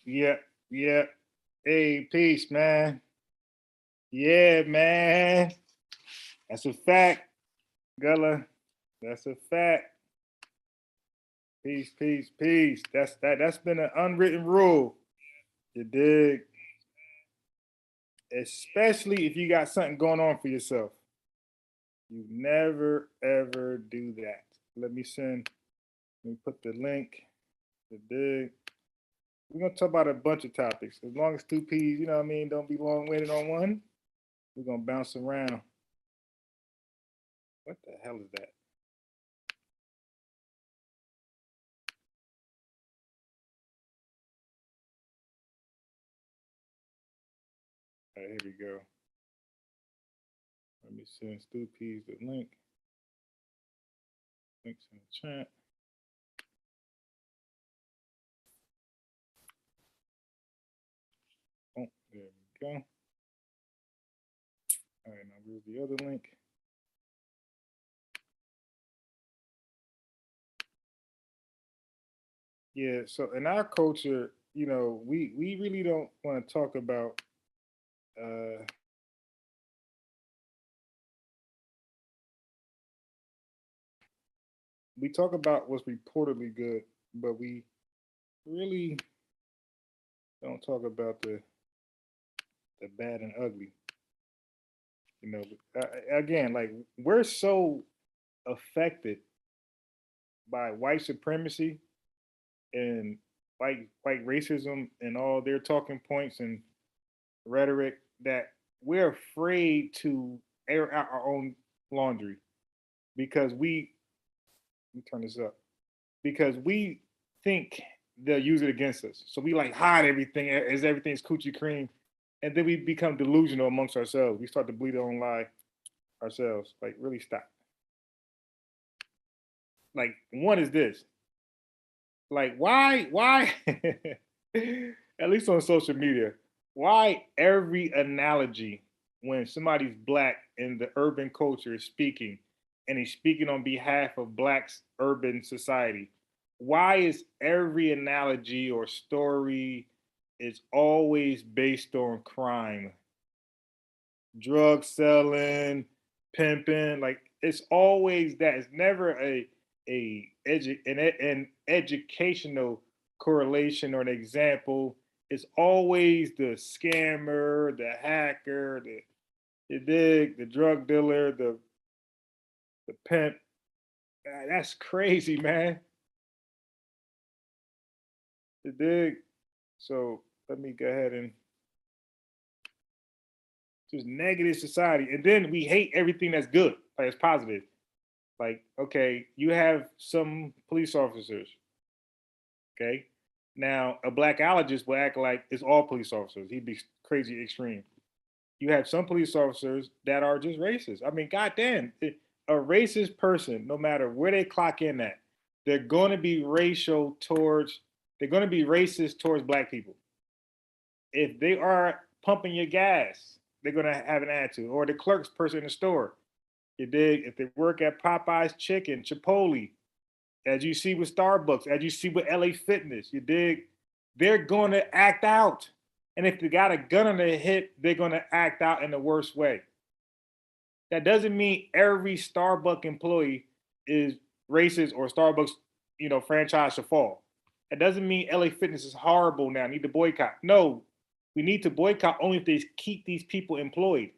Yeah, yeah. Hey, peace, man. Yeah, man. That's a fact, Gullah. That's a fact. Peace, peace, peace. That's been an unwritten rule. You dig? Especially if you got something going on for yourself. You never ever do that. Let me put the link. You dig? We're gonna talk about a bunch of topics. As long as two P's, you know what I mean, don't be long winded on one. We're gonna bounce around. What the hell is that? All right, here we go. Let me send Stu Peas the link. Links in the chat. Oh, there we go. All right, now where's the other link? Yeah, so in our culture, we really don't want to talk about uh we talk about what's reportedly good, but we really don't talk about the bad and ugly. You know, again, like we're so affected by white supremacy and white racism and all their talking points and rhetoric that we're afraid to air out our own laundry because let me turn this up because we think they'll use it against us. So we like hide everything as everything's coochie cream, and then we become delusional amongst ourselves. We start to believe our own lie ourselves. Like really stop. Like one is this. Like why at least on social media, why every analogy when somebody's black in the urban culture is speaking and he's speaking on behalf of blacks urban society, why is every analogy or story is always based on crime, drug selling, pimping? Like it's always that. It's never an educational correlation or an example. It's always the scammer, the hacker, the drug dealer, the pimp. That's crazy, man. You dig? So let me go ahead and just negative society, and then we hate everything that's good, like it's positive. Like, okay, you have some police officers. Okay, now a blackologist will act like it's all police officers. He'd be crazy extreme. You have some police officers that are just racist. I mean, goddamn, a racist person, no matter where they clock in at, they're going to be racial towards. They're going to be racist towards black people. If they are pumping your gas, they're going to have an attitude. Or the clerk's person in the store, you dig? If they work at Popeye's Chicken, Chipotle, as you see with Starbucks, as you see with LA Fitness, you dig? They're going to act out. And if they got a gun on their hip, they're going to act out in the worst way. That doesn't mean every Starbucks employee is racist or Starbucks, franchise should fall. That doesn't mean LA Fitness is horrible now. Need to boycott. No, we need to boycott only if they keep these people employed.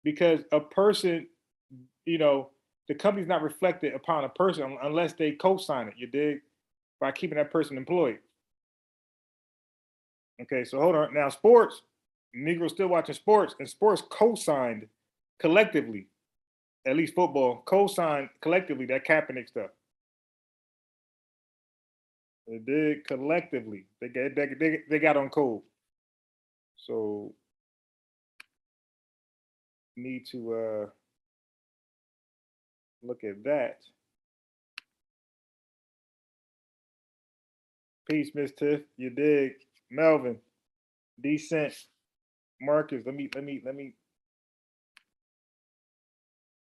Because a person, you know, the company's not reflected upon a person unless they co-sign it. You dig? By keeping that person employed. Okay, so hold on. Now, sports, Negroes still watching sports, and sports co-signed collectively, at least football, co-signed collectively that Kaepernick stuff. They did collectively. They got on code. So need to look at that. Peace, Miss Tiff. You dig, Melvin, Decent, Marcus. Let me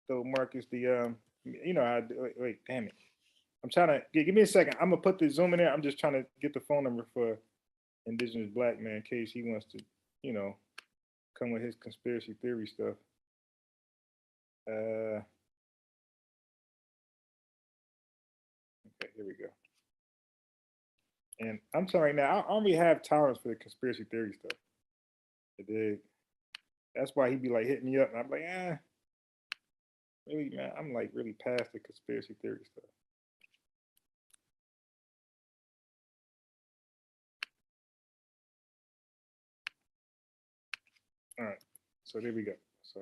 throw Marcus the. You know how. Wait, damn it. I'm trying to give me a second. I'm gonna put the Zoom in there. I'm just trying to get the phone number for Indigenous Black man in case he wants to, come with his conspiracy theory stuff. Okay, here we go. And I'm sorry now, I already have tolerance for the conspiracy theory stuff. That's why he be like hitting me up, and I'm like, really, man, I'm like really past the conspiracy theory stuff. All right, so there we go. So,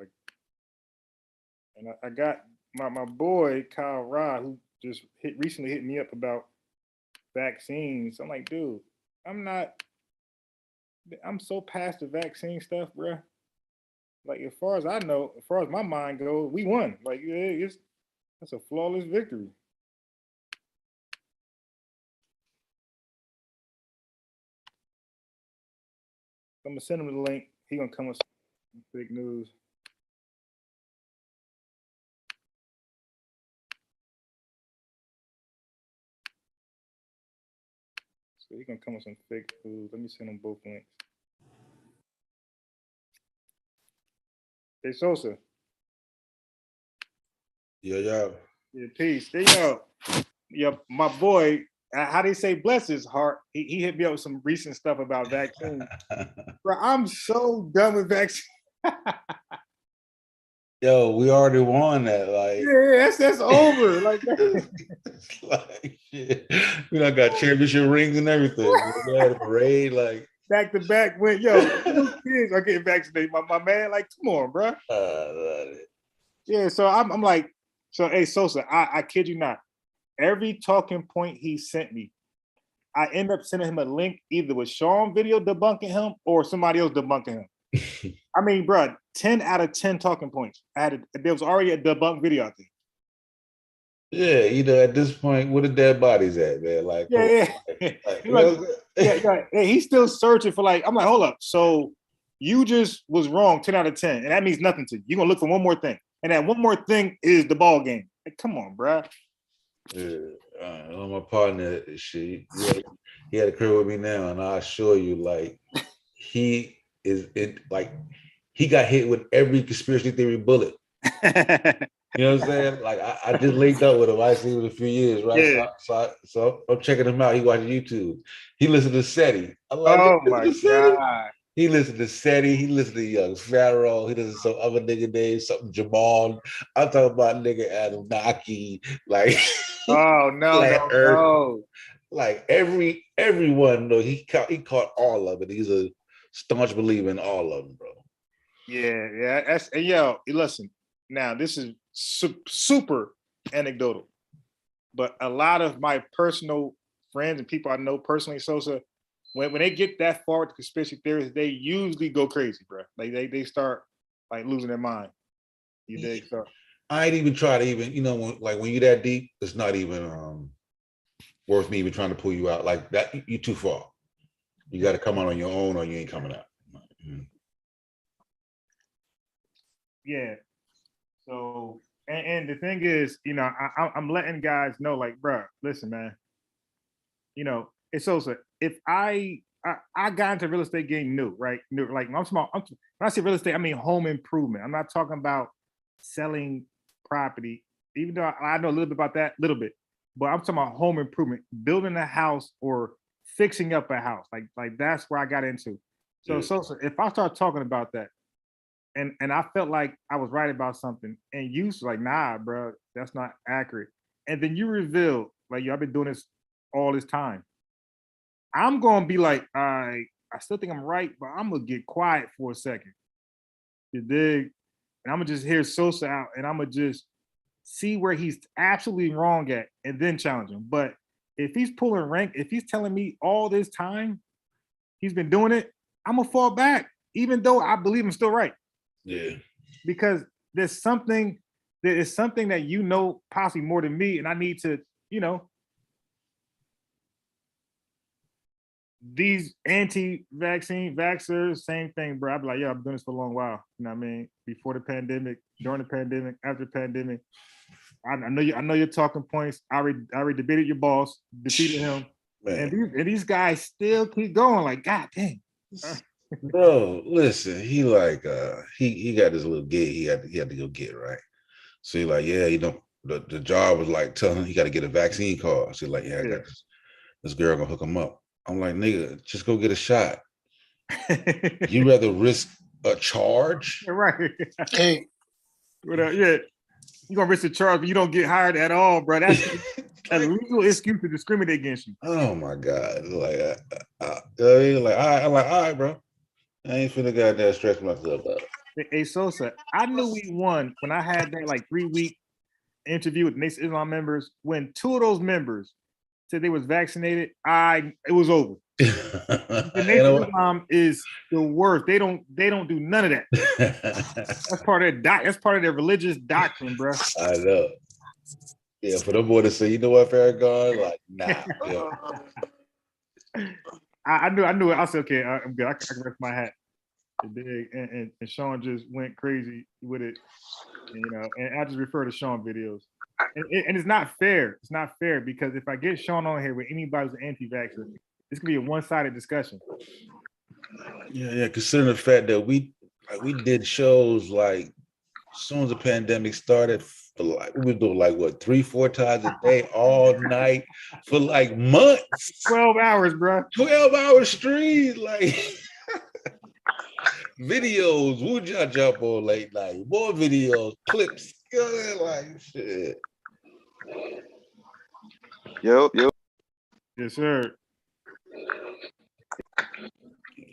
I got my boy Kyle Ra, who just recently hit me up about vaccines. I'm like, dude, I'm so past the vaccine stuff, bro. Like, as far as I know, as far as my mind goes, we won. Like, that's a flawless victory. I'm gonna send him the link. He gonna come with some fake news. So he gonna come with some fake news. Let me send him both links. Hey Sosa. Yeah. Yeah, peace. Yo, my boy, how they say bless his heart. He hit me up with some recent stuff about vaccines. Bro, I'm so done with vaccines. Yo, we already won that. Like, yeah, that's over. Like, like shit. We done got championship rings and everything. We had a parade, like back to back when kids are getting vaccinated. My man, like, come on, bro. Yeah, so I'm like, so hey Sosa, I kid you not. Every talking point he sent me, I end up sending him a link either with Sean video debunking him or somebody else debunking him. I mean, bro, 10 out of 10 talking points. There was already a debunk video out there. Yeah, at this point, where the dead bodies at, man? Like, yeah. He's still searching for I'm like, hold up. So you just was wrong 10 out of 10, and that means nothing to you. You're gonna look for one more thing. And that one more thing is the ball game. Like, come on, bro. Yeah. My partner, he had a crib with me now, and I assure you, like, he is it like he got hit with every conspiracy theory bullet. You know what I'm saying? Like, I just linked up with him. I seen him in a few years, right? Yeah. So I'm checking him out. He watching YouTube. He listened to SETI. I'm like, oh my God. He listened to SETI. He listened to Young Pharaoh. He listened to some other nigga named something Jamal. I'm talking about nigga Anunnaki. Like, oh no. Like everyone, though, he caught all of it. He's a staunch believer in all of them, bro. Yeah. Listen. Now this is super anecdotal, but a lot of my personal friends and people I know personally, Sosa, when they get that far with conspiracy theories, they usually go crazy, bro. Like they start like losing their mind. You dig? So I ain't even try to when you're that deep, it's not even worth me even trying to pull you out like that. You're too far. You got to come out on your own, or you ain't coming out. Yeah. So and the thing is, I'm letting guys know, like, bro, listen, man. It's also if I got into real estate game new, right? New, like I'm small. When I say real estate, I mean home improvement. I'm not talking about selling property, even though I know a little bit about that, little bit. But I'm talking about home improvement, building a house or fixing up a house. Like that's where I got into. So if I start talking about that, and I felt like I was right about something, and you was like, nah, bro, that's not accurate. And then you reveal, like, I've been doing this all this time. I'm gonna be like, I still think I'm right, but I'm gonna get quiet for a second. You dig? And I'm gonna just hear Sosa out, and I'm gonna just see where he's absolutely wrong at, and then challenge him. But if he's pulling rank, if he's telling me all this time he's been doing it, I'm gonna fall back, even though I believe I'm still right. Yeah. Because there is something that possibly more than me, and I need to, these anti-vaccine vaxxers, same thing, bro. I'd be like, yo, I've been doing this for a long while. You know what I mean? Before the pandemic, during the pandemic, after the pandemic. I know you. I know your talking points. I already debated your boss, defeated him, and these guys still keep going. Like, God dang, bro. Listen, he like he got this little gig he had to go get, right. So he like, yeah, the job was like telling him he got to get a vaccine card. So he like, yeah, I got this girl gonna hook him up. I'm like, nigga, just go get a shot. You rather risk a charge? Right? Hey, Yeah, you gonna risk a charge, but you don't get hired at all, bro. That's a legal excuse to discriminate against you. Oh my God! Like, all right, bro. I ain't finna goddamn stretch myself out. Hey Sosa, I knew we won when I had that like 3-week interview with Nation Islam members. When 2 of those members said they was vaccinated, it was over. The Nation Islam is the worst. They don't do none of that. That's part of their religious doctrine, bro. I know. Yeah, for them boy to say, you know what, Farrakhan? Like, nah. Yeah. I knew it. I said, okay, I'm good. I can rest my hat. And Sean just went crazy with it, and I just refer to Sean videos. And it's not fair. It's not fair because if I get Sean on here with anybody who's an anti-vaxxer, it's gonna be a one-sided discussion. Yeah. Considering the fact that we did shows like as soon as the pandemic started, we would do like what 3-4 times a day, all night for like months. 12 hours, bro. 12-hour stream, like videos. Would y'all jump on late night? More videos, clips, like shit. Yo. Yes, sir.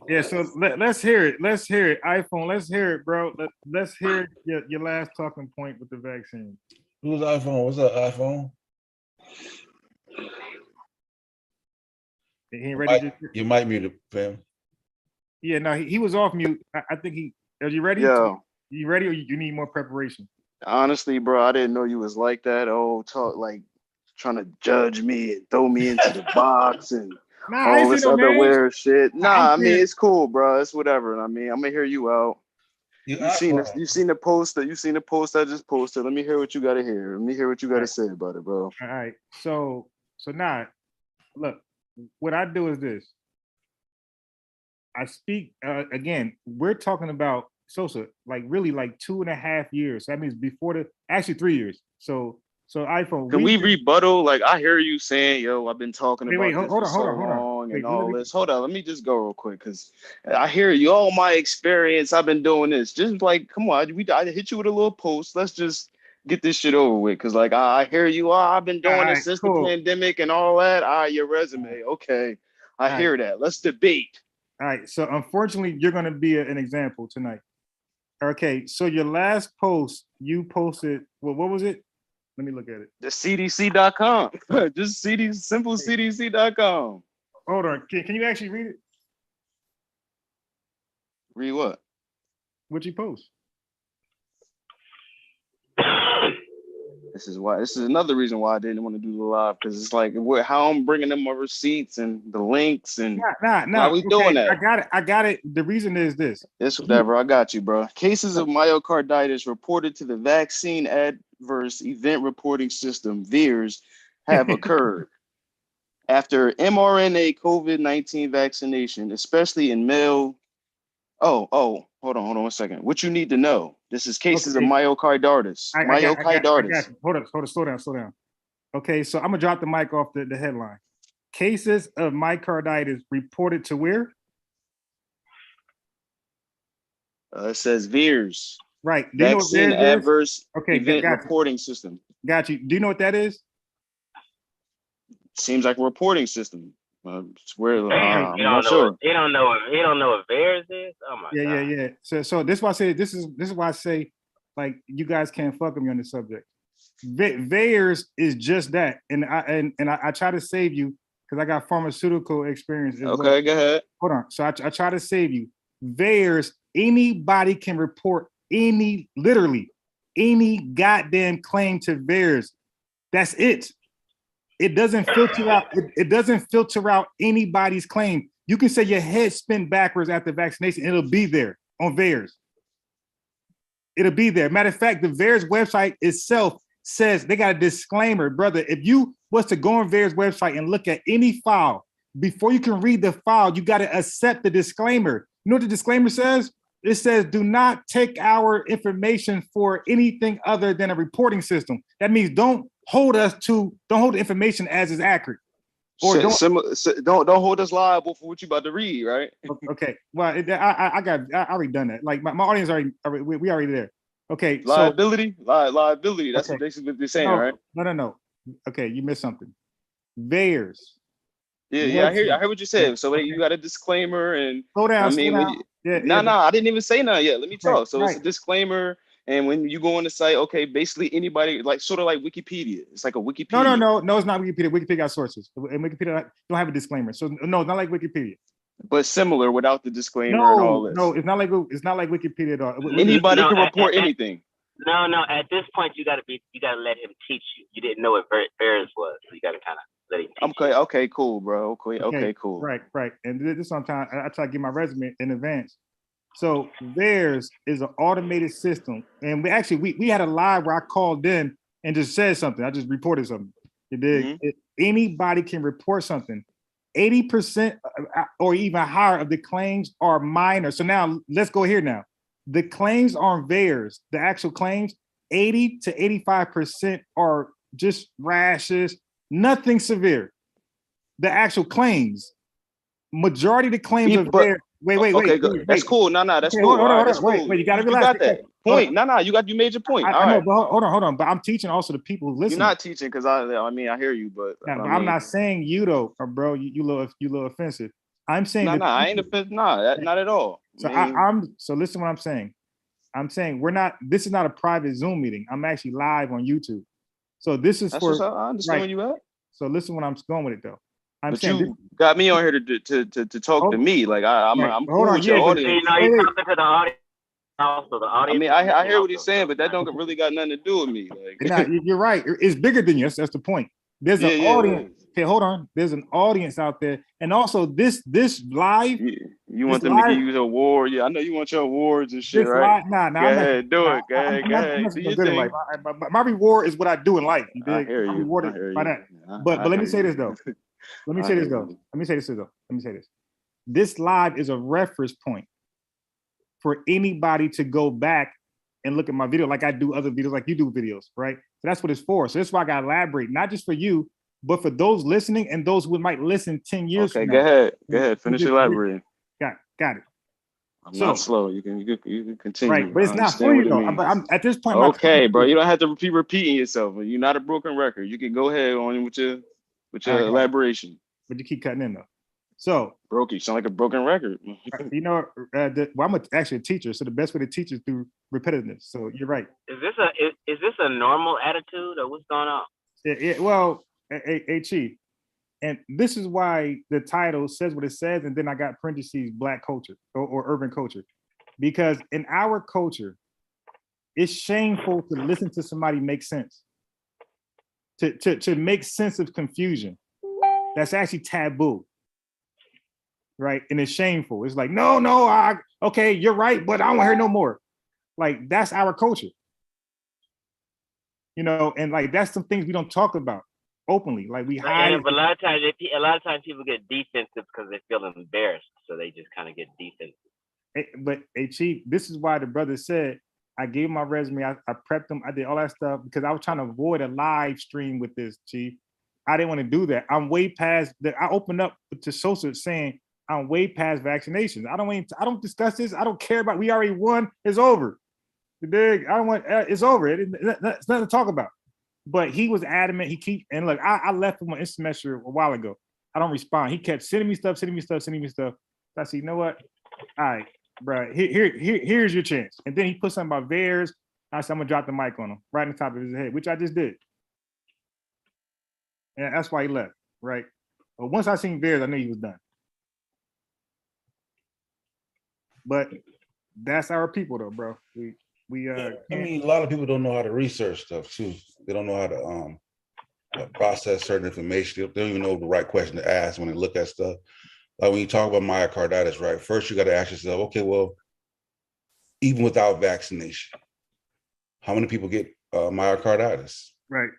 Yeah, so let's hear it. Let's hear it. iPhone, let's hear it, bro. Let's hear your last talking point with the vaccine. Who's iPhone? What's up, iPhone? He ain't ready. You might mute it, fam. Yeah, no, he was off mute. I think are you ready? Yo. You ready or you need more preparation? Honestly, bro, I didn't know you was like that. Oh, talk like trying to judge me and throw me into the box and all this other weird shit. Nah, I mean it's cool, bro. It's whatever. I mean, I'm gonna hear you out. You seen the post that I just posted. Let me hear what you gotta hear. Let me hear what you gotta say about it, bro. All right. So now, look, what I do is this. I speak again. We're talking about Sosa, like really like 2.5 years. So that means before 3 years. So iPhone. Can we rebuttal? Like I hear you saying, "Yo, I've been talking about this for so long and all this." Hold on, let me just go real quick because I hear you. All my experience, I've been doing this. Just like, come on, I hit you with a little post. Let's just get this shit over with. Because like I hear you. I've been doing this since the pandemic and all that. Your resume, okay. I hear that. Let's debate. All right. So unfortunately, you're going to be an example tonight. Okay. So your last post, you posted. Well, what was it? Let me look at it. The CDC.com. Just simple CDC.com. Hold on. Can you actually read it? Read what? What'd you post? This is another reason why I didn't want to do the live, because it's like how I'm bringing them my receipts and the links and Nah. We doing that? I got it. The reason is this. It's whatever. I got you, bro. Cases of myocarditis reported to the Vaccine Adverse Event Reporting System (VAERS) have occurred after mRNA COVID-19 vaccination, especially in male. Oh, hold on 1 second. What you need to know? This is cases of myocarditis. Myocarditis. Hold on, slow down. Okay, so I'm gonna drop the mic off the headline. Cases of myocarditis reported to where? It says VAERS. Right. Vaccine Adverse Event Reporting System. Got you. Do you know what that is? Seems like a reporting system. It's weird. I'm not sure. He don't know what VAERS is. Oh my god. Yeah. So this is why I say this is why I say like you guys can't fuck with me on this subject. VAERS is just that, and I try to save you because I got pharmaceutical experience. Okay, go ahead. Hold on. So I try to save you. VAERS, anybody can report literally any goddamn claim to VAERS. That's it. It doesn't filter out. It doesn't filter out anybody's claim. You can say your head spin backwards after vaccination. It'll be there on VAERS. It'll be there. Matter of fact, the VAERS website itself says they got a disclaimer, brother. If you was to go on VAERS website and look at any file, before you can read the file, you got to accept the disclaimer. You know what the disclaimer says? It says, do not take our information for anything other than a reporting system. That means don't hold the information as is accurate. Or don't hold us liable for what you about to read, right? Okay. Well, I already done that. Like my audience we already there. Okay. Liability. That's okay. What they're saying, right? No. Okay, you missed something. VAERS. Yeah, I hear what you said. So you got a disclaimer and slow down. I didn't even say nothing yet. Let me talk. So it's a disclaimer. And when you go on the site, okay, basically anybody, like sort of like Wikipedia. It's like a Wikipedia. No, it's not Wikipedia. Wikipedia got sources. And Wikipedia don't have a disclaimer. So no, it's not like Wikipedia. But similar without the disclaimer and all this. No, it's not like Wikipedia at all. Anybody can report anything. No, at this point you gotta let him teach you. You didn't know what VAERS was, so you gotta kind of let him teach you. Okay, cool, bro. Okay, cool. Right. And this is sometimes I try to get my resume in advance. So VAERS is an automated system, and we had a live where I called in and just said something. I just reported something. You dig? Anybody can report something. 80% or even higher of the claims are minor. So now let's go here now. The claims on VAERS, the actual claims, 80 to 85% are just rashes, nothing severe. The actual claims, majority of the claims are VAERS. Wait. That's cool. No, that's cool. Wait, you gotta relax. You got that point. No, you made your point. I know, but hold on. But I'm teaching also the people who listen. You're not teaching because I hear you, but I'm not saying you though, bro. You little offensive. I'm saying I ain't offensive. Not at all. So so listen what I'm saying. I'm saying this is not a private Zoom meeting. I'm actually live on YouTube. So this is I understand where you at. So listen when I'm going with it though. But you got me on here to talk to me. Like I'm cool with your audience. You're talking to the audience. Also, the audience. I hear what he's saying, but that don't really got nothing to do with me. Like, you're right. It's bigger than you. That's the point. There's an audience. Okay, hold on. There's an audience out there, and also this live. You want them to give you the award? Yeah, I know you want your awards and shit, right? Go ahead, do it. Go ahead. Do your thing. My reward is what I do in life. I hear you. Rewarded by that. But let me say this though. Let me say this. This live is a reference point for anybody to go back and look at my video like I do other videos, like you do videos, right? So that's what it's for. So that's why I got to elaborate, not just for you, but for those listening and those who might listen 10 years from now. Okay, go ahead. Finish elaborating. Got it. I'm not slow. You can continue. Right, but it's not for you though. I'm at this point. Okay, bro. You don't have to keep repeating yourself. You're not a broken record. You can go ahead on with your elaboration. But you keep cutting in though. So broke. You sound like a broken record. I'm actually a teacher, so the best way to teach is through repetitiveness. So you're right. Is this a normal attitude or what's going on? Well, Chief, and this is why the title says what it says, and then I got parentheses Black culture or urban culture, because in our culture, it's shameful to listen to somebody make sense, to make sense of confusion. That's actually taboo. Right. And it's shameful. It's like, no, okay, you're right, but I don't want to hear no more. Like, that's our culture. And like that's some things we don't talk about openly. Like we hide. But a lot of times people get defensive because they feel embarrassed. So they just kind of get defensive. But Chief, this is why the brother said, I gave my resume, I prepped him, I did all that stuff because I was trying to avoid a live stream with this, Chief. I didn't want to do that. I'm way past that. I opened up to Sosa saying, I'm way past vaccinations. I don't discuss this. I don't care about. We already won. It's over. It's over. It's nothing to talk about. But he was adamant. And look, I left him on Instant Messenger a while ago. I don't respond. He kept sending me stuff. So I said, you know what? All right, bro. Here's your chance. And then he put something about VAERS. I said, I'm gonna drop the mic on him right on top of his head, which I just did. And that's why he left, right? But once I seen VAERS, I knew he was done. But that's our people, though, bro. A lot of people don't know how to research stuff too. They don't know how to process certain information. They don't even know the right question to ask when they look at stuff. Like when you talk about myocarditis, right? First, you got to ask yourself, okay, well, even without vaccination, how many people get myocarditis. Right.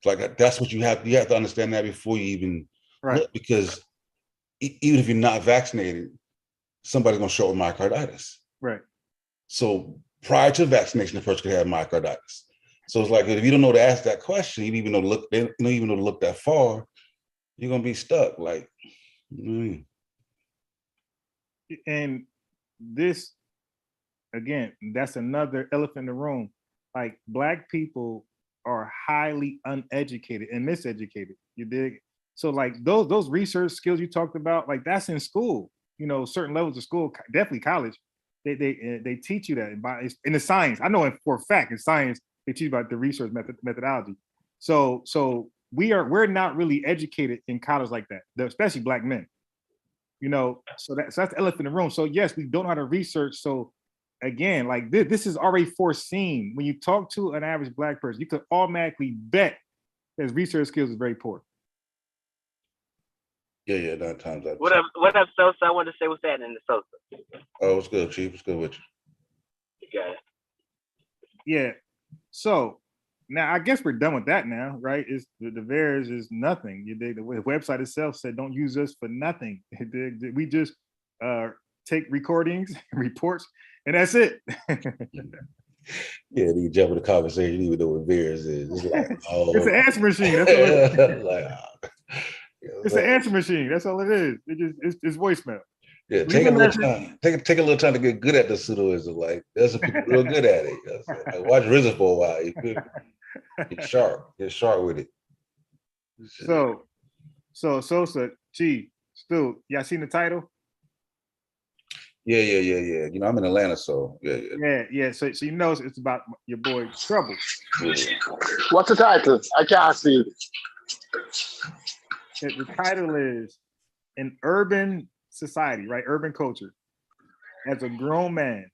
Like that's what you have to understand that before you even look, because even if you're not vaccinated, somebody's gonna show up with myocarditis. Right. So prior to vaccination, the person could have myocarditis. So it's like if you don't know to ask that question, you don't even know to look that far, you're gonna be stuck. Like, and this again, that's another elephant in the room. Like Black people are highly uneducated and miseducated. You dig? So like those research skills you talked about, like that's in school. You know, certain levels of school, definitely college. They teach you that in the science. I know for a fact in science they teach about the research methodology. So we're not really educated in college like that, especially Black men. You know, so that's the elephant in the room. So yes, we don't know how to research. So again, like this is already foreseen. When you talk to an average Black person, you could automatically bet his research skills is very poor. Yeah, 9 times out of 10. What up, Sosa? I want to say what's happening to Sosa. Oh, what's good, Chief? What's good with you? You got it. Yeah. So now I guess we're done with that now, right? It's the VAERS is nothing. You dig? The website itself said don't use us for nothing. We just take recordings, reports, and that's it. Yeah, you jump in the conversation, even though what VAERS is. It's like, it's an answer machine. That's all it is. It's an answer machine. That's all it is. It's voicemail. Yeah, take a little time. Take a little time to get good at the pseudoism. Like there's some people real good at it. Like, watch RZA for a while. You could get sharp with it. So Sosa, G, Stu, y'all seen the title? Yeah. You know, I'm in Atlanta, so yeah. So you know it's about your boy Trouble. Yeah. What's the title? I can't see it. The title is An Urban Society, right? Urban culture. As a grown man,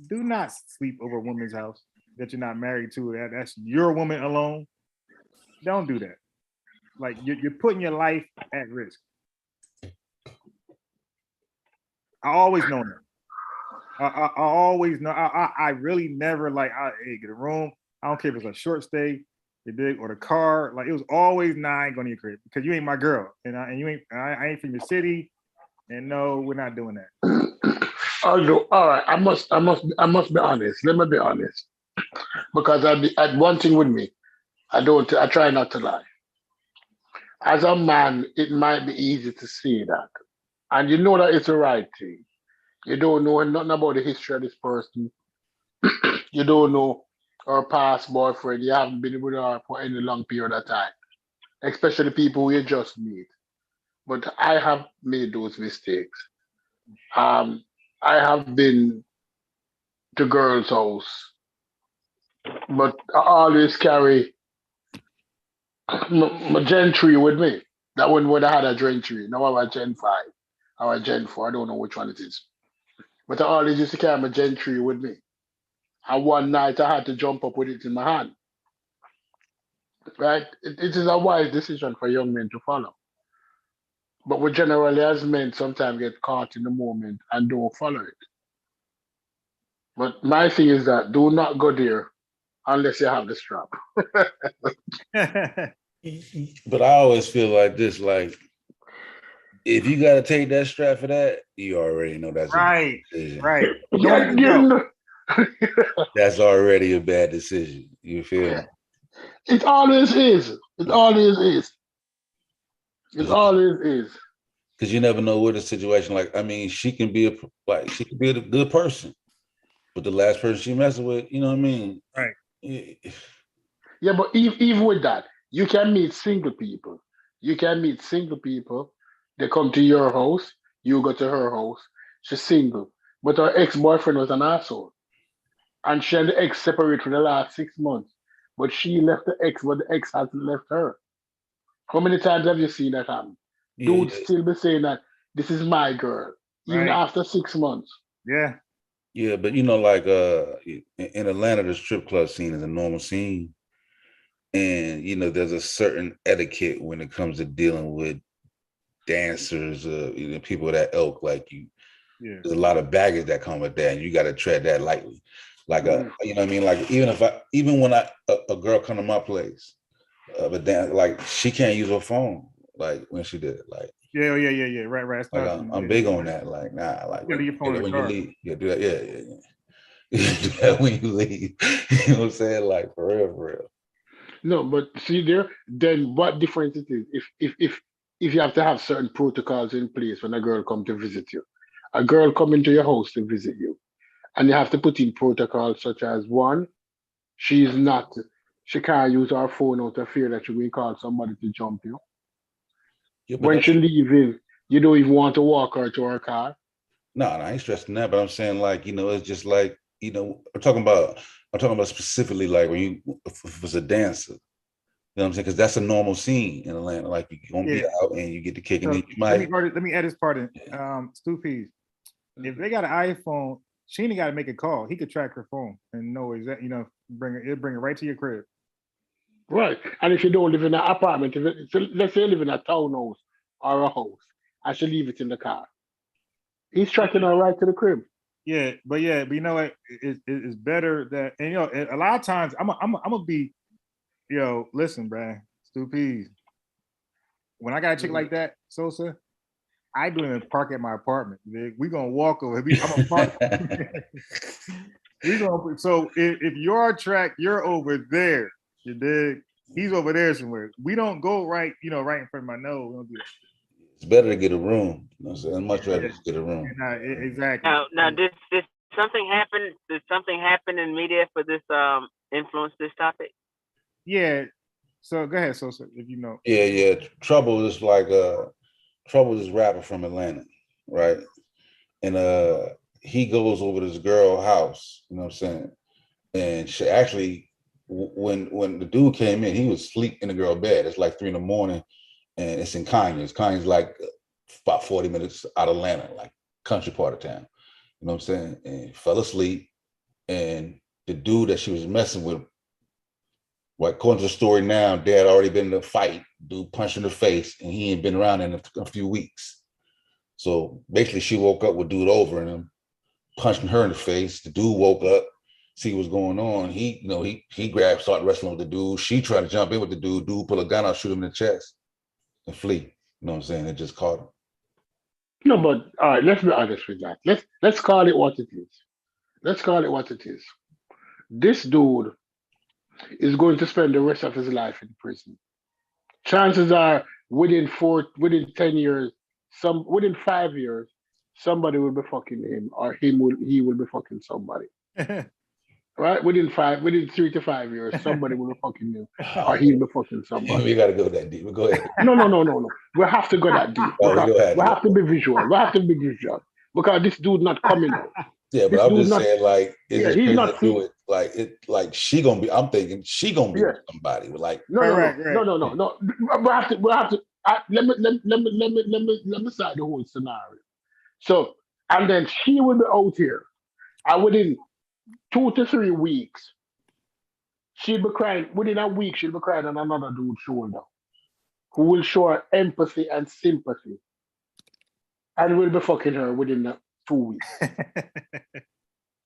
do not sleep over a woman's house that you're not married to. That's your woman alone. Don't do that. Like you're putting your life at risk. I always know that. I always know. I really never like. Get a room. I don't care if it's a short stay, or the car. Like it was always, I ain't going to your crib because you ain't my girl, and you ain't. I ain't from your city, and no, we're not doing that. All right. I must be honest. Let me be honest, because I one thing with me, I try not to lie. As a man, it might be easy to see that, and you know that it's the right thing. You don't know nothing about the history of this person. You don't know her past boyfriend. You haven't been with her for any long period of time, especially people who you just meet. But I have made those mistakes. I have been to girls' house, but I always carry my Gen 3 with me. That one when I had a Gen 3. Now I'm a Gen 5 or a Gen 4. I don't know which one it is. But I always used to carry my Gen 3 with me. And one night I had to jump up with it in my hand. Right? It is a wise decision for young men to follow. But we generally, as men, sometimes get caught in the moment and don't follow it. But my thing is that do not go there unless you have the strap. But I always feel like this, like, if you got to take that strap for that, you already know that's right. Yeah, that's already a bad decision. You feel? It always is. It always is. It always is. Because you never know what the situation. Like, I mean, she can be a good person, but the last person she messing with, you know what I mean? Right. Yeah, but even with that, you can meet single people. They come to your house, you go to her house. She's single, but her ex-boyfriend was an asshole, and she and the ex separated for the last 6 months. But she left the ex, but the ex hasn't left her. How many times have you seen that happen? Dudes still be saying that this is my girl, even after 6 months. Yeah. Yeah, but you know, like in Atlanta, the strip club scene is a normal scene. And, you know, there's a certain etiquette when it comes to dealing with dancers, people of that ilk. Like there's a lot of baggage that come with that, and you got to tread that lightly. Like you know what I mean? Like even when a girl come to my place, but then like she can't use her phone like when she did it. Like yeah, right. like I'm big on that. Like nah, like when you leave, yeah, do that. Yeah. Do that when you leave. You know what I'm saying? Like for real. No, but see there, then what difference it is if you have to have certain protocols in place when a girl come to visit you. A girl come into your house to visit you, and you have to put in protocols such as one, she's not she can't use her phone out of fear that she will call somebody to jump you. Yeah, but When she leaving, you don't even want to walk her to her car. No, I ain't stressing that, but I'm saying like, you know, it's just like, you know, I'm talking about specifically like when if it's a dancer, you know what I'm saying? Because that's a normal scene in Atlanta. Like you're gonna be out and you get the kick, and then you might. Let me add this part in. Stu Peas. If they got an iPhone, she ain't got to make a call. He could track her phone and know exactly, you know, it'll bring it right to your crib. Right. And if you don't live in an apartment, let's say you live in a townhouse or a house, I should leave it in the car. He's tracking her right to the crib. Yeah, but you know what? It's better that, and you know, a lot of times I'm gonna be, yo, listen, bruh, Stu Peas. When I got a chick like that, Sosa, I don't even park at my apartment. We gonna walk over. I'm gonna park. So if you're track, you're over there. You dig? He's over there somewhere. We don't go right, you know, right in front of my nose. We don't do that. It's better to get a room. You know what I'm saying? I'd much rather just get a room. Exactly. Now, did something happen? Did something happen in media for this influence this topic? Yeah. So go ahead, Sosa, if you know. Yeah. Trouble is like Trouble is rapper from Atlanta, right? And he goes over to this girl house, you know what I'm saying? And she actually, when the dude came in, he was asleep in the girl bed. It's like 3 a.m. and it's in Conyers. Conyers like about 40 minutes out of Atlanta, like country part of town. You know what I'm saying? And fell asleep. And the dude that she was messing with, well, according to the story now, dad already been in a fight, dude punched in the face, and he ain't been around in a few weeks. So basically she woke up with dude over him, punching her in the face. The dude woke up, see what's going on. He grabbed, started wrestling with the dude. She tried to jump in with the dude. Dude pull a gun out, shoot him in the chest, and flee. You know what I'm saying? It just caught him. No, but all right, let's be honest with that. Let's call it what it is. This dude is going to spend the rest of his life in prison. Chances are within 10 years, within 5 years, somebody will be fucking him, or he will be fucking somebody. Right? Within 3 to 5 years, somebody will be fucking him, or he'll be fucking somebody. We gotta go that deep. Go ahead. No. We have to go that deep. We have to be visual. Because this dude not coming out. Yeah, but I'm just saying, like, it's just crazy to do it. Like she gonna be. I'm thinking she gonna be with somebody. Like, no. We have to. Let me side the whole scenario. So, and then she will be out here, and within 2 to 3 weeks, she'll be crying. Within a week, she'll be crying on another dude's shoulder, who will show her empathy and sympathy, and will be fucking her within 2 weeks.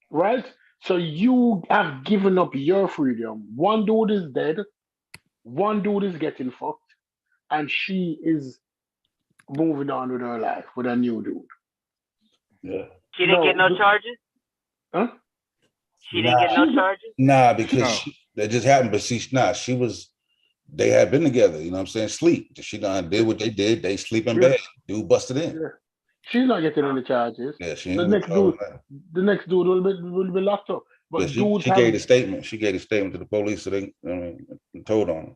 Right? So you have given up your freedom. One dude is dead, one dude is getting fucked, and she is moving on with her life with a new dude. Yeah. She didn't get no charges? Huh? She didn't get no charges? Nah, because that just happened. But they had been together, you know what I'm saying? Sleep. She done did what they did. They sleep in bed. Dude busted in. Yeah. She's not getting any charges. Yeah, the next dude will be locked up. But she gave a statement. She gave a statement to the police, so they told on him.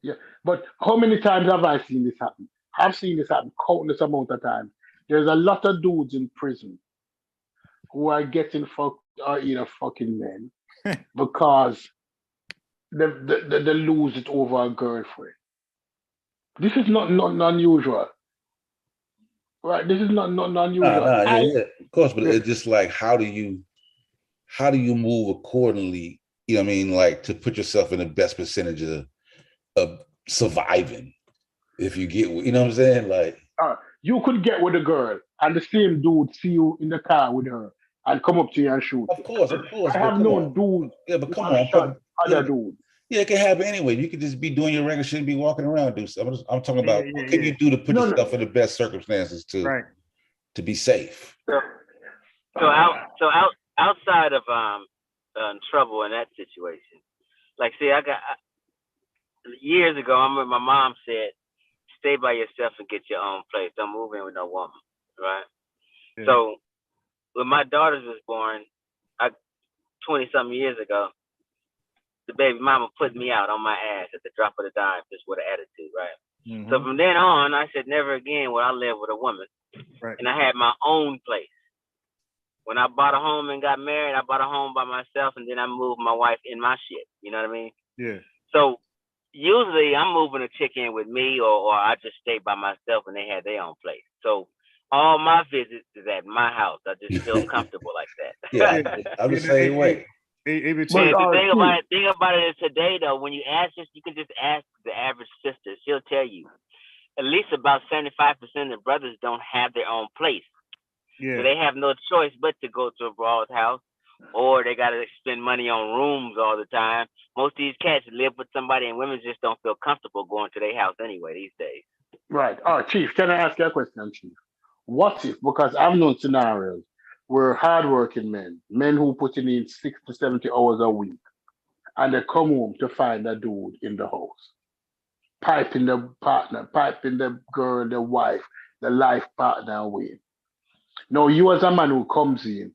Yeah, but how many times have I seen this happen? I've seen this happen countless amount of times. There's a lot of dudes in prison who are getting fucked or either fucking men because they lose it over a girlfriend. This is not unusual. Right, this is not unusual. Yeah, of course, but it's just like how do you move accordingly? You know what I mean, like to put yourself in the best percentage of surviving. If you get, you know what I'm saying, like you could get with a girl and the same dude see you in the car with her and come up to you and shoot. Of course. I have known dudes. Yeah, but come on. Shot other dudes. Yeah, it can happen anyway. You could just be doing your regular shit and be walking around. I'm talking about what can you do to put yourself in the best circumstances to be safe. So outside of trouble in that situation, like see, years ago, I remember my mom said, "Stay by yourself and get your own place. Don't move in with no woman." Right. Yeah. So when my daughters was born, 20-something years ago, the baby mama put me out on my ass at the drop of a dime, just with an attitude, right? Mm-hmm. So from then on, I said, never again will I live with a woman. Right. And I had my own place. When I bought a home and got married, I bought a home by myself, and then I moved my wife in my shit. You know what I mean? Yeah. So usually I'm moving a chick in with me, or I just stay by myself and they had their own place. So all my visits is at my house. I just feel comfortable like that. Yeah, I'm the same way. The thing about it is today, though, when you ask this, you can just ask the average sister. She'll tell you at least about 75% of brothers don't have their own place. Yeah. So they have no choice but to go to a broad's house, or they got to spend money on rooms all the time. Most of these cats live with somebody, and women just don't feel comfortable going to their house anyway these days. Right. Oh, Chief, can I ask you a question, Chief? What if, because I've known scenarios where hardworking men who put in 60 to 70 hours a week, and they come home to find a dude in the house, piping the partner, piping the girl, the wife, the life partner away. Now, you as a man who comes in,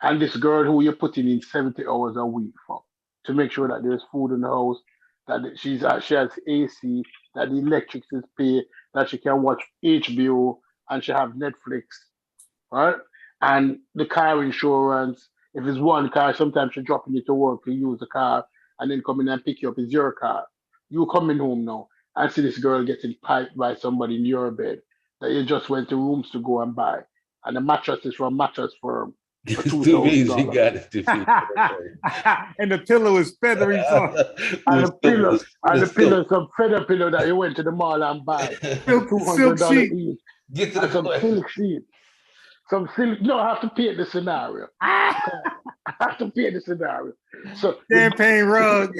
and this girl who you're putting in 70 hours a week for, to make sure that there's food in the house, that she has AC, that the electrics is paid, that she can watch HBO, and she have Netflix, right? And the car insurance, if it's one car, sometimes she's dropping you to work to use the car and then come in and pick you up. It's your car. You coming home now and see this girl getting piped by somebody in your bed that you just went to Rooms to go and buy. And the mattress is from Mattress Firm. For $2,000. Got it. And the pillow is feathery soft. And the pillow, some feather pillow that you went to the mall and buy. $200 each. Get to the some silk sheet. Some silk. No, I have to paint the scenario. I have to paint the scenario. So champagne rug.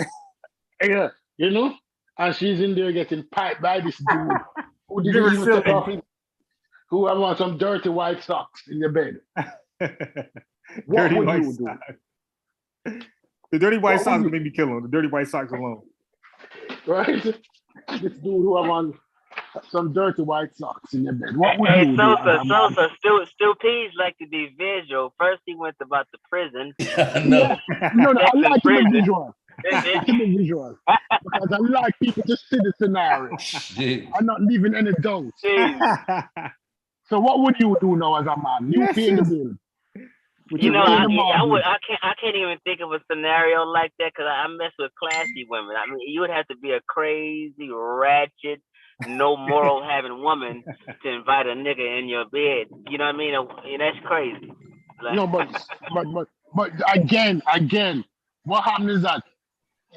Yeah, you know, and she's in there getting piped by this dude who didn't even take off his, who have on some dirty white socks in your bed. What would you do? The dirty white socks would make me kill him. The dirty white socks alone. Right? This dude who have on some dirty white socks in your bed. What would you do? Stu Pease like to be visual. First he went about the prison. No, I like to be visual. Because I like people to see the scenario. I'm not leaving any doubt. So what would you do now as a man? You pay the bill. I can't even think of a scenario like that because I mess with classy women. I mean, you would have to be a crazy, ratchet, no moral having woman to invite a nigga in your bed. You know what I mean? And that's crazy. Like, no, but again, what happens is that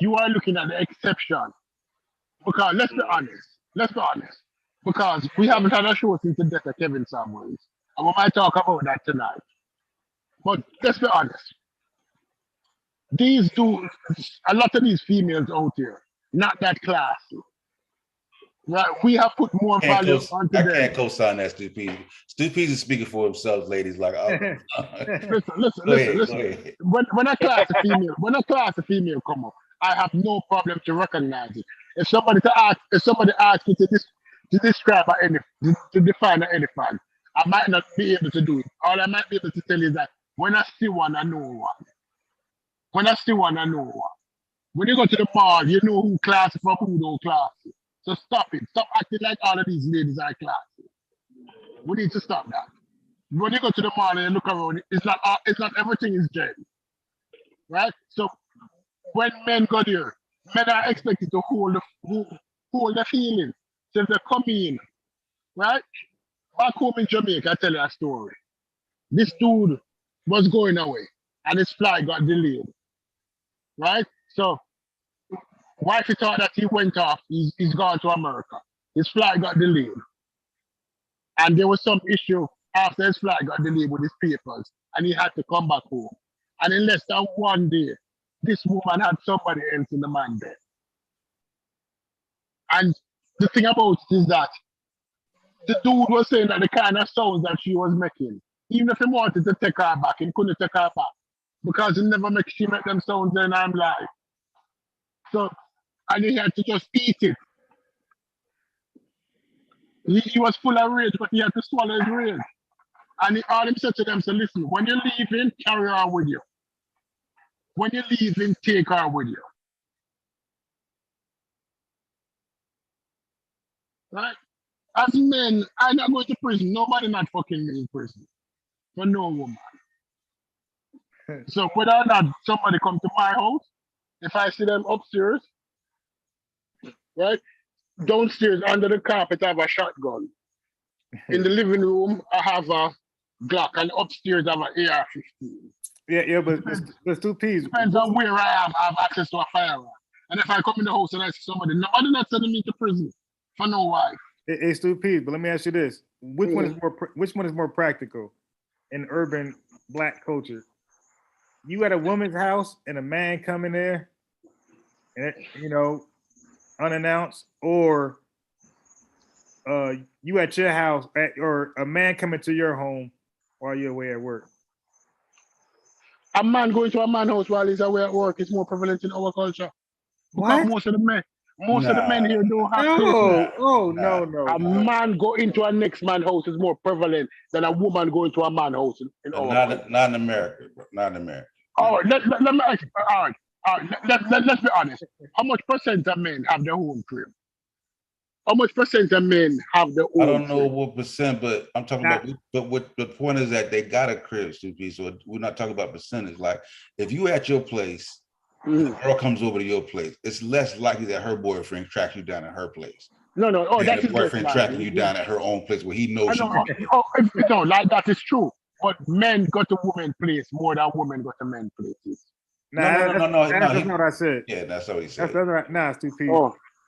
you are looking at the exception. Because let's be honest. Because we haven't had a show since the death of Kevin Samuels. And we might talk about that tonight. But let's be honest. A lot of these females out here, not that classy. Right? We have put more value onto them. I can't co-sign that, Stu Pease. Stu Pease is speaking for himself, ladies. Like, listen. When a class of female come up, I have no problem to recognize it. If somebody asks me to describe to define an elephant, I might not be able to do it. All I might be able to tell you is that when I see one, I know one. When you go to the mall, you know who classy from who don't classy. So stop it. Stop acting like all of these ladies are classy. We need to stop that. When you go to the mall and you look around, it's not everything is gem. Right? So when men go there, men are expected to hold the feelings. So if they come in, right? Back home in Jamaica, I tell you a story. This dude was going away and his flight got delayed. Right? So wifey thought that he went off, he's gone to America. His flight got delayed. And there was some issue after his flight got delayed with his papers. and he had to come back home. And in less than one day, this woman had somebody else in the man bed. And the thing about it is that the dude was saying that the kind of sounds that she was making, even if he wanted to take her back, he couldn't take her back because he never make she make them sounds in I'm live. So, and he had to just eat it. He was full of rage, but he had to swallow his rage. And all him said to them, so listen, when you're leaving, carry her with you. When you're leaving, take her with you. Right? As men, I'm not going to prison. Nobody not fucking me in prison. For no woman. So whether or not somebody come to my house, if I see them upstairs, right? Downstairs under the carpet I have a shotgun. In the living room, I have a Glock, and upstairs I have an AR-15. Yeah, but there's two P's. Depends on where I am, I have access to a firearm. And if I come in the house and I see somebody, nobody not sending me to prison for no wife. It's two P's, but let me ask you this: which one is more practical in urban Black culture? You at a woman's house and a man coming there, and unannounced, or you at your house or a man coming to your home while you're away at work? A man going to a man's house while he's away at work is more prevalent in our culture. Because What? most of the men here don't have No. Oh, no. A man go into a next man's house is more prevalent than a woman going to a man's house in our culture. Not in America, bro. Not in America. All right, let me ask you, all right, let's be honest. How much percent of men have their own crib? How much percent of men have their own I don't know crib? what percent, but I'm talking about. But what the point is that they got a crib, Stupi. So we're not talking about percentage. Like if you at your place, the girl comes over to your place, it's less likely that her boyfriend tracks you down at her place. No. Oh, that's his boyfriend tracking you down at her own place where he knows. No, like that is true. But men go to women's place more than women go to men's places. No. That's not what I said. Yeah, that's what he said. That's right. Nah, it's two P's.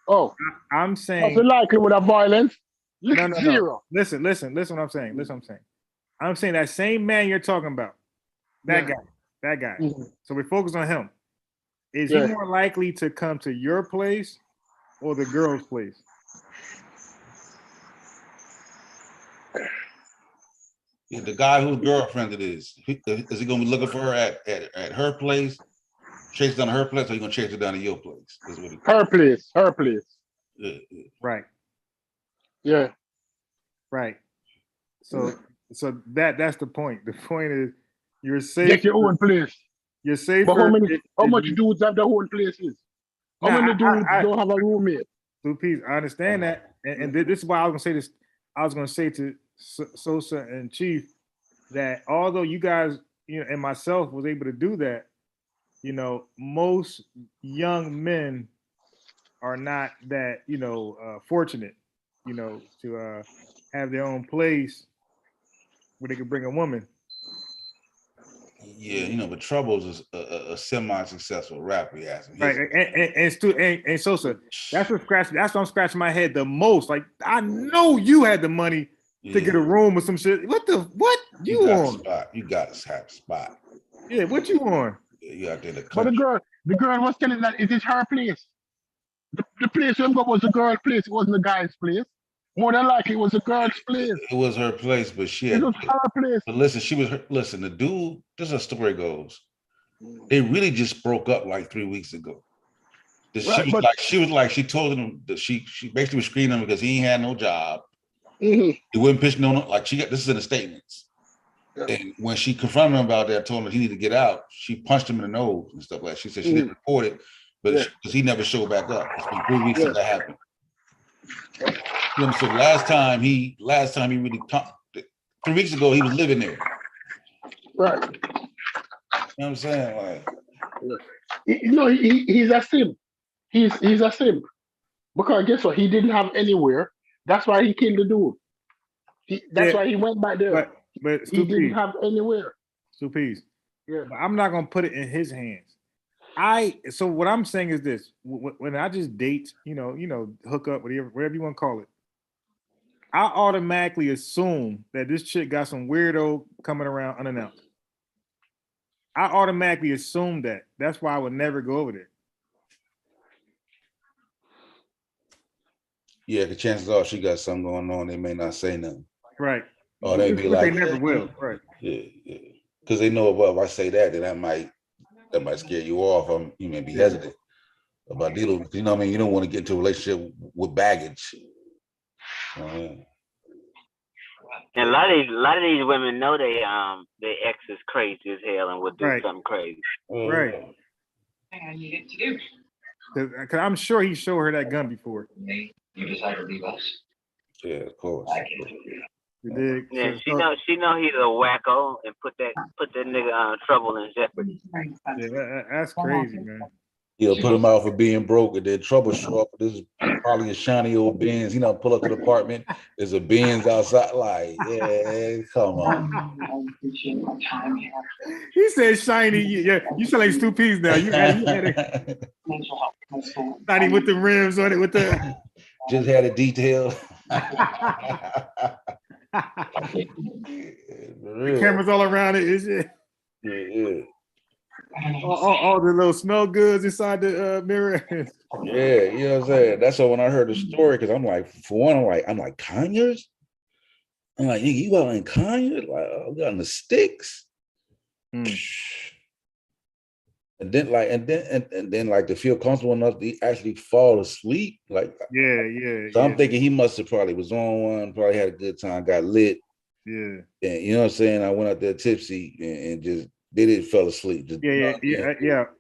Oh. I'm saying. What's the likelihood of violence? No. Zero. Listen what I'm saying. I'm saying that same man you're talking about, that guy. Mm-hmm. So we focus on him. Is he more likely to come to your place or the girl's place? Yeah, the guy whose girlfriend it is he going to be looking for her at her place, chase down to her place, or you going to chase her down to your place? Is what her place. Yeah. Right. Yeah. Right. So that's the point. The point is you're safe. Get your own place. You're safe. But how much dudes have their own places? How many dudes don't have a roommate? Two P's. I understand that, and this is why I was gonna say this. I was gonna say to Sosa and Chief that although you guys, and myself was able to do that, most young men are not that, fortunate, to have their own place where they can bring a woman. Yeah, but Troubles is a semi-successful rapper. Right, and Sosa, that's what I'm scratching my head the most. Like, I know you had the money to get a room or some shit. What you on? You got to have a spot. Yeah, what you on? Yeah, you out there. But the girl was telling that it is her place. The place where was the girl's place. It wasn't the guy's place. More than likely, it was the girl's place. It was her place, but it was her place. But listen, the dude, this is how the story goes. They really just broke up like 3 weeks ago. She told him that she basically was screening him because he ain't had no job. Mm-hmm. He wouldn't pitch this is in the statements. Yeah. And when she confronted him about that, told him he needed to get out, she punched him in the nose and stuff like that. She said she didn't report it, but because he never showed back up. It's been 3 weeks since that happened. So last time he really talked, 3 weeks ago, he was living there. Right. You know what I'm saying? He's a simp. He's a simp. Because guess what? He didn't have anywhere. That's why he killed the dude. That's why he went back there. But he didn't have anywhere. Stupies. Yeah. I'm not gonna put it in his hands. So what I'm saying is this: when I just date, hook up, whatever you want to call it, I automatically assume that this chick got some weirdo coming around unannounced. I automatically assumed that. That's why I would never go over there. Yeah, the chances are she got something going on. They may not say nothing. Right. Or they be But like, they never will. Right. Yeah. Because they know, well, if I say that, then that might scare you off. You may be hesitant about dealing with, you know what I mean? You don't want to get into a relationship with baggage. And a lot of these women know their ex is crazy as hell and would do something crazy. Right. I needed to do. Because I'm sure he showed her that gun before. You decided to leave us. Yeah, of course. You dig? Yeah, she know he's a wacko and put that nigga trouble in jeopardy. Yeah, that's crazy, man. He'll put him out for being broke, and then trouble show up. This is probably a shiny old Benz. Pull up to the apartment. There's a Benz outside. Like, yeah, come on. He said shiny. Yeah, you sound like Stu Peas now. You had it. Not even with the rims on it. With the just had a detail. The cameras all around it. Is it? Yeah. All the little smell goods inside the mirror. Yeah, you know what I'm saying? That's why when I heard the story, because I'm like, for one, I'm like Conyers? I'm like, you out in Conyers? Like, oh, we got in the sticks. And then to feel comfortable enough to actually fall asleep. Like, yeah. So I'm thinking he must have probably was on one, probably had a good time, got lit. Yeah. And you know what I'm saying? I went out there tipsy and just did it, fell asleep. Just, yeah.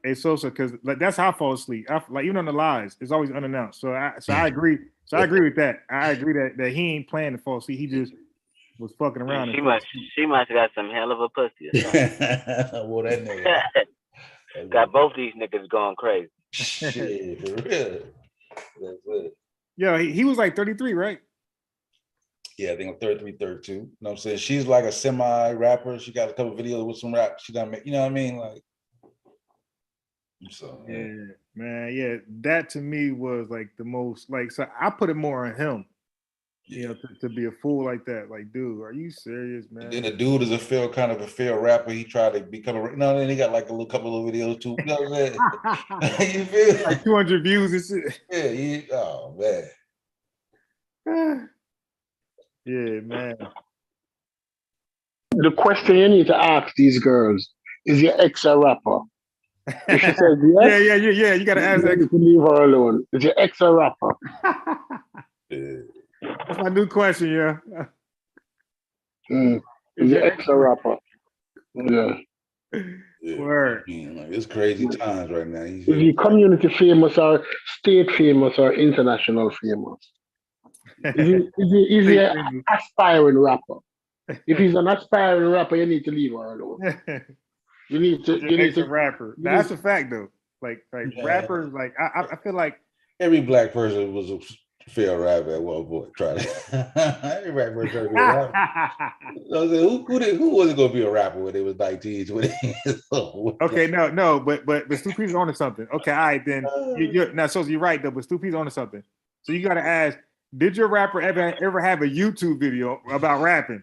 It's so because like that's how I fall asleep. Like even on the lies, it's always unannounced. So I agree. So I agree with that. I agree that he ain't planning to fall asleep. He just was fucking around. She must have got some hell of a pussy. Well, that nigga got both these niggas going crazy. Shit, for real. That's it. Yeah, he was like 33, right? Yeah, I think I'm 33, 32. You know what I'm saying? She's like a semi-rapper. She got a couple videos with some rap. She done make, you know what I mean? Like, so yeah, man. Yeah, that to me was like the most like. So I put it more on him. You know, to be a fool like that. Like, dude, are you serious, man? And then the dude is a failed rapper. He tried to become a, and he got like a couple of videos too. You know what I'm saying? You feel like 200 views and shit. Yeah, oh man. Yeah, man. The question you need to ask these girls is your ex a rapper? If she says yes, yeah. You gotta ask that. You can leave her alone. Is your ex a rapper? That's my new question, yeah. Is your ex a rapper? Yeah. Word. Like, it's crazy times right now. Is he community famous or state famous or international famous? Is he an aspiring rapper? If he's an aspiring rapper, you need to leave her alone. You need to rapper. That's a fact though. Like rappers, like I feel like every black person was a failed rapper at one point. Try to every black person be a rapper. Who wasn't gonna be a rapper when they was 19, 20 years old? Okay, no, but Stu P's onto something. Okay, all right, then now so you're right though, but Stu P's onto something. So you gotta ask, did your rapper ever have a YouTube video about rapping?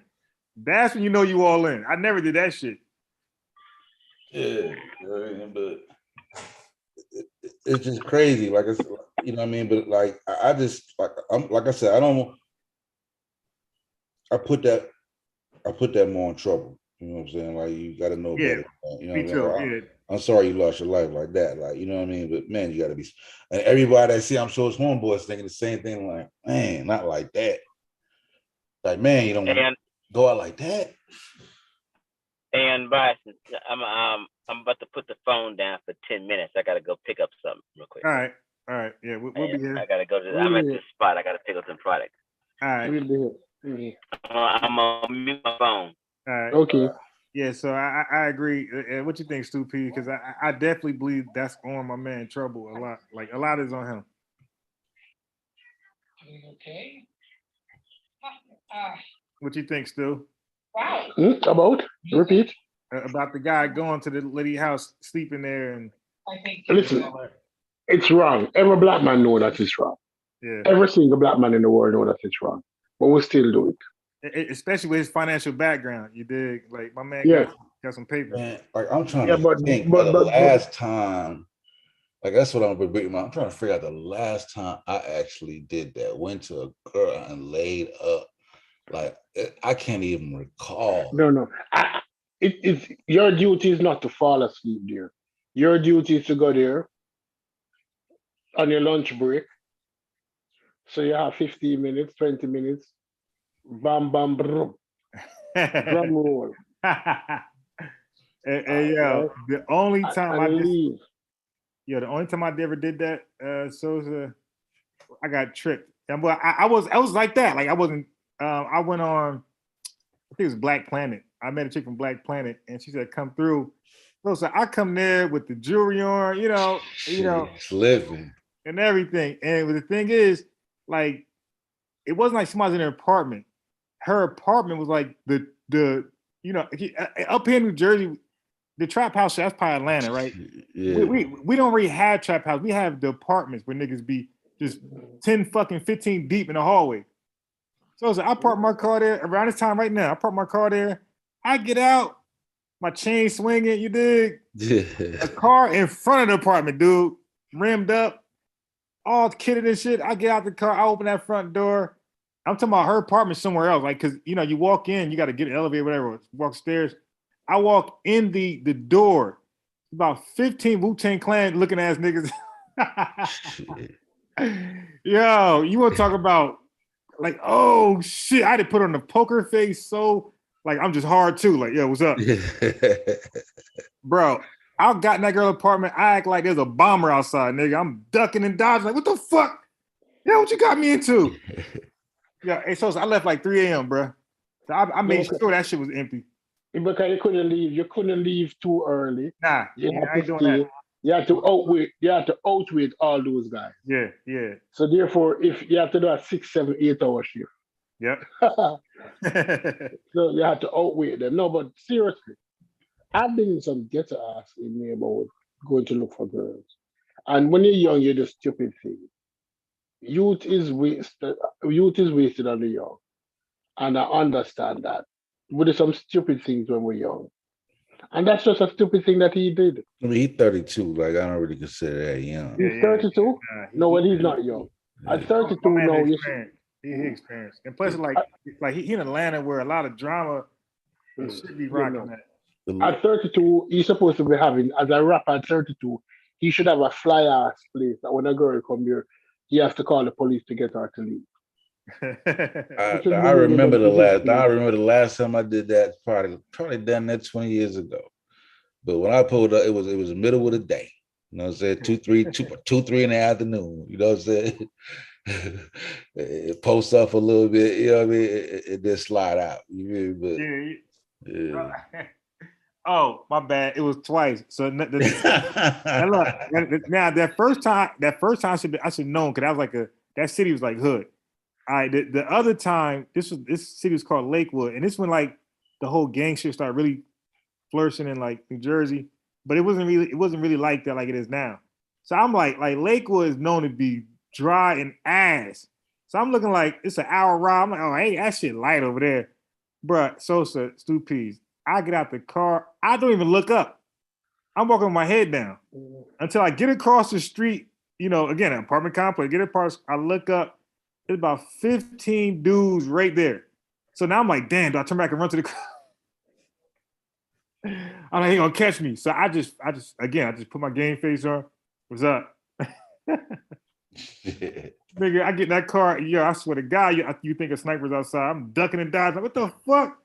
That's when you know you all in. I never did that shit. Yeah, but it's just crazy. Like it's, you know what I mean. But like I just like I said, I put that more in trouble. You know what I'm saying? Like you got to know better. You know me too. Like, I'm sorry you lost your life like that. Like you know what I mean. But man, you got to be. And everybody I see, I'm sure it's homeboys thinking the same thing. Like man, not like that. Like man, you don't want to go out like that. And Bryson, I'm about to put the phone down for 10 minutes. I gotta go pick up something real quick. All right. Yeah, we'll be here. I gotta go to. I'm at this spot. I gotta pick up some product. All right. We'll be here. I'm gonna mute my phone. All right. Okay. Yeah, so I agree. What you think, Stu P? Because I definitely believe that's on my man Trouble a lot. Like a lot is on him. Okay. What you think, Stu? Wow. About? Repeat. About the guy going to the lady house, sleeping there, and I think. Listen, it's wrong. Every black man know that it's wrong. Yeah. Every single black man in the world know that it's wrong, but we still do it. Especially with his financial background, you dig? Like my man, Yeah. Got some paper. Man, like I'm trying Yeah, to think of the but last time. Like that's what I'm debating. I'm trying to figure out the last time I actually did that. Went to a girl and laid up. Like I can't even recall. no. It's your duty is not to fall asleep there. Your duty is to go there on your lunch break. So you have 15 minutes, 20 minutes, bam, bam, brum, drum roll, Hey, yo, right? the only time And leave. the only time I ever did that, Sosa, I got tricked. And but I was like that. Like I wasn't. I went on. I think it was Black Planet. I met a chick from Black Planet, and she said, "Come through." So I come there with the jewelry on, It's living. and everything. And the thing is, like, it wasn't like somebody's in her apartment. Her apartment was like up here in New Jersey, the trap house. That's probably Atlanta, right? Yeah. We don't really have trap house. We have the apartments where niggas be just 10 fucking 15 deep in the hallway. So I parked my car there around this time right now. I parked my car there. I get out, my chain swinging, you dig? Yeah. A car in front of the apartment, dude, rimmed up, all kitted and shit. I get out the car, I open that front door. I'm talking about her apartment somewhere else, like, cause you walk in, you got to get an elevator, whatever, walk stairs. I walk in the door, about 15 Wu-Tang Clan looking ass niggas. Yo, you want to talk about like, oh shit, I had to put on the poker face, so like I'm just hard too. Like, yo, what's up? Bro, I got in that girl apartment. I act like there's a bomber outside, nigga. I'm ducking and dodging. Like, what the fuck? Yeah, what you got me into? Yeah, hey, so I left like 3 a.m., bro. So I made sure that shit was empty. Because you couldn't leave. You couldn't leave too early. Nah, You yeah, had I to ain't doing stay. that. You had to outwit. You had to outwit all those guys. Yeah. So therefore, if you have to do a 6, 7, 8 hour shift, Yep. so you have to outwit them. No, but seriously, I've been in some ghetto ass in neighborhood going to look for girls, and when you're young, you do stupid things. Youth is wasted. Youth is wasted on the young, and I understand that. We do some stupid things when we're young, and that's just a stupid thing that he did. I mean, he's 32. Like I don't really consider that young. He's 32. No, well, he's not young. At 32, My man no, you experienced. He experienced. And plus, like he in Atlanta where a lot of drama should be rocking that. At 32, he's supposed to be having, as a rapper at 32, he should have a fly ass place that when a girl come here, he has to call the police to get her to leave. I remember the last time I did that. Probably done that 20 years ago. But when I pulled up, it was the middle of the day. You know what I'm saying? 2, 3 in the afternoon. You know what I'm saying? It posts up a little bit. You know what I mean? It just slide out. You know, but, yeah. Oh, my bad. It was twice. So now that first time I should known because I was like that city was like hood. All right, the other time this city was called Lakewood, and this when like the whole gang shit started really flourishing in like New Jersey, but it wasn't really like that like it is now. So I'm like Lakewood is known to be dry and ass. So I'm looking like it's an hour ride. I'm like, oh, hey, that shit light over there, bruh. Sosa, Stu Peas. I get out the car. I don't even look up. I'm walking with my head down until I get across the street. You know, again, an apartment complex. Get across. I look up. There's about 15 dudes right there. So now I'm like, damn, do I turn back and run to the car? I'm like, he gonna catch me. So I just put my game face on. What's up? Nigga, I get in that car. Yo, I swear to God, you think a sniper's outside. I'm ducking and dodging. Like, what the fuck?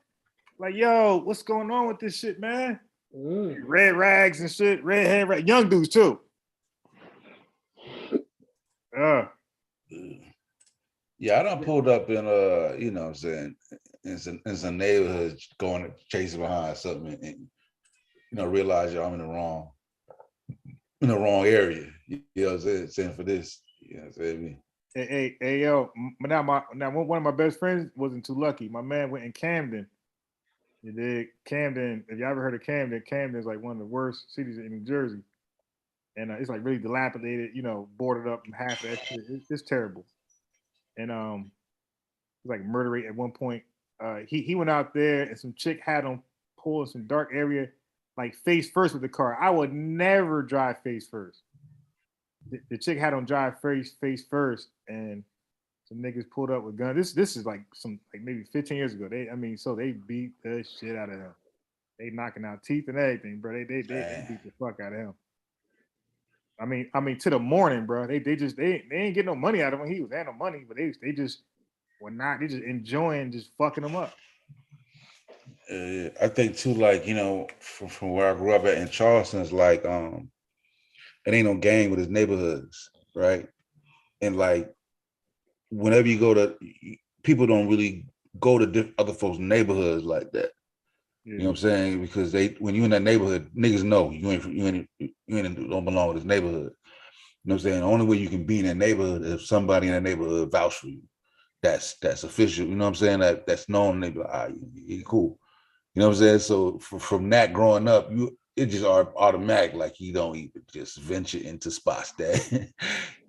Like, yo, what's going on with this shit, man? Red rags and shit, red hair, young dudes too. Yeah, I done pulled up in you know what I'm saying, in some neighborhoods going chasing behind something and you know, realize I'm in the wrong area. You know what I'm saying for this. You know what I'm saying? Hey, yo, now one of my best friends wasn't too lucky. My man went in Camden. You dig? Camden, if you ever heard of Camden, Camden is like one of the worst cities in New Jersey. And it's like really dilapidated, you know, boarded up and half of that shit. It's terrible. And it's like murder rate at one point. He went out there and some chick had him pull in some dark area, like face first with the car. I would never drive face first. The chick had on drive face first, and some niggas pulled up with guns. This is like maybe 15 years ago. They beat the shit out of him. They knocking out teeth and everything, bro. They beat the fuck out of him. I mean, to the morning, bro. They ain't get no money out of him. He was had no money, but they just were not. They just enjoying just fucking him up. I think too, like, you know, from where I grew up at in Charleston, it's like it ain't no gang with his neighborhoods, right? And like whenever you go to, people don't really go to other folks' neighborhoods like that. Yeah. You know what I'm saying? Because when you in that neighborhood, niggas know you don't belong with this neighborhood. You know what I'm saying? The only way you can be in that neighborhood is if somebody in that neighborhood vouch for you. That's official. You know what I'm saying? That's known. They be like, you cool. You know what I'm saying? So from that growing up, it just automatic, like you don't even just venture into spots that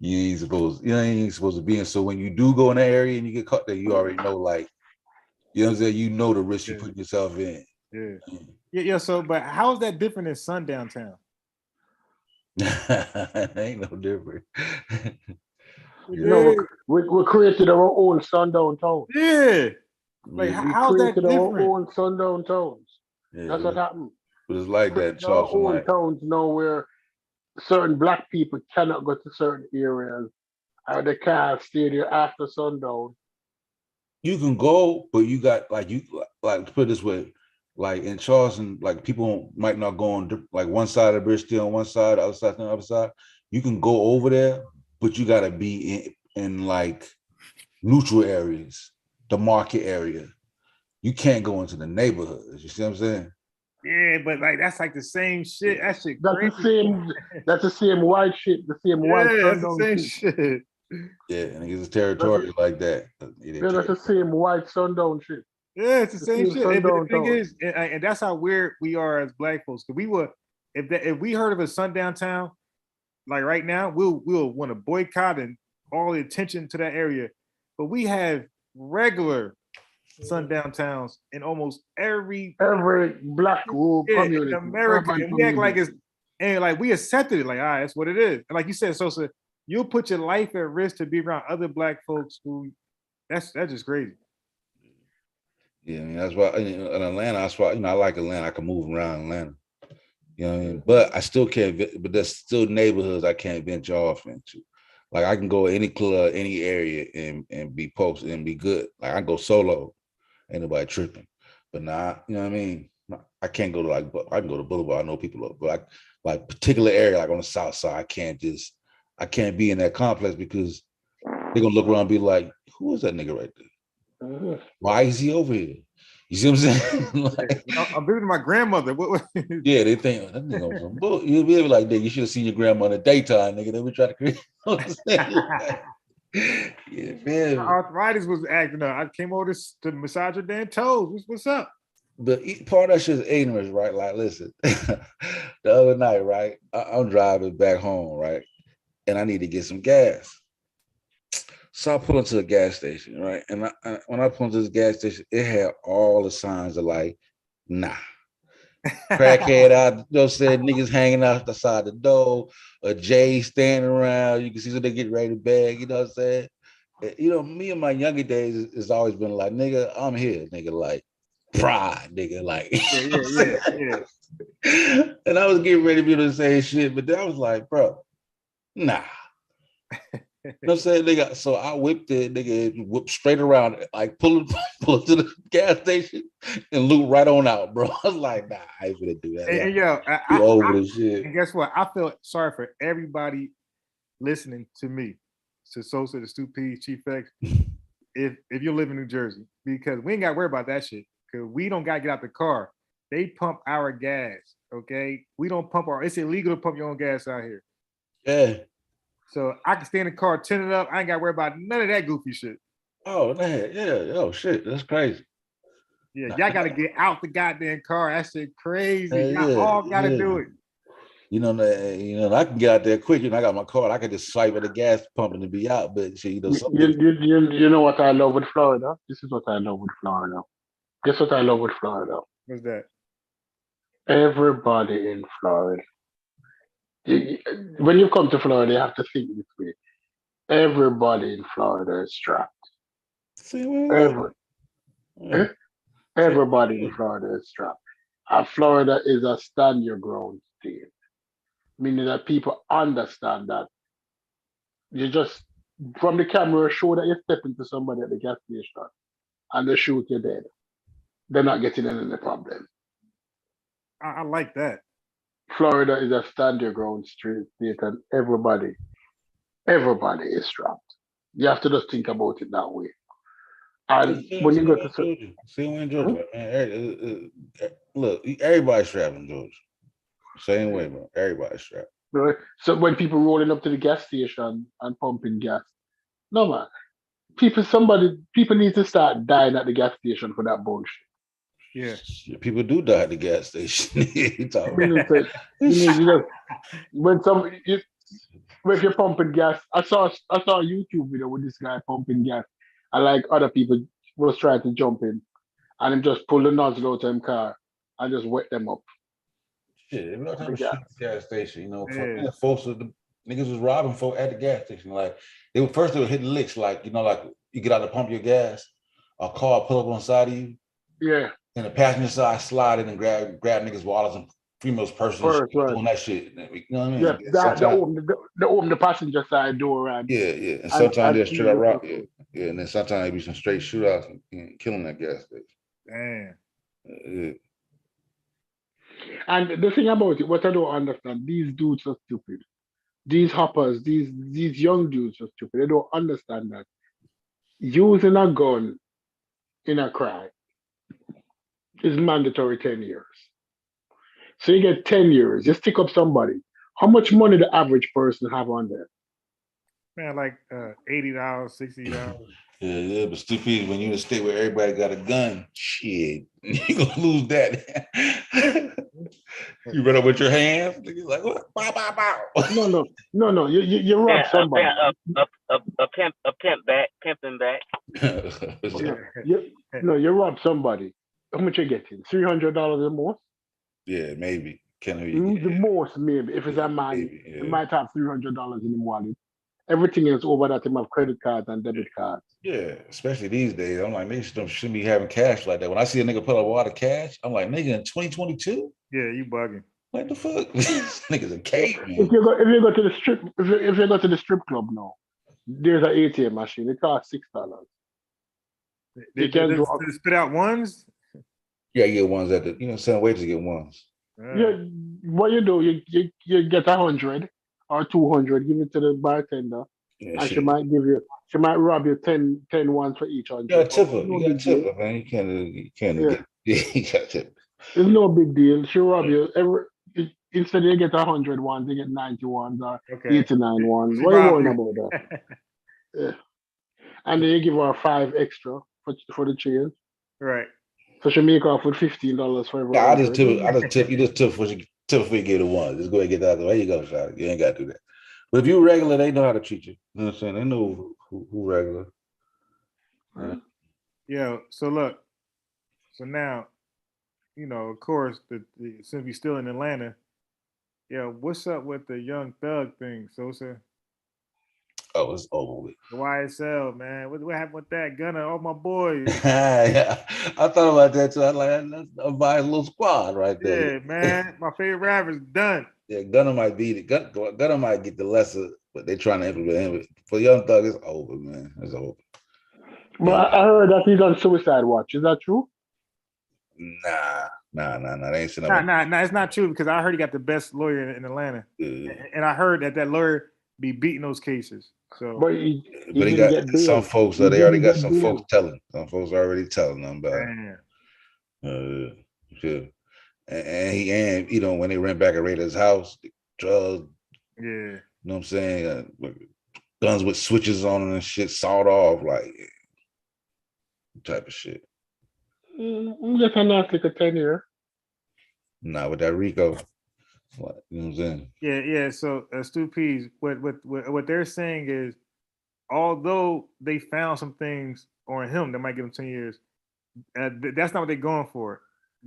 you ain't supposed to be in. So when you do go in that area and you get caught there, you already know, like, you know what I'm saying? You know the risk you put yourself in. Yeah. So, but how is that different in Sundown Town? Ain't no different. We created our own Sundown Town. Yeah. Like, how's that different? Our own Sundown Towns. Yeah, that's what happened. But it's like that, Charleston. Our own towns know where certain black people cannot go to certain areas, or they can't stay there after sundown. You can go, but you got like to put it this way, like in Charleston, like people might not go on like one side of the bridge, still on one side, the other side on the other side. You can go over there, but you got to be in like neutral areas, the market area. You can't go into the neighborhoods. You see what I'm saying? Yeah, but like that's like the same shit. That shit crazy. That's the same white shit. The same white. That's the same shit. Yeah, and it's territory like that. Yeah, that's the same white sundown shit. Yeah, it's the same shit. And the thing is, and that's how weird we are as black folks. Because we were, if we heard of a sundown town, like right now, we'll want to boycott and all the attention to that area. But we have regular sundown towns in almost every black community in America, and we act like it's and like we accepted it, like, all right, that's what it is. And like you said, Sosa, you'll put your life at risk to be around other black folks who that's just crazy. Yeah, I mean, that's why in Atlanta, that's why, I like Atlanta. I can move around Atlanta. You know what I mean? But I still can't, but there's still neighborhoods I can't venture off into. Like I can go any club, any area and be posted and be good. Like I can go solo, ain't nobody tripping. But nah, you know what I mean? I can't go to I can go to Boulevard, I know people, but like particular area, like on the south side, I can't be in that complex because they're gonna look around and be like, who is that nigga right there? Why is he over here? You see what I'm saying? Like, I'm visiting my grandmother. Yeah, they think that nigga on some bull. You'll be like, you should have seen your grandma in the daytime, nigga. Then we try to create. Yeah, man. Arthritis was acting up. I came over to massage her damn toes. What's up? But part of that shit is ignorance, right? Like, listen, the other night, right? I'm driving back home, right? And I need to get some gas. So I pull into the gas station, right? And when I pull into this gas station, it had all the signs of like, nah. Crackhead out, you know what I'm saying? Niggas hanging out the side of the door, a J standing around. You can see when they get ready to bag, you know what I'm saying? You know, me in my younger days, it's always been like, nigga, I'm here, nigga, like, pride, nigga, like. Yeah. And I was getting ready to be able to say shit, but then I was like, bro, nah. You know what I'm saying, nigga? So I whipped it, nigga, whipped straight around, like pull to the gas station and loop right on out, bro. I was like, nah, I ain't gonna do that. And yo, over this shit. And guess what? I feel sorry for everybody listening to me, to Sosa, the Stu P, Chief X, if you live in New Jersey, because we ain't got to worry about that shit, because we don't got to get out the car. They pump our gas, okay? We don't pump it's illegal to pump your own gas out here. Yeah. So I can stay in the car, tin it up. I ain't got to worry about none of that goofy shit. Oh, man. Yeah. Oh, shit. That's crazy. Yeah, y'all got to get out the goddamn car. That shit crazy. Y'all all got to do it. You know, I can get out there quick. You know, I got my car. I can just swipe at the gas pump and be out. But shit, you know what I love with Florida? This is what I love with Florida. Guess what I love with Florida? What's that? Everybody in Florida. When you come to Florida, you have to think this way. Everybody in Florida is strapped. See what? Every, Yeah. everybody in Florida is strapped. Florida is a stand your ground state, meaning that people understand that you just from the camera show that you step into somebody at the gas station and they shoot you dead. They're not getting any problem. I like that. Florida is a stand your ground state, and everybody is strapped. You have to just think about it that way. And when you go to Georgia, see we're in Georgia, man. Look, everybody's strapped in Georgia. Same way, bro. Everybody's strapped. right? So when people rolling up to the gas station and pumping gas, no man, people need to start dying at the gas station for that bullshit. Yeah. People do die at the gas station. You talking about? When if you're pumping gas, I saw a YouTube video with this guy pumping gas, and like other people was trying to jump in, and him just pull the nozzle out of him car and just wet them up. Shit, every time we Yeah. shoot the gas station, you know, Yeah. folks, the niggas was robbing folk at the gas station. Like they were hitting licks, like like you get out to pump your gas, a car pull up on the side of you, Yeah, and the passenger side slide in and grab niggas' wallets and females' purses, Right. doing that shit. You know what I mean? yeah. They Sometimes, open the passenger side door and yeah. And sometimes and they're straight up rock, people- yeah. And then sometimes there be some straight shootouts and killing that gas station. Damn. Yeah. And the thing about it, what I don't understand, these dudes are stupid. These hoppers, these young dudes are stupid. They don't understand that using a gun in a crime is mandatory 10 years. So you get 10 years, you stick up somebody. How much money the average person have on there? Man, like $80, $60. Yeah, but stupid when you in a state where everybody got a gun, shit, you gonna lose that. You run up with your hands, niggas like what? Bow, bow, bow. No. You rob somebody. Pimping back. You rob somebody. How much you getting? $300 or more? Yeah, maybe. Can we? The most, maybe. If it's a man, Maybe, yeah. he might have $300 in the wallet. Everything is over that him have credit cards and debit cards. Yeah, especially these days. I'm like, niggas shouldn't be having cash like that. When I see a nigga put up a lot of cash, I'm like, nigga, in 2022? Yeah, you bugging. What the fuck? Niggas a caveman. If you go to the strip, if you go to the strip club now, there's an ATM machine. It costs $6. They spit out ones? Yeah, you get ones at the, some ways to get ones. Yeah, what you do, you get 100 or 200, give it to the bartender, Yeah, and she might rob you 10 ones for each 100. You got tip her, man. You can't Yeah. you got tip. It's no big deal. She rob you instead you get 100 ones, you get 90 ones or 89 ones. What are you worrying about that? Yeah. And then you give her 5 extra for the change. Right. So she make off with $15 for every. Nah, I just tip. You just tip for you get the one. Just go ahead and get the other. There you go, shot. You ain't got to do that. But if you regular, they know how to treat you. You know what I'm saying? They know who regular. Right. Yeah. So look. So now, of course, since we still in Atlanta, what's up with the Young Thug thing, Sosa? Oh, it's over with. The YSL, man. What happened with that? Gunna, all my boys. Yeah, I thought about that too. I like I'll buy a little squad right there. Yeah, man. My favorite rapper's done. Yeah, Gunna might beat it. Gunna might get the lesser, but they're trying to implement him. For Young Thug, it's over, man. It's over. But I heard that he's on suicide watch. Is that true? Nah. They ain't saying Nah. It's not true because I heard he got the best lawyer in Atlanta, and I heard that lawyer be beating those cases. So, but he got some folks. They already got some folks telling. Some folks are already telling them about it. Sure. And when they ran back and raided his house, drugs. Yeah. You know what I'm saying? Guns with switches on them and shit, sawed off, like type of shit. I'm just not like a 10-year. Nah, with that Rico. What, you know what I'm saying? Yeah. So, Stu Pease, what they're saying is, although they found some things on him that might give him 10 years, that's not what they're going for.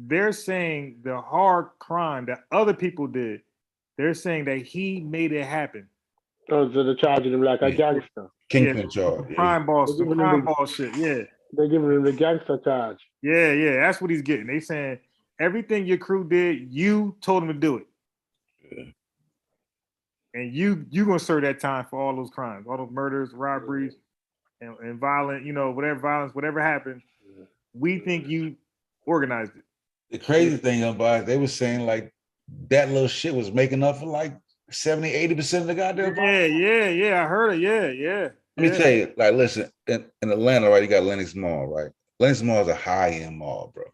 they're saying the hard crime that other people did, they're saying that he made it happen. Oh, so they're charging him like a gangster. Kingpin charge. Crime boss, shit. Yeah. They're giving him the gangster charge. Yeah, that's what he's getting. They saying everything your crew did, you told him to do it. Yeah. And you gonna serve that time for all those crimes, all those murders, robberies, and violent, whatever happened. We think you organized it. The crazy thing about it, they were saying like that little shit was making up for like 70-80% of the goddamn problem. Yeah. I heard it. Yeah. Let me tell you, like, listen, in Atlanta, right? You got Lenox Mall, right? Lenox Mall is a high-end mall, bro.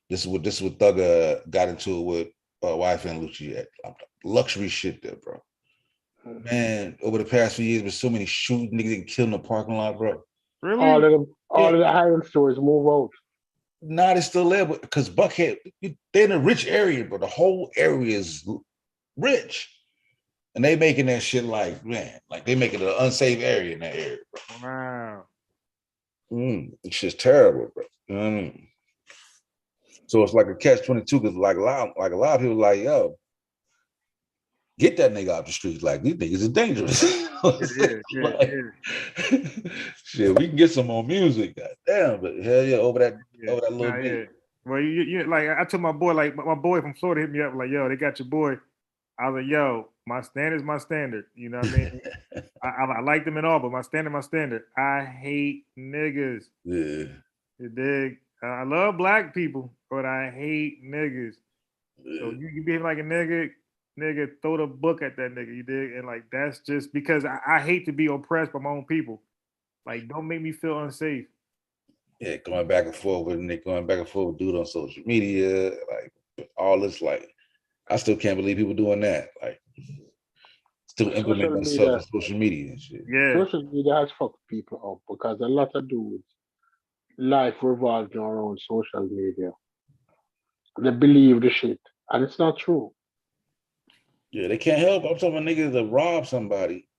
This is what Thugger got into it with wife and Lucci at. Luxury shit there, bro. Man, over the past few years, there's so many shooting niggas getting killed in the parking lot, bro. Really? All of the high-end stores move out. Nah, they're still there, but because Buckhead, they're in a rich area, but the whole area is rich. And they making that shit like, man, like they making it an unsafe area in that area, bro. Wow. It's just terrible, bro. You know what I mean? So it's like a catch-22 because like a lot of people like, yo, get that nigga out the streets. Like these niggas are dangerous. Shit, we can get some more music. God damn, but hell yeah, over that little bit. Yeah. Well, you like I told my boy, like my boy from Florida hit me up like, yo, they got your boy. I was like, yo, my standard's my standard. You know what I mean? I like them and all, but my standard. I hate niggas. Yeah. You dig? I love black people, but I hate niggas. Yeah. So you behave like a nigga, throw the book at that nigga. You dig? And like that's just because I hate to be oppressed by my own people. Like, don't make me feel unsafe. Yeah, going back and forth with dude on social media, like all this, like I still can't believe people doing that. Like, still implementing themselves on social media and shit. Yeah. Social media has fucked people up because a lot of dudes, life revolves around social media. They believe the shit, and it's not true. Yeah, they can't help. I'm talking about niggas that rob somebody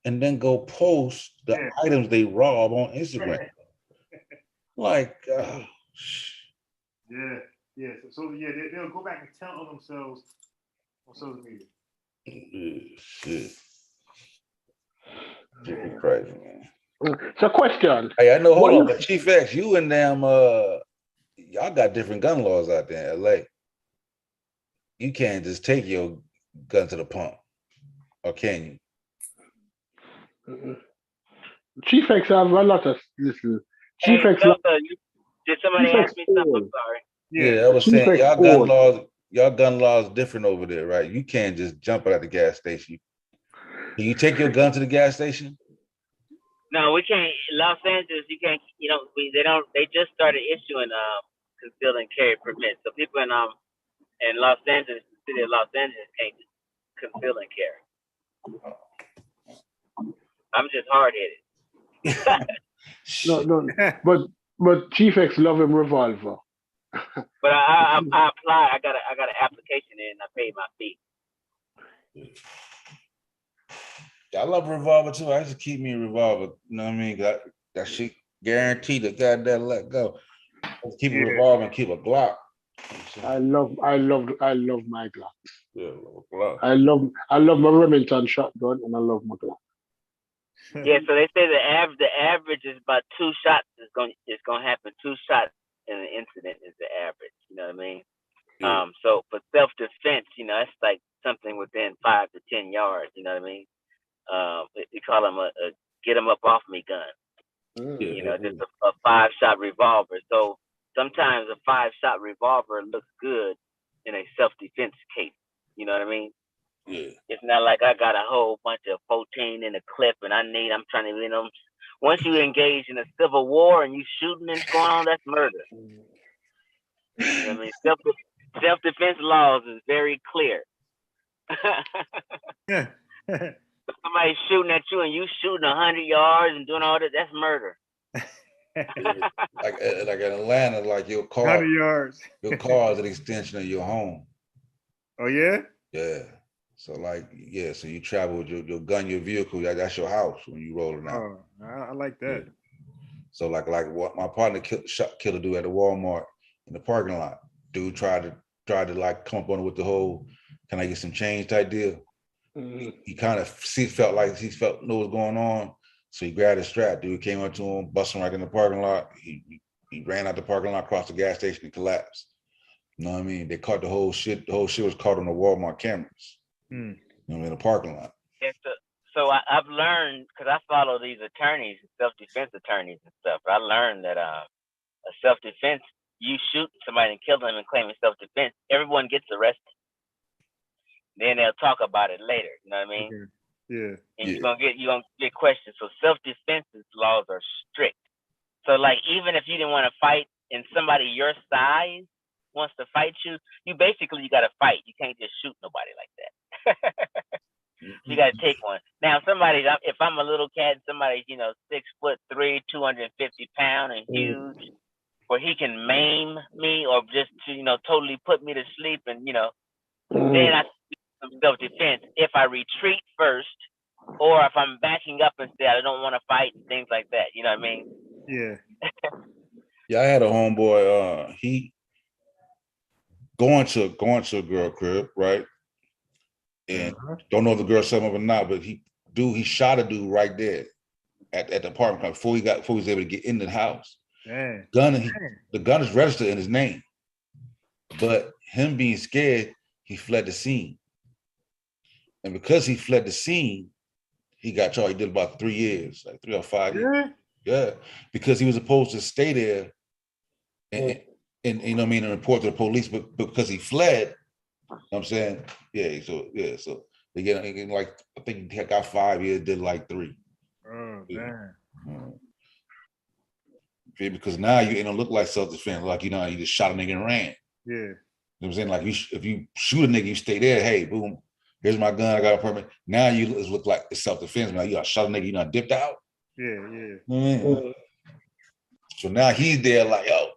and then go post the items they rob on Instagram. Like, yeah. So they'll go back and tell on themselves on social media. Shit. Crazy, man. So, question. Hey, I know. Hold on, but Chief X, you and them, y'all got different gun laws out there in LA. You can't just take your gun to the pump, or can you? Chief X have a lot of listen. Chief X. Did somebody ask me something? I'm sorry. Yeah, I was saying y'all gun laws different over there, right? You can't just jump out at the gas station. Can you take your gun to the gas station? No, we can't. Los Angeles, you can't. You know, they just started issuing concealed and carry permits. So people in Los Angeles, the city of Los Angeles, can't conceal and carry. I'm just hard headed. No, but Chief X love him revolver. But I applied. I got an application in, and I paid my fee. I love revolver too. I just keep me a revolver. You know what I mean? That shit guaranteed to goddamn let go. Let's keep a revolver and keep a Glock. I love my Glock. Yeah, Glock. I love my Remington shotgun, and I love my Glock. Yeah, so they say the average is about 2 shots is going to happen. 2 shots in an incident is the average. You know what I mean? Yeah. So for self-defense, you know, that's like something within 5 to 10 yards. You know what I mean? We call them a get them up off me gun. You know, just a 5-shot revolver. So sometimes a 5-shot revolver looks good in a self-defense case. You know what I mean? Yeah. It's not like I got a whole bunch of 14 in a clip and I'm trying to, you know, once you engage in a civil war and you shooting and going on, that's murder. You know what I mean? Self-defense laws is very clear. Yeah. If somebody's shooting at you and you shooting 100 yards and doing all that, that's murder. like in Atlanta, like your car, 100 yards. Your car is an extension of your home. Oh yeah? Yeah. So so you travel with your gun, your vehicle, that's your house when you rolling out. Oh, I like that. Yeah. So like what my partner killed a dude at the Walmart in the parking lot. dude tried to like come up on it with the whole, can I get some change type deal? He kind of felt like he know what's going on. So he grabbed his strap. Dude came up to him, busting right in the parking lot. He ran out the parking lot, across the gas station, and collapsed. You know what I mean? They caught the whole shit. The whole shit was caught on the Walmart cameras. You know what I mean? In the parking lot. So I've learned, because I follow these attorneys, self-defense attorneys and stuff. I learned that a self-defense, you shoot somebody and kill them and claim it's self-defense, everyone gets arrested. Then they'll talk about it later. You know what I mean? Okay. Yeah. And you're gonna get questions. So self-defense laws are strict. So like, even if you didn't want to fight and somebody your size wants to fight you, you got to fight. You can't just shoot nobody like that. You got to take one. Now, if I'm a little cat and somebody's 6'3", 250 pounds and huge, where he can maim me or just to totally put me to sleep, and then I some self-defense if I retreat first, or if I'm backing up and say I don't want to fight and things like that. You know what I mean? Yeah. Yeah, I had a homeboy. He going to a girl crib, right? And don't know if the girl set him up or not, but he shot a dude right there at the apartment before he was able to get into the house. Dang. The gun is registered in his name, but him being scared, he fled the scene. And because he fled the scene, he got charged. He did about 3 years, like 3 or 5 years. Yeah, because he was supposed to stay there and you know what I mean, and report to the police, but because he fled, you know what I'm saying? So they get like, I think he got 5 years, did like 3. Oh, damn. Because now you don't look like self-defense, like you just shot a nigga and ran. Yeah. You know what I'm saying? Like if you shoot a nigga, you stay there, hey, boom, here's my gun, I got a permit. Now you look like it's self-defense. Now you shot a nigga, you not dipped out. Yeah. So now he's there like, yo,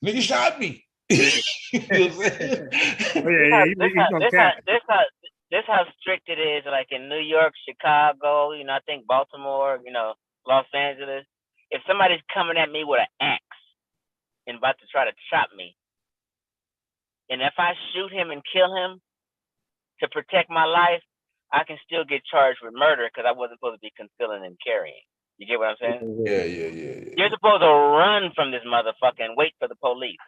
nigga shot me. You know what I'm saying? This how strict it is, like in New York, Chicago, I think Baltimore, Los Angeles. If somebody's coming at me with an axe and about to try to chop me, and if I shoot him and kill him to protect my life, I can still get charged with murder because I wasn't supposed to be concealing and carrying. You get what I'm saying? Yeah. You're supposed to run from this motherfucker and wait for the police.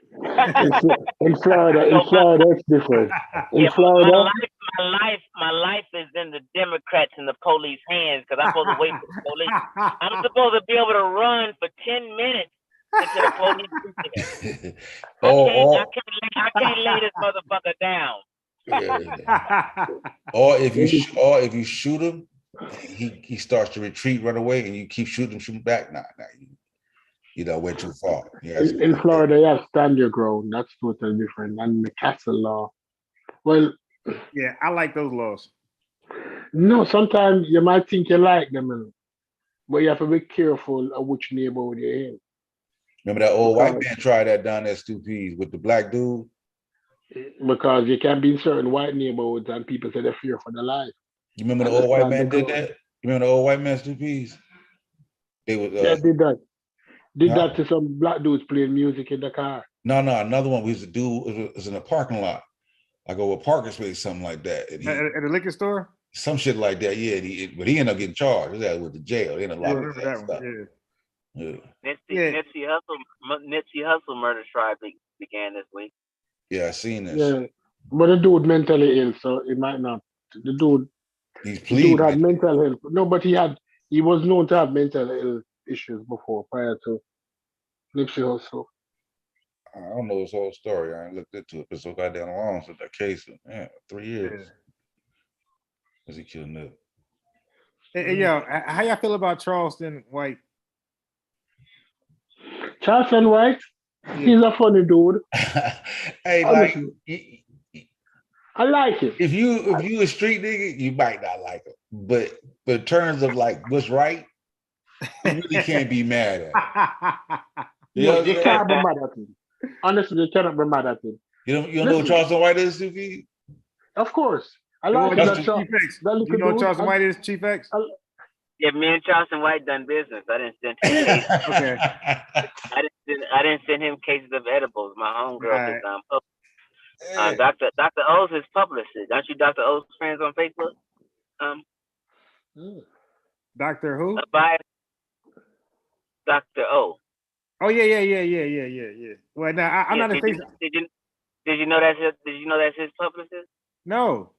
In Florida, it's different. In Florida, my life is in the Democrats and the police hands because I'm supposed to wait for the police. I'm supposed to be able to run for 10 minutes until the police get here. I can't lay this motherfucker down. Or if you shoot him, he starts to retreat, run away, and you keep shooting back. Nah, you went too far. In Florida, you have stand your ground. That's totally different. And the castle law. Well, yeah, I like those laws. No, sometimes you might think you like them, but you have to be careful of which neighborhood you're in. Remember that old white man tried that down at Stupid's with the black dude? Because you can be in certain white neighborhoods and people say they fear for their life. You remember the old white man did that? You remember the old white man Stupid's? They was did that. That to some black dudes playing music in the car. No, another one was a dude. It was in a parking lot. I go with parking space, something like that. And at a liquor store? Some shit like that, yeah. But he ended up getting charged. He with the jail. He ended up locking that stuff. Nipsey Hussle murder trial began this week. Yeah, I seen this. Yeah, but the dude mentally ill, so it might not. The dude had mental health. No, but he was known to have mental health issues before, prior to Nipsey Hussle. I don't know his whole story. I ain't looked into it. It's so goddamn long since that case. 3 years. Is he killing it? Hey, yo, how y'all feel about Charleston White? Charleston White? Yeah. He's a funny dude. Hey, honestly, I like him. If you a street nigga, you might not like him. But in terms of like what's right, you really can't be mad at him. You can't be mad at him. Honestly, you cannot be mad at him. You don't know what Charleston White is, Sufi? Of course. I like that. You know what Charleston White is, Chief X? Yeah, me and Charleston White done business. I didn't send him cases. Okay. I didn't send him cases of edibles. My homegirl is Dr. O's is publicist. Aren't you Dr. O's friends on Facebook? Doctor who? By Dr. O. Oh yeah. Well, now I'm not a Facebook. Did you know that's his publicist? No,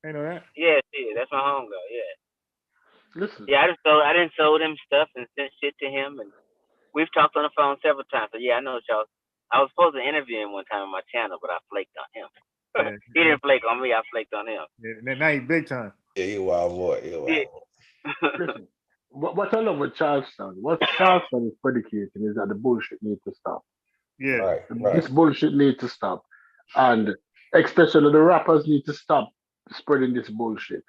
I know that. Yeah, that's my homegirl. Yeah. Listen. Yeah, I didn't sold him stuff and sent shit to him, and we've talked on the phone several times. So yeah, I know y'all. I was supposed to interview him one time on my channel, but I flaked on him. Yeah. He didn't flake on me. I flaked on him. Yeah, now he's big time. Yeah, you wild boy. Listen, what I love with Charleston, what Charleston is predicating is that the bullshit needs to stop. Yeah. Right. This bullshit needs to stop. And especially the rappers need to stop spreading this bullshit.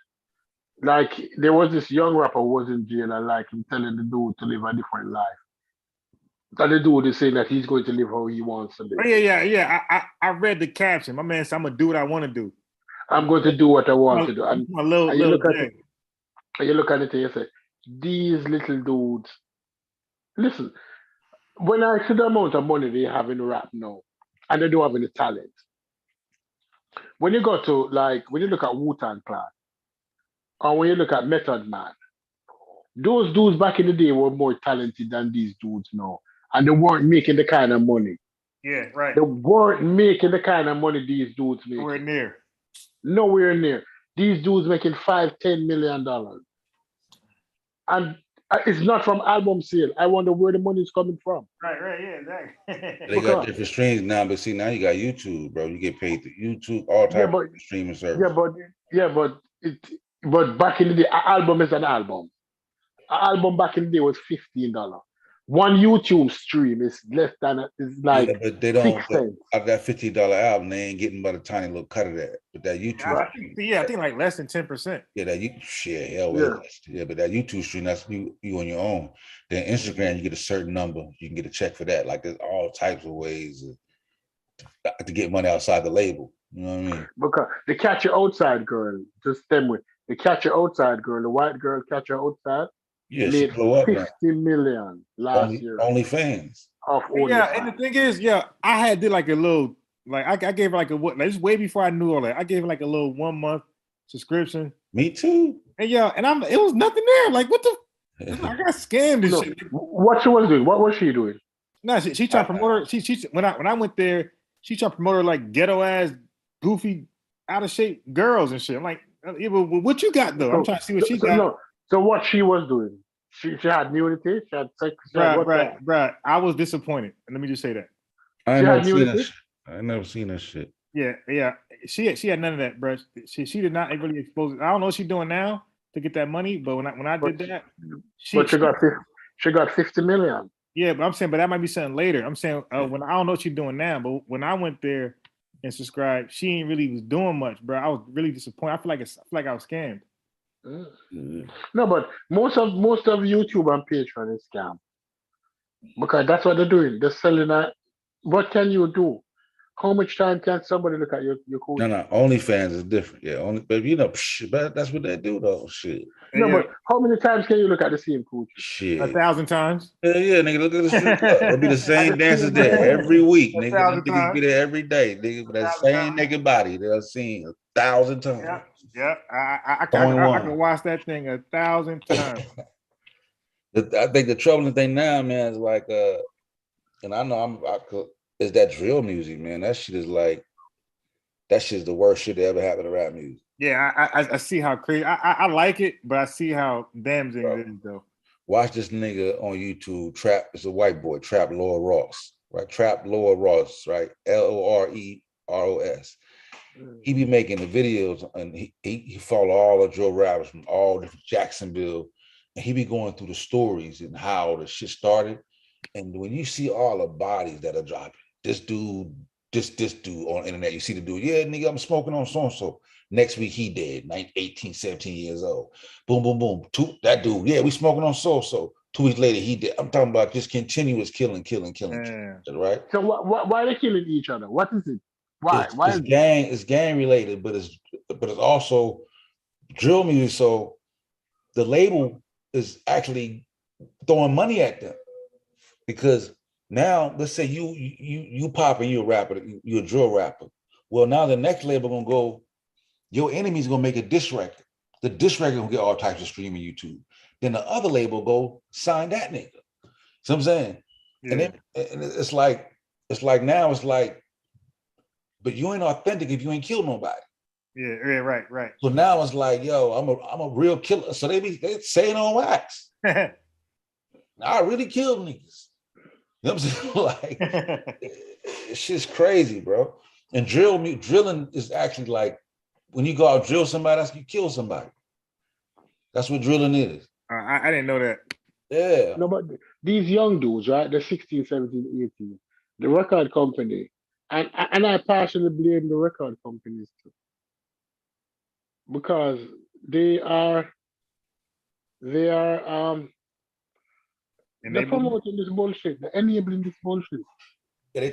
Like, there was this young rapper who was in jail and like him telling the dude to live a different life. And the dude is saying that he's going to live how he wants to live. Oh, yeah. I read the caption. My man said, I'm going to do what I want to do. I'm going to do what I want to do. And my little you look at it and you say, these little dudes, listen, when I see the amount of money they have in rap now, and they don't have any talent, when you go to, like, when you look at Wu-Tang Clan, or when you look at Method Man, those dudes back in the day were more talented than these dudes now. And they weren't making the kind of money. Yeah, right. They weren't making the kind of money these dudes make. Nowhere near. These dudes making $5-10 million. And it's not from album sale. I wonder where the money is coming from. Right, yeah, exactly. They got different streams now, but see, now you got YouTube, bro. You get paid through YouTube, all types of streaming service. But back in the day, an album is an album. An album back in the day was $15. One YouTube stream is less than but they don't. 6 cents. Out of that $50 album, they ain't getting but a tiny little cut of that. But that YouTube, I think like less than 10%. Yeah, that but that YouTube stream, that's you on your own. Then Instagram, you get a certain number, you can get a check for that. Like there's all types of ways to get money outside the label. You know what I mean? Because the Catch Your Outside girl, just them with the Catch Your Outside girl, the white girl Catch Your Outside. Yeah, made $50 million last year. OnlyFans. And the thing is, I did like a little, like I gave her like this way before I knew all that. I gave her like a little 1 month subscription. Me too. And it was nothing there. Like what the? I got scammed and shit. What she was doing? What was she doing? No, she tried to promote her. She when I went there, she tried to promote her like ghetto ass, goofy, out of shape girls and shit. I'm like, what you got though? I'm trying to see what she got. No. So what she was doing? She had nudity. She had sex. Right. I was disappointed. And let me just say that. I never seen that shit. Yeah. She had none of that, bro. She did not really expose it. I don't know what she's doing now to get that money, but when I did that, she got 50 million. Yeah, but I'm saying, that might be something later. I'm saying when I don't know what she's doing now, but when I went there and subscribed, she ain't really was doing much, bro. I was really disappointed. I feel like I was scammed. No, but most of YouTube and Patreon is scam because that's what they're doing. They're selling that. What can you do? How much time can somebody look at your code? No. OnlyFans is different. Yeah, but that's what they do though. Shit. No, but how many times can you look at the same code? Shit. 1,000 times. Yeah, nigga. Look at this. It'll be the same dances there every week, nigga. Niggas be there every day, nigga. With that same nigga body they'll see 1,000 times. Yeah. I can watch that thing 1,000 times. I think the troubling thing now, man, is like, and I know is that drill music, man. That shit is like, that shit's the worst shit that ever happened to rap music. Yeah, I see how crazy. I like it, but I see how damaging it is, though. Watch this nigga on YouTube. Trap. It's a white boy. Trap Lord Ross, right? Trap Lord Ross, right? LOREROS. He be making the videos, and he follow all the drill rappers from all different Jacksonville, and he be going through the stories and how the shit started. And when you see all the bodies that are dropping, this dude on the internet, you see the dude, yeah, nigga, I'm smoking on so-and-so. Next week, he dead, 18, 17 years old. Boom, boom, boom. That dude, yeah, we smoking on so-and-so. 2 weeks later, he dead. I'm talking about just continuous killing, right? So why are they killing each other? What is it? Why? It's gang related, but it's also drill music. So the label is actually throwing money at them because now let's say you pop and you're a rapper, you're a drill rapper. Well, now the next label gonna go, your enemy's gonna make a diss record. The diss record gonna get all types of streaming YouTube. Then the other label go sign that nigga. So I'm saying, and it's like now it's like, but you ain't authentic if you ain't killed nobody. Yeah, right. So now it's like, yo, I'm a real killer. So they say it on wax. I really killed niggas. You know what I'm saying? Like, it's just crazy, bro. And drilling is actually like when you go out drill somebody, that's you kill somebody. That's what drilling is. I didn't know that. Yeah. No, but these young dudes, right? They're 16, 17, 18. The record company, and I partially blame the record companies too. Because they're promoting this bullshit. They're enabling this bullshit. Yeah, they're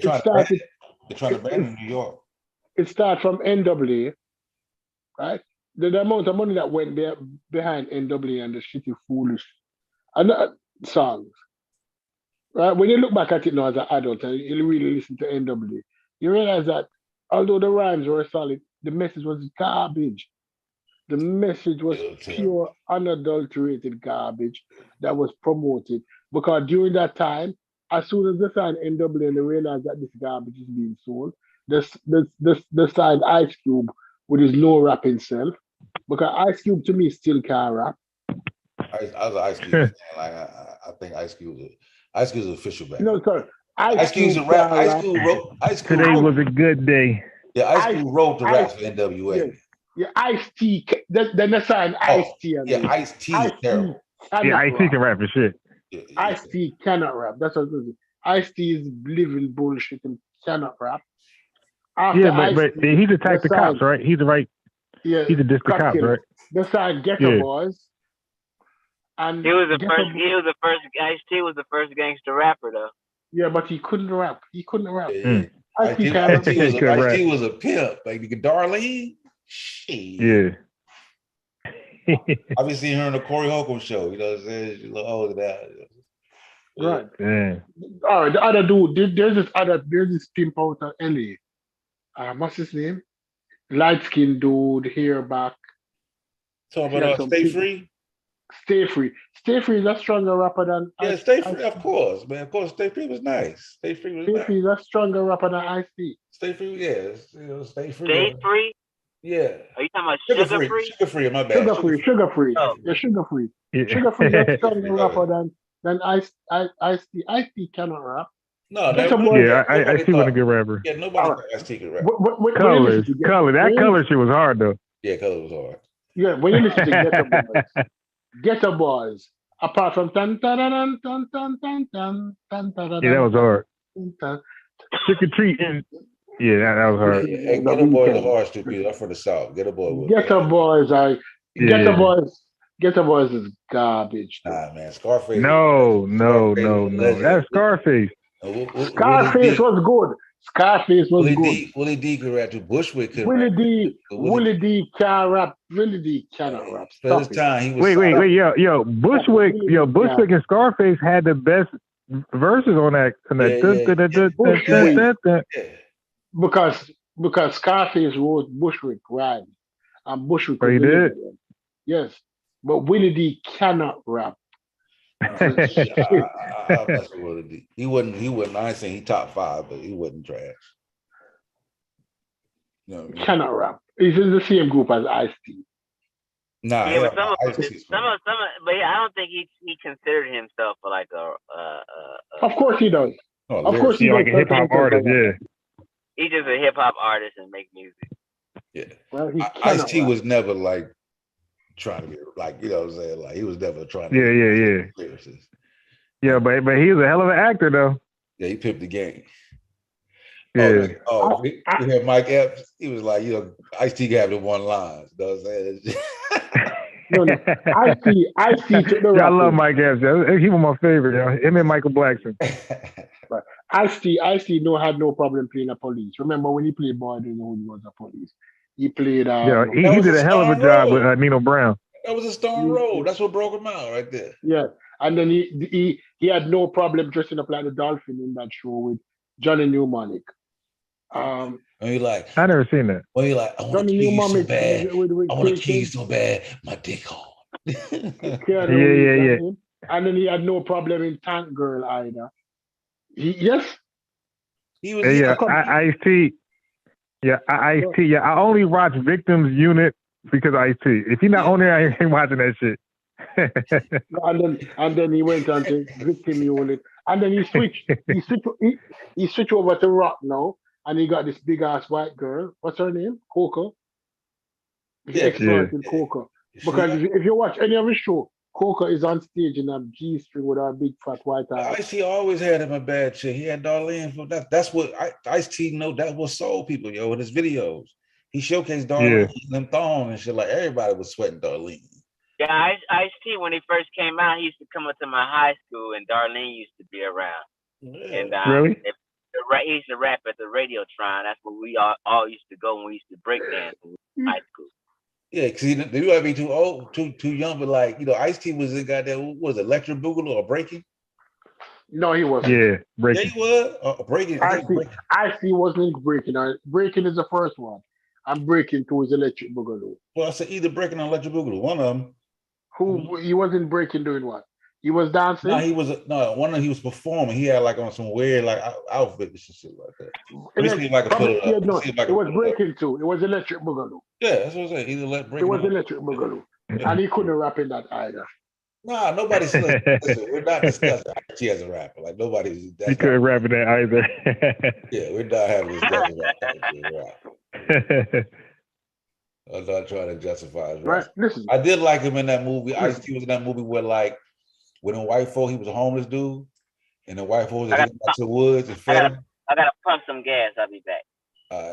trying to ban in New York. It starts from NWA, right? The amount of money that went there behind NWA and the shitty foolish songs. Right? When you look back at it now as an adult and you really listen to NWA, you realize that although the rhymes were solid, the message was garbage. The message was pure, unadulterated garbage that was promoted. Because during that time, as soon as they signed NWA and they realized that this garbage is being sold, they signed Ice Cube with his no rap himself. Because Ice Cube to me still can't rap. I was an Ice Cube fan. Like I think Ice Cube is an official band. No, sorry. Ice Cube's a rap. Ice Cube wrote. Today was a good day. Yeah, Ice Cube wrote the rap for NWA. Yeah, Ice-T. Then they signed Ice-T. Yeah, Ice-T is terrible. Yeah, Ice-T can rap for shit. Yeah. Ice-T cannot rap. That's what it is. Ice-T is living bullshit and cannot rap. But he's the type of cops, right? He's the right. Yeah, he's the district cops, right? They signed Ghetto Boys. And he was the first. Ice-T was the first gangster rapper, though. Yeah, but he couldn't rap. Yeah. Ice-T was a pimp. Like Darlene. Shit. Yeah. I've been seeing her on the Corey Holcomb show. You know what I'm saying? She's a little older than that. Right. Yeah. All right. The other dude, there's this pimp out of LA. What's his name? Light skinned dude, hair back. Talking about Stay Free? Stay Free. Stay Free is a stronger rapper than Stay Free, of course, man. Of course, Stay Free was nice. Stay Free is a stronger rapper than Ice-T. Stay Free, yes. You know, Stay Free. Stay Free? Yeah. Are you talking about Sugar Free? Sugar Free, my bad. Sugar Free. Oh. Yeah, Sugar Free. Yeah. Sugar Free is a stronger rapper than Ice-T. Ice-T cannot rap. No, Ice-T was a good rapper. Yeah, nobody thought Ice-T could rap. Color. That Color shit was hard, though. Yeah, Color was hard. Yeah, when you listen to Ghetto Boys, apart from tan tan tan tan tan tan tan tan tan. Yeah, that was hard. Trick or treat and that was hard. Hey, Ghetto Boys are hard, stupid. I'm from the South. Ghetto Boys. Ghetto Boys is garbage. Nah, man, Scarface. No. That's Scarface. Scarface was good. Willie D could rap to Bushwick could Willie rap. Willie D can't rap. Willie D cannot rap. For this time, he was wait, Bushwick and Scarface had the best verses on that. Because Scarface wrote Bushwick rhyme, and Bushwick. Oh, he did? Yes, but Willie D cannot rap. He wasn't. I ain't saying he top 5, but he wasn't trash. No, cannot rap. He's in the same group as Ice-T. Nah, yeah, but but I don't think he considered himself like a. Of course he does. Of course he does. Like a hip hop artist. Yeah. He's just a hip hop artist and make music. Yeah. Well, Ice-T was never like trying to be like, you know what I'm saying? Like he was never trying to Yeah, but he was a hell of an actor though. Yeah, he pimped the game. Yeah. We had Mike Epps. He was like, you know, Ice-T can have the one line. You know what I'm saying? No. Ice-T took the rap. I love Mike Epps. He was my favorite, yo. Him and Michael Blackson. Right. Ice-T had no problem playing a police. Remember when he played Boy I Didn't Know Who He Was a Police? He played he did a hell of a job with Nino Brown. That was a Stone Road. That's what broke him out right there. Yeah. And then he had no problem dressing up like the Dolphin in that show with Johnny Mnemonic. I And you're like, I never seen that. well, you're like, I want Done to the kill new you so mommy bad. with I want to Kate kill you King. so bad. My dick hard. Keanu Yeah, Reeves, yeah, yeah. and him. And then he had no problem in Tank Girl either. Yes, He was Yeah, Ice-T. Yeah, Ice-T. Yeah, I only watch Victims Unit because Ice-T. If he's not on there, I ain't watching that shit. and then he went on to Victim Unit, and then he switched over to rock now, and he got this big ass white girl. What's her name? Coco. He's exploiting Coco. Because if you watch any of his show, Coco is on stage in a G-string with a big fat white eye. Ice-T always had him a bad chick. He had Darlene. That's what Ice-T know. That was soul people, yo, in his videos. He showcased Darlene and them thong and shit. Like everybody was sweating Darlene. Yeah, Ice-T, when he first came out, he used to come up to my high school, and Darlene used to be around. Yeah. And really? He used to rap at the Radiotron. That's where we all used to go when we used to break dance in high school. Yeah, because you might be too old, too young, but like, you know, Ice-T was in goddamn, what was it, Electric Boogaloo or Breaking? No, he wasn't. Yeah, Breaking. Yeah, he was. Breaking. Ice-T wasn't Breaking. Breaking is the first one. And Breaking 2 is Electric Boogaloo. Well, I said either Breaking or Electric Boogaloo. One of them. He wasn't Breaking doing what? He was dancing? No, he was he was performing. He had like on some weird like outfit and shit like that. Let me see if I can pull it up. It was Breaking 2. It was Electric Boogaloo. Yeah, that's what I'm saying. Either Breaking. It was Electric Boogaloo. And he couldn't rap in that either. Nah, nobody's listen, we're not discussing Ice-T as a rapper. Like nobody's He couldn't rap in that either. Yeah, we're not having this discussion about rap. I'm not trying to justify his rap. Listen. I did like him in that movie. Ice-T was in that movie where like when a white folk, he was a homeless dude, and the white folks back to the woods and fed him. I gotta pump some gas. I'll be back.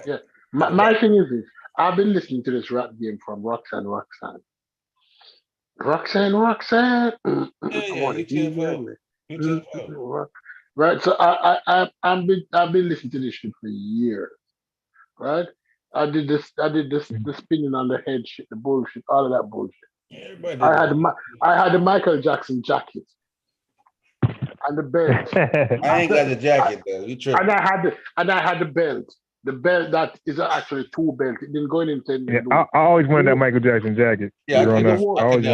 Yeah. My thing is this. I've been listening to this rap game from Roxanne. Right. So I've been listening to this shit for years. Right. I did the spinning on the head shit, the bullshit, all of that bullshit. I had the Michael Jackson jacket and the belt. I ain't got the jacket though. You tripping? And I had the belt. The belt that is actually two belts. It didn't go in into. Yeah, I always wanted that Michael Jackson jacket. Yeah, I always wanted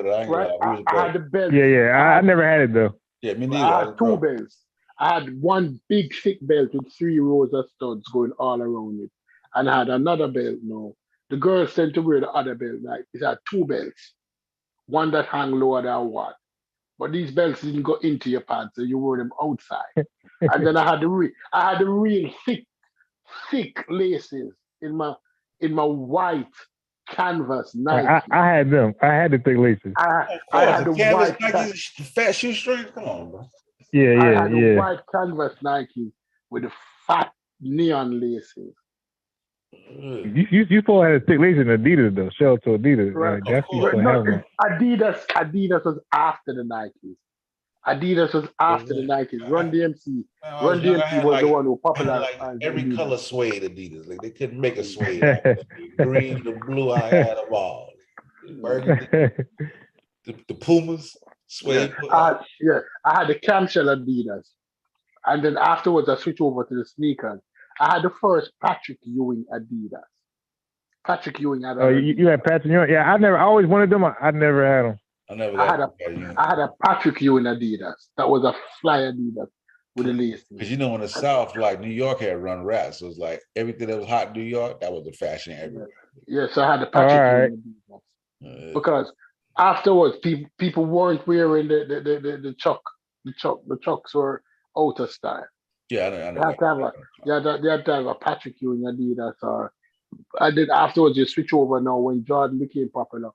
that. Right? I had the belt. Yeah. I never had it though. Yeah, me neither. I had two belts. I had one big thick belt with 3 rows of studs going all around it, and I had another belt. No, the girls tend to wear the other belt. Like it had 2 belts, one that hung lower than one. But these belts didn't go into your pants, so you wore them outside. And then I had the real thick laces in my white canvas Nike. I had them. I had the thick laces. I had the white Nike, fat shoestring. Come on, bro. Yeah. I had the white canvas Nike with the fat neon laces. You supposed to have a thick lace in Adidas though. Shout out to Adidas. Right. Adidas was after the Nikes. Adidas was after the Nikes. Run DMC was the one who popularized every Adidas. Color suede Adidas. Like they couldn't make a suede. Green, the blue, I had them all. The Pumas, suede. I had the camshell Adidas. And then afterwards I switched over to the sneakers. I had the first Patrick Ewing Adidas. Patrick Ewing had. Oh, you had Patrick Ewing? Yeah, I always wanted them. I never had them. I had a Patrick Ewing Adidas. That was a fly Adidas with the laces. Because you know, in the South, like New York had run rats, so it's like everything that was hot in New York, that was the fashion everywhere. Yeah, so I had the Patrick Ewing Adidas. Because afterwards, people weren't wearing the chucks were out of style. Yeah, I know. They had to have a Patrick Ewing Adidas, or and then afterwards you switch over. Now when Jordan became popular,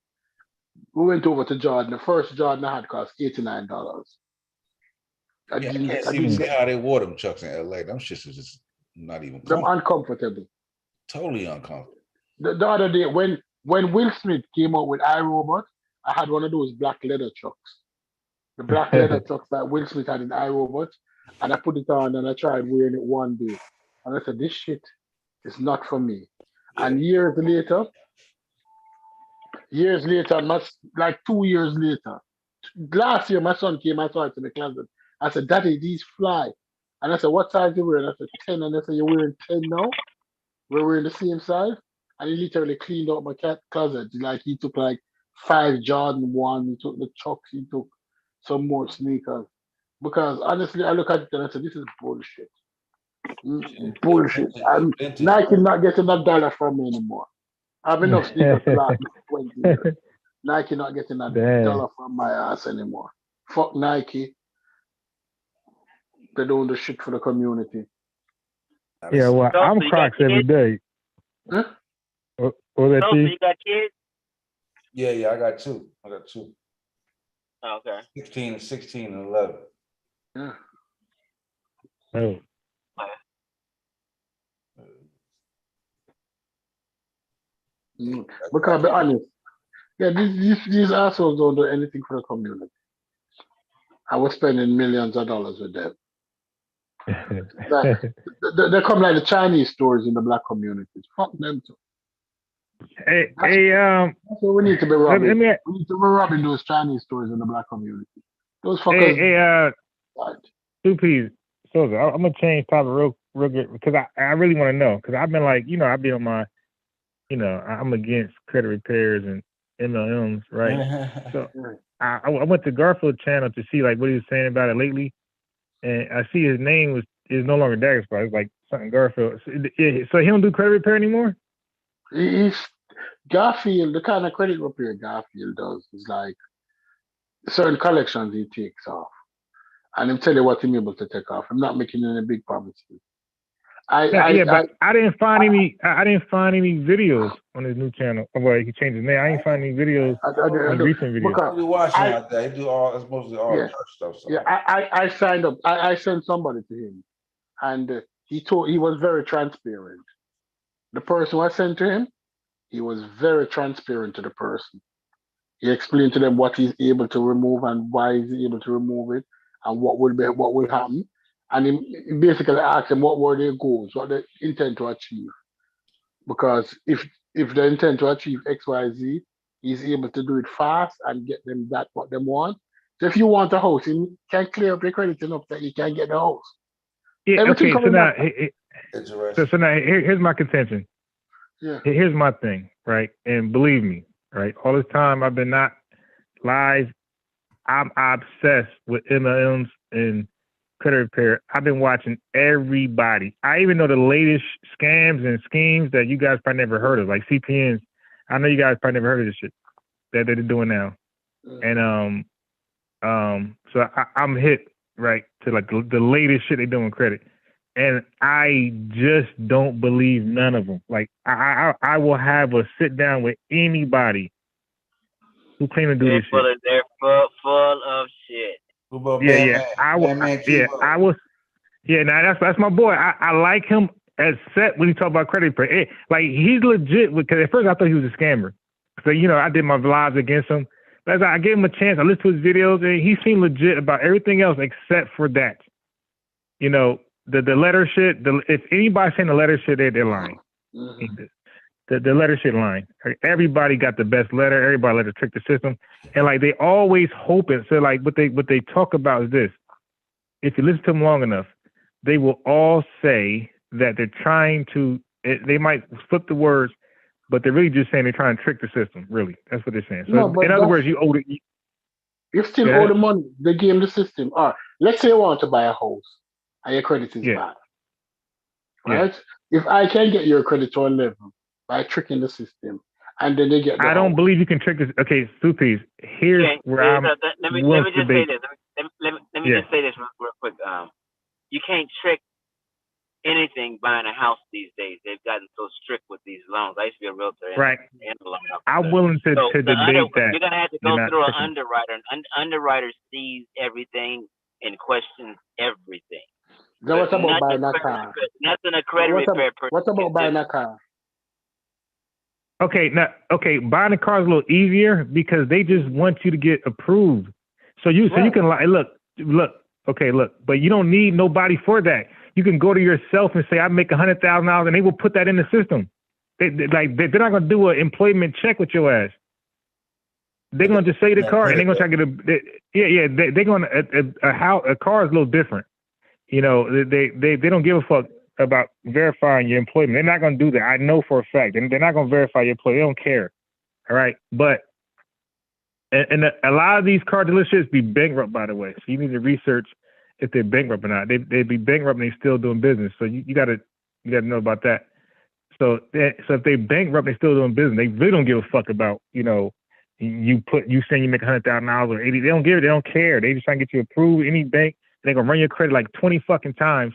we went over to Jordan. The first Jordan I had cost $89. I can't even see how they wore them chucks in LA. Them shits was just not even comfortable. Them uncomfortable. Totally uncomfortable. The other day when Will Smith came out with iRobot, I had one of those black leather chucks. The black leather chucks that Will Smith had in iRobot. And I put it on and I tried wearing it one day. And I said, this shit is not for me. Yeah. And years later, like 2 years later, last year my son came, I saw it in the closet. I said, Daddy, these fly. And I said, what size you wearing? I said, 10. And I said, you're wearing 10 now? where we're in the same size, and he literally cleaned out my cat closet. Like he took like 5 Jordan 1, he took the Chucks, he took some more sneakers. Because honestly, I look at it and I say, this is bullshit. Bullshit. And Nike not getting $1 from me anymore. I have enough sneakers to last me 20 years. Nike not getting $1 from my ass anymore. Fuck Nike. They're doing the shit for the community. Yeah, well, I'm Crocs every day. Huh? What that So you got kids? Yeah, I got two. Oh, okay. 16 and 11. Yeah. Oh. Because I'll be honest, yeah, these assholes don't do anything for the community. I was spending millions of dollars with them. They come like the Chinese stores in the black communities. Fuck them too. Hey, that's what we need to be robbing. Let me, we need to be robbing those Chinese stores in the black community. Those fuckers. Two P's. So I'm gonna change topic real good because I really want to know, because I've been like, I've been on my, I'm against credit repairs and MLMs, right? So I went to Garfield channel to see like what he was saying about it lately, and I see his name is no longer Daggerspot. It's like something Garfield. So he don't do credit repair anymore. He's Garfield. The kind of credit repair Garfield does is like certain collections he takes off, and he'll tell you what he's able to take off. I'm not making any big promises. But I didn't find any. I didn't find any videos on his new channel. Well, he changed his name. I didn't find any videos. Recent videos. We watch him out there. He do all. It's mostly all church stuff. So. Yeah, I signed up. I sent somebody to him, and he was very transparent. The person I sent to him, he was very transparent to the person. He explained to them what he's able to remove and why he's able to remove it, and what will happen. And he basically asked them what were their goals, what they intend to achieve. Because if they intend to achieve X, Y, Z, he's able to do it fast and get them what they want. So if you want a house, he can clear up your credit enough that you can get the house. Yeah. Okay. So now here's my contention. Yeah. Here's my thing, right? And believe me, right? All this time I've been not live. I'm obsessed with MLMs and credit repair. I've been watching everybody. I even know the latest scams and schemes that you guys probably never heard of, like CPNs. I know you guys probably never heard of this shit that they're doing now. And so I'm hit right to like the latest shit they do in credit, and I just don't believe none of them. Like I will have a sit down with anybody who claim to do this shit. They're full of shit. I was. Yeah, now that's my boy. I like him as set when he talk about credit repair. Like he's legit, because at first I thought he was a scammer. So I did my vlogs against him. But as I gave him a chance, I listened to his videos, and he seemed legit about everything else except for that. The letter shit. If anybody's saying the letter shit, they're lying. Mm-hmm. The letter shit line. Everybody got the best letter. Everybody let it trick the system, and like they always hope it. So like what they talk about is this: if you listen to them long enough, they will all say that they're trying to. They might flip the words, but they're really just saying they're trying to trick the system. Really, that's what they're saying. So in other words, you owe it. You still owe the money. They game the system. All right. Let's say you want to buy a house, and your credit is bad. Right? Yeah. If I can get your credit to a level by tricking the system, and then they get. I don't believe you can trick this. Okay, Supies. Here's where I'm. Let me just say this. Let me just say this real quick. You can't trick anything buying a house these days. They've gotten so strict with these loans. I used to be a realtor. Right. I'm willing to debate that. You're gonna have to go through an underwriter. An underwriter sees everything and questions everything. Then what about buying a car? Nothing a credit repair person. What about buying a car? Okay, buying a car is a little easier because they just want you to get approved. So you can look, but you don't need nobody for that. You can go to yourself and say, I make $100,000, and they will put that in the system. They're not gonna do an employment check with your ass. They're gonna just say the car, and they're gonna try to get a car is a little different. They don't give a fuck. about verifying your employment. They're not going to do that. I know for a fact. And they're not going to verify your employment. They don't care. All right. But, and a lot of these car dealerships be bankrupt, by the way. So you need to research if they're bankrupt or not. They'd be bankrupt and they still doing business. So you got to know about that. So if they bankrupt, they still doing business. They really don't give a fuck about, you know, you saying you make $100,000 or 80. They don't give it. They don't care. They just trying to get you approved. Any bank, they're gonna run your credit like 20 fucking times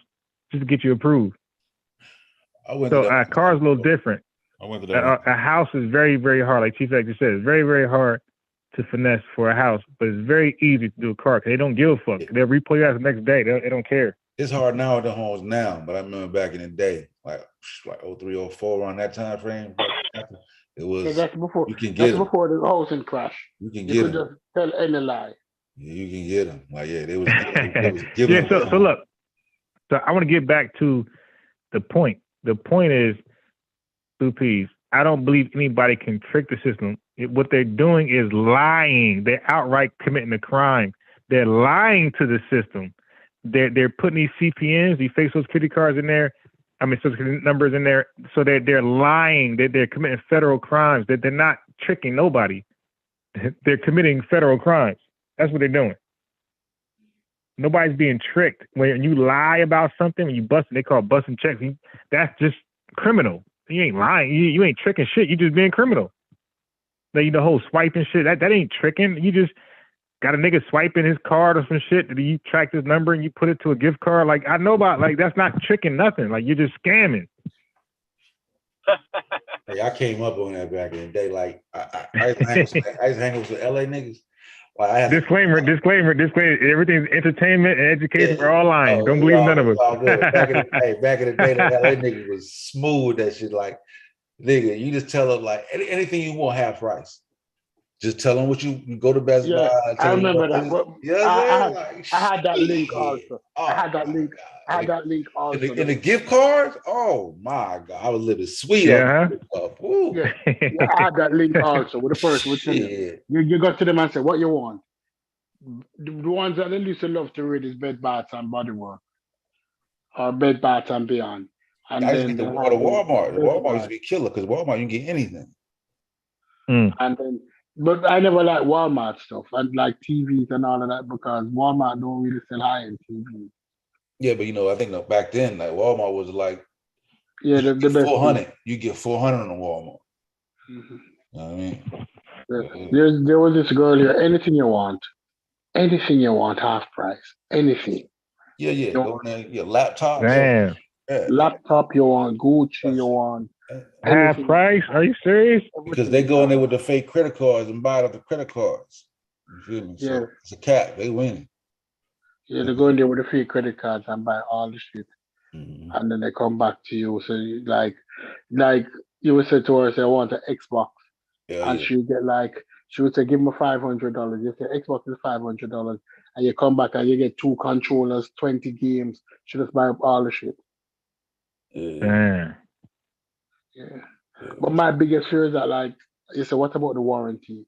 just to get you approved. So a car's a little different. I went to that. A house is very, very hard. Like Chief Actor said, it's very, very hard to finesse for a house, but it's very easy to do a car because they don't give a fuck. They'll replay you out the next day. They don't care. It's hard now at the homes now, but I remember back in the day, like 03, 04, around that time frame, it was. That's before. You can get that's before the housing crash. You can you get could them. just tell any lie. Yeah, you can get them. Like they was giving. Yeah. So look. So I want to get back to the point. The point is, two P's. I don't believe anybody can trick the system. What they're doing is lying. They're outright committing a crime. They're lying to the system. They're putting these CPNs, these fake Social Security cards in there. I mean, Social Security numbers in there. So they're lying. They're committing federal crimes. They're not tricking nobody. They're committing federal crimes. That's what they're doing. Nobody's being tricked. When you lie about something, when you bust, they call it busting checks. That's just criminal. You ain't lying. You ain't tricking shit. You just being criminal. Like the whole swiping shit. That ain't tricking. You just got a nigga swiping his card or some shit. That you track his number and you put it to a gift card. Like I know about. Like that's not tricking nothing. Like you're just scamming. Hey, I came up on that back in the day. Like I used to hang with LA niggas. Like, I had disclaimer. Everything's entertainment and education. We're all lying. Don't believe none of us. Back in the day, the LA niggas was smooth. That shit, like, nigga, you just tell them like anything you want, half price. Just tell them what you go to Best Buy. I remember that. I had that link also. Oh, I had that link. I had that link also. In the gift cards? Oh my God, I was living sweet. Yeah. Yeah, I had that link also with the person. You go to them and say what you want. The ones that they used to love to read is Bed Bath and Body Works or Bed Bath and Beyond. And I then used to get the Walmart. The Walmart used to be killer because Walmart you can get anything. And then, but I never liked Walmart stuff and like TVs and all of that because Walmart don't really sell high-end TVs. Yeah, but I think back then, like Walmart was like, the best 400. You get 400 on Walmart. Mm-hmm. You know what I mean? There was this girl here. Anything you want, half price. Anything. Yeah. Go in there, your laptop. Damn. Yeah. Laptop you want, Gucci you want. Half price? Are you serious? Because they go in there with the fake credit cards and buy it off the credit cards. You feel me? So it's a cap. They win. Yeah, they go in there with the fake credit cards and buy all the shit. Mm-hmm. And then they come back to you. So like you would say to her, say, I want an Xbox. And she would get she would say, give me $500. You say Xbox is $500. And you come back and you get 2 controllers, 20 games. She just buy up all the shit. Yeah. But my biggest fear is that you say, what about the warranty?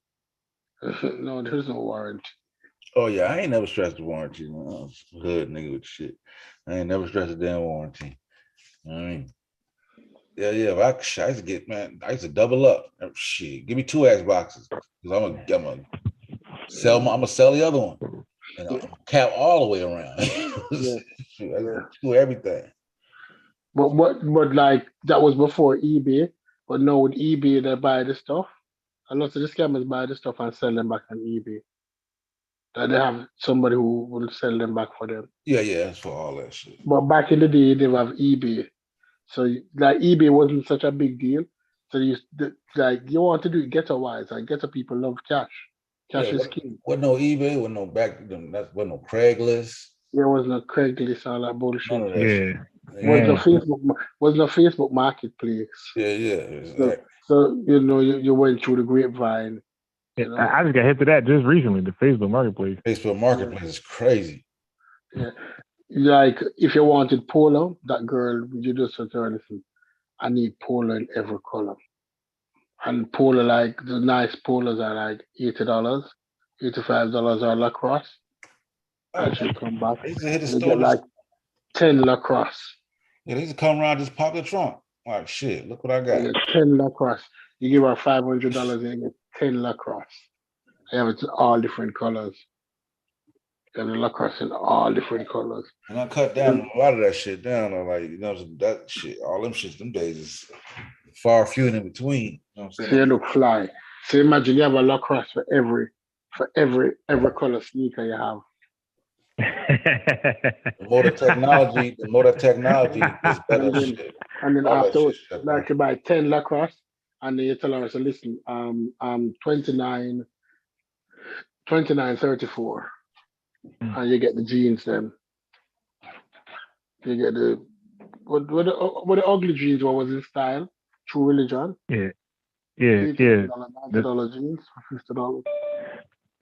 No, there's no warranty. Oh yeah, I ain't never stressed the warranty. Man. I was a hood nigga with shit. I ain't never stressed a damn warranty. You know what I mean? Yeah. But I used to get, man, I used to double up. Shit, give me 2 Xboxes. Because I'm gonna sell the other one. And I'm cap all the way around. I do everything. But that was before eBay. But now with eBay, they buy the stuff. A lot of the scammers buy the stuff and sell them back on eBay. That they have somebody who will sell them back for them. Yeah, that's for all that shit. But back in the day, they have eBay. So eBay wasn't such a big deal. So you want to do it ghetto-wise. Ghetto people love cash. Cash is king. Wasn't no eBay, wasn't no wasn't no Craigslist. There was no Craigslist, all that bullshit. Was no Facebook marketplace. Yeah. So you went through the grapevine. I just got hit to that just recently, the Facebook marketplace. Facebook marketplace is crazy. Yeah. If you wanted polo, that girl, you just said to her, listen, I need polo in every color. And polo, the nice polos are $80, $85 or lacrosse. And she'll come back. I used to hit the store. Get 10 lacrosse. Yeah, they just come around, just pop the trunk. Like shit, look what I got. You get 10 lacrosse. You give her $500 and you get 10 lacrosse. They have it in all different colors. They have the lacrosse in all different colors. And I cut down a lot of that shit down. Like, you know, that shit, all them shits, them days is far few and in between. You know what I'm saying? So you look fly. So imagine you have a lacrosse for every color sneaker you have. The more the technology is better shit. And then All that afterwards, shit, like you buy 10 lacrosse, and then you tell her, so listen, 29.34, and you get the jeans. Then you get the what the ugly jeans? What was in style? True Religion. Yeah. $90 jeans for $50.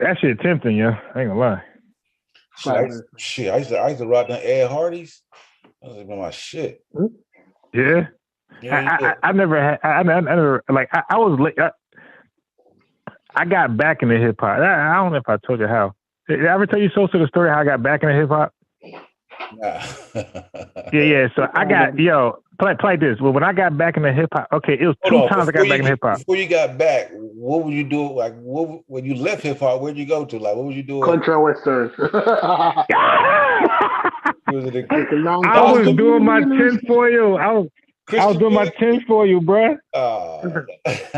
That shit tempting, yeah. I ain't gonna lie. Shit, I used to rock them Ed Hardys. That was my shit. Yeah. I never like I was late. I got back into hip hop. I don't know if I told you how. Did I ever tell you so to the story how I got back into hip hop? Nah. Yeah. So I got play this. Well, when I got back into hip hop, okay, it was two times I got back into hip hop. Before you got back, what would you do? Like, when you left hip hop, where'd you go to? Like, what would you do? Country Western. I was doing my tinfoil. I was doing my tinfoil, bruh.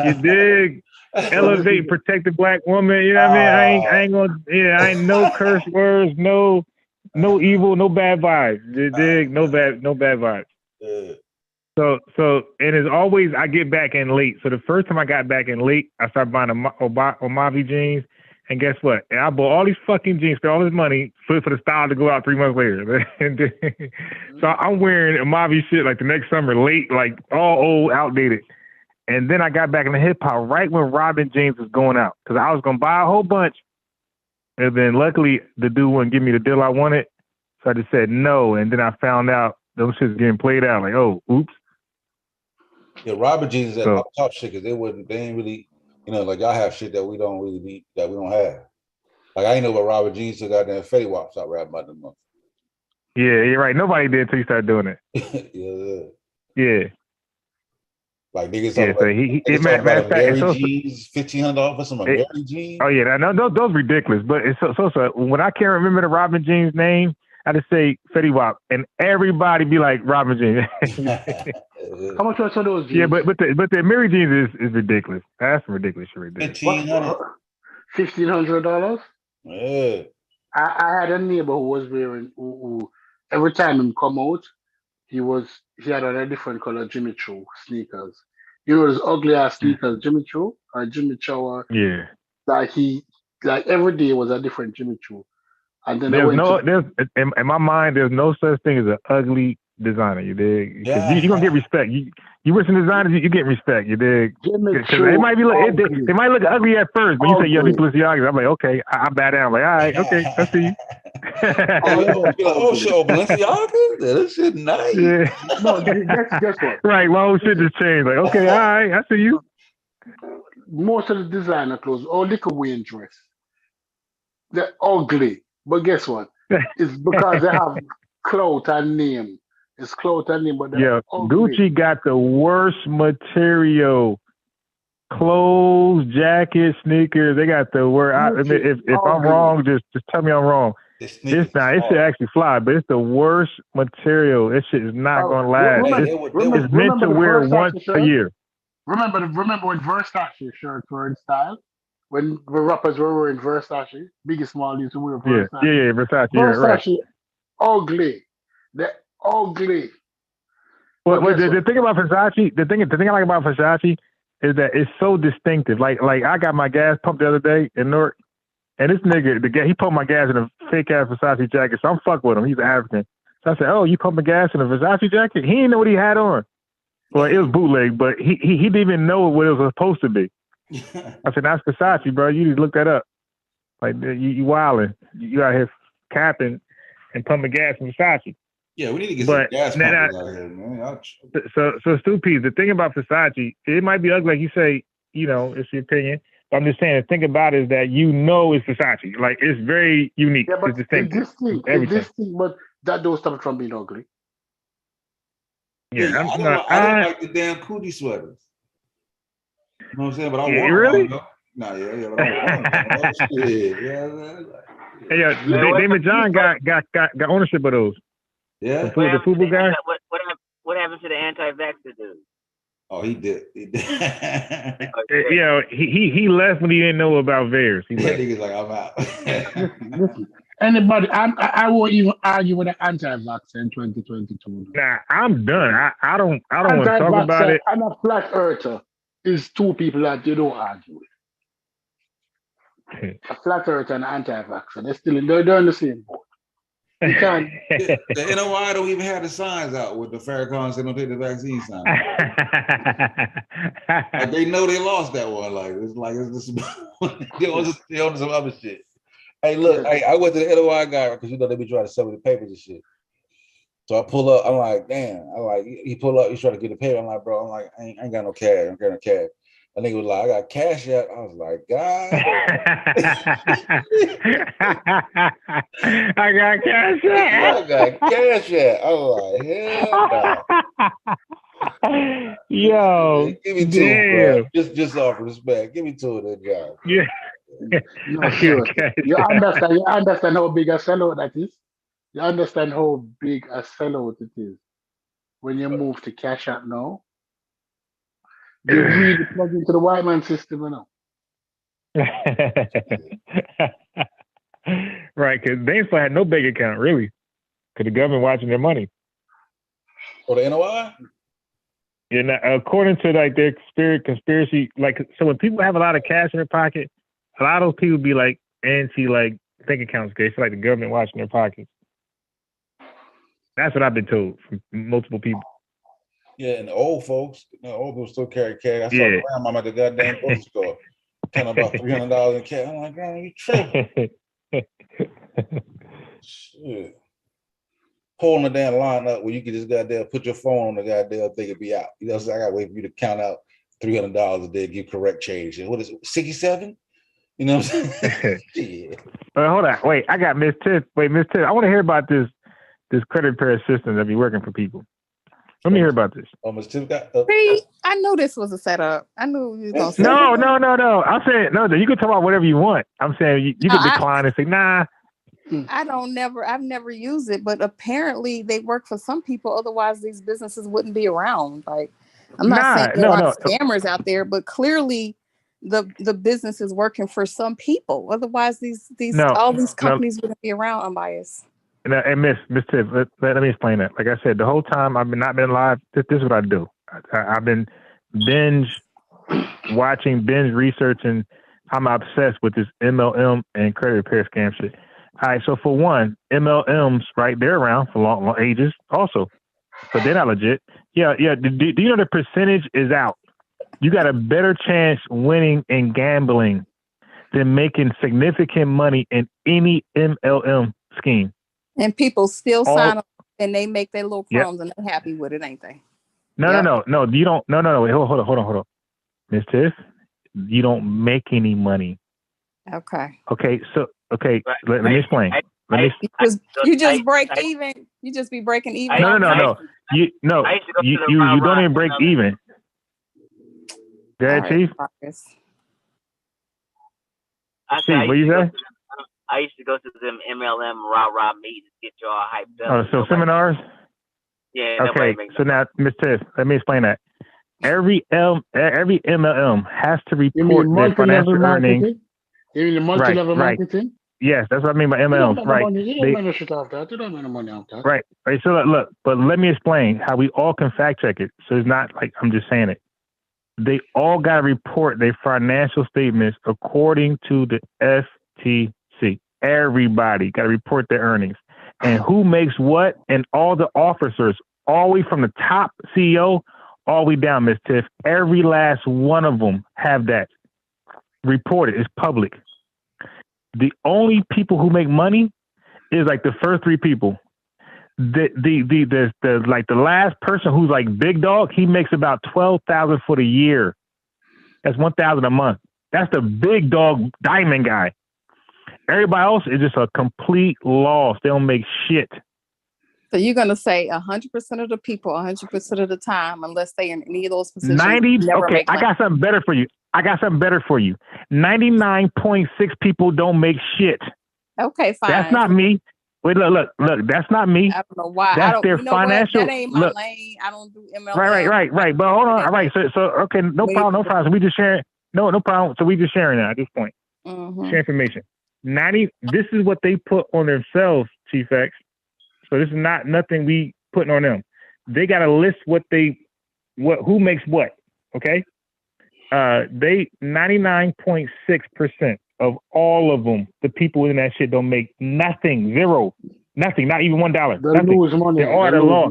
You dig? Elevate, protect the black woman. You know what I mean? I ain't gonna. Yeah, I ain't no curse words, no evil, no bad vibes. You dig? No bad vibes. So, and as always, I get back in late. So the first time I got back in late, I started buying Omavi jeans. And guess what? And I bought all these fucking jeans, spent all this money for the style to go out 3 months later. So I'm wearing Omavi shit like the next summer, late, like all old, outdated. And then I got back into hip hop right when Robin James was going out because I was gonna buy a whole bunch. And then luckily the dude wouldn't give me the deal I wanted, so I just said no. And then I found out those shits getting played out. Like, oh, oops. Yeah, Robin Jeans is that top shit because they ain't really, you know, like y'all have shit that we don't have. Like I ain't know about Robin Jeans till goddamn Fetty Wap stopped rapping about them. Yeah, you're right. Nobody did until you started doing it. Yeah. Like niggas talking about Mary jeans, $1,500 for some Mary jeans. Oh yeah, those ridiculous. But it's so when I can't remember the Robin Jeans name, I just say Fetty Wap, and everybody be like Robin Jeans. How much are those jeans? Yeah, but the Mary jeans is ridiculous. That's some ridiculous shit. $1,500. Yeah. I had a neighbor who was wearing who every time him come out, he had a different color Jimmy Choo sneakers. You know those ugly ass sneakers, Jimmy Choo or Jimmy Choo. Yeah. Like every day was a different Jimmy Choo. And then there's in my mind, there's no such thing as an ugly designer. You dig? Yeah. You gonna get respect. You with some designers, you get respect. You dig? Because it might be they might look ugly at first, but you say yo, he Balenciaga. I'm like, okay, I bow down. I'm like, all right, okay, I see you. Oh, shit, Balenciaga? That shit nice. Yeah. No, guess what? Right, my whole shit just changed. Like, okay, all right, I see you. Most of the designer clothes, all liquor Wayne dress, they're ugly. But guess what? It's because they have clout and name. It's clout and name, but they're ugly. Gucci got the worst material. Clothes, jackets, sneakers, they got the worst. If I'm wrong, just tell me I'm wrong. It's not. It should actually fly, but it's the worst material. This shit is not gonna last. It's meant to wear once a year. Remember when Versace shirts were in style? When the rappers were wearing Versace, Biggie Small used to wear Versace. Yeah, Versace. Versace, ugly. They're ugly. Well, the thing about Versace, the thing I like about Versace is that it's so distinctive. Like I got my gas pumped the other day in Newark, and this nigga, he pumped my gas in a fake ass Versace jacket. So I'm fuck with him. He's African. So I said, "Oh, you pumping gas in a Versace jacket?" He didn't know what he had on. Well, it was bootleg, but he didn't even know what it was supposed to be. I said, "That's Versace, bro. You just look that up. Like you wilding. You out here capping and pumping gas in Versace." Yeah, we need to get some gas pumpers out here, man. So Stu-Peas, the thing about Versace, it might be ugly, like you say, you know, it's your opinion. But I'm just saying, the thing about it is that you know it's Versace. Like, it's very unique. Yeah, but it's distinct. But that don't stop it from being ugly. Yeah, I don't like the damn cootie sweaters. You know what I'm saying? But I want really? one. Nah, yeah, but I want one. Shit, yeah. Hey, yo, David John got ownership of those. Yeah. The FUBU guy. What happened to the anti-vaxxer dude? Oh, he did. He left when he didn't know about VAERS. He left. Nigga's like, I'm out. Listen. Anybody, I won't even argue with an anti-vaxxer in 2022. Nah, I'm done. I don't want to talk about it. And a flat earther is two people that you don't argue with. A flat earther and an anti-vaxxer, they're in the same boat. You can't. The NOI don't even have the signs out with the Farrakhan saying don't take the vaccine sign. Like they know they lost that one. It's just they on some other shit. Hey, look, I went to the NOI guy because they be trying to sell me the papers and shit. So I pull up, I'm like, damn. He pull up, he's trying to get the paper. I'm like, bro, I ain't got no cash. I got no cash. And nigga was like, I got cash yet. I was like, God. I got cash yet. I got cash yet. I was like, hell no. Yo, give me two, bro. Just offer respect. Give me two of that job. Yeah. No, seriously. You understand how big a sellout that is? You understand how big a sellout it is when you move to Cash App now? They really plug into the white man system now. Right, because they still had no bank account, really. Because the government watching their money. Or the NOI? Yeah, now, according to their conspiracy, so when people have a lot of cash in their pocket, a lot of those people be anti bank accounts. They feel like the government watching their pockets. That's what I've been told from multiple people. Yeah, and the old folks, old people still carry cash. I saw grandma at the goddamn grocery store, telling about $300 in cash. I'm like, grandma, you tripping? Shit. Pulling the damn line up where you can just goddamn put your phone on the goddamn thing and be out. You know what I'm saying? I gotta wait for you to count out $300 a day, give correct change. And what is it, 67? You know what I'm saying? Yeah. Hold on. Wait, I got Miss Tiff. Wait, Miss Tiff, I want to hear about this credit repair system that be working for people. Let me hear about this. Oh, Miss Tiff got See, I knew this was a setup. I knew you was gonna say No. I'm saying no. You can talk about whatever you want. I'm saying you can decline and say nah. I've never used it, but apparently they work for some people. Otherwise, these businesses wouldn't be around. I'm not saying there are scammers out there, but clearly the business is working for some people. Otherwise, all these companies wouldn't be around. Unbiased. And Miss Tiff, let me explain that. Like I said, the whole time I've not been live. This is what I do. I've been binge researching. I'm obsessed with this MLM and credit repair scam shit. All right, so for one, MLMs, right? They're around for long ages, also, so they're not legit. Yeah. Do you know the percentage is out? You got a better chance winning in gambling than making significant money in any MLM scheme. And people still sign up and they make their little crumbs and they're happy with it, ain't they? No. You don't. No. Wait, hold on. Miss Tiff, you don't make any money. Okay. Let me explain. You just break even. You just be breaking even. No. You don't even break even. Go ahead, Chief. Chief, what you say? I used to go to them MLM rah meetings, get you all hyped up. Oh, so seminars? Yeah. Okay. So now, Ms. Tiff, let me explain that. Every MLM has to report their financial earnings. You mean the multi-level marketing? Yes, that's what I mean by MLMs, right? You don't make shit off that. You don't make no money off that. Right. So look, but let me explain how we all can fact check it. So it's not like I'm just saying it. They all got to report their financial statements according to the FTC. Everybody got to report their earnings and who makes what, and all the officers, all the way from the top CEO all the way down, Ms. Tiff. Every last one of them have that reported. It's public. The only people who make money is like the first three people. The last person who's like big dog, he makes about $12,000 for the year. That's $1,000 a month. That's the big dog diamond guy. Everybody else is just a complete loss. They don't make shit. So you're gonna say 100% of the people, 100% of the time, unless they in any of those positions. 90. Okay, I got something better for you. 99.6 people don't make shit. Okay, fine. That's not me. Wait, look. That's not me. I don't know why. That's their financial. That ain't my lane. I don't do MLM. Right. But hold on. All right. So okay, no problem. So we just sharing. No problem. So we just sharing that at this point. Mm-hmm. Share information. 90. This is what they put on themselves, Chief X. So this is not nothing we putting on them. They got to list who makes what. Okay. They 99.6% of all of them, the people in that shit don't make nothing, zero, nothing, not even $1. They lose money. They're all at a loss.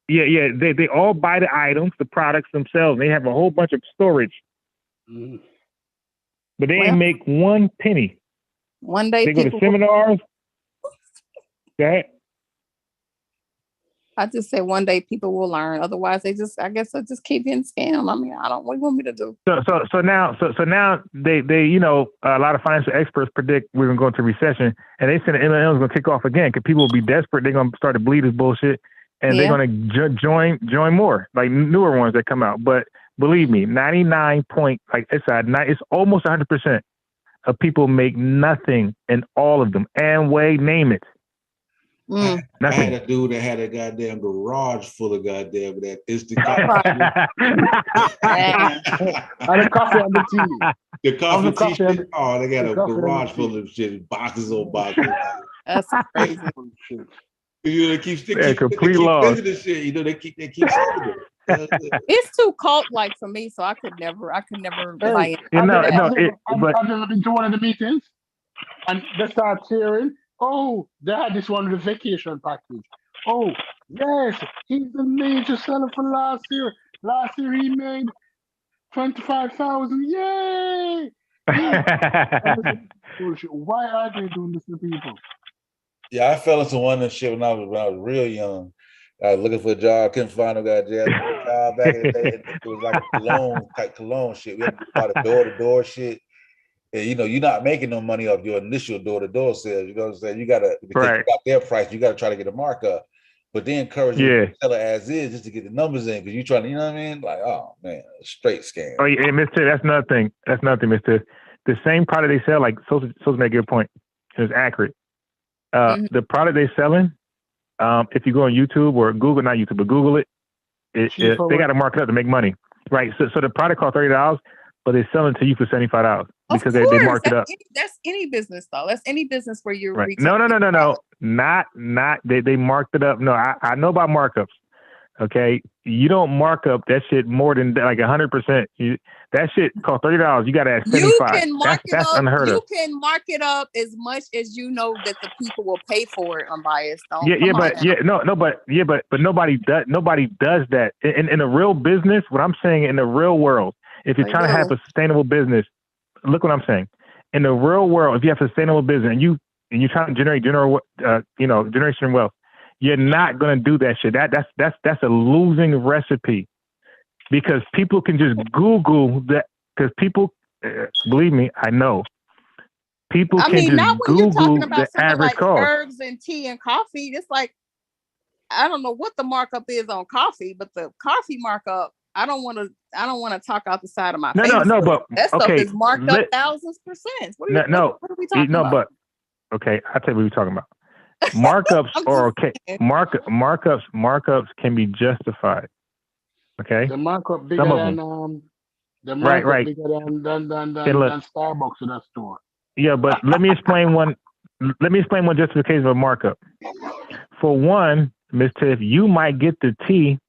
They all buy the items, the products themselves. They have a whole bunch of storage, but they ain't make one penny. One day they go to seminars. Okay. I just say one day people will learn. Otherwise, I guess they'll just keep getting scammed. I mean, what do you want me to do? So now they a lot of financial experts predict we're gonna go into recession, and they said the MLM is gonna kick off again because people will be desperate. They're gonna start to bleed this bullshit, and they're gonna join more, like newer ones that come out. But believe me, 99 point, like it's almost 100% of people make nothing in all of them. Amway, name it. I had a dude that had a goddamn garage full of goddamn that instant coffee. And the coffee and the tea. The coffee tea shit. Oh, they got a garage full of shit, boxes on boxes. That's crazy. You know, they keep complete loss. This shit. You know, they keep saying it. It's too cult-like for me, so I could never buy it. I've never been to one of the meetings, and they start cheering. Oh, they had this one with the vacation package. Oh, yes, he's the major seller for last year. Last year he made 25,000. Yay! Why are they doing this to people? Yeah, I fell into one of them shit when I was real young. I was looking for a job, couldn't find a goddamn job back in the day. It was like a cologne shit. We had to do a lot of door-to-door shit. And you know, you're not making no money off your initial door-to-door sales. You know what I'm saying? You gotta because you got their price, you gotta try to get a markup. But they encourage you to sell it as is just to get the numbers in because you're trying to, you know what I mean? Like, oh man, straight scam. Oh yeah, Mr. That's nothing. That's nothing, Mr. The same product they sell, like Social make a good point. It's accurate. The product they're selling, if you go on YouTube or Google, not YouTube, but Google it, they got to mark it up to make money. Right. So the product costs $30, but they're selling to you for $75 because they marked it up. That's any business though. That's any business where you're right. No. Not they marked it up. No, I know about markups. Okay. You don't mark up that shit more than like 100%. That shit costs $30. You got to add 75. You can mark it that's up. Unheard of. You can mark it up as much as you know that the people will pay for it. Unbiased. But nobody does. Nobody does that in a real business. What I'm saying in the real world, if you're trying to have a sustainable business, look what I'm saying. In the real world, if you have a sustainable business and you're trying to generate generation wealth, you're not going to do that shit. That's a losing recipe because people can just Google that. Because people, believe me, I know. People can just not when Google you're talking about the average like cost. herbs and tea and coffee. It's like I don't know what the markup is on coffee, but the coffee markup. I don't want to talk out the side of my face. No, but that stuff is marked up thousands %. What are we talking about? But okay, I'll tell you what we're talking about. Markups are okay. Markups can be justified. Okay. The markup bigger than the markup bigger than Starbucks in that store. Yeah, but let me explain one justification of a markup. For one, Ms. Tiff, you might get the tea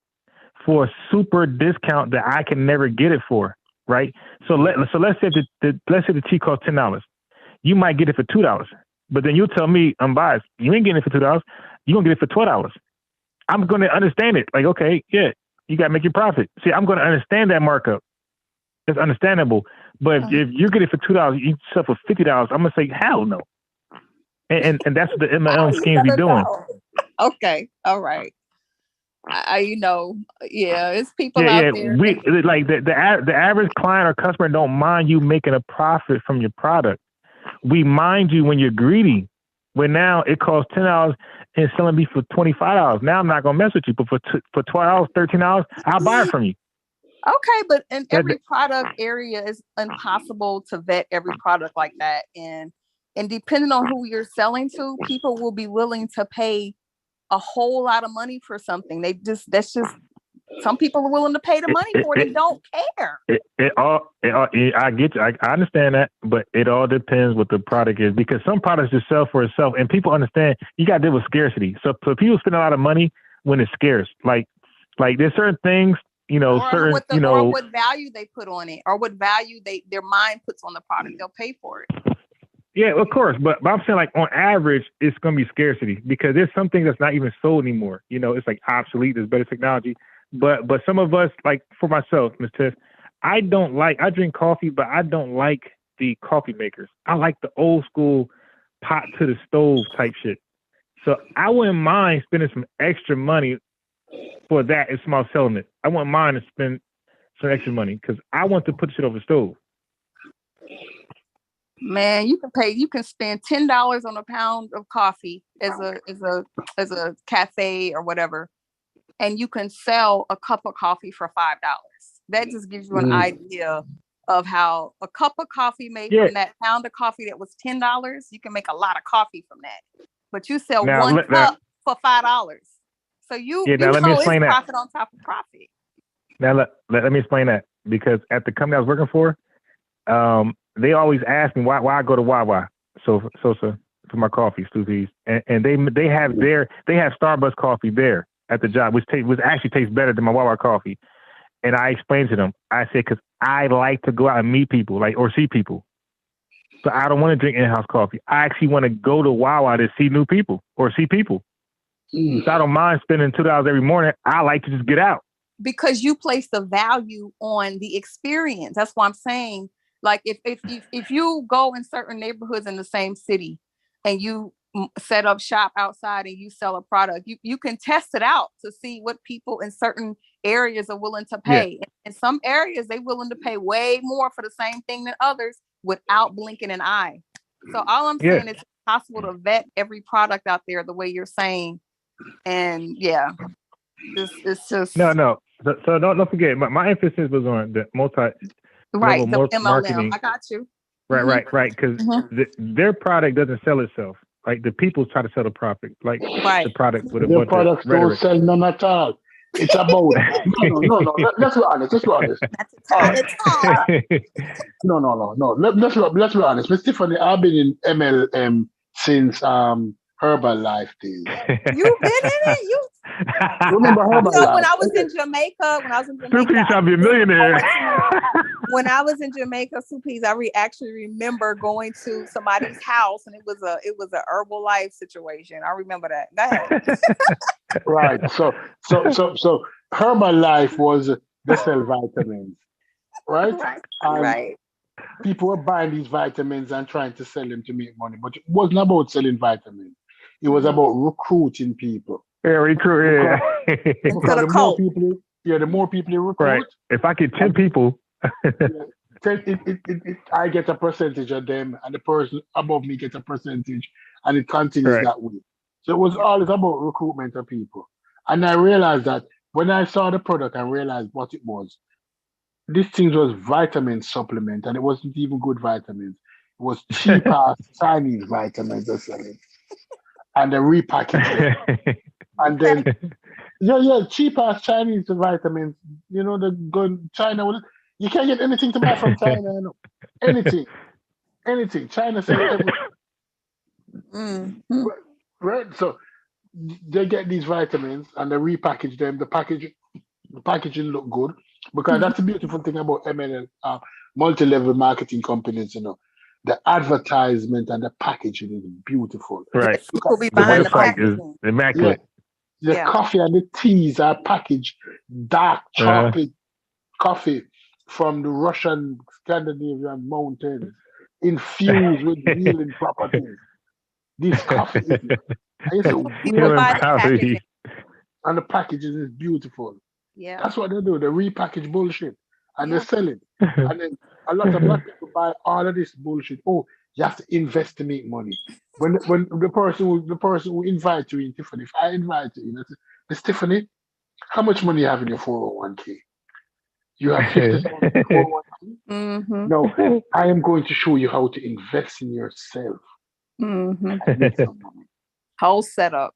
for a super discount that I can never get it for, right? So let's say the tea costs $10. You might get it for $2, but then you'll tell me I'm biased. You ain't getting it for $2. You're gonna get it for $12. I'm gonna understand it. Like, okay, yeah, you gotta make your profit. See, I'm gonna understand that markup. It's understandable. But if you get it for $2, you sell for $50. I'm gonna say hell no. And that's what the MLM schemes be doing. Okay, all right. It's people out there. We like the average client or customer don't mind you making a profit from your product. We mind you when you're greedy. When now it costs $10 and selling me for $25. Now I'm not gonna mess with you, but for $12, $13, I'll buy it from you. Okay, but in every product area, it's impossible to vet every product like that, and depending on who you're selling to, people will be willing to pay a whole lot of money for something. Some people are willing to pay the money for it and don't care. I get you. I understand that, but it all depends what the product is, because some products just sell for itself, and people understand you got to deal with scarcity. So people spend a lot of money when it's scarce. Like there's certain things, or what value they put on it, or what value their mind puts on the product, they'll pay for it. Yeah, of course, but I'm saying, like, on average, it's going to be scarcity, because there's some things that's not even sold anymore. It's like obsolete. There's better technology. But some of us, like for myself, Ms. Tiff, I drink coffee, but I don't like the coffee makers. I like the old school pot to the stove type shit. So I wouldn't mind spending some extra money for that if somebody's selling it. I wouldn't mind to spend some extra money, because I want to put shit over the stove. Man, you can spend $10 on a pound of coffee as a cafe or whatever, and you can sell a cup of coffee for $5. That just gives you an idea of how a cup of coffee made from that pound of coffee that was $10, you can make a lot of coffee from that. But you sell one cup for $5. So let me explain that. Profit on top of profit. Now let me explain that, because at the company I was working for, they always ask me why I go to Wawa, Sosa, for my coffee, Stoopies, and they have Starbucks coffee there at the job, which actually tastes better than my Wawa coffee. And I explained to them, I said, because I like to go out and meet people, or see people. So I don't want to drink in-house coffee. I actually want to go to Wawa to see new people or see people. So I don't mind spending $2 every morning. I like to just get out. Because you place the value on the experience. That's why I'm saying, like, if you go in certain neighborhoods in the same city and you set up shop outside and you sell a product, you can test it out to see what people in certain areas are willing to pay. Yeah. In some areas, they're willing to pay way more for the same thing than others without blinking an eye. So all I'm saying is it's possible to vet every product out there the way you're saying. And it's just no. So don't forget, my emphasis was on the the marketing. I got you. Right, because their product doesn't sell itself. Like, the people try to sell the product, like the product with a bunch products of rhetoric. don't sell none at all. It's about no. Let's be honest. No. Let's be honest. Miss Tiffany, I've been in MLM since Herbalife days. You've been in it. You remember Herbalife? When I was in Jamaica, Soupy shall be a millionaire. When I was in Jamaica, Soupies, I actually remember going to somebody's house, and it was a Herbalife situation. I remember that. Go ahead. Right. So Herbalife was they sell vitamins, right? Right. People were buying these vitamins and trying to sell them to make money, but it wasn't about selling vitamins. It was about recruiting people. Yeah, recruit. Yeah. Because the more people you recruit. Right. If I get 10 people. I get a percentage of them, and the person above me gets a percentage, and it continues that way. So it was always about recruitment of people. And I realized that when I saw the product, I realized what it was. This thing was vitamin supplement, and it wasn't even good vitamins. It was cheap ass Chinese vitamins they're selling. And they repackaged it. And then cheap ass Chinese vitamins, they're going China with it. You can't get anything to buy from China. Anything. China sells everything. Right? So they get these vitamins and they repackage them. The packaging look good, because that's the beautiful thing about MLM, multi-level marketing companies. The advertisement and the packaging is beautiful. Right. People be buying the packaging. Is immaculate. The coffee and the teas are packaged dark chocolate coffee from the Russian Scandinavian mountains, infused with healing properties. This coffee is and the packaging is beautiful. Yeah, that's what they do. They repackage bullshit and they sell it. And then a lot of black people buy all of this bullshit. Oh, You have to invest to make money. When the person who invites you in, Tiffany, if I invite you in, I say, Miss Tiffany, how much money you have in your 401k? You have 50,000 in 401k? Mm-hmm. No, I am going to show you how to invest in yourself. Mm-hmm. And make some money. Whole setup.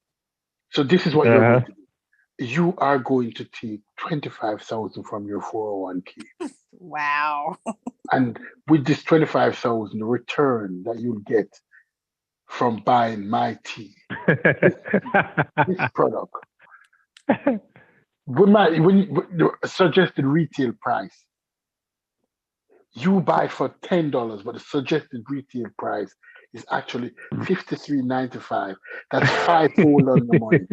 So this is what you're going to do. You are going to take 25,000 from your 401k. Wow. And with this 25,000, the return that you'll get from buying my tea, this product, with the suggested retail price, you buy for $10, but the suggested retail price is actually $53.95. That's fivefold on the money.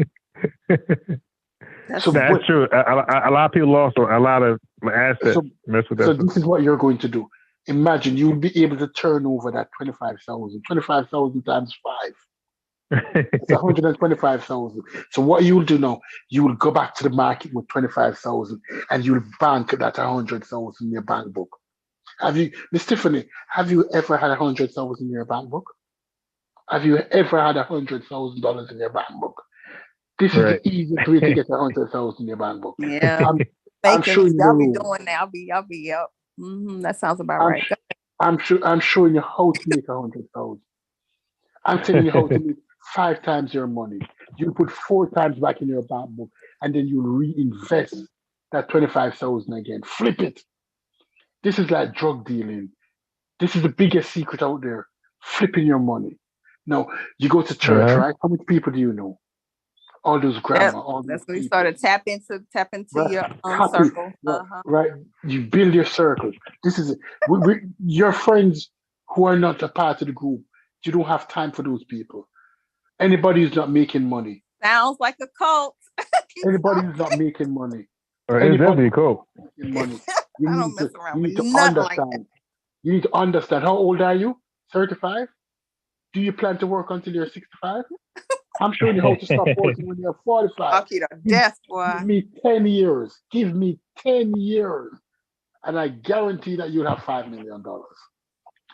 That's true. A lot of people lost a lot of assets. So this is what you're going to do. Imagine you'll be able to turn over that 25,000. 25,000 times 5. It's 125,000. So what you'll do now, you will go back to the market with 25,000 and you'll bank that 100,000 in your bank book. Miss Tiffany, have you ever had 100,000 in your bank book? Have you ever had $100,000 in your bank book? This is the easiest way to get 100,000 in your bank book. Yeah, I'm showing you. I'll be doing that. I'll be up. That sounds about right. I'm showing you how to make 100,000. I'm telling you how to make 5 times your money. You put 4 times back in your bank book, and then you reinvest that 25,000 again. Flip it. This is like drug dealing. This is the biggest secret out there. Flipping your money. Now you go to church, right? How many people do you know? All those grandma. That's when you started tap into right. your circle. Right. You build your circle. This is it. Your friends who are not a part of the group. You don't have time for those people. Anybody who's not making money. Sounds like a cult. Anybody who's not making money. That'd be cool. Money. I don't mess around with nothing like that. You need to understand. How old are you? 35? Do you plan to work until you're 65? I'm showing you how to stop working when you're 45. Lucky to death, boy. Give me 10 years. Give me 10 years. And I guarantee that you'll have $5 million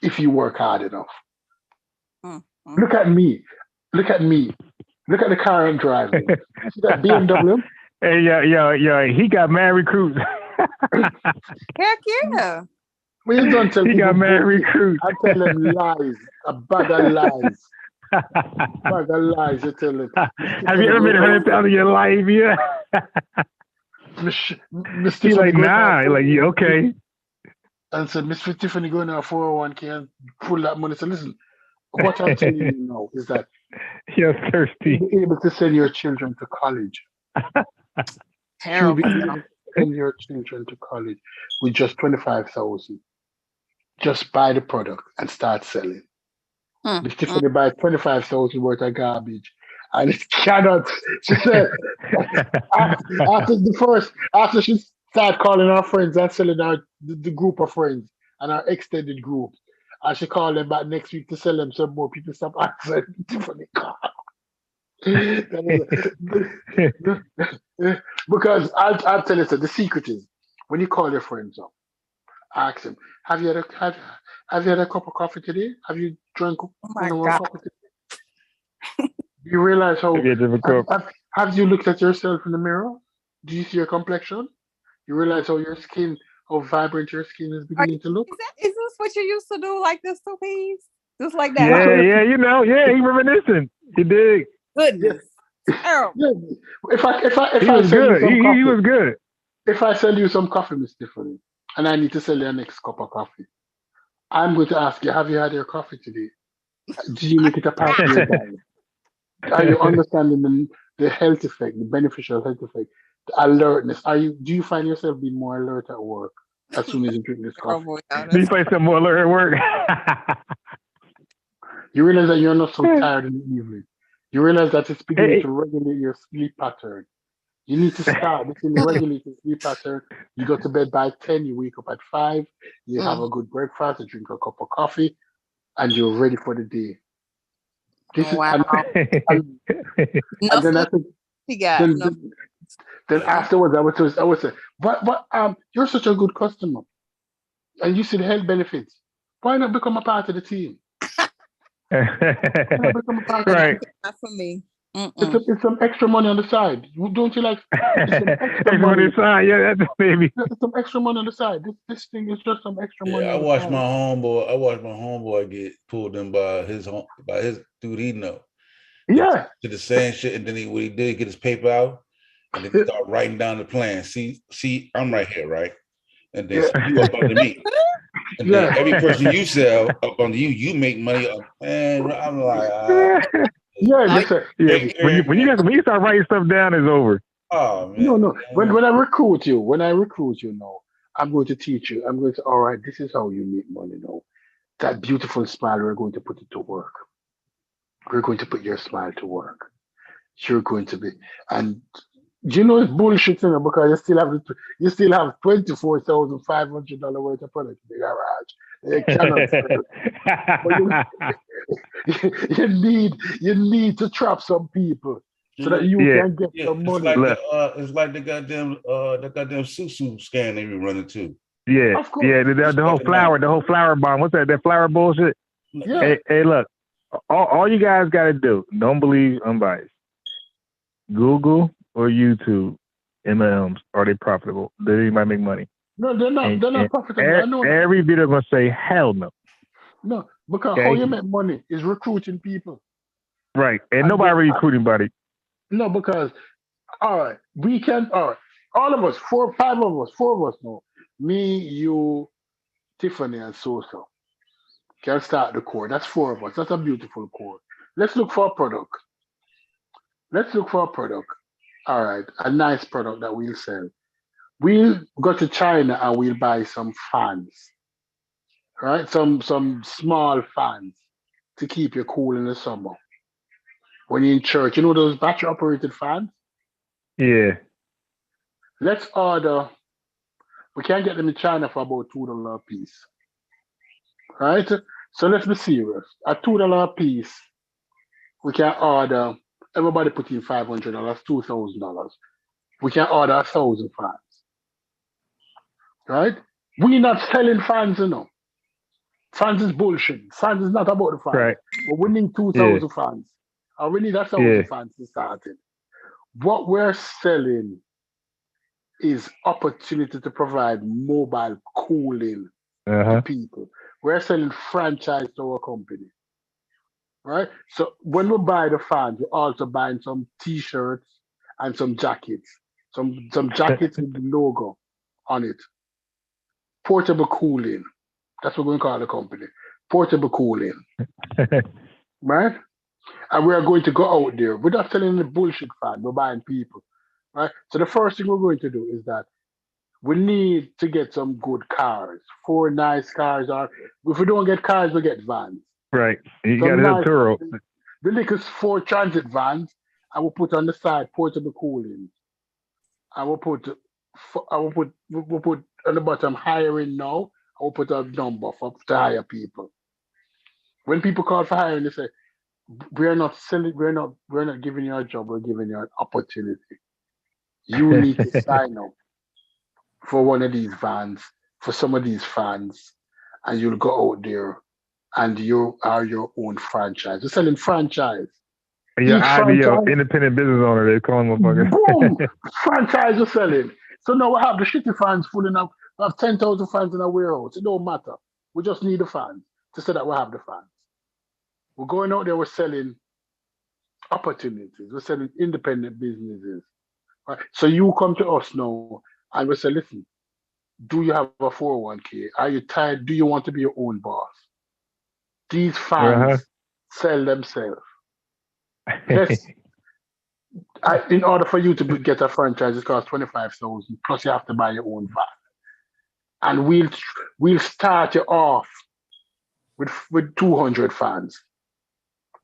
if you work hard enough. Mm-hmm. Look at me. Look at me. Look at the car I'm driving. See that BMW? Hey, yeah. He got mad recruits. Heck yeah. Well, you don't tell he got mad recruits. I tell them lies. A bag of lies. Bag of lies, you tell them. Have you ever made 100,000 in your life? Yeah. He's like, nah. Like, yeah, okay. And said, Miss Tiffany going to a 401k and pull that money. So listen, what I'm telling you now is that you're thirsty. You'll be able to send your children to college. Terrible. Send your children to college with just 25,000. Just buy the product and start selling. Miss Tiffany buy 25,000 worth of garbage, and it cannot. She said after she started calling our friends and selling the group of friends and our extended group, and she called them back next week to sell them some more. People stop answering Tiffany call. Because I'll tell you, the secret is when you call your friends up, ask them, have you had a cup of coffee today? Have you drunk one coffee today? Do you realize how have you looked at yourself in the mirror? Do you see your complexion? You realize how your skin, how vibrant your skin is beginning to look? Is this what you used to do like this to Peas? Just like that? Yeah, he reminiscing. He did. Goodness. Terrible. Yeah. If I he was good. He was good. If I sell you some coffee, Miss Tiffany, and I need to sell your next cup of coffee, I'm going to ask you, have you had your coffee today? Did you make it a part of your diet? Are you understanding the health effect, the beneficial health effect, the alertness? Do you find yourself being more alert at work as soon as you drink this coffee? Do you find some more alert at work? You realize that you're not so tired in the evening. You realize that it's beginning to regulate your sleep pattern. You need to start. This will regulate your sleep pattern. You go to bed by 10, you wake up at 5, you have a good breakfast, you drink a cup of coffee, and you're ready for the day. This is and then I think then afterwards I would say, but you're such a good customer, and you see the health benefits. Why not become a part of the team? Right. Not for me. It's some extra money on the side. Don't you like? It's some extra money. On the side, yeah, that's baby. It's some extra money on the side. This thing is just some extra money. I watched my homeboy get pulled in by his dude he know. Yeah. To the same shit, and then what he did, get his paper out, and then start writing down the plan. See, I'm right here, right? And then you up under me. And then every person you sell up under you make money. Man, I'm like, when you start writing stuff down, it's over. Oh man. No. When I recruit you, no, I'm going to teach you. I'm going to, all right, this is how you make money now. That beautiful smile, we're going to put it to work. We're going to put your smile to work. You're going to be, and you know it's bullshit, you know, because you still have $24,500 worth of product in the garage. You cannot you need to trap some people so that you can get some money. It's like the goddamn Susu scan they be running too. Yeah, the whole flower bomb. What's that? That flower bullshit. Yeah. Hey, look, all you guys got to do. Don't believe unbiased. Google or YouTube MLMs, are they profitable? Does anybody make money? No, they're not. They're not profitable. Every video gonna say hell no. No, because how you make money is recruiting people. Right, and nobody really recruiting buddy. No, because all right, all of us, 4 of us know. Me, you, Tiffany, and Sosa can start the core. That's 4 of us. That's a beautiful core. Let's look for a product. All right, a nice product that we'll sell. We'll go to China and we'll buy some fans, right? Some small fans to keep you cool in the summer. When you're in church, you know those battery operated fans? Yeah. Let's order. We can get them in China for about $2 a piece, right? So let's be serious. At $2 a piece, we can order. Everybody put in $500, $2,000. We can order 1,000 fans, right? We're not selling fans, you know. Fans is bullshit. Fans is not about the fans. Right. But we need 2,000 fans. And we need 1,000 fans to start it. What we're selling is opportunity to provide mobile cooling to people. We're selling franchise to our company. Right? So when we buy the fans, we're also buying some t-shirts and some jackets. Some jackets with the logo on it. Portable cooling. That's what we're going to call the company. Portable cooling. Right? And we are going to go out there. We're not selling the bullshit fan. We're buying people. Right? So the first thing we're going to do is that we need to get some good cars. 4 nice cars. Or if we don't get cars, we get vans. Right. You got a Turo. The little 4 transit vans, I will put on the side portable cooling. I will put on the bottom hiring now. I will put a number for to hire people. When people call for hiring, they say, we're not giving you a job, we're giving you an opportunity. You need to sign up for one of these vans, for some of these fans, and you'll go out there and you are your own franchise. We're selling franchise. Your IBO, independent business owner, they call them motherfuckers. Boom! Franchise are selling. So now we have the shitty fans full enough. We have 10,000 fans in our warehouse. It don't matter. We just need the fans to say that we have the fans. We're going out there, we're selling opportunities. We're selling independent businesses. Right? So you come to us now and we say, listen, do you have a 401k? Are you tired? Do you want to be your own boss? These fans sell themselves. In order for you to get a franchise, it costs $25,000 plus you have to buy your own van. And we'll start you off with 200 fans.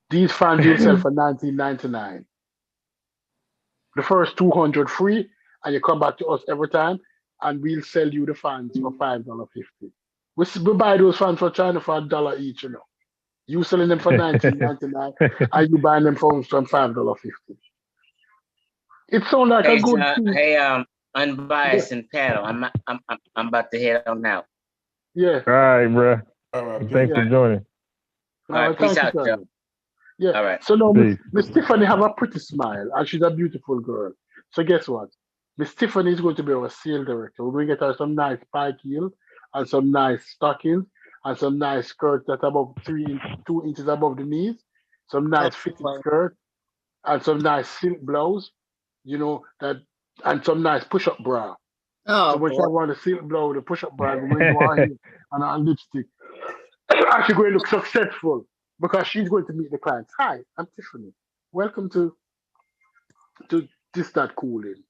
These fans you sell for $19.99. The first 200 free, and you come back to us every time, and we'll sell you the fans for $5.50. We buy those fans for China for $1 each, you know. You selling them for $19.99, and you buying them for $5.50. It sounds like a good thing. Hey, unbiased and paddle. I'm about to head on out. Yeah. All right, bro. All right. Thanks for joining. All right, peace out, Joe. Yeah. All right. So now Miss Tiffany have a pretty smile and she's a beautiful girl. So guess what? Miss Tiffany is going to be our sales director. We're going to get her some nice spike heel and some nice stockings and some nice skirts that are about 2 inches above the knees, some nice fitted skirt and some nice silk blouse, and some nice push-up bra. So when she want the silk blouse, the push-up bra, we're going to do her hair and her lipstick. And she's going to look successful because she's going to meet the clients. Hi, I'm Tiffany. Welcome to This That Cooling.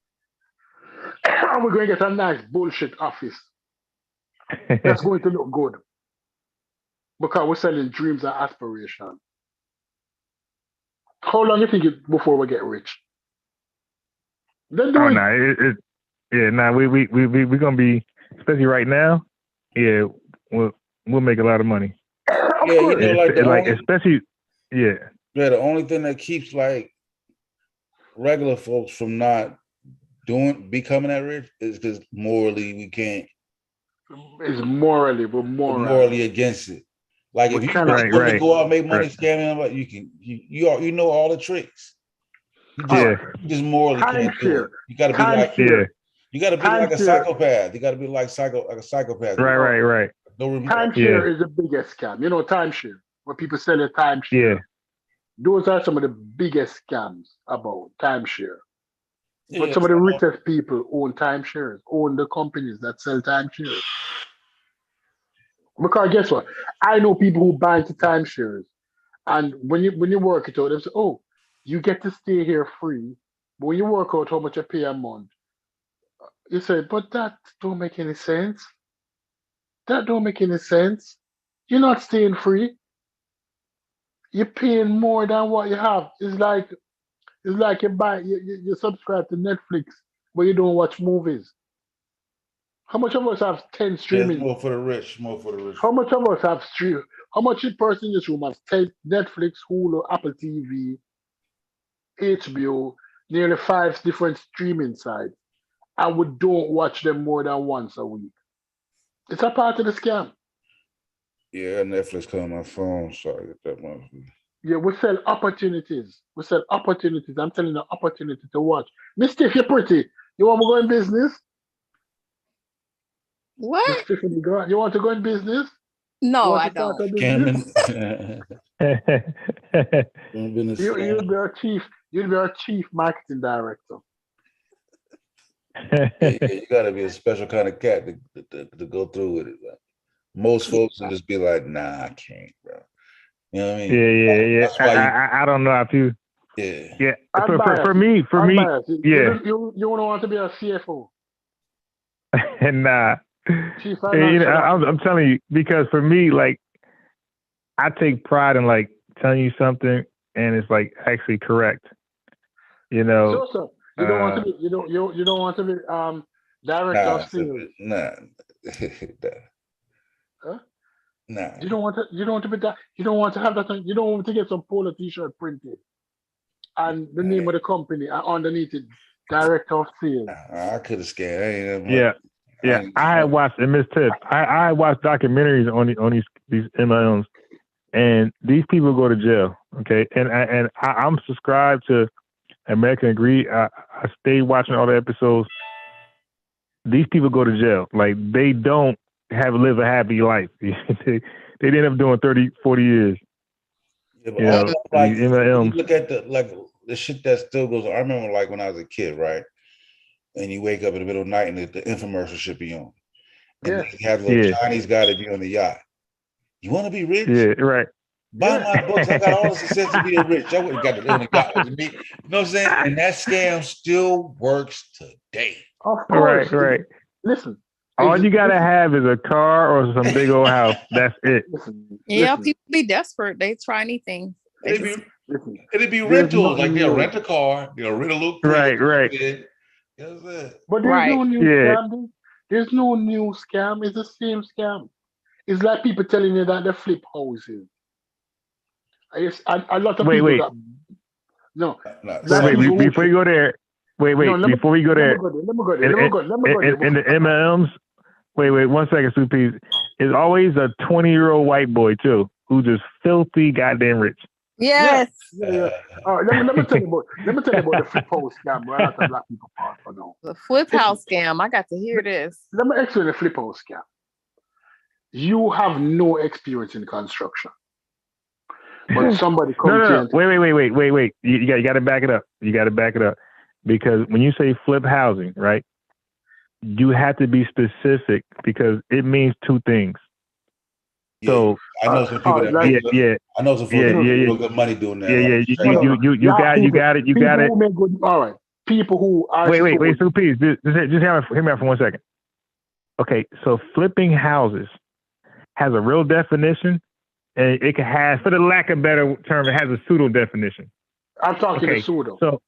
And we're going to get a nice bullshit office that's going to look good because we're selling dreams and aspiration. How long do you think before we get rich? We're gonna be, especially right now. Yeah, we'll make a lot of money. Yeah, especially. Yeah, the only thing that keeps like regular folks from not becoming that rich is because morally we can't. It's morally, we're morally against it. Like if you want to go out and make money scamming, like you know all the tricks. You just morally can't do it. You got to be like you got to be like a psychopath. You got to be like a psychopath. Right. Timeshare is the biggest scam. You know, timeshare, where people sell a timeshare. Yeah. Those are some of the biggest scams about timeshare. But some of the richest people own timeshares, own the companies that sell timeshares. Because guess what? I know people who buy into timeshares, and when you work it out, they say, "Oh, you get to stay here free." But when you work out how much you pay a month, you say, "But that don't make any sense. That don't make any sense. You're not staying free. You're paying more than what you have. It's like you subscribe to Netflix, but you don't watch movies. How much of us have 10 streaming? More for the rich. How much of us have stream? How much person in this room has 10 Netflix, Hulu, Apple TV, HBO, nearly 5 different streaming sites, and we don't watch them more than once a week? It's a part of the scam. Yeah, Netflix on my phone, so I get that money. Yeah, we sell opportunities. I'm telling you, opportunity to watch. Mister, if you're pretty, you want to go in business? What? Tiffany, you want to go in business? No, I don't. You'll be our chief marketing director. You gotta be a special kind of cat to go through with it. Like, most folks will just be like, "Nah, I can't, bro." You know what I mean? Yeah. I don't know if you. Yeah. For me, yeah. You want to be a CFO? Nah. I'm telling you, because for me, like, I take pride in like telling you something, and it's like actually correct. You know. So. You don't want to be. You don't want to be director of sales. Nah. Huh? Nah. You don't want to. You don't want to be that. You don't want to have that. You don't want to get some polo T-shirt printed, and the name of the company underneath it, director of sales. I could have scared. Yeah. I had watched, and Miss Tiff, I watched documentaries on these MLMs, and these people go to jail. Okay, and I'm subscribed to American Greed. I stay watching all the episodes. These people go to jail. Like, they don't live a happy life. they end up doing 30, 40 years. Yeah, but you look at the shit that still goes on. I remember like when I was a kid, right? And you wake up in the middle of the night and the infomercial should be on. And you have a little Chinese guy to be on the yacht. You want to be rich? Yeah, right. Buy my books. I got all the success to be rich. I would have got the yacht with me. You know what I'm saying? And that scam still works today. Of course. Right. Listen. All you gotta have is a car or some big old house. That's it. People be desperate. They try anything. It'd be rentals. Like they'll rent a car, they'll rent a little right. You know what I'm but there's no new scam. There's no new scam. It's the same scam. It's like people telling you that they flip houses. A lot of people got. No. Wait, before you go there. Before we go there. Let me go there. In the MLMs, wait, 1 second, Sue, please. It's always a 20-year-old white boy, too. who's just filthy goddamn rich. Yes. Yeah. All right, let me tell you about the flip house scam where a lot of black people fall for now. The flip house scam. I got to hear this. Let me explain the flip house scam. You have no experience in construction, but somebody comes in. Wait. You got to back it up. You got to back it up because when you say flip housing, right, you have to be specific because it means two things. Yeah, so I know some people that I know some folks that make good money doing that. You got it. Who make good, all right. People who are wait. So please, just hear me out for 1 second. Okay, so flipping houses has a real definition, and it can have, for the lack of a better term, it has a pseudo definition. I'm talking to pseudo. So,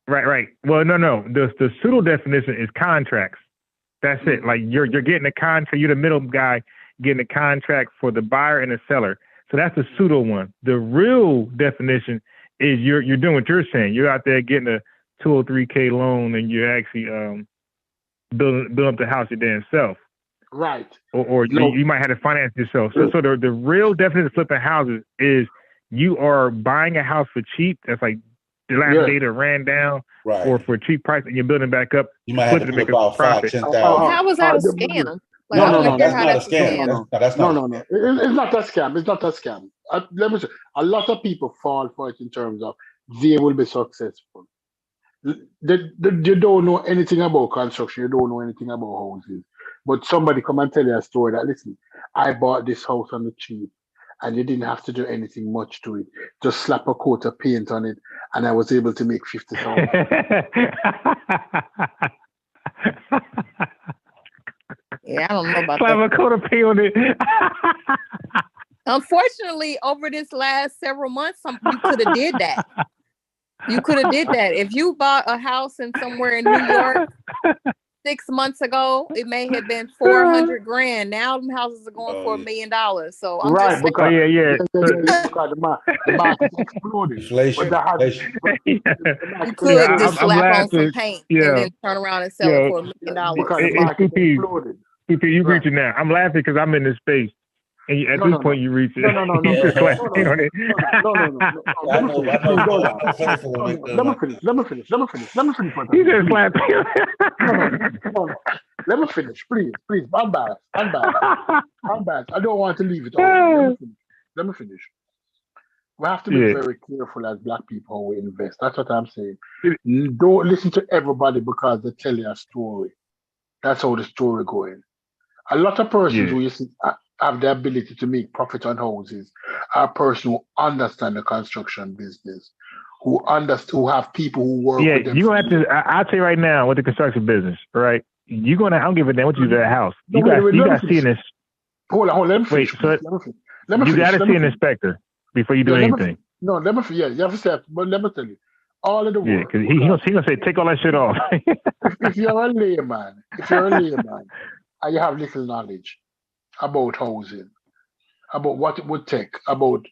right. Well, no. The pseudo definition is contracts. That's it. Like you're getting a contract. You're the middle guy getting a contract for the buyer and the seller. So that's the pseudo one. The real definition is you're doing what you're saying. You're out there getting a 203K loan, and you're actually building up the house your damn self. Right. Or you might have to finance yourself. So the real definition of flipping houses is you are buying a house for cheap. That's like dilapidated or ran down, or for a cheap price, and you're building back up. You might have to make about $5,000-$10,000. How was that a scam? No, that's not a scam. No. It's not a scam. It's not a scam. Let me say, a lot of people fall for it in terms of they will be successful. You don't know anything about construction. You don't know anything about houses. But somebody come and tell you a story that, listen, I bought this house on the cheap and you didn't have to do anything much to it. Just slap a coat of paint on it and I was able to make $50,000. Yeah, I don't know about slap a coat of paint on it. Unfortunately, over this last several months, you could have did that. You could have did that. If you bought a house in somewhere in New York 6 months ago, it may have been $400,000. Now them houses are going for $1 million. So I'm just because because the market exploded. Inflation. You could just slap on some paint and then turn around and sell it for $1 million. Because the market exploded. You reaching now. I'm laughing because I'm in this space. And at this point, you reach it. No. Let me finish. You just slap. No. Let me finish, please. I'm bad. I don't want to leave it all. Let me finish. We have to be very careful as black people how we invest. That's what I'm saying. Don't listen to everybody because they tell you a story. That's how the story going. A lot of persons who you see have the ability to make profit on houses are a person who understand the construction business, who have people who work with them. You're going to have to, I'll tell you right now, with the construction business, right? You're going to, I don't give a damn what you do to that house. You got to see an inspector. Hold on, let me finish. You got to see an inspector before you do anything. You have to say, but let me tell you, all of the work. Because he's going to say, take all that shit off. if you're a layman, and you have little knowledge about housing, about what it would take, about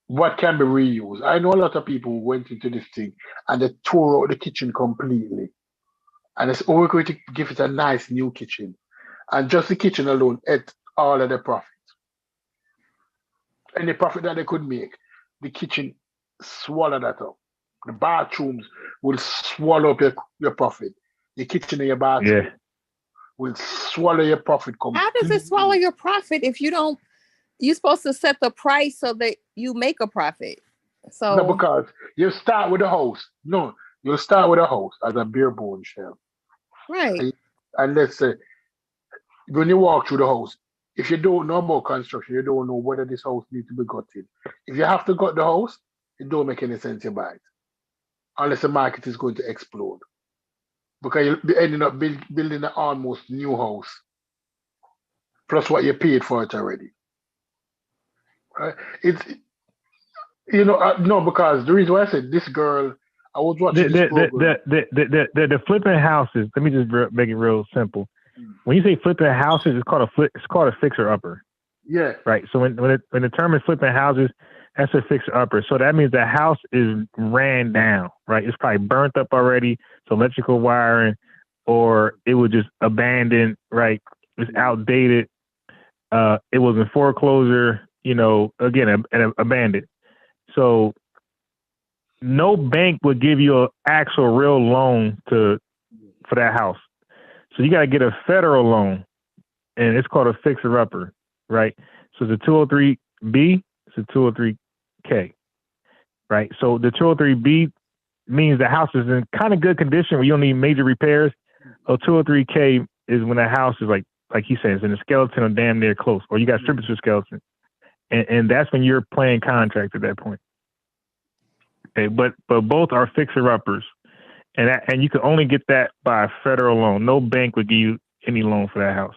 what can be reused. I know a lot of people who went into this thing and they tore out the kitchen completely. And it's we're going to give it a nice new kitchen. And just the kitchen alone ate all of the profit. And the profit that they could make, the kitchen swallowed that up. The bathrooms will swallow up your profit. The kitchen in your bathroom will swallow your profit completely. How does it swallow your profit if you don't? You're supposed to set the price so that you make a profit. So no, because you start with a house. No, you'll start with a house as a bare bone shell. Right. And let's say when you walk through the house, if you don't know about construction, you don't know whether this house needs to be gutted. If you have to gut the house, it don't make any sense to buy it. Unless the market is going to explode. Because you'll be ending up building an almost new house. Plus what you paid for it already. Right? It's, no, because the reason why I said this girl, I was watching this program. The flipping houses, let me just make it real simple. When you say flipping houses, it's called a fixer upper. Yeah. Right. So when the term is flipping houses, that's a fixer upper. So that means the house is ran down, right? It's probably burnt up already. So electrical wiring, or it was just abandoned, right? It's outdated. It was in foreclosure. you know, again, a bandit. So no bank would give you an actual real loan for that house. So you got to get a federal loan, and it's called a fixer-upper, right? So the 203B, it's a 203K, right? So the 203B means the house is in kind of good condition where you don't need major repairs. So 203K is when the house is like he says, in a skeleton or damn near close, or you got strippers for skeleton. And that's when you're playing contract at that point. Okay, but both are fixer-uppers. And you can only get that by a federal loan. No bank would give you any loan for that house.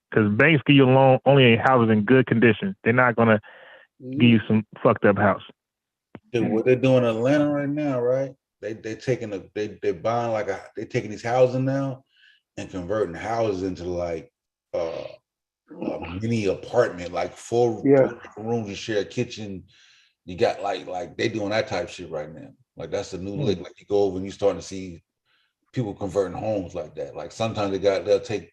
Because banks give you a loan only in houses in good condition. They're not going to give you some fucked up house. Dude, what they're doing in Atlanta right now, right? They're taking they're taking these houses now and converting houses into like a mini apartment, like four rooms, you share a kitchen. You got like they doing that type of shit right now. Like that's the new lick. Like you go over and you starting to see people converting homes like that. Like sometimes they'll take.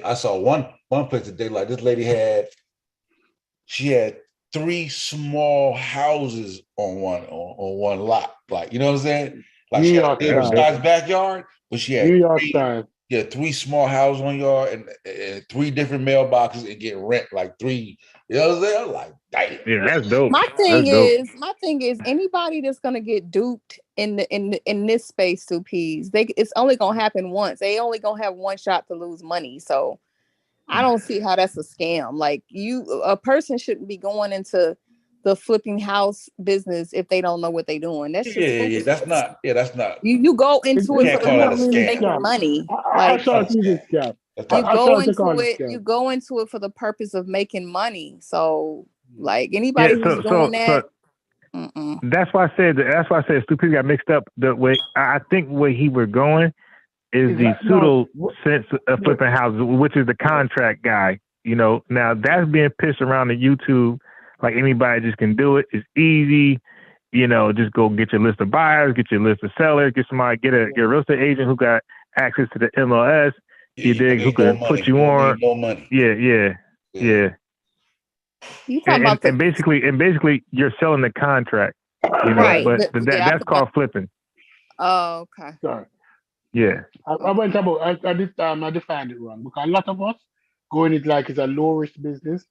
I saw one place today, like this lady had 3 small houses on one lot. Like, you know what I'm saying? Like she had a good sized backyard, but she had three small houses on yard and 3 different mailboxes and get rent like 3. You know what I'm saying? I'm like, damn. Yeah, that's dope. My thing is anybody that's gonna get duped in this space, 2Ps, it's only gonna happen once. They only gonna have one shot to lose money. So I don't see how that's a scam. Like a person shouldn't be going into the flipping house business if they don't know what they're doing. That's just that's not. You go into it for the purpose of making money. You go into it for the purpose of making money. So like anybody who's doing that. That's why I said stupid got mixed up. The way I think where he was going is the pseudo sense of flipping houses, which is the contract guy. You know, now that's being pitched around the YouTube like anybody just can do it. It's easy. You know, just go get your list of buyers, get your list of sellers, get a real estate agent who got access to the MLS. You dig? Who can put you on? No money. Yeah. You talking about and basically you're selling the contract. You know, right. But that's called flipping. Oh, okay. Sorry. Yeah. I defined it wrong because a lot of us going it like it's a low risk business.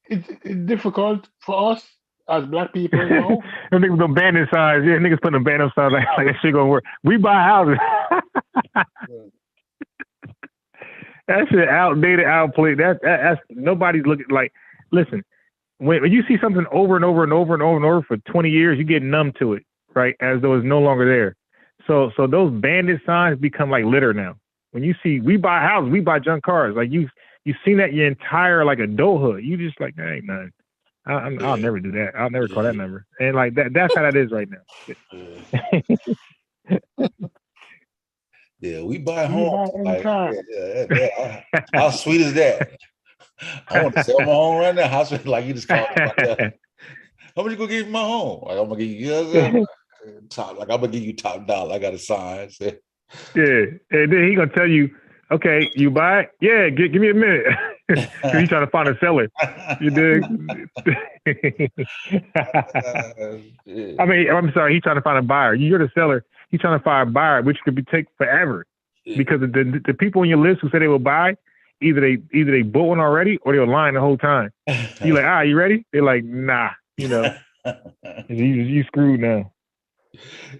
It's difficult for us as black people, you know. Them niggas with bandit signs. Yeah, niggas putting a bandit signs like that shit gonna work. We buy houses. That shit outdated, outplayed. That's nobody's looking like. Listen, when you see something over and over and over and over and over for 20 years, you get numb to it, right? As though it's no longer there. So those bandit signs become like litter now. When you see we buy houses, we buy junk cars. Like you've seen that your entire like adulthood. You just like that ain't nothing. I'll never do that. I'll never call that number. And like that's how that is right now. Yeah, we buy homes. Like, how sweet is that? I want to sell my home right now. How sweet? Like you just called me about that. How much you gonna give me my home? Like I'm gonna give you top. Like I'm gonna give you top dollar. I got a sign. Yeah, and then he gonna tell you, okay, you buy it? Yeah, give me a minute. He's trying to find a seller. You dig? I mean, I'm sorry. He's trying to find a buyer. You're the seller. He's trying to find a buyer, which could take forever because the people on your list who say they will buy, either they bought one already or they were lying the whole time. You're like, you ready? They're like, nah. You know, you screwed now.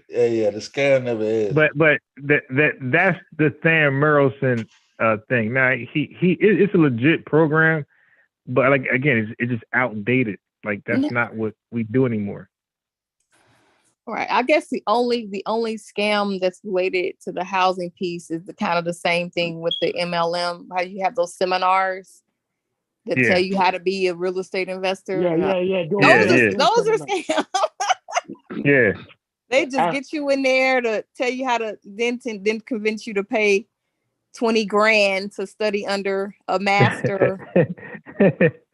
Yeah, the scam never is. But that's the Sam Merrillson thing. Now it's a legit program, but like again, it's just outdated. Like that's not what we do anymore. Right. I guess the only scam that's related to the housing piece is the kind of the same thing with the MLM. How you have those seminars that tell you how to be a real estate investor. Those are scams. Yeah. They just get you in there to tell you how to then convince you to pay $20,000 to study under a master,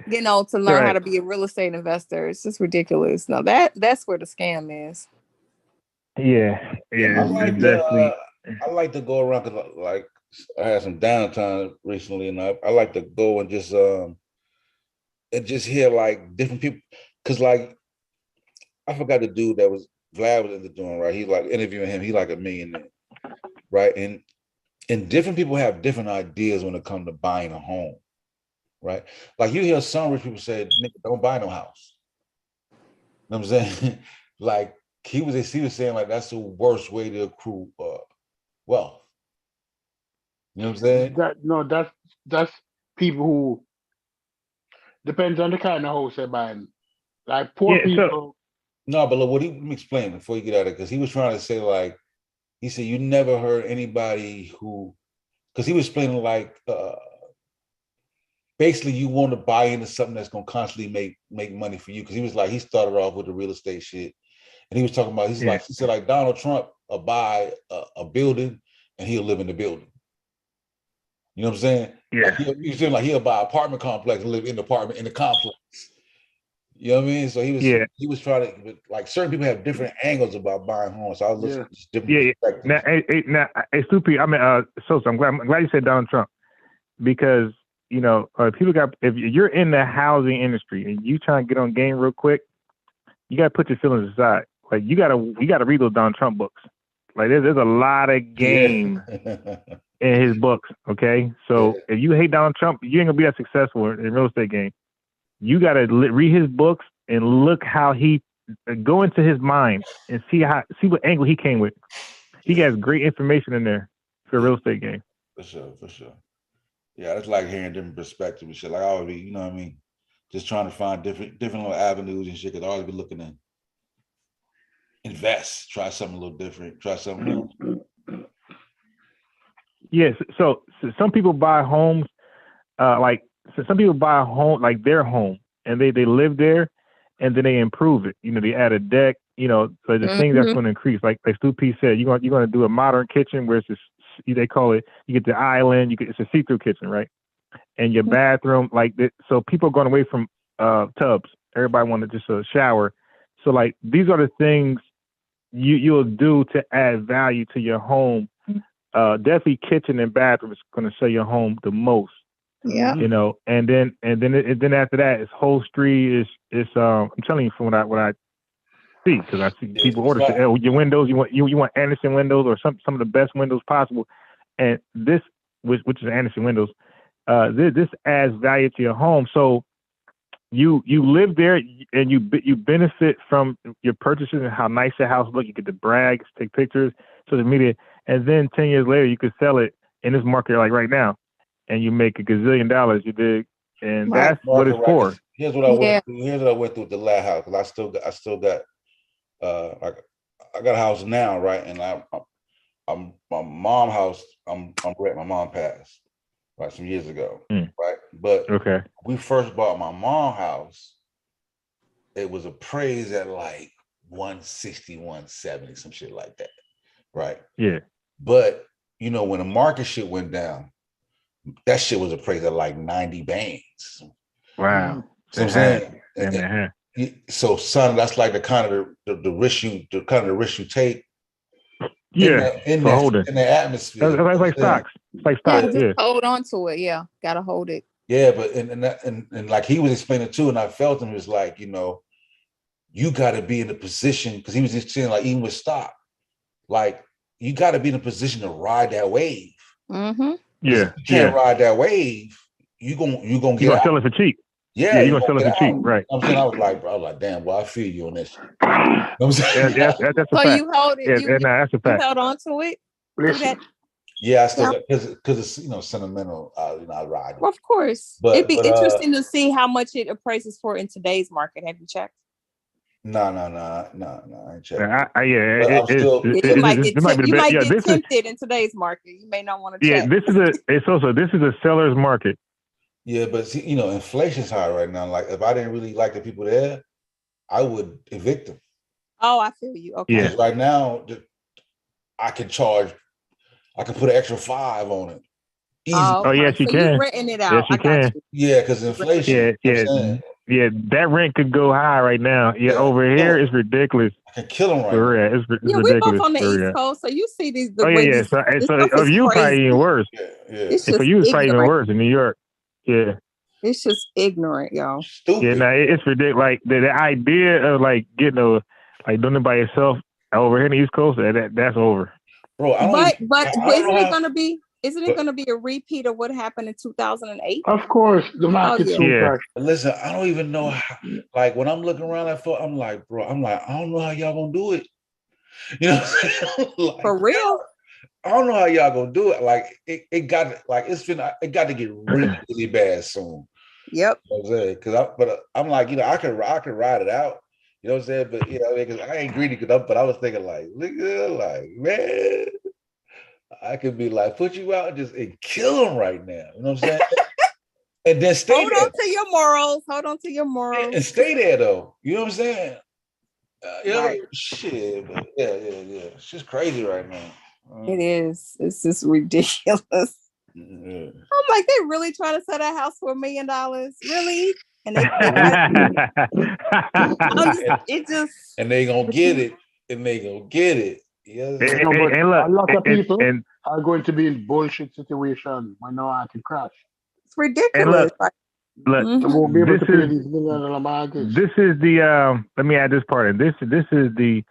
you know, to learn how to be a real estate investor. It's just ridiculous. No, that's where the scam is. Yeah. I like to go around because like I had some downtime recently, and I like to go and just and just hear like different people, because like I forgot the dude that was Vlad was into doing, right? He like interviewing him, he like a millionaire, right? And different people have different ideas when it comes to buying a home, right? Like you hear some rich people say, "Nigga, don't buy no house." You know what I'm saying? Like he was saying like that's the worst way to accrue wealth. You know what I'm saying? That's people who depends on the kind of house they're buying. Like poor people. No, but look, let me explain before you get out of it, because he was trying to say like, he said you never heard anybody who, because he was explaining like, basically you want to buy into something that's going to constantly make money for you. Because he was like, he started off with the real estate shit, and he was talking about, he said like Donald Trump will buy a building and he'll live in the building. You know what I'm saying? Yeah. Like he's saying like he'll buy an apartment complex and live in the apartment in the complex. You know what I mean? So he was trying to, like, certain people have different angles about buying homes. So I was listening to different perspectives. Now, Stupi, I mean, Sosa, I'm glad you said Donald Trump, because you know if you're in the housing industry and you trying to get on game real quick, you got to put your feelings aside. Like you got to read those Donald Trump books. Like there's a lot of game in his books. Okay, so if you hate Donald Trump, you ain't gonna be that successful in real estate game. You got to read his books and look how he go into his mind and see what angle he came with. He has great information in there for a real estate game. For sure. Yeah, that's like hearing different perspectives and shit. Like I always be, you know what I mean, just trying to find different little avenues and shit. Cause I always be looking to invest, try something a little different, try something else. Yes. So some people buy homes, so some people buy a home, like their home, and they live there, and then they improve it. You know, they add a deck. You know, so the thing that's going to increase, like Stu P said, you're going to do a modern kitchen where it's just, they call it, you get the island, it's a see-through kitchen, right? And your bathroom, like so people are going away from tubs. Everybody wanted just a shower. So like these are the things you'll do to add value to your home. Definitely kitchen and bathroom is going to sell your home the most. Yeah. You know, and then after that, it's upholstery. It's I'm telling you from what I see, because I see people order your windows. You want Anderson windows or some of the best windows possible, and this which is Anderson windows. This adds value to your home. So you live there and you benefit from your purchases and how nice your house look. You get to brag, take pictures, social media, and then 10 years later you could sell it in this market like right now, and you make $1 gazillion. You dig? And that's what it's for. Here's what I went through. Here's what I went through with the last house, because I still got like I got a house now, right? And I'm my mom house. I'm great. My mom passed right some years ago, right? But we first bought my mom house. It was appraised at like 160, 170, some shit like that, right? Yeah. But you know, when the market shit went down, that shit was appraised at like 90 bands. Wow. So I'm saying, so son, that's like the kind of the risk you take. Yeah, in the atmosphere. That's like stocks. It's like stocks. Just hold on to it. Yeah, gotta hold it. Yeah, but and like he was explaining too, and I felt him, was like, you know, you got to be in a position, because he was just saying like even with stock, like you got to be in a position to ride that wave. Mm-hmm. Yeah, you can't ride that wave. You gonna sell it for cheap. Yeah, you're gonna sell it for cheap, right? I'm saying, I was like, damn, well, I feel you on this. You know what I'm saying? That's a fact. You hold it. That's a fact. You held on to it. Yeah, I still because it's sentimental. I ride. Well, of course, it'd be interesting to see how much it appraises for in today's market. Have you checked? No, I ain't checked. You might get tempted in today's market. You may not want to check. Yeah, this is a seller's market. Yeah, but see, you know, inflation's high right now. Like, if I didn't really like the people there, I would evict them. Oh, I feel you. Okay. Yeah. Right now, I can put an extra 5 on it. Easy. Oh, yes, you can. You're renting it out. Yes, you can. Yeah, because inflation. Yeah, that rent could go high right now. Yeah, over here it's ridiculous. I can kill them right now. It's ridiculous. We're both on the East Coast, so you see these. So of you probably even worse. Yeah. For you, it's probably even worse in New York. Yeah. It's just ignorant, y'all. Stupid. Yeah, nah, it's ridiculous. Like the idea of like getting doing it by yourself over here in the East Coast, that's over. Bro, But isn't it gonna be? Isn't it going to be a repeat of what happened in 2008? Of course, the market's yeah. Listen, I don't even know how. Like when I'm looking around at phone, I'm like, bro, I don't know how y'all gonna do it. You know what I'm saying? Like, for real? I don't know how y'all gonna do it. Like it got to get really, really bad soon. Yep. You know what I'm saying? But I'm like, I could ride it out. You know what I'm saying? But because I ain't greedy, but I was thinking like, nigga, like, man, I could be like, put you out and kill him right now. You know what I'm saying? And then stay Hold on to your morals. Hold on to your morals. And stay there though. You know what I'm saying? Right. Shit, but yeah. It's just crazy right now. It is. It's just ridiculous. Yeah. I'm like, they really trying to sell that house for $1 million? Really? And they and they gonna get it. And they gonna get it. Yeah. A lot of people are going to be in bullshit situation when no one can crash. It's ridiculous. Look, they won't be able to pay these $1 million mortgages. This is the let me add this part in. This is the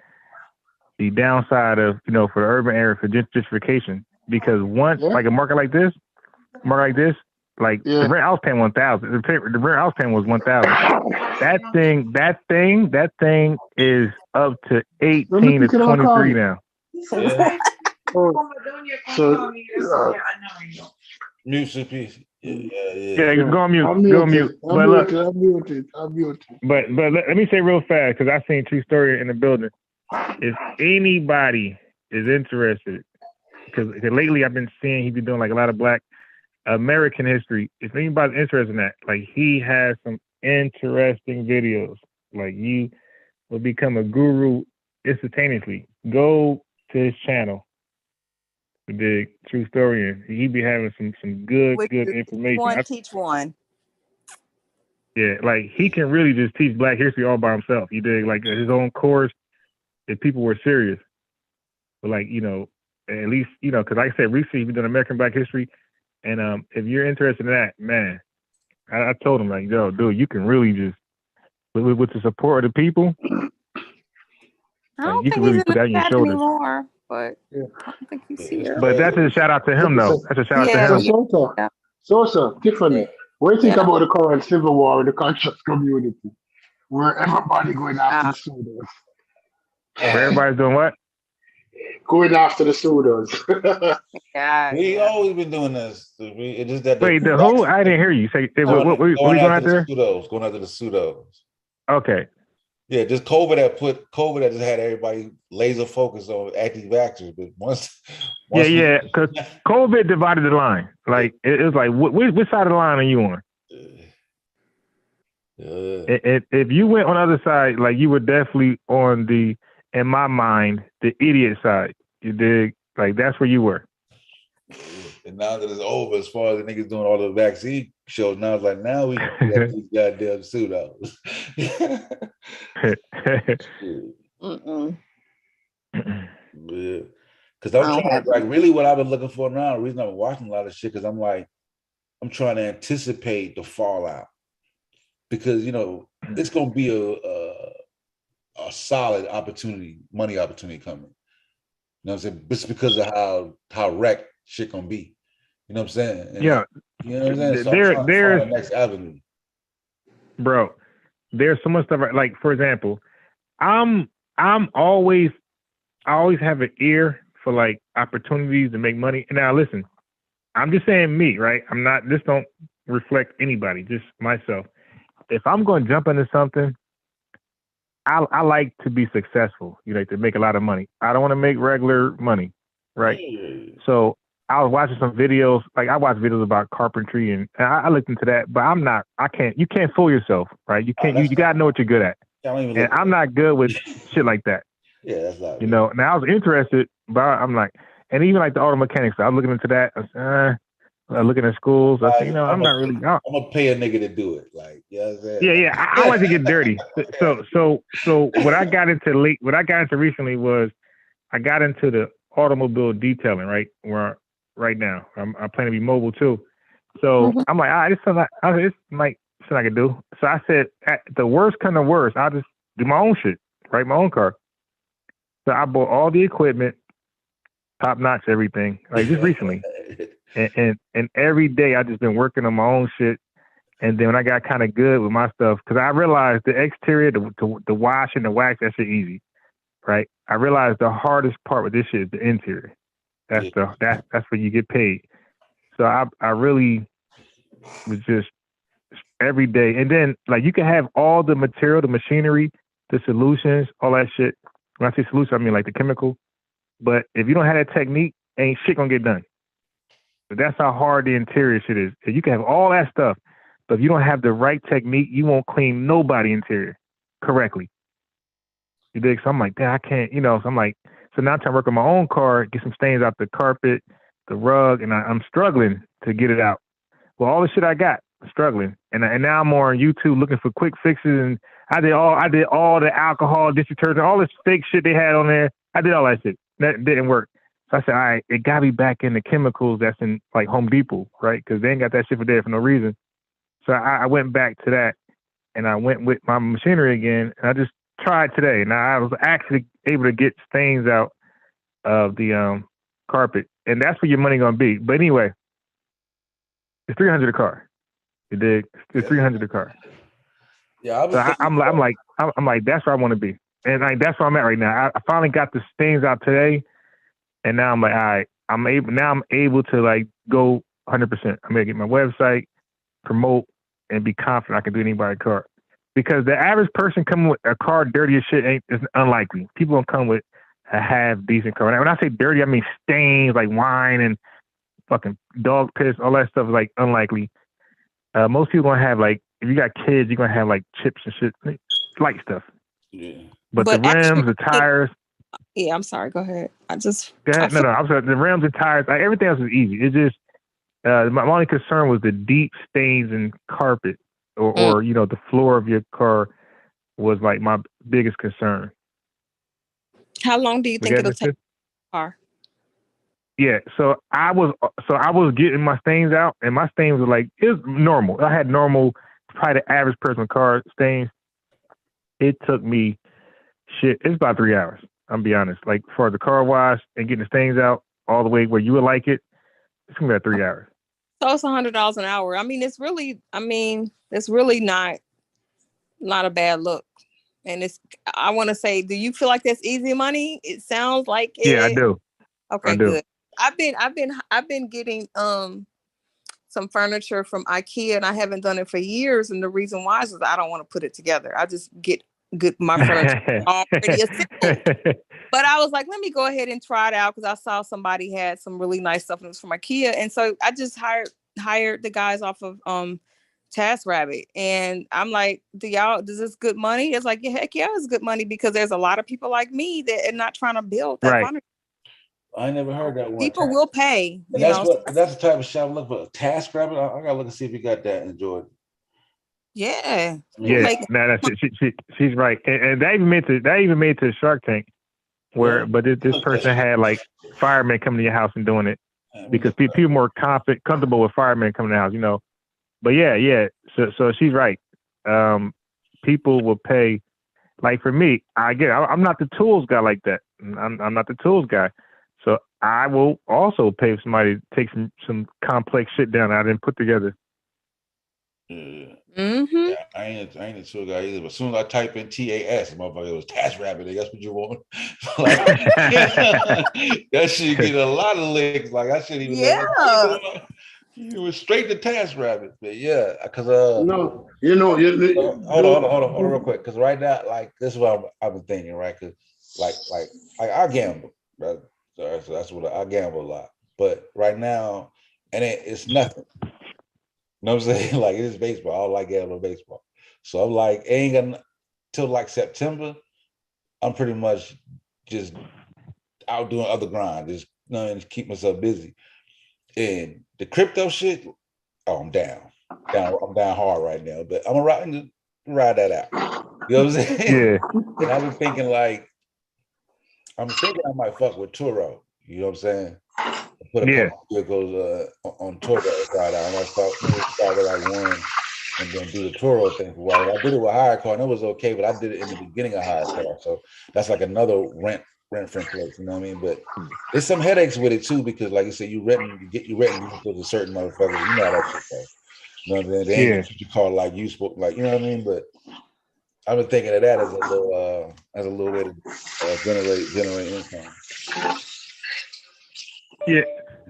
downside of for the urban area for gentrification, because once like a market like this, like the rent I was paying 1,000. The rent I was paying was 1,000. That thing is up to 18 to 23 now. Yeah. Mute piece. Yeah. Go on mute. I'm muted. But let me say real fast, because I seen True Story in the building. If anybody is interested, because lately I've been seeing he's been doing like a lot of Black American history. If anybody's interested in that, like he has some interesting videos. Like you will become a guru instantaneously. Go to his channel. The True Story. He be having some good information. One teach one. Yeah, like he can really just teach Black history all by himself. He did like his own course if people were serious. But like, at least, because like I said, recently he's been doing American Black history. And if you're interested in that, man, I told him like, yo, dude, you can really just with the support of the people. I don't think he's in the chat anymore, but I don't think he's here. But that's a shout out to him, though. That's a shout out to him. So, Tiffany, what do you think about the current civil war in the conscious community, where everybody going after the pseudos? Where everybody's doing what? Going after the pseudos. We always been doing this. It just that. Wait, the who? I didn't hear you say. What we going after? Going after the pseudos. Okay. Yeah, just COVID that just had everybody laser focused on anti-vaxxers. But once because COVID divided the line. Like it was like, which side of the line are you on? If you went on the other side, like you were definitely on in my mind, the idiot side. You dig? Like that's where you were. And now that it's over, as far as the niggas doing all the vaccine shows, now it's like now we got these goddamn pseudos. Yeah. Because I'm trying, like really what I've been looking for now, the reason I've been watching a lot of shit, because I'm trying to anticipate the fallout. Because it's gonna be a solid opportunity, money opportunity coming. You know what I'm saying? Just because of how wrecked shit gonna be. You know what I'm saying? And yeah. You know what I'm saying? So there's the next avenue. Bro, there's so much stuff. Like for example, I always have an ear for like opportunities to make money. Now listen, I'm just saying me, right? I'm not. This don't reflect anybody, just myself. If I'm going to jump into something, I like to be successful. To make a lot of money. I don't want to make regular money, right? So I was watching some videos. Like I watch videos about carpentry, and I looked into that. But you can't fool yourself, right? You can't. You gotta know what you're good at. And I'm not good with shit like that. Yeah, that's not. Now I was interested, but I'm like, and even like the auto mechanics. I was looking into that. Looking at schools, I said, I'm not really. I'm gonna pay a nigga to do it. Like, I like to get dirty. So what I got into recently was I got into the automobile detailing, right? Where right now I plan to be mobile too, So I'm like, this is like something I could do. So I said, at the worst come to worst, I'll just do my own shit, write my own car. So I bought all the equipment, top notch everything, like just recently. And every day I just been working on my own shit. And then when I got kind of good with my stuff, because I realized the exterior, the wash and the wax, that shit easy, right? I realized the hardest part with this shit is the interior. That's that's where you get paid. So I really was just every day. And then like you can have all the material, the machinery, the solutions, all that shit. When I say solution, I mean like the chemical. But if you don't have that technique, ain't shit gonna get done. But that's how hard the interior shit is. So you can have all that stuff, but if you don't have the right technique, you won't clean nobody interior correctly. You dig? So I'm like, damn, I can't, So I'm like, so now I'm trying to work on my own car, get some stains out the carpet, the rug, and I'm struggling to get it out. Well, all the shit I got, I'm struggling, and now I'm more on YouTube looking for quick fixes, and I did all the alcohol, dish detergent, all this fake shit they had on there. I did all that shit. That didn't work. So I said, all right, it got me back in the chemicals that's in like Home Depot, right? Because they ain't got that shit for there for no reason. So I went back to that, and I went with my machinery again, and I just tried today. Now I was actually able to get stains out of the carpet, and that's where your money gonna be. But anyway, it's $300 a car. You dig? It's $300 a car. Yeah, I'm like, that's where I want to be, and like that's where I'm at right now. I finally got the stains out today, and now I'm like, all right, I'm able to like go 100%. I'm gonna get my website, promote, and be confident I can do anybody's car. Because the average person coming with a car dirty as shit is unlikely. People don't come with a half decent car. Now, when I say dirty, I mean stains like wine and fucking dog piss, all that stuff is like unlikely. Most people gonna have like, if you got kids, you're gonna have like chips and shit, light stuff. Yeah. But the rims, the tires. Yeah, I'm sorry. Go ahead. Go ahead. No, I'm sorry. The rims and tires, like, everything else is easy. It's just my only concern was the deep stains in carpet or the floor of your car was like my biggest concern. How long do you think it'll take the car? Yeah, so I was getting my stains out, and my stains were like, it was normal. I had normal, probably the average person car stains. It took me it's about 3 hours. I'm be honest. Like for the car wash and getting the stains out all the way where you would like it, it's gonna be about 3 hours. So it's $100 an hour. It's really not a bad look. And I want to say, do you feel like that's easy money? It sounds like it. Yeah, I do. Okay, good. I've been getting some furniture from IKEA, and I haven't done it for years. And the reason why is I don't want to put it together. I just get my furniture already assembled. But I was like, let me go ahead and try it out because I saw somebody had some really nice stuff and it was from IKEA. And so I just hired the guys off of TaskRabbit. And I'm like, does this good money? It's like, yeah, heck yeah, it's good money because there's a lot of people like me that are not trying to build that furniture. I never heard that one. People will pay. That's the type of shop I look for. TaskRabbit. I gotta look and see if you got that in Jordan. Yeah. Yeah. She's right. And that even made to Shark Tank, but this person had like firemen coming to your house and doing it because people more comfortable with firemen coming to the house, But yeah. So she's right. People will pay. Like for me, I'm not the tools guy like that. I'm not the tools guy. So I will also pay somebody to take some complex shit down I didn't put together. Yeah. Mm-hmm. Yeah, I ain't a tour guy either. But as soon as I type in TAS, motherfucker, it was TaskRabbit. That's what you want. That shit get a lot of links. Like I shouldn't even. Yeah. It was straight to TaskRabbit. But yeah, because hold on real quick. Because right now, like this is what I've been thinking, right? Because like I gamble, right? So that's what I gamble a lot. But right now, and it's nothing. You know what I'm saying? Like it is baseball. I don't like gambling baseball. So I'm like, ain't gonna till like September. I'm pretty much just out doing other grind, just to keep myself busy. And the crypto shit, I'm down. I'm down hard right now. But I'm gonna ride that out. You know what I'm saying? Yeah. And I've been thinking I might fuck with Turo. You know what I'm saying? put a couple vehicles on Toro side out, and I started like one, and then do the Toro thing for a while. I did it with hire car, and it was okay, but I did it in the beginning of hire car, so that's like another rent from place. You know what I mean? But there's some headaches with it too, because like you said, you get vehicles a certain motherfuckers. You know how that shit goes. You know what I'm saying? They ain't gonna treat your car like you spoke, like, you know what I mean? But I've been thinking of that as a little way to generate income. Yeah.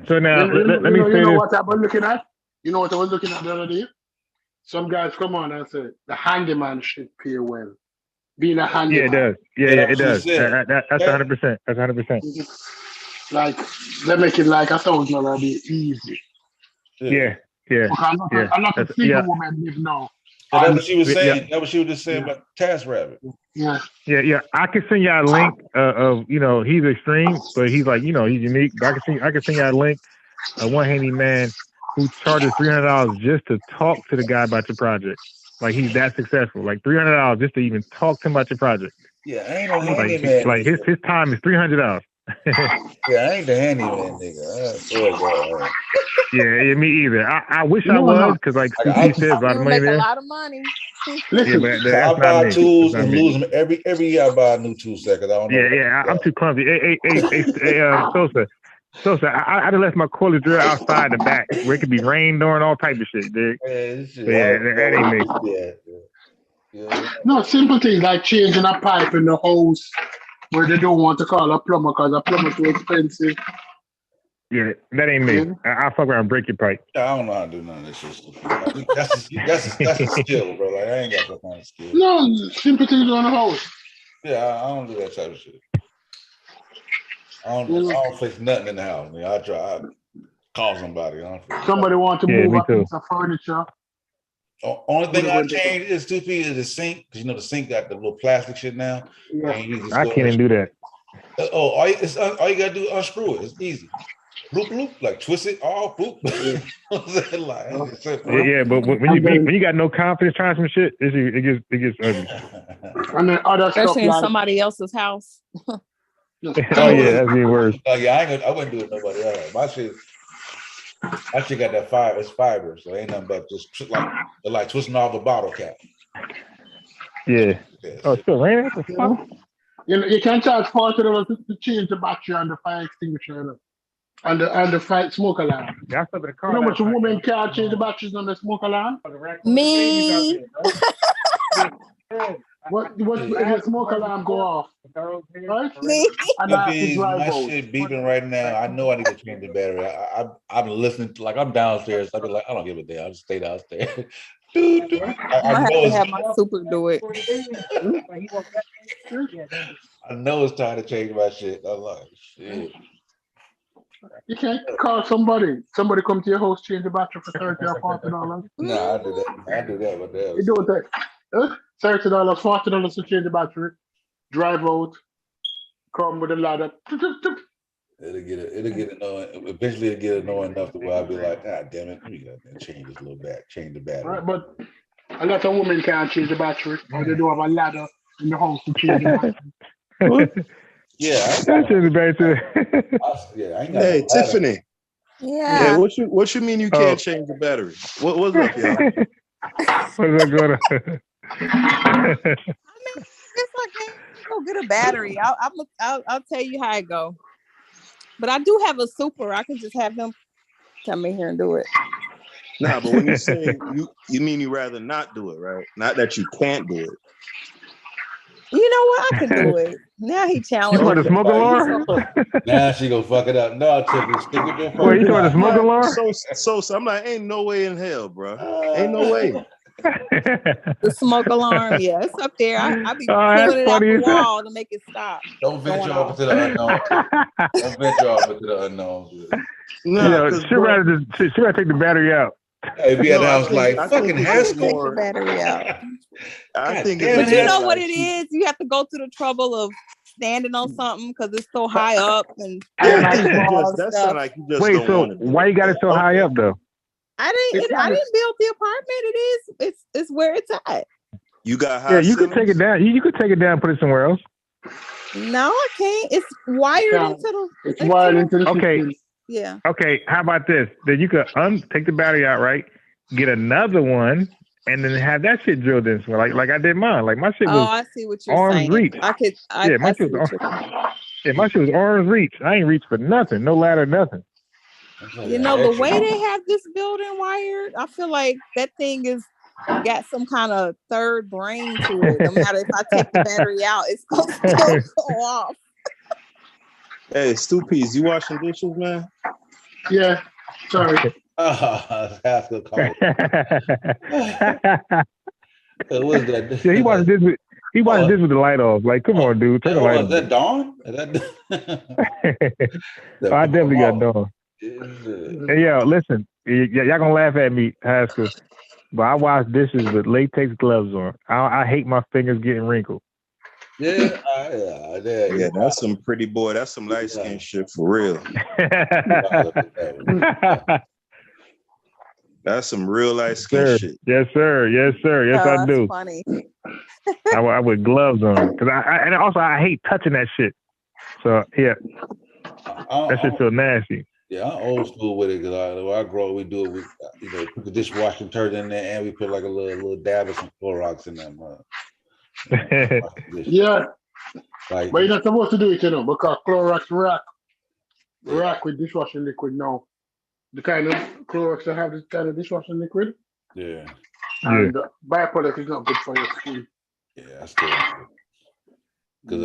So now let me say you know this. what I was looking at? You know what I was looking at the other day? Some guys come on and say the handyman should pay well. Being a handyman. Yeah, it does. Yeah, it does. That's 100%. That's 100%. Like they make it like $1,000 be easy. Yeah. I'm not a single woman live now. That's what she was saying. That's what she was just saying about TaskRabbit. Yeah. I can send y'all a link of he's extreme, but he's like he's unique. But I can send y'all a link of one handyman who charges $300 just to talk to the guy about your project. Like he's that successful. Like $300 just to even talk to him about your project. Yeah, I ain't no handyman. Like his time is $300. Yeah, I ain't the handyman nigga. Yeah, me either. I wish I was, because like he said, a lot of money there. A lot of money. Listen, I buy tools and lose them every year. I buy a new tool set because I don't know. Yeah, I'm too clumsy. Hey, Sosa, I just left my cordless drill outside the back where it could be rain during all type of shit, dude. That ain't me. Yeah. No, simple things like changing a pipe in the hose where they don't want to call a plumber because a plumber too expensive. Yeah, that ain't me. I'll fuck around and break your pipe. I don't know how to do none of this shit. That's a skill, bro. Like I ain't got that kind of skill. No, simple things on the hose. Yeah, I don't do that type of shit. I don't fix nothing in the house. Man. I call somebody. Somebody want to move a piece of furniture. Only thing I changed is the sink, because the sink got the little plastic shit now. Yeah. I can't even do that. All you gotta do is unscrew it. It's easy. Bloop bloop, like twist it all bloop. Yeah, but when you got no confidence trying some shit, it gets ugly. And then other especially stuff in somebody else's house. Oh yeah, that's even worse. Yeah, I wouldn't do it nobody else. My shit got that it's fiber, so ain't nothing but just like twisting off a bottle cap. Yeah. Oh, it's still raining? You can charge $40 to change the battery on the fire extinguisher and the fire smoke alarm. Yeah, you know how much a woman can't change the batteries on the smoke alarm? Me. What if the smoke alarm go off? Right? Me. And I have to drive my out. shit beeping right now. I know I need to change the battery. I've been listening to, like, I'm downstairs. I'll be like, I don't give a damn. I'll just stay downstairs. I have to have my super do it. I know it's time to change my shit. I'm like, shit. You can't call somebody. Somebody come to your house, change the battery for $30 or $40. Nah, I do that. What the hell? You do it. $30, $40 to change the battery. Drive out. Come with a ladder. It'll get annoying. Eventually, it'll get annoying enough to where I'll be like, God damn it, let me change this little back, change the battery. Right, but a lot of women can't change the battery, or they don't have a ladder in the house to change the battery. Hey, Tiffany. Yeah. What you mean you can't change the battery? What's up, y'all? What's going on? I mean, it's okay. Go get a battery. I'll tell you how it go. But I do have a super. I can just have them come in here and do it. Nah, but when you say you mean you rather not do it, right? Not that you can't do it. You know what? I can do it. Now he challenged. You want a smoke alarm? Now she gonna fuck it up. No, Tiffany, stick with your phone. Wait, you want a smoke alarm? So I'm like, ain't no way in hell, bro. Ain't no way. The smoke alarm, yeah, it's up there. I be pulling it out the wall to make it stop. Don't venture off into the unknown. Don't venture off into the unknown. No, she rather take the battery out. Hey, be at the house like fucking Haskell. Take the battery out. I think, but you know what it is? You have to go through the trouble of standing on something because it's so high up and that sounds like you just wait. Don't so want to why you got it so high up though? I didn't build the apartment. It's where it's at. You got high. Yeah, you could take it down. You could take it down and put it somewhere else. No, I can't. It's wired into the. It's wired into the. Okay. system. Yeah. Okay, how about this? Then you could take the battery out, right? Get another one, and then have that shit drilled in. So like I did mine. Like my shit was I see what you're arm's saying. reach. I my see shit was my shit was arm's reach. I ain't reach for nothing. No ladder, nothing. You know, the way they have this building wired, I feel like that thing is got some kind of third brain to it. No matter if I take the battery out, it's gonna still go off. Hey, Stoopies, you washing dishes, man? Yeah. Sorry. That's good call. What's that? Yeah, he watched this with the light off. Like, come on, dude, turn the light on. Is that Dawn? I definitely got Dawn. Hey, yo, listen, y'all gonna laugh at me, Haskell, but I wash dishes with latex gloves on. I hate my fingers getting wrinkled. Yeah, that's some pretty boy. That's some light skin shit for real. That's some real light skin shit. Yes, sir. Yes, sir. Yes, I do. Funny. I with gloves on because I hate touching that shit. So yeah, that shit so nasty. Yeah, I'm old school with it because when I grow up, we do it with put the dishwashing detergent in there and we put like a little dab of some Clorox in that mug. Yeah, but you're not supposed to do it, because Clorox rack with dishwashing liquid now. The kind of Clorox that have this kind of dishwashing liquid. Yeah. And byproduct is not good for your skin. Yeah, that's good. Because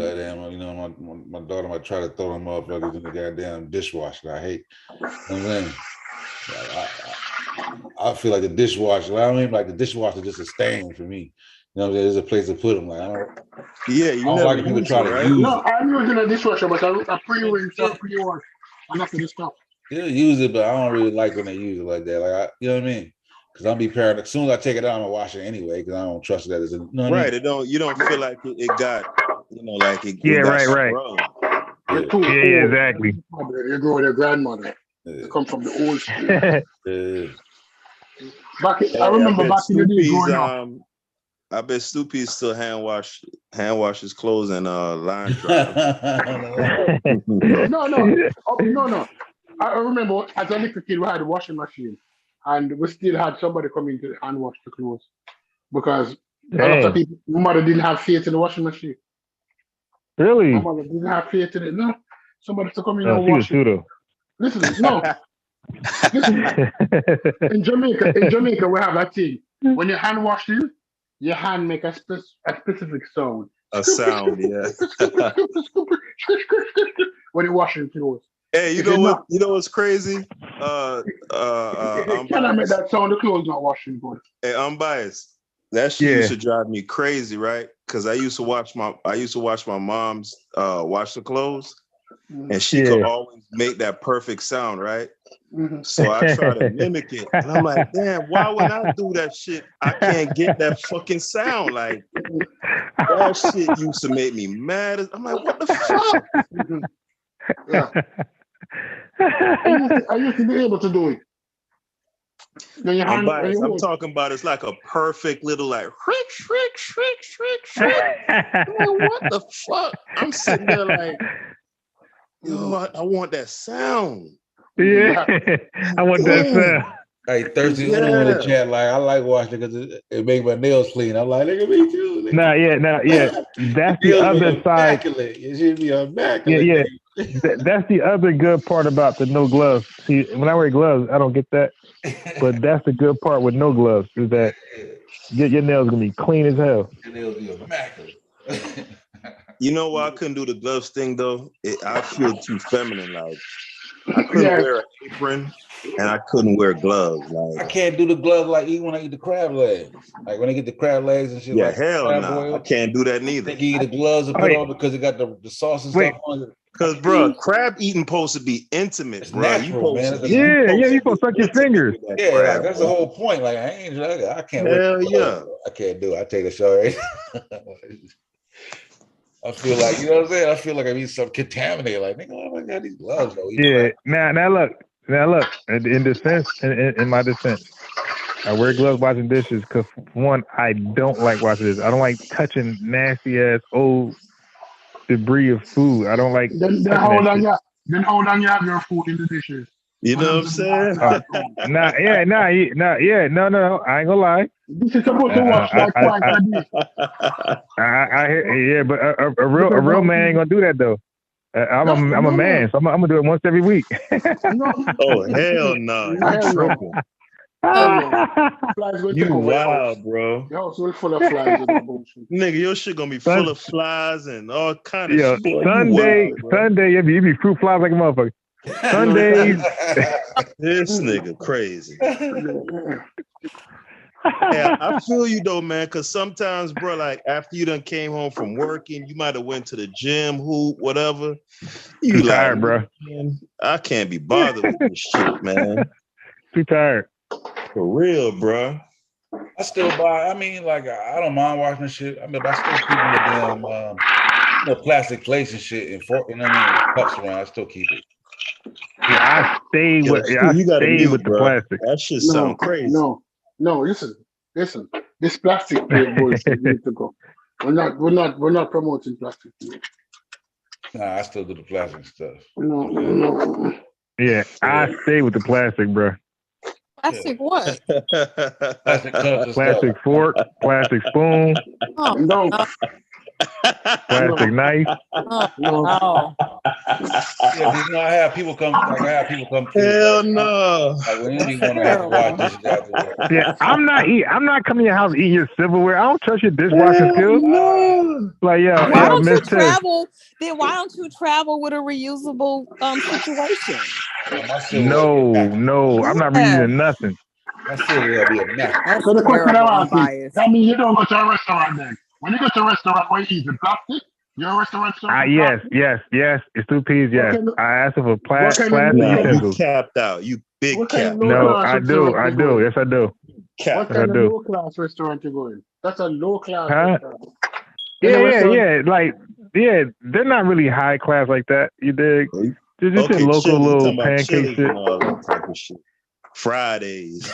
my daughter might try to throw them motherfuckers in the goddamn dishwasher. I hate. You know what I'm saying? I feel like the dishwasher. I don't even like the dishwasher. Just a stain for me. You know, there's a place to put them. Like I don't. Yeah, you don't like people try to use. No, I'm using a dishwasher, but I pre-rinse or pre-wash. I'm not gonna stop. They'll use it, but I don't really like when they use it like that. Like you know what I mean? Because I'll be paranoid. As soon as I take it out, I'm gonna wash it anyway because I don't trust that it's a. You know what I mean? You don't feel like it got. Like it. Yeah, it got right. Yeah, exactly. You grow with your grandmother. It comes from the old school. I remember back in the day growing up. I bet Stoopy still hand wash his clothes and line dry. No. I remember as a little kid we had a washing machine and we still had somebody come in to hand wash the clothes because a lot of people, my mother didn't have faith in the washing machine. Really? My mother didn't have faith in it. No, somebody to come in and wash it. Listen, no. Listen, in Jamaica we have that thing. When you hand wash it, your hand make a specific sound. A sound, yeah. When you're washing clothes. Hey, you know what? You know what's crazy? Can I make that sound? The clothes not washing good. Hey, I'm biased. That shit used to drive me crazy, right? Because I used to watch my mom's wash the clothes, and she could always make that perfect sound, right? Mm-hmm. So I try to mimic it, and I'm like, damn, why would I do that shit? I can't get that fucking sound. Like that shit used to make me mad. I'm like, what the fuck? Yeah. I used to be able to do it. I'm talking about it's like a perfect little like shriek. I'm like, what the fuck? I'm sitting there like, yo, I want that sound. Yeah, I want that sound. Hey, Thirsty in the chat, like I like watching it because it make my nails clean. I'm like, look at me too. Nah, yeah. That's the other side. It should be immaculate. Yeah. That's the other good part about the no gloves. See, when I wear gloves, I don't get that. But that's the good part with no gloves is that your nails gonna be clean as hell. Your nails be immaculate. You know why I couldn't do the gloves thing though? I feel too feminine. Like I couldn't wear an apron and I couldn't wear gloves. Like I can't do the gloves like even when I eat the crab legs. Like when I get the crab legs and shit. Yeah, like hell no. Nah. I can't do that neither. I think you eat the gloves and put on because it got the sauce and stuff on it. Because, bro, crab eating supposed to be intimate, bro. Natural, man. You supposed to suck your fingers. Yeah, crab, that's the whole point. Like, I can't. Hell yeah. I can't do it. I take a shower. I feel like, you know what I'm saying? I feel like I'm eating something contaminated. Like, nigga, oh my God, these gloves, though. Yeah. Now look. In defense, in my defense, I wear gloves washing dishes because one, I don't like washing dishes. I don't like touching nasty ass old debris of food. I don't like. Then how long Then how long you have your food in the dishes? You know what I'm saying? No, I ain't gonna lie. This is supposed to watch like twice a day. I hear, but a real man ain't gonna do that though. I'm a man, so I'm gonna do it once every week. Oh hell no! You tripping? You wild, bro. Your house will full of flies and bullshit. Nigga, your shit gonna be full of flies and all kind of shit. Boy, Sunday, you be fruit flies like a motherfucker. Sundays. This nigga crazy. Yeah, I feel you though, man. Because sometimes, bro, like after you done came home from working, you might have went to the gym, hoop, whatever. You Too tired, bro. Man, I can't be bothered with this shit, man. Too tired. For real, bro. I still buy. I mean, like I don't mind washing the shit. I mean, but I still keep the damn plastic plates and shit and fork and cups around. I still keep it. Yeah, I stay with the plastic. That shit sound crazy. No, listen. This plastic plate bullshit need to go. We're not promoting plastic plate. Nah, I still do the plastic stuff. No. Yeah, I stay with the plastic, bro. Plastic what? Plastic cups, plastic fork, plastic spoon. Oh no. Plastic knife. No. Yeah, you know, I have people come. Hell no. Like when you want to have to watch this after. Yeah, I'm not coming to your house eating your silverware. I don't trust your dishwashing skills. No. Like why don't you travel? Then why don't you travel with a reusable situation? No, I'm not reusing nothing. That's silverware be a mess. So the question I'm asking, that means you don't go to a restaurant then. When you go to a restaurant, what you eat? The plastic? Your restaurant? Yes. It's 2 P's. Yes, I asked for plastic utensils. You capped out. You big cap. No, I do. Yes, I do. What kind of low class restaurant you go in? That's a low class restaurant. Yeah. Like, they're not really high class like that. You dig? Just a local little pancake shit. Fridays.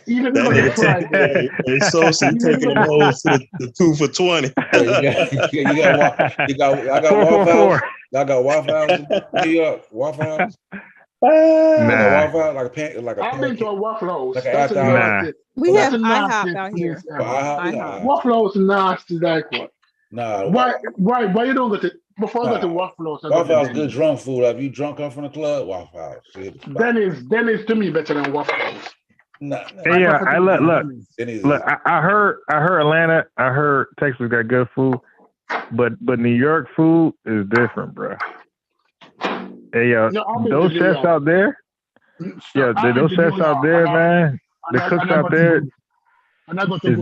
Even Friday. Hey, Sosa, you taking them hoes to the 2 for $20. I got Waffle House in New York. Waffle House. I've been to a Waffle House. We have IHOP out here. Waffle House nasty like what? Nah. Why you don't go to before I go to Waffle House? Waffle House good drunk food. Have you drunk come from the club? Waffle House. Denny's to me better than Waffle House. Nah. Yeah, look. I heard Atlanta. I heard Texas got good food, but New York food is different, bro. Hey, those chefs out there. Yeah, those chefs out there, man. The cooks out there is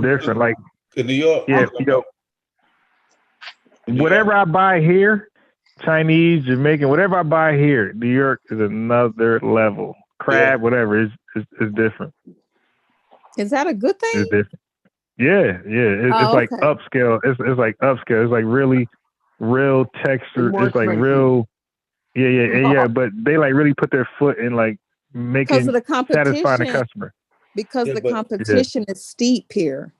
different. Like in New York. Yeah, whatever I buy here, Chinese, Jamaican, whatever I buy here, New York is another level. Crab, whatever, is different. Is that a good thing? It's different. Yeah. It's like upscale. It's like upscale. It's like really real texture. It's like real. Yeah. But they like really put their foot in like making satisfying the customer. Because the competition is steep here.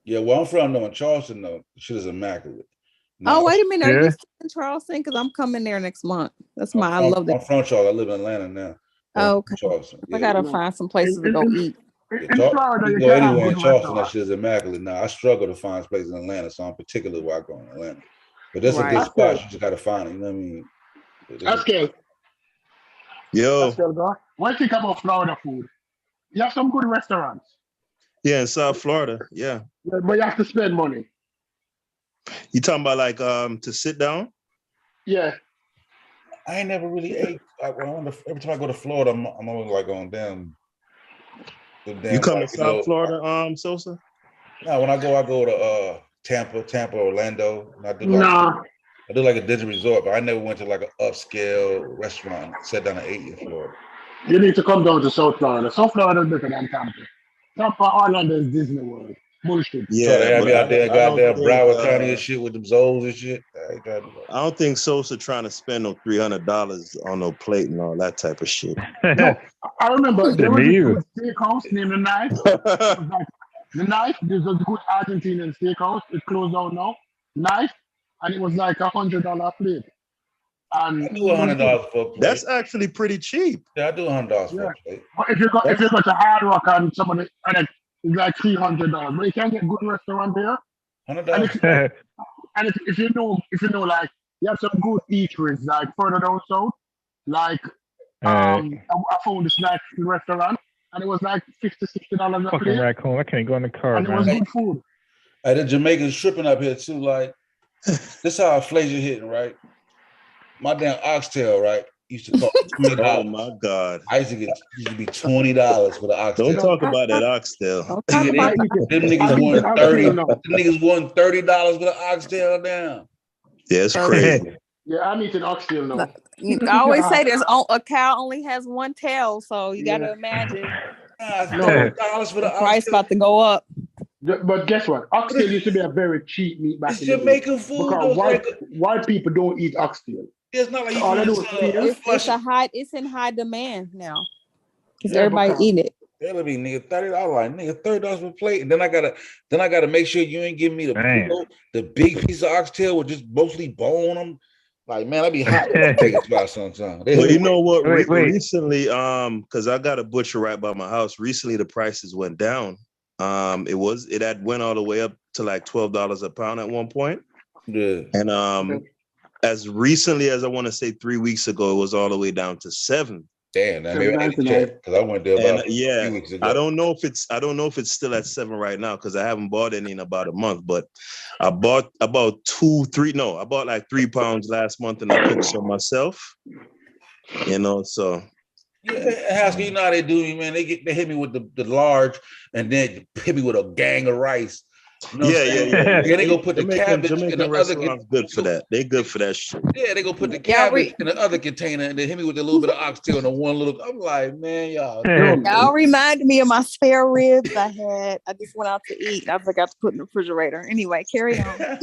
Yeah, well, I'm from in Charleston though. Shit is immaculate. No. Oh, wait a minute. Are you still in Charleston? Because I'm coming there next month. I love that. I'm from Charleston. I live in Atlanta now. Oh, okay. I gotta find some places to go eat. In Florida, you go anywhere in Charleston, that shit is immaculate. Now, I struggle to find places in Atlanta, so I'm particular why I go in Atlanta. But that's a good spot. You just gotta find it. You know what I mean? That's good. Yo. What do you think about Florida food? You have some good restaurants. Yeah, in South Florida. Yeah. But you have to spend money. You talking about like to sit down? Yeah. I ain't never really ate. Every time I go to Florida, I'm always like going down. You come to South Florida, Sosa? No, when I go to Tampa, Orlando. And I do like a Disney resort, but I never went to like an upscale restaurant. Sat down and ate in Florida. You need to come down to South Florida. South Florida is better than Tampa. Tampa, Orlando is Disney World. Bullshit. Yeah, they have me out there, goddamn Broward County and shit with them zones and shit. I don't think Sosa trying to spend no $300 on no plate and all that type of shit. No, I remember there was a steakhouse named The Knife. The Knife, there's a good Argentinian steakhouse. It closed down now. Knife, and it was like $100 a plate. And I do $100 for a plate. That's actually pretty cheap. Yeah, I do $100 for a plate. But if you go to Hard Rock and somebody and it's like $300, but you can get good restaurant there. $100. And if you know, like you have some good eateries like further down south, like I found this nice restaurant and it was like $50-$60 a Fucking plate. raccoon! I can't go in the car, And it was man. good food. Hey, the Jamaicans tripping up here too. Like, this how inflation hitting, right? My damn oxtail, right? Used to cost $20. Oh my God! I used to be $20 for the oxtail. Don't talk about that oxtail. Them niggas won $30. Them niggas won $30 for the oxtail down. Yeah, it's crazy. Yeah, I'm eating oxtail now. I always say a cow only has one tail, so you got to imagine. $30 for the price about to go up. But guess what? Oxtail used to be a very cheap meat back it's in the Jamaican day. food. Because white people don't eat oxtail. It's not like you all they do is it's in high demand now because everybody eat it. That'll be nigga $30. Like nigga $30 per plate, and then I gotta make sure you ain't give me the big piece of oxtail with just mostly bone on them. Like man, I'd be hot to take it about sometimes. Well, you know what? Wait. Recently, because I got a butcher right by my house. Recently, the prices went down. It had went all the way up to like $12 a pound at one point. Yeah, and as recently as I want to say 3 weeks ago, it was all the way down to $7. Damn, maybe I need to check because I went there about 3 weeks ago. I don't know if it's still at $7 right now because I haven't bought any in about a month. But I bought about 3 pounds last month, and I cooked some myself. You know, so. Yeah, Haskell, you know how they do me, man. They hit me with the large, and then hit me with a gang of rice. You know Yeah. They go put the cabbage in the other. Good for that. They good for that shit. Yeah, they go put the cabbage in the other container, and then hit me with a little bit of oxtail in the one little. I'm like, man, y'all. Y'all reminded me of my spare ribs I had. I just went out to eat. I forgot to put in the refrigerator. Anyway, carry on.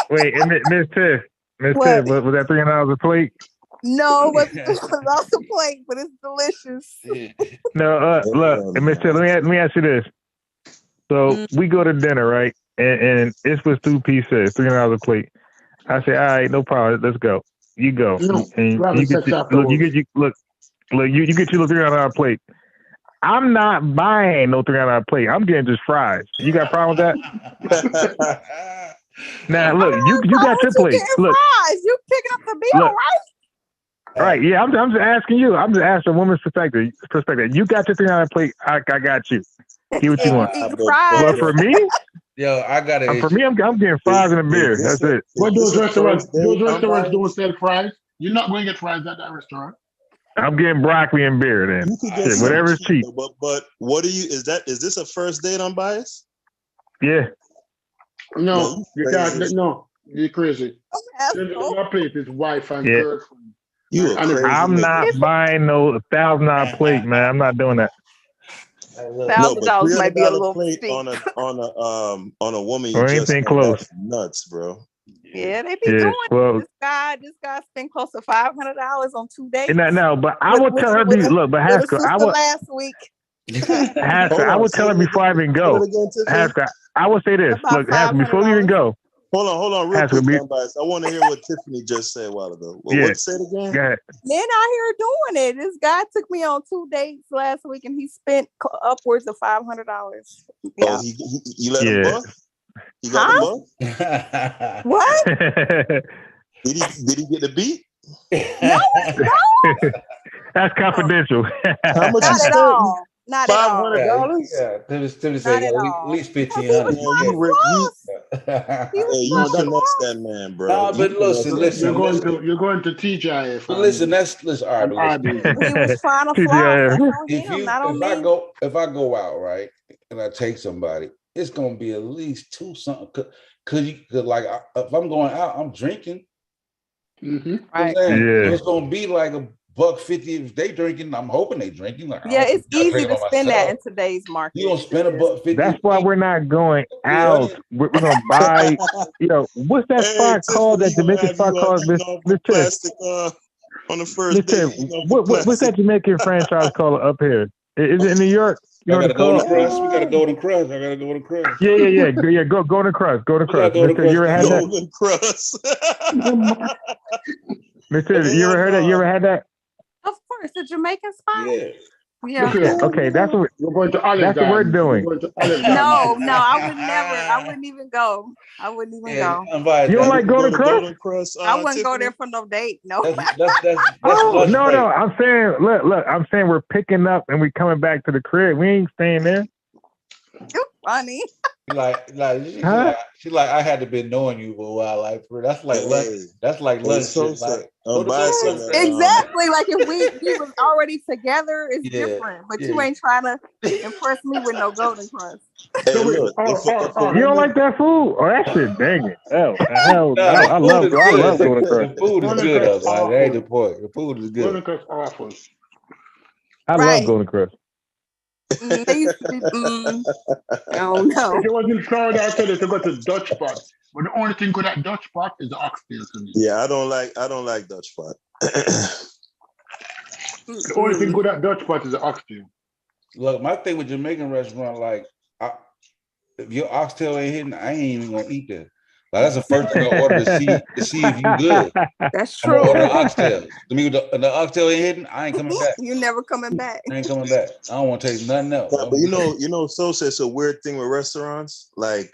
Wait, Miss Tiff, was that $300 a plate? No, it was off the plate, but it's delicious. No, look, Miss Tiff, let me ask you this. So we go to dinner, right? And it's with 2 pieces, $300 a plate. I say, all right, no problem. Let's go. You go. And you get your $300 plate. I'm not buying no $300 plate. I'm getting just fries. You got a problem with that? Now look, you got your plate. Look, fries. You picking up the bill, right? Right, yeah. I'm just asking you. I'm just asking a woman's perspective. You got your $300 plate. I got you. Get what you want. But for me, yo, I got it. For me, I'm getting fries and a beer. That's it. What those restaurants don't sell fries? You're not going to get fries at that restaurant. I'm getting broccoli and beer then. Whatever's cheap. But what do you? Is this a first date on Bias? Yeah. No, you can't. No, you're crazy. My plate is wife and girlfriend. I'm not buying no $1,000 plate, man. I'm not doing that. $1,000 might be a little steep. on a woman. Or anything close. Nuts, bro. Yeah, they be doing it. This guy spent close to $500 on 2 days. No, but I would tell her, look, but Haskell, I would last week. Haskell, I would tell her before I even go. Haskell, I would say this. Look, Haskell, before you even go. Hold on, real quick, I want to hear what Tiffany just said a while ago. What say it again? Go ahead. Men out here doing it. This guy took me on 2 dates last week, and he spent upwards of $500. Yeah. Oh, you let him buck? You got him buck? What? Did he get the beat? No. That's confidential. How much Not at all. Not $500? Yeah, Timothy said at least $1,500. You finesse that man, bro. Nah, but listen. You're going to TGIF. Listen, all right. He was trying to fly. If I go out, right, and I take somebody, it's gonna be at least 2 something. Cause like if I'm going out, I'm drinking. Mm-hmm. Right. It's gonna be like $1.50 if they drinking. I'm hoping they drinking. Like, it's easy to spend that in today's market. You gonna spend $1.50? That's why we're not going out. We're gonna buy. What's that spot called? That Jamaican spot called? Plastic on the first day. What's that Jamaican franchise called up here? Is it in New York? I gotta go to Crust. We gotta go to Crust. I gotta go to Crust. Yeah. Go to Crust. Go to Crust. Golden Crust. Mr. You ever heard that? You ever had that? Of course, the Jamaican spot. Yeah. Yeah. Okay, that's what we're going to Olive that's what we're doing. No, I would never. I wouldn't even go. I wouldn't even go. You don't like Golden Crust? I wouldn't go there for no date. No. Oh, no. I'm saying, look. I'm saying we're picking up and we coming back to the crib. We ain't staying there. You're funny. She like I had to been knowing you for a while. Like that's like lunch. That's like lunch. Exactly. Like if we was already together, it's different. But you ain't trying to impress me with no Golden Crust. Hey, look, you don't like that food? Oh, that shit danging. Hell, no, I love Golden Crust. The food is good, though. That ain't the point. The food is good. Golden Crust awful. I love Golden Crust. Oh no! If it was in Florida, I said to go to Dutch Pot, but the only thing good at Dutch Pot is the oxtail to me. Yeah, I don't like Dutch Pot. The only thing good at Dutch Pot is the oxtail. Look, my thing with Jamaican restaurant, like, if your oxtail ain't hitting, I ain't even gonna eat that. Like, that's the first thing I order to see if you good. That's true. I'm gonna order oxtail. To me, the oxtail ain't hitting, I ain't coming back. You're never coming back. I ain't coming back. I don't want to taste nothing else. But you know, so it's a weird thing with restaurants. Like,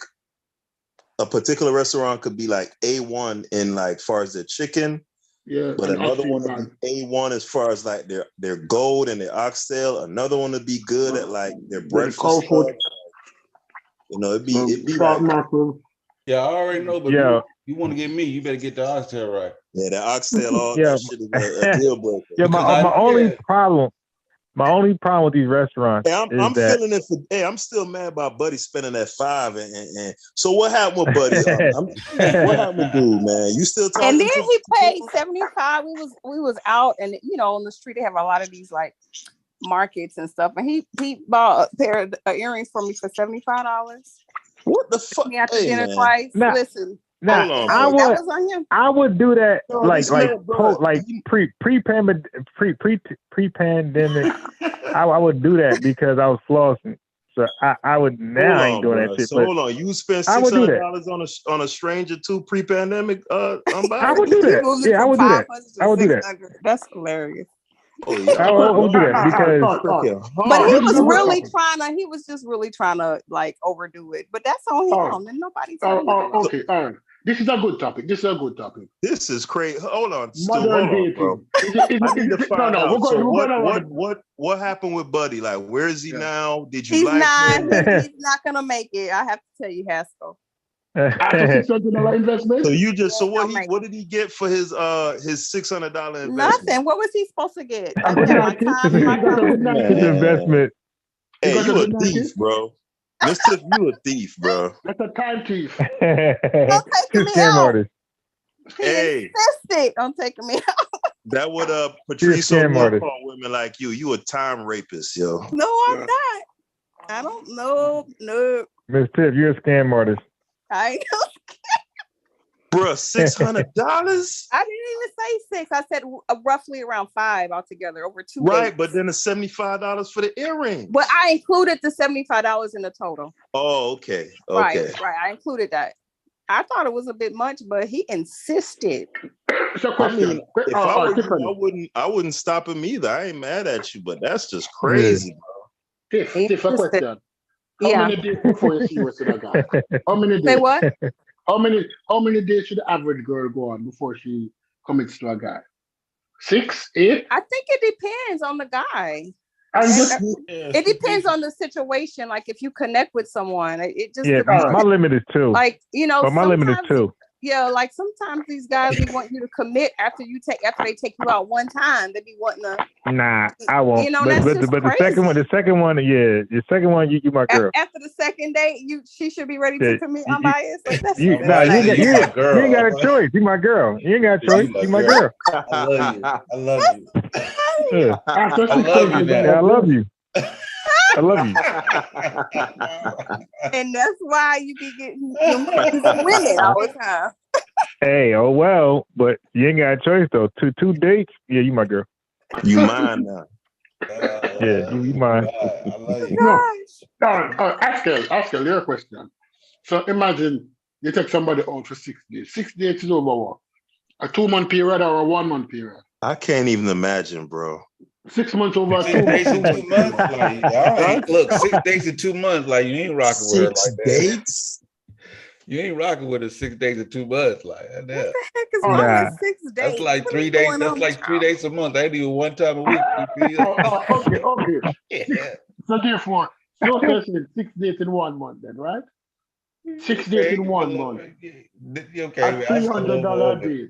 a particular restaurant could be like A1 in like far as their chicken. Yeah. But another one would be A1 as far as like their gold and their oxtail. Another one would be good at like their breakfast stuff. You know, it'd be like, yeah, I already know, but you want to get me, you better get the oxtail right. Yeah, the oxtail, all that shit is a deal breaker. Yeah, my only problem with these restaurants I'm still mad about Buddy spending that $5 and so what happened with Buddy? What happened with dude, man? You still talking? And then he paid $75. We was out, and on the street they have a lot of these like markets and stuff, and he bought a pair of earrings for me for $75. What the fuck? Me after dinner twice. Listen. Now, that was on him. I would do that pre-pandemic. I would do that because I was flossing. So I would now. I ain't doing that shit. So hold on, you spent $600 on a stranger too pre-pandemic. I would do that. Yeah, I would do that. I would do that. That's hilarious. I would do that because. But he was really trying to. He was just really trying to like overdo it. But that's on him, and nobody's. Okay, all right. This is a good topic. This is crazy. Hold on, modern dating, bro. I need to find out. What happened with Buddy? Like, where is he now? Did you like him? He's not gonna make it. I have to tell you, Haskell. Investment. So you just what did he get for his $600 investment? Nothing. What was he supposed to get? His investment. Hey, you a thief, bro. Mr. You a thief, bro. That's a time thief. Don't take me out. Hey, insisted on taking me out. That would Patrice on women like you. You a time rapist, yo. No, I'm not. I don't know. No. Miss Tiff, you're a scam artist. I ain't no Bruh, $600? I didn't even say 6. I said roughly around 5 altogether over 2 days. Right, but then the $75 for the earring. But I included the $75 in the total. Oh, okay. Right. I included that. I thought it was a bit much, but he insisted. So question. If I wouldn't stop him either. I ain't mad at you, but that's just crazy, bro. Tiff, a question. How many days before you see what's in a guy? How many days? Say what? How many days should the average girl go on before she commits to a guy? 6, 8? I think it depends on the guy. It depends on the situation. Like if you connect with someone, it just depends. My limit is 2. Like but my limit is 2. Yeah, like sometimes these guys they want you to commit after they take you out one time. They be wanting to. Nah, I won't. You know, but that's just the crazy. the second one, you my girl. After the second date, she should be ready to commit unbiased. You ain't got a choice. You my girl. You ain't got a choice. You my girl. I love you. Yeah. I love you. I love you. And that's why you be getting women all the time. Hey, oh well, but you ain't got a choice though. Two dates, yeah, you my girl. You mine now. Yeah, you mine. I love you. Ask your question. So imagine you take somebody out for 6 days. 6 days is over what? A 2-month period or a 1-month period? I can't even imagine, bro. 6 months over 2 6 days in 2 months. months. Like, all right, look, 6 days in 2 months. Like, you ain't rocking with her like 6 that. dates? You ain't rocking with her 6 days in 2 months. Like, What the heck is wrong with 6 days? That's like What 3 is days. going That's on like with 3 y'all? days a month. I ain't even one time a week. Okay. Yeah. So therefore, so that's 6 days in 1 month then, right? 6 days in 1 month. Okay, At $300 a day.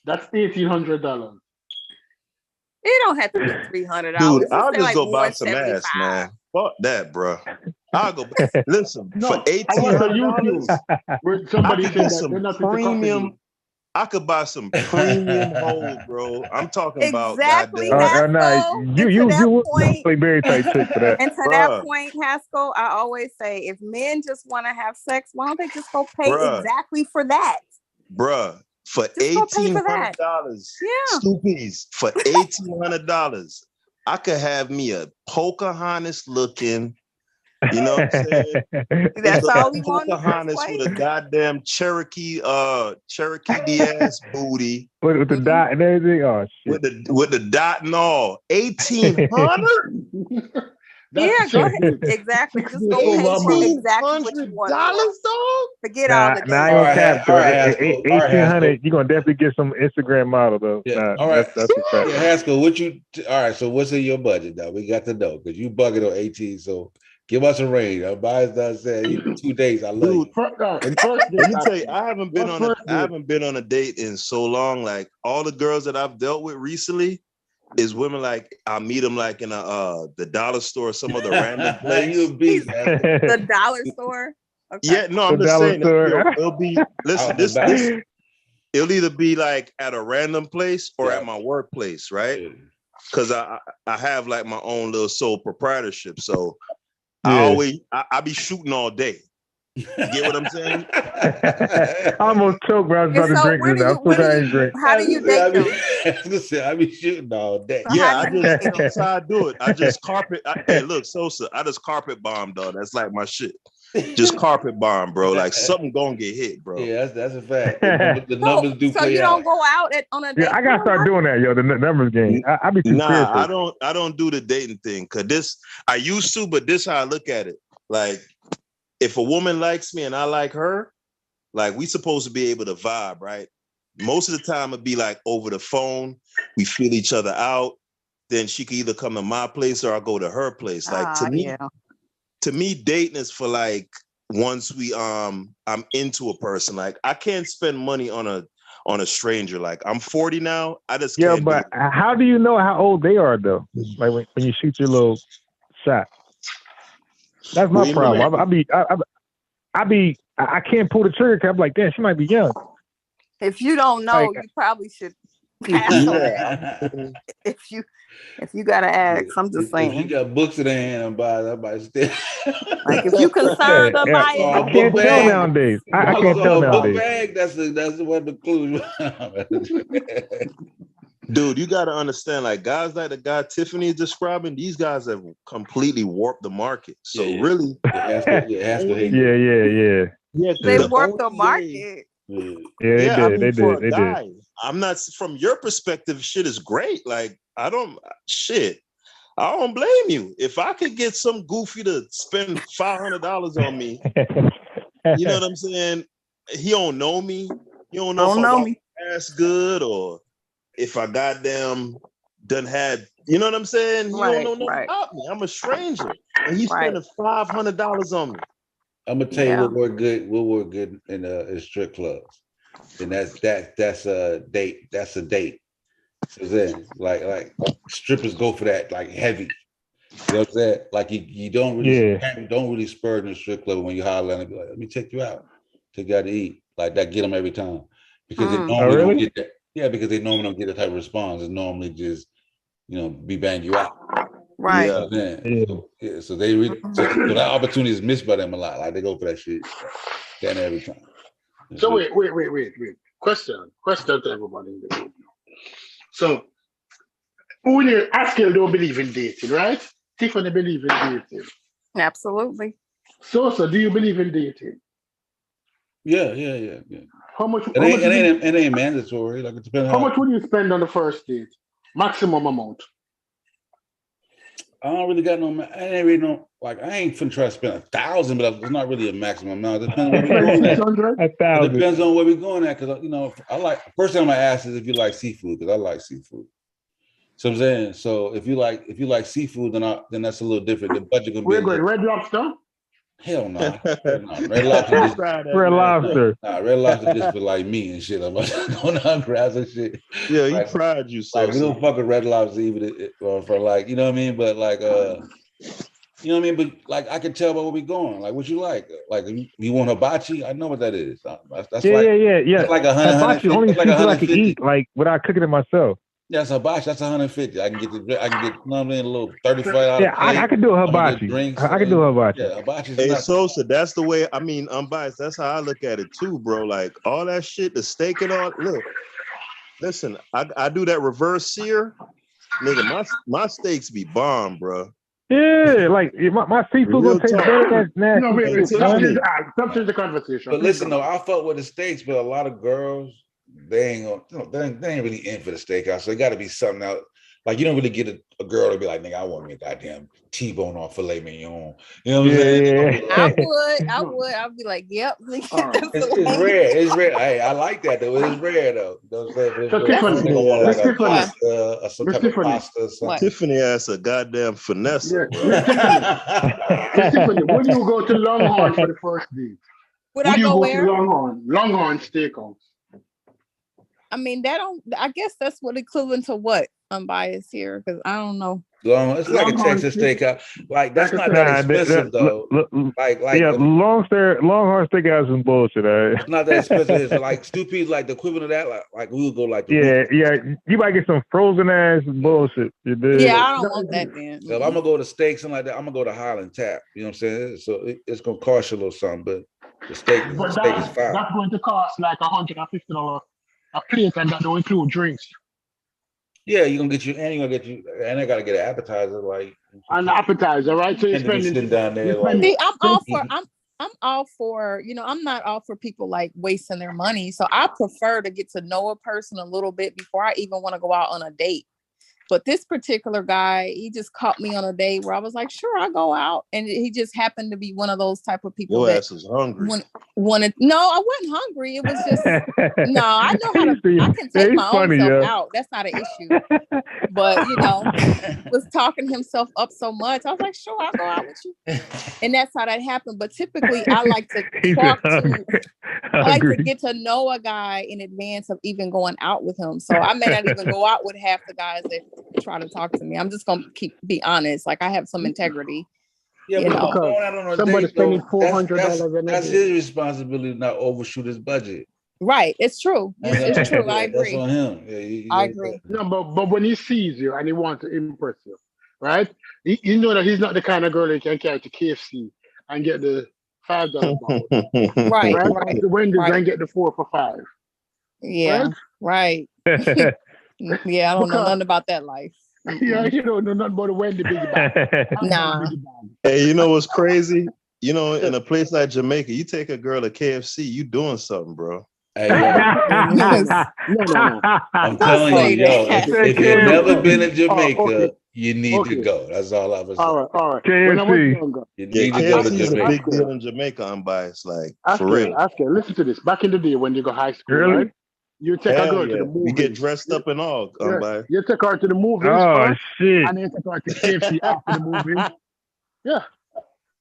That's $1,800. It don't have to be $300. Dude, I'll say just like go buy some ass, $175. man. Fuck that, bro. I'll go. Listen, No, for I watched a $1,800, YouTube where I somebody could said get that some they're not into premium. I could buy some premium hoes, bro. I'm talking about Exactly, goddamn. Haskell. You would very tight chick for that. And to that point, Haskell, I always say, if men just want to have sex, why don't they just go pay exactly for that? Bruh, for $1,800, Stoopies, for $1,800, I could have me a Pocahontas looking, you know what I'm saying? That's all we want. Pocahontas with a goddamn Cherokee Diaz booty. With the dot and everything. Oh shit. With the dot and all. 1,800? Yeah, go ahead. Exactly. Just go pay for exactly what you want. $1,800, forget all the days. Now I ain't gonna cap to it. 1,800. You're gonna definitely get some Instagram model though. Yeah. All right. That's a fact. Yeah, Haskell, all right. So what's in your budget now? We got to know because you bugging on 18. So give us a range. Everybody's not saying 2 days. I love you. Let me tell you, I haven't been on a date in so long. Like all the girls that I've dealt with recently is women like I meet them like in the dollar store or some other random place. The dollar store. Okay. Yeah, no, I'm just saying it'll be listen, this it'll either be like at a random place or at my workplace, right? Because I have like my own little sole proprietorship. So I be shooting all day. You get what I'm saying? I almost choked, bro. I was about to drink this. I'm so angry. How do you date them? I be shooting all day. Yeah, that's how I do it. I just hey, look, Sosa, I just carpet bomb, dog. That's like my shit. Just carpet bomb, bro. Like something gonna get hit, bro. Yeah, that's a fact. The numbers do play out. So you don't go out on a date? Yeah, I gotta start doing that, yo. The numbers game. I be too fearful. I don't do the dating thing because I used to, but this how I look at it. Like, if a woman likes me and I like her, like we supposed to be able to vibe, right? Most of the time it'd be like over the phone. We feel each other out. Then she could either come to my place or I'll go to her place. Like to me, dating is for like once I'm into a person. Like I can't spend money on a stranger. Like I'm 40 now. I just can't. But how do you know how old they are though? Like when you shoot your little shot. That's my problem. I can't pull the trigger because I'm like, damn, she might be young. If you don't know, you probably should pass on that. If you gotta ask, I'm just saying. If you got books in the hand and buy that, by still. Like if you concerned about it, I can't tell nowadays. I can't tell nowadays. Bag, that's one of the clues. Dude, you got to understand, like guys like the guy Tiffany is describing, these guys have completely warped the market. So really, they warped the market. They did. I'm not, from your perspective, shit is great. Like I don't blame you. If I could get some goofy to spend $500 on me, you know what I'm saying? He don't know me. He don't know me. Ass good or if I goddamn done had, you know what I'm saying? He don't know nothing about me. I'm a stranger, and he's spending $500 on me. I'm gonna tell you what work good. What work good in strip clubs, and that's a date. That's a date. So then, like strippers go for that, like heavy. You know what I'm saying? Like you don't really spur in the strip club when you holler and be like, let me take you out, take you out to eat. Like that, get them every time because they normally don't get that. Yeah, because they normally don't get the type of response. It's normally just, be bang you out. Right. So they so that opportunity is missed by them a lot. Like they go for that shit. Then every time. So wait. Question to everybody in the room. So Haskell don't believe in dating, right? Tiffany believe in dating. Absolutely. So do you believe in dating? Yeah. How much? It ain't mandatory. Like it depends. How much would you spend on the first date? Maximum amount. I don't really got no. I ain't really no. Like I ain't finna try to spend 1,000, but it's not really a maximum amount. It depends on where we're going at. 1,000. It depends on where we're going at. Because I like. First thing I'm gonna ask is if you like seafood, because I like seafood. So I'm saying, so if you like seafood, then that's a little different. The budget gonna be. We're going Red Lobster. Hell no. Red Lobster. Red Lobster. Nah, Red Lobster just for like me and shit. I'm going on grass and shit. Yeah, you fried you so. Like we don't fuck with Red Lobster even for like, you know what I mean? But like, you know what I mean? But like, I can tell by where we going. Like, what you like? Like, you want hibachi? I know what that is. That's yeah. That's like 100. Hibachi only like I can eat, like without cooking it myself. Yeah, it's hibachi. That's 150. I can get, you know what I mean, a little $35. Yeah, I can do a hibachi. I can do a hibachi. Yeah, hibachi. Hey, Sosa, that's the way. I mean, unbiased. That's how I look at it too, bro. Like all that shit, the steak and all. Look, listen, I do that reverse sear, nigga. My steaks be bomb, bro. Yeah, like my seafood gonna taste better than nasty. Stop the conversation. But listen, though, I fuck with the steaks, but a lot of girls. They ain't really in for the steakhouse. So it got to be something else. Like you don't really get a girl to be like, nigga, I want me a goddamn T-bone or filet mignon. You know what I'm saying? I would. I'd be like, yep. It's rare. It's rare. Hey, I like that though. It's rare though. Tiffany ass a goddamn finesse. Tiffany, would you go to Longhorn for the first date? Would I go where? Longhorn Steakhouse. I mean, I guess that's what equivalent to what? Unbiased here, because I don't know. It's like a Texas steakhouse. Like that's not that expensive though. Like Longhorn Steakhouse is bullshit. It's not that expensive. It's like stupid, like the equivalent of that. Like we would go like yeah. You might get some frozen ass bullshit. Yeah, I don't want that then. So if I'm gonna go to steak, something like that, I'm gonna go to Highland Tap. You know what I'm saying? So it's gonna cost you a little something, but the steak is fine. That's going to cost like $150 a plate, and that don't include drinks. Yeah, you're gonna get and I gotta get an appetizer, like an appetizer, right? So you're spending down there. See, I'm all for, you know, I'm not all for people like wasting their money. So I prefer to get to know a person a little bit before I even want to go out on a date. But this particular guy, he just caught me on a day where I was like, sure, I'll go out. And he just happened to be one of those type of people. Your ass was hungry. No, I wasn't hungry. It was just, no, I know how to, I can take my own self out. That's not an issue. But, you know, was talking himself up so much. I was like, sure, I'll go out with you. And that's how that happened. But typically I like to to get to know a guy in advance of even going out with him. So I may not even go out with half the guys that try to talk to me. I'm just gonna be honest. Like I have some integrity. Yeah, you know. Somebody spending $400. That's his responsibility to not overshoot his budget. Right. It's true. It's true. I agree. That's on him. Yeah, I agree. No, but when he sees you and he wants to impress you, right? You know that he's not the kind of girl that can carry to KFC and get the $5 bottle. Right. The Wendy's and get the 4 for $5. Yeah. Right. Yeah, I don't know nothing about that life. Yeah, you don't know nothing about the Wendy biggie bag. Nah. Hey, you know what's crazy? You know, in a place like Jamaica, you take a girl to KFC, you doing something, bro. Hey, I'm telling you, yo, if you've never been to Jamaica, you need to go. That's all I was saying. All right. KFC. You need to go to KFC is a Jamaica. big deal in Jamaica, unbiased, like for real. Listen to this. Back in the day when you go high school, right? You take a girl to the movies. You get dressed up and all, unbiased. You take her to the movies. Oh shit! And then take her to KFC after the movie. Yeah.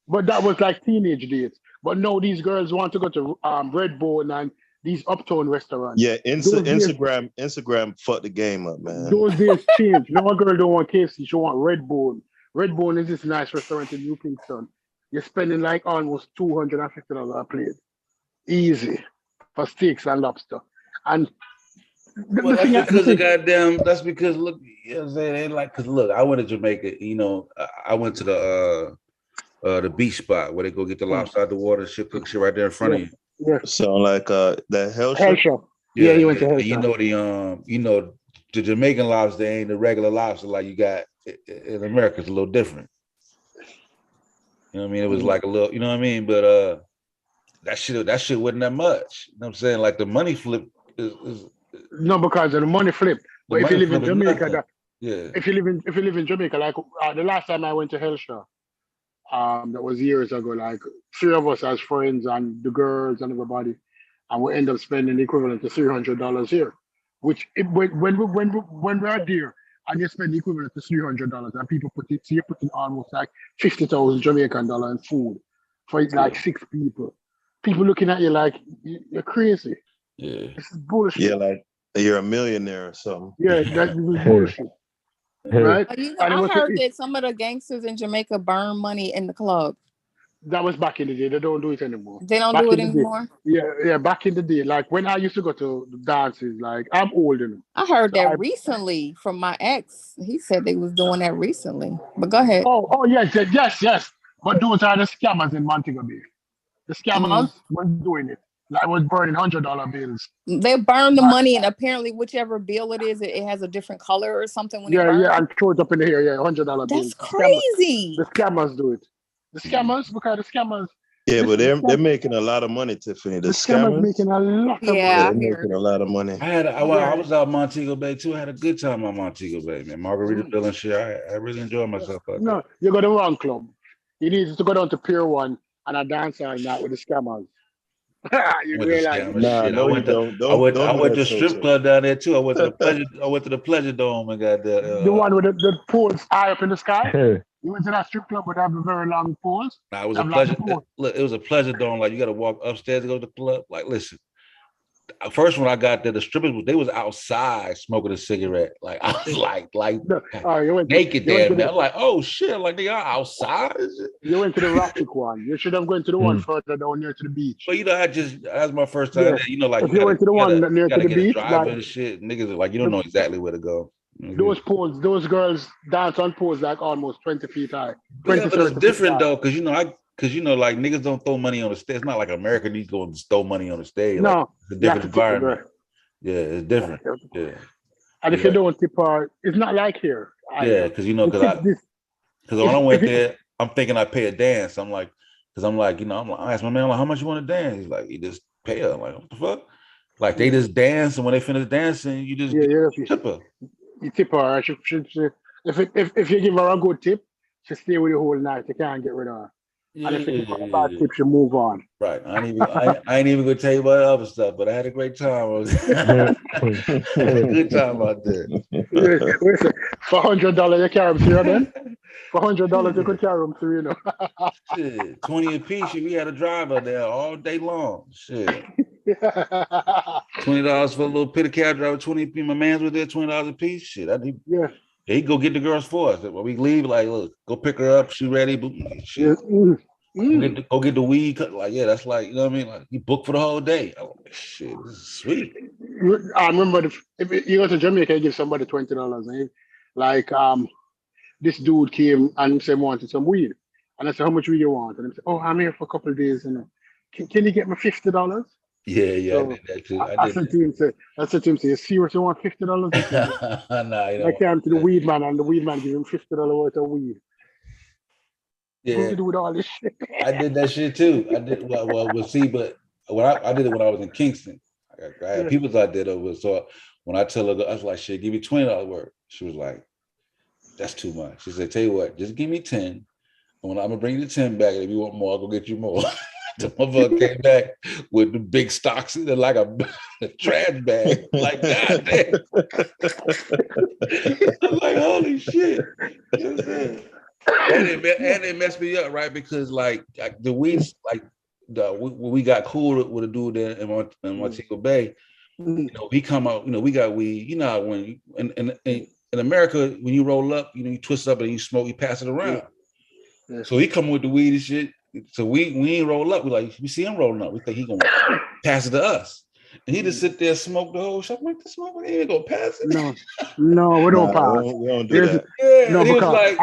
But that was like teenage dates. But no, these girls want to go to Red Bull and these uptown restaurants. Yeah, Instagram fucked the game up, man. Those days changed. No, a girl don't want KFC. She want Red Bull. Red Bull is this nice restaurant in New Kingston. You're spending like almost $250 a plate. Easy. For steaks and lobster. And well, that's because look, you know what I'm saying? Cause look, I went to Jamaica, you know, I went to the beach spot where they go get the lobster out of the water, shit, cook shit right there in front of you. Yeah. So like that Hell Show. Yeah, you went to Hell Show. You know the Jamaican lobster ain't the regular lobster like you got in America. It's a little different. You know what I mean? It was like a little, you know what I mean? But that shit wasn't that much. You know what I'm saying? Like the money flip is no, because of the money flip. But if you live in Jamaica, yeah. If you live in Jamaica, like the last time I went to Hellshire, that was years ago. Like 3 of us as friends and the girls and everybody, and we end up spending the equivalent to $300 here. Which when we are there and you spend the equivalent to $300, and people you're putting almost like 50,000 Jamaican dollar in food for like 6 people. People looking at you like you're crazy. Yeah, this is bullshit. Yeah, like you're a millionaire or something. Yeah, that was bullshit. Right? I heard that some of the gangsters in Jamaica burn money in the club. That was back in the day. They don't do it anymore. They don't do it anymore? Yeah, back in the day. Like when I used to go to dances, like I'm old enough. I heard that recently from my ex. He said they was doing that recently. But go ahead. Oh yes. But those are the scammers in Montego Bay. The scammers were doing it. Like was burning $100 bills. They burn the money, and apparently whichever bill it is, it has a different color or something. When and throw it up in the air. Yeah, $100 bills. That's crazy. The scammers do it. The scammers, because the scammers. Yeah, but they're making a lot of money, Tiffany. The scammers making a lot of money. They're making a lot of money. I was out Montego Bay too. I had a good time on Montego Bay, man. Margaritaville and shit. I really enjoyed myself. No, you got the wrong club. You need to go down to Pier 1 and a dance all night with the scammers. You realize? No, I went to a strip club down there too. I went to the Pleasure Dome and got the one with the poles high up in the sky. You went to that strip club with have a very long poles. Nah, it was a pleasure. Look, it was a Pleasure Dome. Like you got to walk upstairs to go to the club. Like, listen. First when I got there, the strippers they was outside smoking a cigarette. Like I was naked there, man. I'm like, oh shit! Like they are outside. You went to the Rockwick one. You should have gone to the one further down near to the beach. But that's my first time. Yeah. Like if you went to the one near to the beach, and shit. Niggas are like you don't know exactly where to go. Those poles, those girls dance on poles like almost 20 feet high. But it's different though, because like niggas don't throw money on the stage. It's not like America needs to go and throw money on the stage. No, like, it's a different environment. Yeah, it's different. Yeah. And if you don't tip it's not like here. Because when I went there, I'm thinking I pay a dance. I'm like, I asked my man, like, how much you want to dance? He's like, you just pay her. I'm like, what the fuck? Like they just dance, and when they finish dancing, you just tip her. You tip her. If you give her a good tip, she stay with you the whole night. You can't get rid of her. And if you give her a bad tip, you move on. Right. I ain't even gonna tell you about the other stuff, but I had a great time. Had a good time out there. Listen, for $100 you carry them through then. For $100 you could carry them through, Shit, 20 a piece. We had a driver there all day long. Shit. $20 for a little pit of cab driver, 20 a piece. My man's was there, $20 a piece. Shit. He go get the girls for us. When we leave, like, look, go pick her up. She ready. Shit. Go get the weed. Like, that's like, you know what I mean? Like, you book for the whole day. I'm like, shit, this is sweet. I remember if you go to Jamaica, you give somebody $20. Like, this dude came and said, wanted some weed. And I said, how much weed you want? And he said, I'm here for a couple of days. And can you get me $50? Yeah, so I did that too. I said to him, you seriously want $50? Nah, I came to the weed man, and the weed man gave him $50 worth of weed. Yeah, what do you do with all this shit? I did that shit too. I did we'll see, but I did it when I was in Kingston. I had people I did over. So when I tell her, I was like, shit, give me $20 worth. She was like, that's too much. She said, tell you what, just give me 10. And when I'm gonna bring you the 10 back, and if you want more, I'll go get you more. The motherfucker came back with the big stocks in it like a trash bag. Like, God damn. I'm like, holy shit. You know what I'm saying? And it messed me up, right? Because like the weeds, like we got cool with a dude there in Montego Bay. We come out, we got weed. When in America, when you roll up, you twist up and you smoke, you pass it around. Yeah. So he come with the weed and shit. So we ain't roll up. We see him rolling up. We think he gonna pass it to us. And he just sit there, smoke the whole shop. I'm like, this smoke, he ain't gonna pass it. No, we don't pass. We don't do that. Yeah, no, because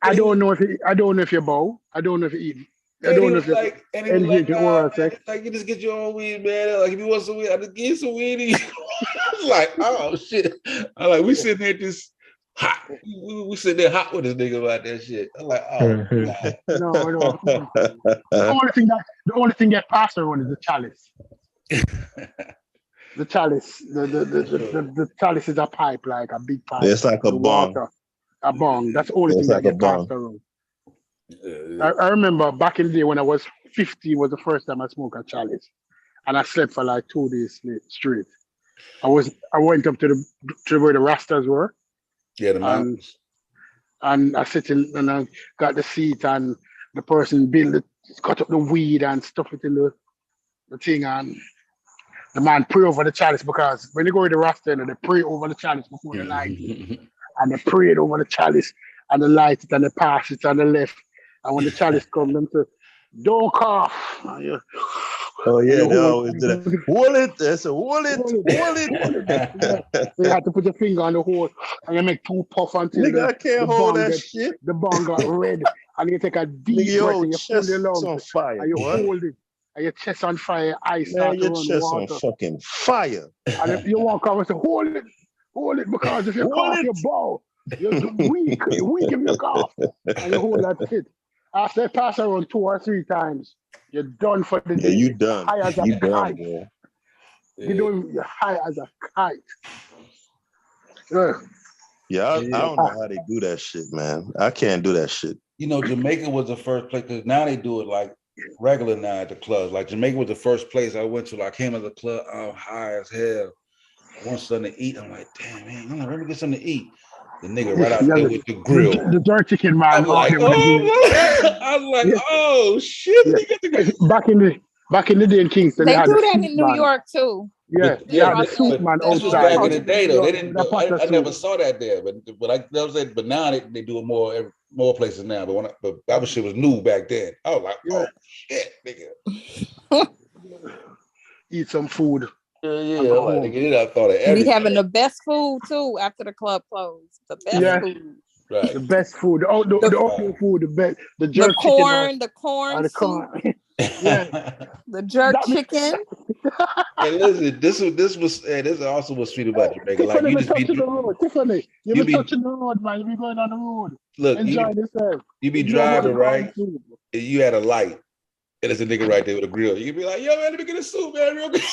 I don't know if you bow. I don't know if you eat. I don't know if you like you just get your own weed, man. Like if you want some weed, I just give you some weed. I was like, oh shit. I like we sitting there just hot. We sit there hot with this nigga about that shit. I'm like, oh God. No. The only thing that passed around is the chalice. The chalice. The chalice is a pipe, like a big pipe. It's like a bong. Water. A bong. That's the only thing that gets passed around. I remember back in the day when I was 50 was the first time I smoked a chalice, and I slept for like 2 days straight. I went up to where the Rastas were. Yeah, the mountains. And I sit in and I got the seat, and the person cut up the weed and stuff it in the thing, and the man pray over the chalice, because when you go to the Rasta, they pray over the chalice before they light it. And they prayed over the chalice and they light it and they pass it on the left. And when the chalice comes, them say, don't cough. Oh yeah, they always do that. Hold it. That's a hold it. You have to put your finger on the hole and you make 2 puffs until I can't hold that shit. The bong got red. And you take a deep breath and you pull your lungs on fire, and you hold it. And your chest on fire, ice man, start to your run chest water. on fucking fire. And if you walk over and say, hold it, because if you cough, you bow. You're weak if you cough. And you hold that shit. After you pass around 2 or 3 times, you're done for the day. Yeah, you done. High as a you done, kite. bro. You're high as a kite. Yeah, I don't know how they do that shit, man. I can't do that shit. You know, Jamaica was the first place, because now they do it like regular now at the clubs. Like Jamaica was the first place I went to. Like, I came to the club, I'm high as hell. I want something to eat. I'm like, damn, man, let me get something to eat. The nigga right out there with the grill. The jerk chicken man. I'm like, oh shit. Yeah. Back in the day in Kingston. They do that in New York too. Yeah, the soup man outside. Back in the day though, they didn't. I never saw that there, but now they do it more places now. But that shit was new back then. I was like, oh shit, nigga. Eat some food. Yeah. Like, I thought of everything. We having the best food too after the club closed. The best food. Right. The best food. Oh, the oatmeal food. The best. The jerk chicken. The corn. The corn. Yeah. The jerk chicken. Hey, listen, this also was sweet about Jamaica. Like, you just be touching the road. Tiffany, you be touching the road, man. You be going on the road. Look, enjoy yourself. You be driving, right? And you had a light. And there's a nigga right there with a grill. You can be like, yo, man, let me get a soup, man, real quick.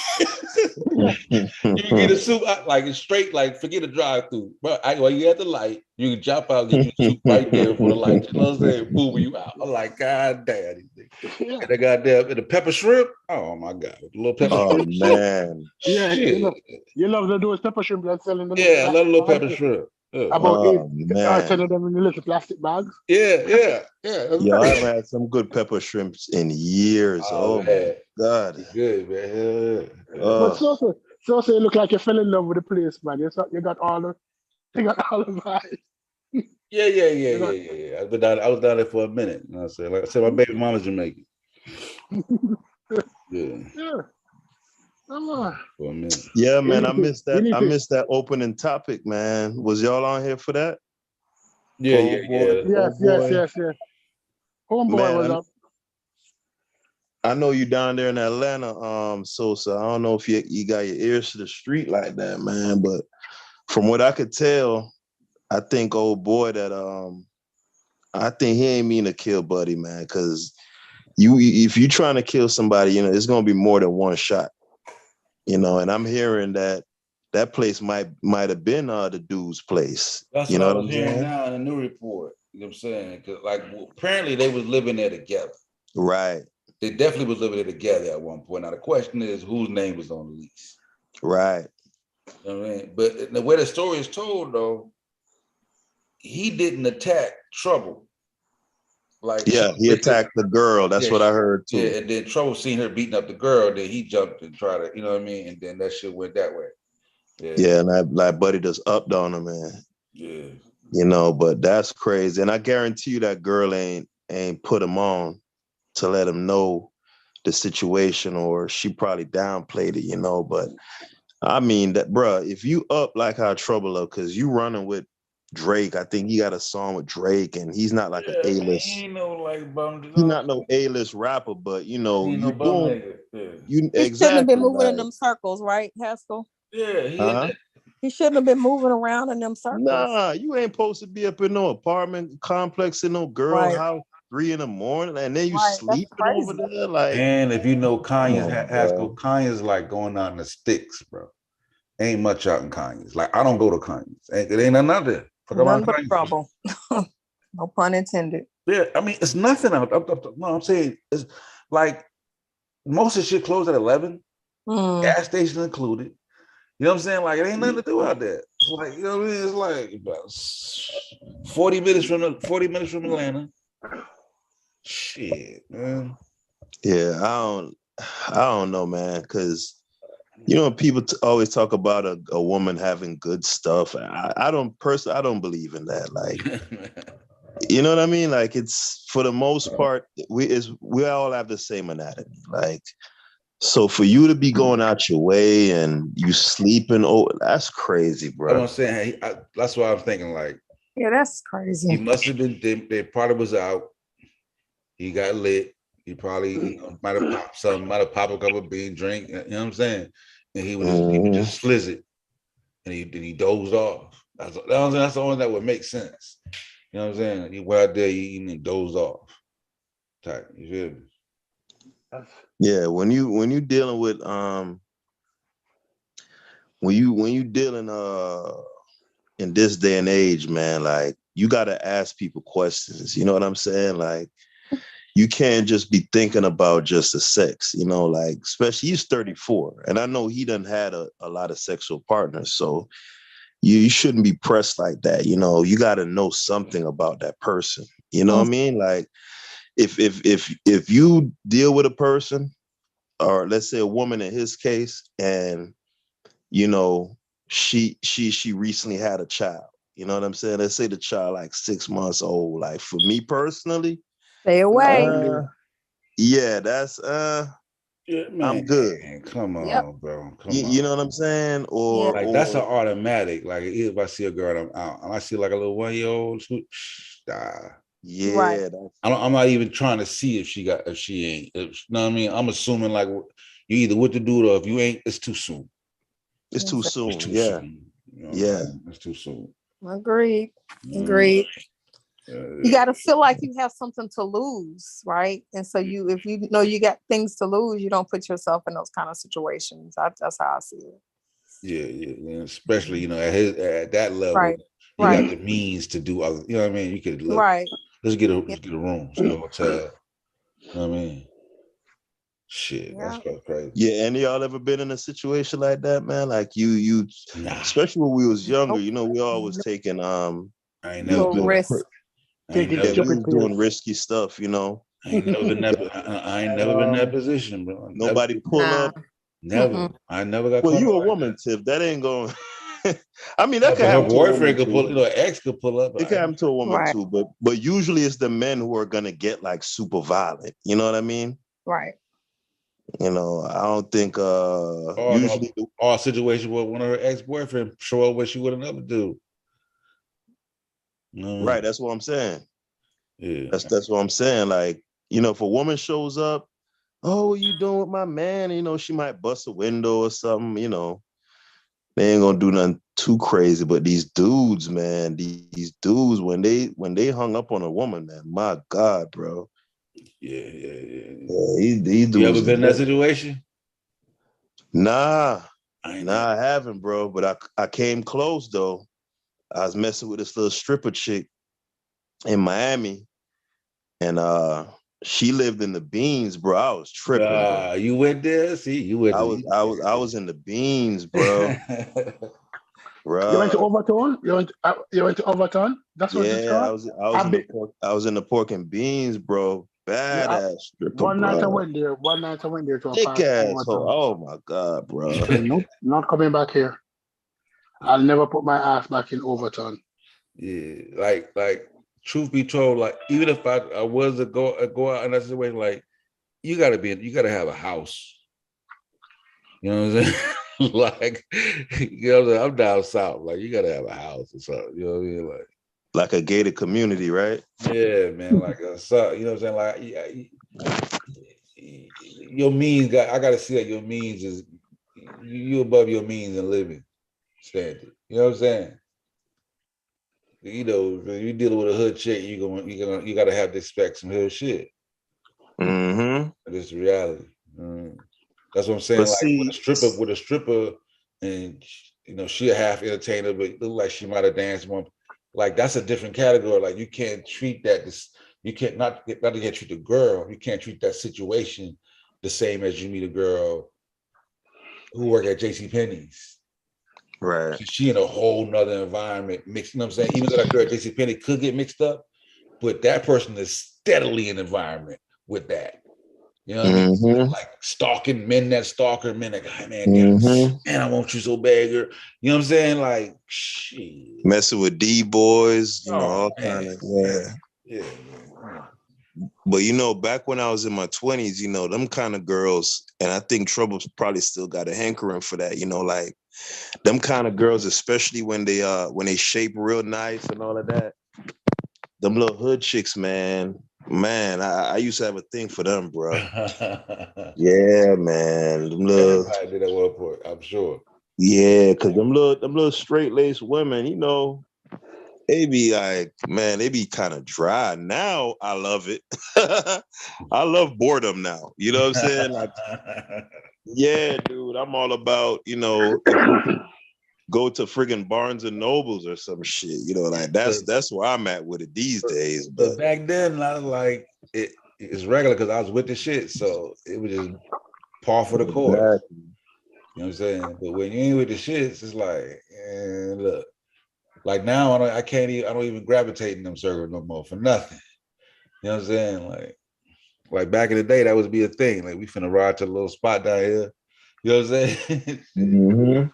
You can get a soup, like it's straight, like forget a drive-through. But while you at the light, you can jump out and get you soup right there for the light. You know what I'm saying? Boom, you out. I'm like, God damn. And they got the pepper shrimp. Oh my God. The little pepper shrimp. Oh man. Yeah, you love to do is pepper shrimp that's selling them. Yeah, I love a little pepper shrimp. About 10 of them in the little plastic bags. Yeah. Yo, I haven't had some good pepper shrimps in years. Oh my God. Good, man. But so you look like you fell in love with the place, man. You got all the vibes. Yeah. I was down there for a minute. You know what I'm saying? Like I said, my baby mama's Jamaican. Yeah. For a minute. Yeah, man. I missed that. I missed that opening topic, man. Was y'all on here for that? Yeah. Yes. Homeboy was up. I know you down there in Atlanta, Sosa. I don't know if you got your ears to the street like that, man. But from what I could tell, I think old boy that I think he ain't mean to kill Buddy, man. Because if you trying to kill somebody, it's gonna be more than one shot. And I'm hearing that place might have been the dude's place. That's what I'm hearing now in the new report. You know what I'm saying? Because apparently they was living there together. Right. They definitely was living there together at one point. Now the question is whose name was on the lease. Right. You know what I mean? But the way the story is told, though, he didn't attack Trouble. He attacked the girl. That's what I heard too. Yeah, and then Trouble seen her beating up the girl. Then he jumped and tried to, you know what I mean? And then that shit went that way. Yeah, and Buddy just upped on him, man. Yeah. But that's crazy. And I guarantee you that girl ain't put him on to let him know the situation, or she probably downplayed it, But I mean that, bruh, if you up like how Trouble up, because you running with Drake, I think he got a song with Drake, and he's not like an A-list. He ain't he's not no A-list rapper, but you You exactly shouldn't have been moving in them circles, right, Haskell? Yeah, He shouldn't have been moving around in them circles. Nah, you ain't supposed to be up in no apartment complex in no girl house 3 a.m, and then you sleeping over there. Like, and if you know Kanye's Haskell, Kanye's like going out in the sticks, bro. Ain't much out in Kanye's. Like, I don't go to Kanye's. It ain't nothing out there. None but trouble. No pun intended. Yeah, I mean, it's nothing out. No, I'm saying it's like most of the shit closed at 11. Gas station included. You know what I'm saying? Like, it ain't nothing to do out there. It's like, you know what I mean? It's like about 40 minutes from Atlanta. Shit, man. Yeah, I don't know, man, because people always talk about a woman having good stuff. I don't believe in that. Like, you know what I mean? Like, it's for the most part, we all have the same anatomy. Like, so for you to be going out your way and you sleeping, that's crazy, bro. I'm saying, that's why I'm thinking, like, yeah, that's crazy. He must have been. They probably was out. He got lit. He probably might have popped something, might have popped a couple of beans, drink. You know what I'm saying? And he would just slizzed, and he dozed off. That's the only that would make sense. You know what I'm saying? He went out there, he dozed off. Type, you feel me? Yeah, when you dealing with when you dealing in this day and age, man, like, you gotta ask people questions. You know what I'm saying? Like, you can't just be thinking about just the sex, like, especially he's 34. And I know he done had a lot of sexual partners. So you shouldn't be pressed like that. You got to know something about that person. You know what I mean? Like, if you deal with a person, or let's say a woman in his case, and, she recently had a child, you know what I'm saying? Let's say the child like 6 months old. Like, for me personally, stay away. Yeah, that's yeah, man, I'm good. Man, come on, bro. Come on. You know what I'm saying? Or like, that's an automatic. Like, if I see a girl, I'm out, and I see like a little 1-year-old, yeah. Right. I'm not even trying to see if she ain't. You know what I mean? I'm assuming like you either what to do, or if you ain't, it's too soon. It's too soon. It's too soon. It's too soon. Agreed. You got to feel like you have something to lose, right? And so if you know you got things to lose, you don't put yourself in those kind of situations. That's how I see it. Yeah. Especially, at that level, right. You got the means to do other. You know what I mean? You could look. Right. Let's get a room, hotel. You know what I mean? Shit, that's crazy. Yeah, any of y'all ever been in a situation like that, man? Like you, especially when we was younger. We always taking I ain't never been risk. We was doing risky stuff, I ain't never been in that position, bro. Nobody pull up. Never. I never got. Well, you a woman, Tiff. That ain't going. I mean, that could happen. Her boyfriend could pull. Ex could pull up. It could happen to a woman too, but usually it's the men who are gonna get like super violent. You know what I mean? Right. I don't think usually or a situation where one of her ex-boyfriend show up what she would have never do. Right, that's what I'm saying. Yeah, that's what I'm saying. Like, if a woman shows up, what are you doing with my man? She might bust a window or something. They ain't gonna do nothing too crazy. But these dudes, man, these dudes, when they hung up on a woman, man, my God, bro. Yeah. These dudes. You ever been in that situation? Nah, I haven't, bro. But I came close though. I was messing with this little stripper chick in Miami, and she lived in the Beans, bro. I was tripping. You went there? See, you went. I was in the Beans, bro. Bro. You went to Overton? You went to Overton? That's what it's called? I was in the Pork and Beans, bro. Badass stripper. One night I went there to a thick asshole. Oh my God, bro. Nope, not coming back here. I'll never put my ass back in Overton. Yeah, like truth be told, like even if I was to go out in that situation, like you gotta have a house. You know what I'm saying? Like, I'm down south. Like, you gotta have a house or something. You know what I mean? Like a gated community, right? Yeah, man. Like you know what I'm saying? Like, your means I gotta see that your means is you above your means in living. standard. You know what I'm saying? You know, when you dealing with a hood chick, you gotta have to expect some hood shit. Mm-hmm. It's reality. That's what I'm saying. But like see, with a stripper, and you know, she a half entertainer, but look like she might have danced one. Like that's a different category. Like you can't treat that. You can't not to get treat the girl. You can't treat that situation the same as you meet a girl who work at JCPenney's. right. She in a whole nother environment mixed. You know what I'm saying? Even though that girl at JCPenney could get mixed up, but that person is steadily in environment with that. You know what I mean? Like stalking men that stalk her, men that man, I want you so bad, girl. You know what I'm saying? Like shit. Messing with D boys, you know, all kind of yeah. But you know, back when I was in my 20s, you know, them kind of girls, and I think Trouble's probably still got a hankering for that, you know, like them kind of girls, especially when they shape real nice and all of that. Them little hood chicks, man, I used to have a thing for them, bro. Yeah, man. Them little, everybody did at one point, I'm sure. Yeah, because them little straight-laced women, you know, they be like, man, they be kind of dry. Now I love it. I love boredom now. You know what I'm saying? Like, yeah, dude, I'm all about, you know, go to friggin' Barnes and Nobles or some shit. You know, like that's where I'm at with it these days. But back then, I was like, it's regular because I was with the shit, so it was just par for the course. Exactly. You know what I'm saying? But when you ain't with the shits, it's like, look. Like now, I don't even gravitate in them circles no more for nothing. You know what I'm saying? Like back in the day, that would be a thing. Like we finna ride to a little spot down here. You know what I'm saying?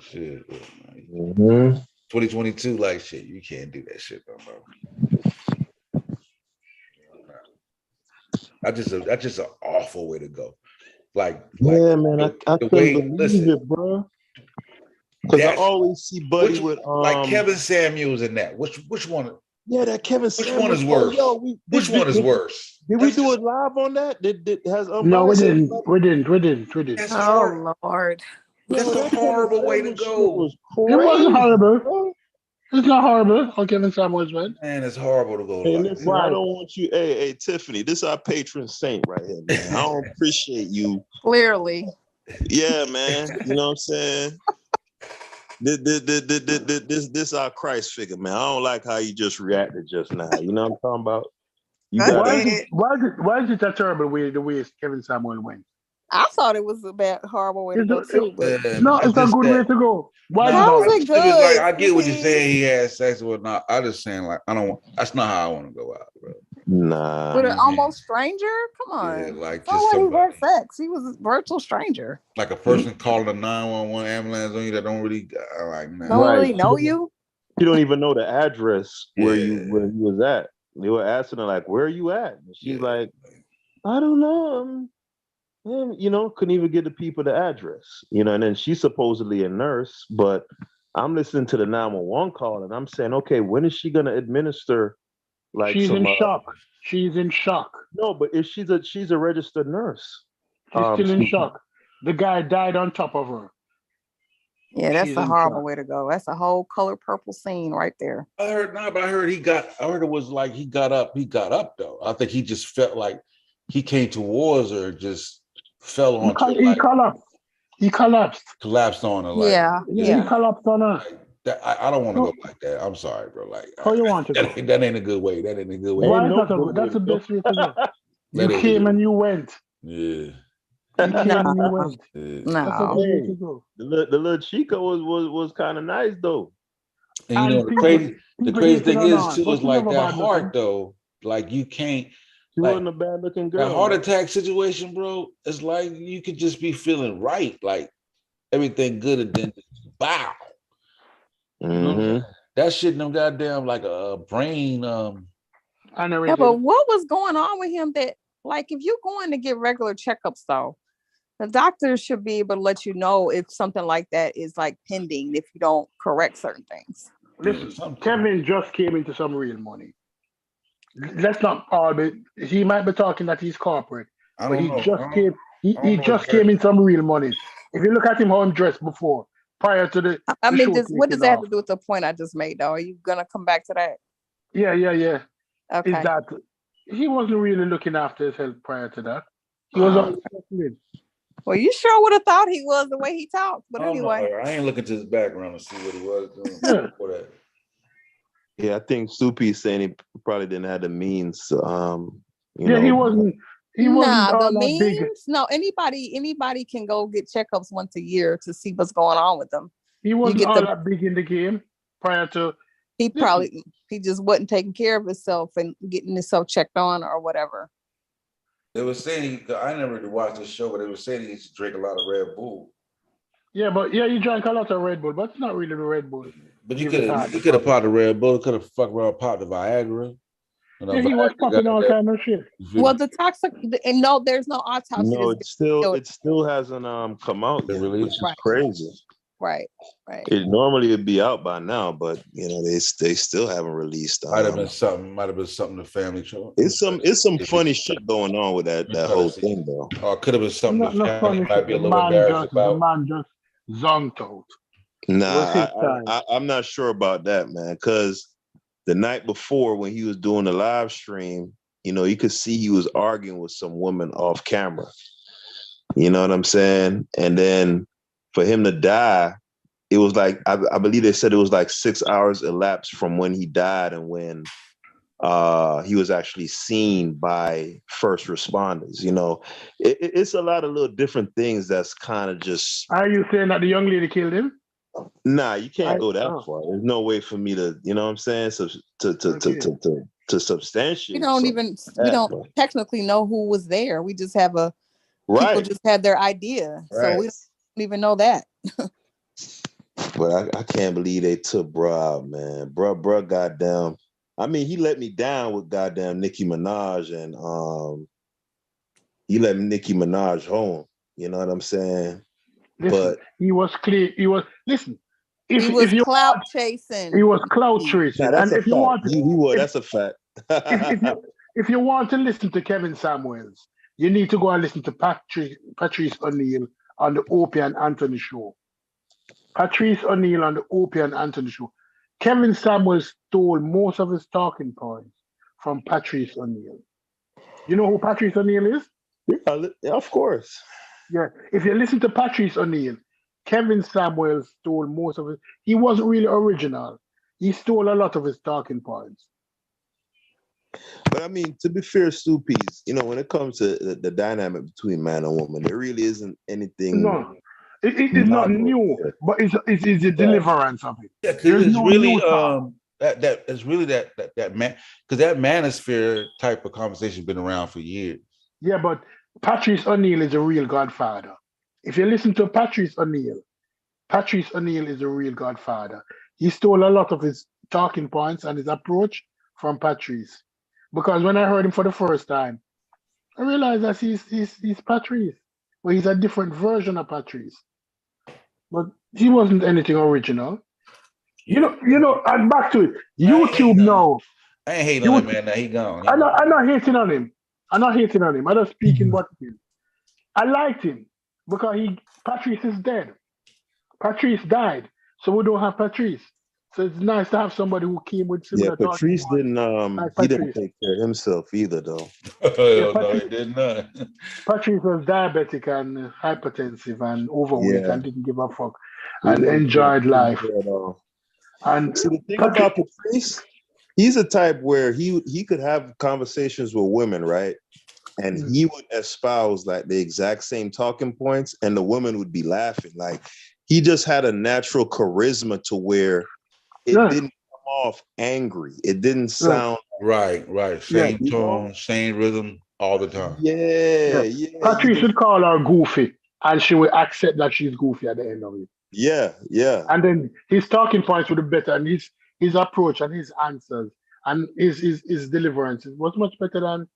Shit. 2022, like shit, you can't do that shit no more. That's just an awful way to go. Like yeah, man, I couldn't believe it, bro. Because I always see Buddy with like Kevin Samuels in that. Which one? Yeah, that Kevin Samuels. Which one is worse? Which one is worse? Did we do it live on that? No, we didn't. We didn't. That's oh Lord. That's a horrible way to go. It wasn't horrible. It's not horrible how Kevin Samuels went. Man, it's horrible to go. Hey, listen, I don't want you. Hey, Tiffany, this is our patron saint right here, man. I don't appreciate you. Clearly. Yeah, man. You know what I'm saying? This our Christ figure, man. I don't like how you just reacted just now. You know what I'm talking about? Why is it that terrible the way Kevin Samuel went? I thought it was a bad, horrible way to go too. But no, it's a good way to go. Why? How is it good? Like, I get what you're saying. He had sex or not. I just saying like I don't. That's not how I want to go out, bro. Nah. With an almost stranger? Come on. Yeah, like just somebody. He had sex. He was a virtual stranger. Like a person calling a 911 ambulance on you that don't really like don't really know you. You don't even know the address where you was at. They were asking her like, "Where are you at?" And she's like, "I don't know." You know, couldn't even get the people the address. You know, and then she's supposedly a nurse, but I'm listening to the 911 call and I'm saying, okay, when is she gonna administer? Like she's in shock. She's in shock. No, but if she's a registered nurse. She's still in shock. The guy died on top of her. Yeah, that's a horrible way to go. That's a whole Color Purple scene right there. I heard it was like he got up though. I think he just felt like he came towards her, just fell on her. He collapsed on her. Like, yeah. He collapsed on her. I don't want to go like that. I'm sorry, bro. Like, how you want to go? That ain't a good way. That ain't a good way. Why that's the best way to go. You came and you went. Yeah. You came and you went. No. The little Chica was kind of nice though. And you know the crazy thing is too is like that heart though. Like you can't. She wasn't a bad looking girl. That heart attack situation, bro. It's like you could just be feeling right, like everything good, and then bow. Mm-hmm. That shit, no goddamn like a brain. Yeah, but what was going on with him? That like if you're going to get regular checkups, though, the doctor should be able to let you know if something like that is like pending if you don't correct certain things. Listen, Kevin just came into some real money. Let's not all be. He might be talking that he's corporate, but he just came. He just came in some real money. If you look at him how he dressed before, prior to the. I the mean, show what does taking that have off. to do with the point I just made, though? Are you gonna come back to that? Yeah. Okay. Is that he wasn't really looking after his health prior to that. He was always hustling. Well, you sure would have thought he was the way he talked, but anyway. I ain't looking to his background to see what he was doing before that. Yeah, I think Soupy's saying he probably didn't have the means. He wasn't. He wasn't the all that big. means. No, anybody can go get checkups once a year to see what's going on with them. He wasn't all that big in the game prior to. He just wasn't taking care of himself and getting himself checked on or whatever. They were saying I never really watched the show, but they were saying he used to drink a lot of Red Bull. Yeah, he drank a lot of Red Bull, but it's not really the Red Bull. But you could have popped the Red Bull, could have fucked around, popped the Viagra. Yeah, he was popping all kind of shit. Well, the toxic, and no, there's no autopsy. No, it still hasn't come out yet, which is crazy. Right. It normally would be out by now, but they still haven't released. Might have been something the family chose. It's some funny shit going on with that whole thing though. Or it could have been something the family might be a little embarrassed about. The man just zonked out. Nah, I'm not sure about that, man. Because the night before when he was doing the live stream, you could see he was arguing with some woman off camera. You know what I'm saying? And then for him to die, it was like, I believe they said it was like 6 hours elapsed from when he died and when he was actually seen by first responders. It's a lot of little different things that's kind of just. Are you saying that the young lady killed him? Nah, you can't go that far. There's no way for me to, you know what I'm saying? So to substantiate. We don't technically know who was there. We just have people just had their idea. Right. So we don't even know that. But I can't believe they took bruh out, man. Bruh, goddamn. I mean, he let me down with goddamn Nicki Minaj, and he let Nicki Minaj home. You know what I'm saying? Listen, but he was clear. He was if you clout chasing. He was clout chasing. Nah, and if you want, that's a fact. if you want to listen to Kevin Samuels, you need to go and listen to Patrice O'Neal on the Opie and Anthony show. Patrice O'Neal on the Opie and Anthony show. Kevin Samuels stole most of his talking points from Patrice O'Neal. You know who Patrice O'Neal is? Yeah, of course. Yeah, if you listen to Patrice O'Neal, Kevin Samuels stole most of it. He wasn't really original. He stole a lot of his talking points. But I mean, to be fair, Stoopies, when it comes to the dynamic between man and woman, there really isn't anything. No, it is not new, but it's a deliverance of it. Yeah, because it's really it's really that man, because that manosphere type of conversation has been around for years. Yeah, but Patrice O'Neal is a real godfather. If you listen to Patrice O'Neal is a real godfather. He stole a lot of his talking points and his approach from Patrice. Because when I heard him for the first time, I realized that he's Patrice, but he's a different version of Patrice. But he wasn't anything original. And back to it. YouTube now. I ain't hating on him, man. Now he gone. I'm not hating on him. I'm just speaking what he is. I liked him because Patrice is dead. Patrice died, so we don't have Patrice. So it's nice to have somebody who came with similar. Yeah, Patrice didn't. He didn't take care of himself either, though. No, he did not. Patrice was diabetic and hypertensive and overweight and didn't give a fuck and enjoyed life. And see, the thing about Patrice, he's a type where he could have conversations with women, right? And he would espouse like the exact same talking points, and the women would be laughing. Like he just had a natural charisma to where it didn't come off angry. It didn't sound right. Same tone, same rhythm all the time. Yeah. Patrice would call her goofy, and she would accept that she's goofy at the end of it. Yeah. And then his talking points would be better, and his approach and his answers and his deliverance was much better than.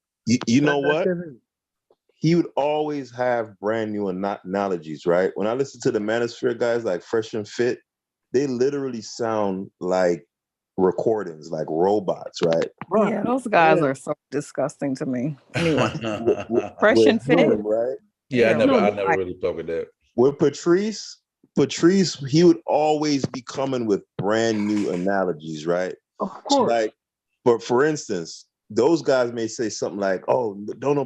You know what? He would always have brand new analogies, right? When I listen to the Manosphere guys like Fresh and Fit, they literally sound like recordings, like robots, right? Yeah, those guys are so disgusting to me. Anyway, Fresh and Fit, right? Yeah, I never really thought of that. With Patrice, Patrice, he would always be coming with brand new analogies, right? Of course. Like, for instance, those guys may say something like, "Oh, don't no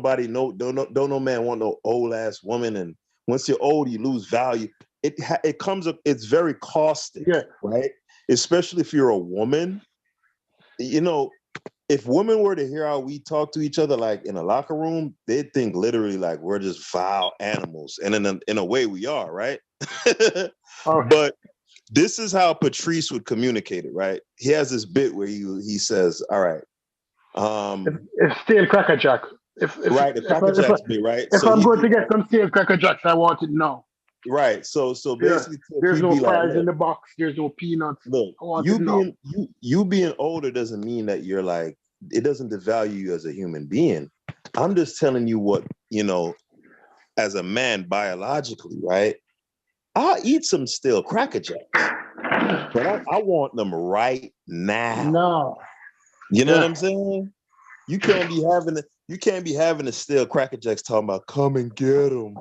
man want no old ass woman, and once you're old, you lose value." It comes up. It's very caustic, right? Especially if you're a woman. You know, if women were to hear how we talk to each other, like in a locker room, they'd think literally like we're just vile animals, and in a way, we are, right? But this is how Patrice would communicate it, right? He has this bit where he says, "All right, it's stale Cracker Jack. If Cracker Jack's bit, right? If I'm going to get some stale Cracker Jacks, I want it now." Right. So basically, there's no fries in the box. There's no peanuts. Look, you being older doesn't mean that you're like, it doesn't devalue you as a human being. I'm just telling you what, as a man biologically, right? I'll eat some stale Cracker Jacks, but I want them right now. No. You know what I'm saying? You can't be having a stale Cracker Jacks talking about come and get them.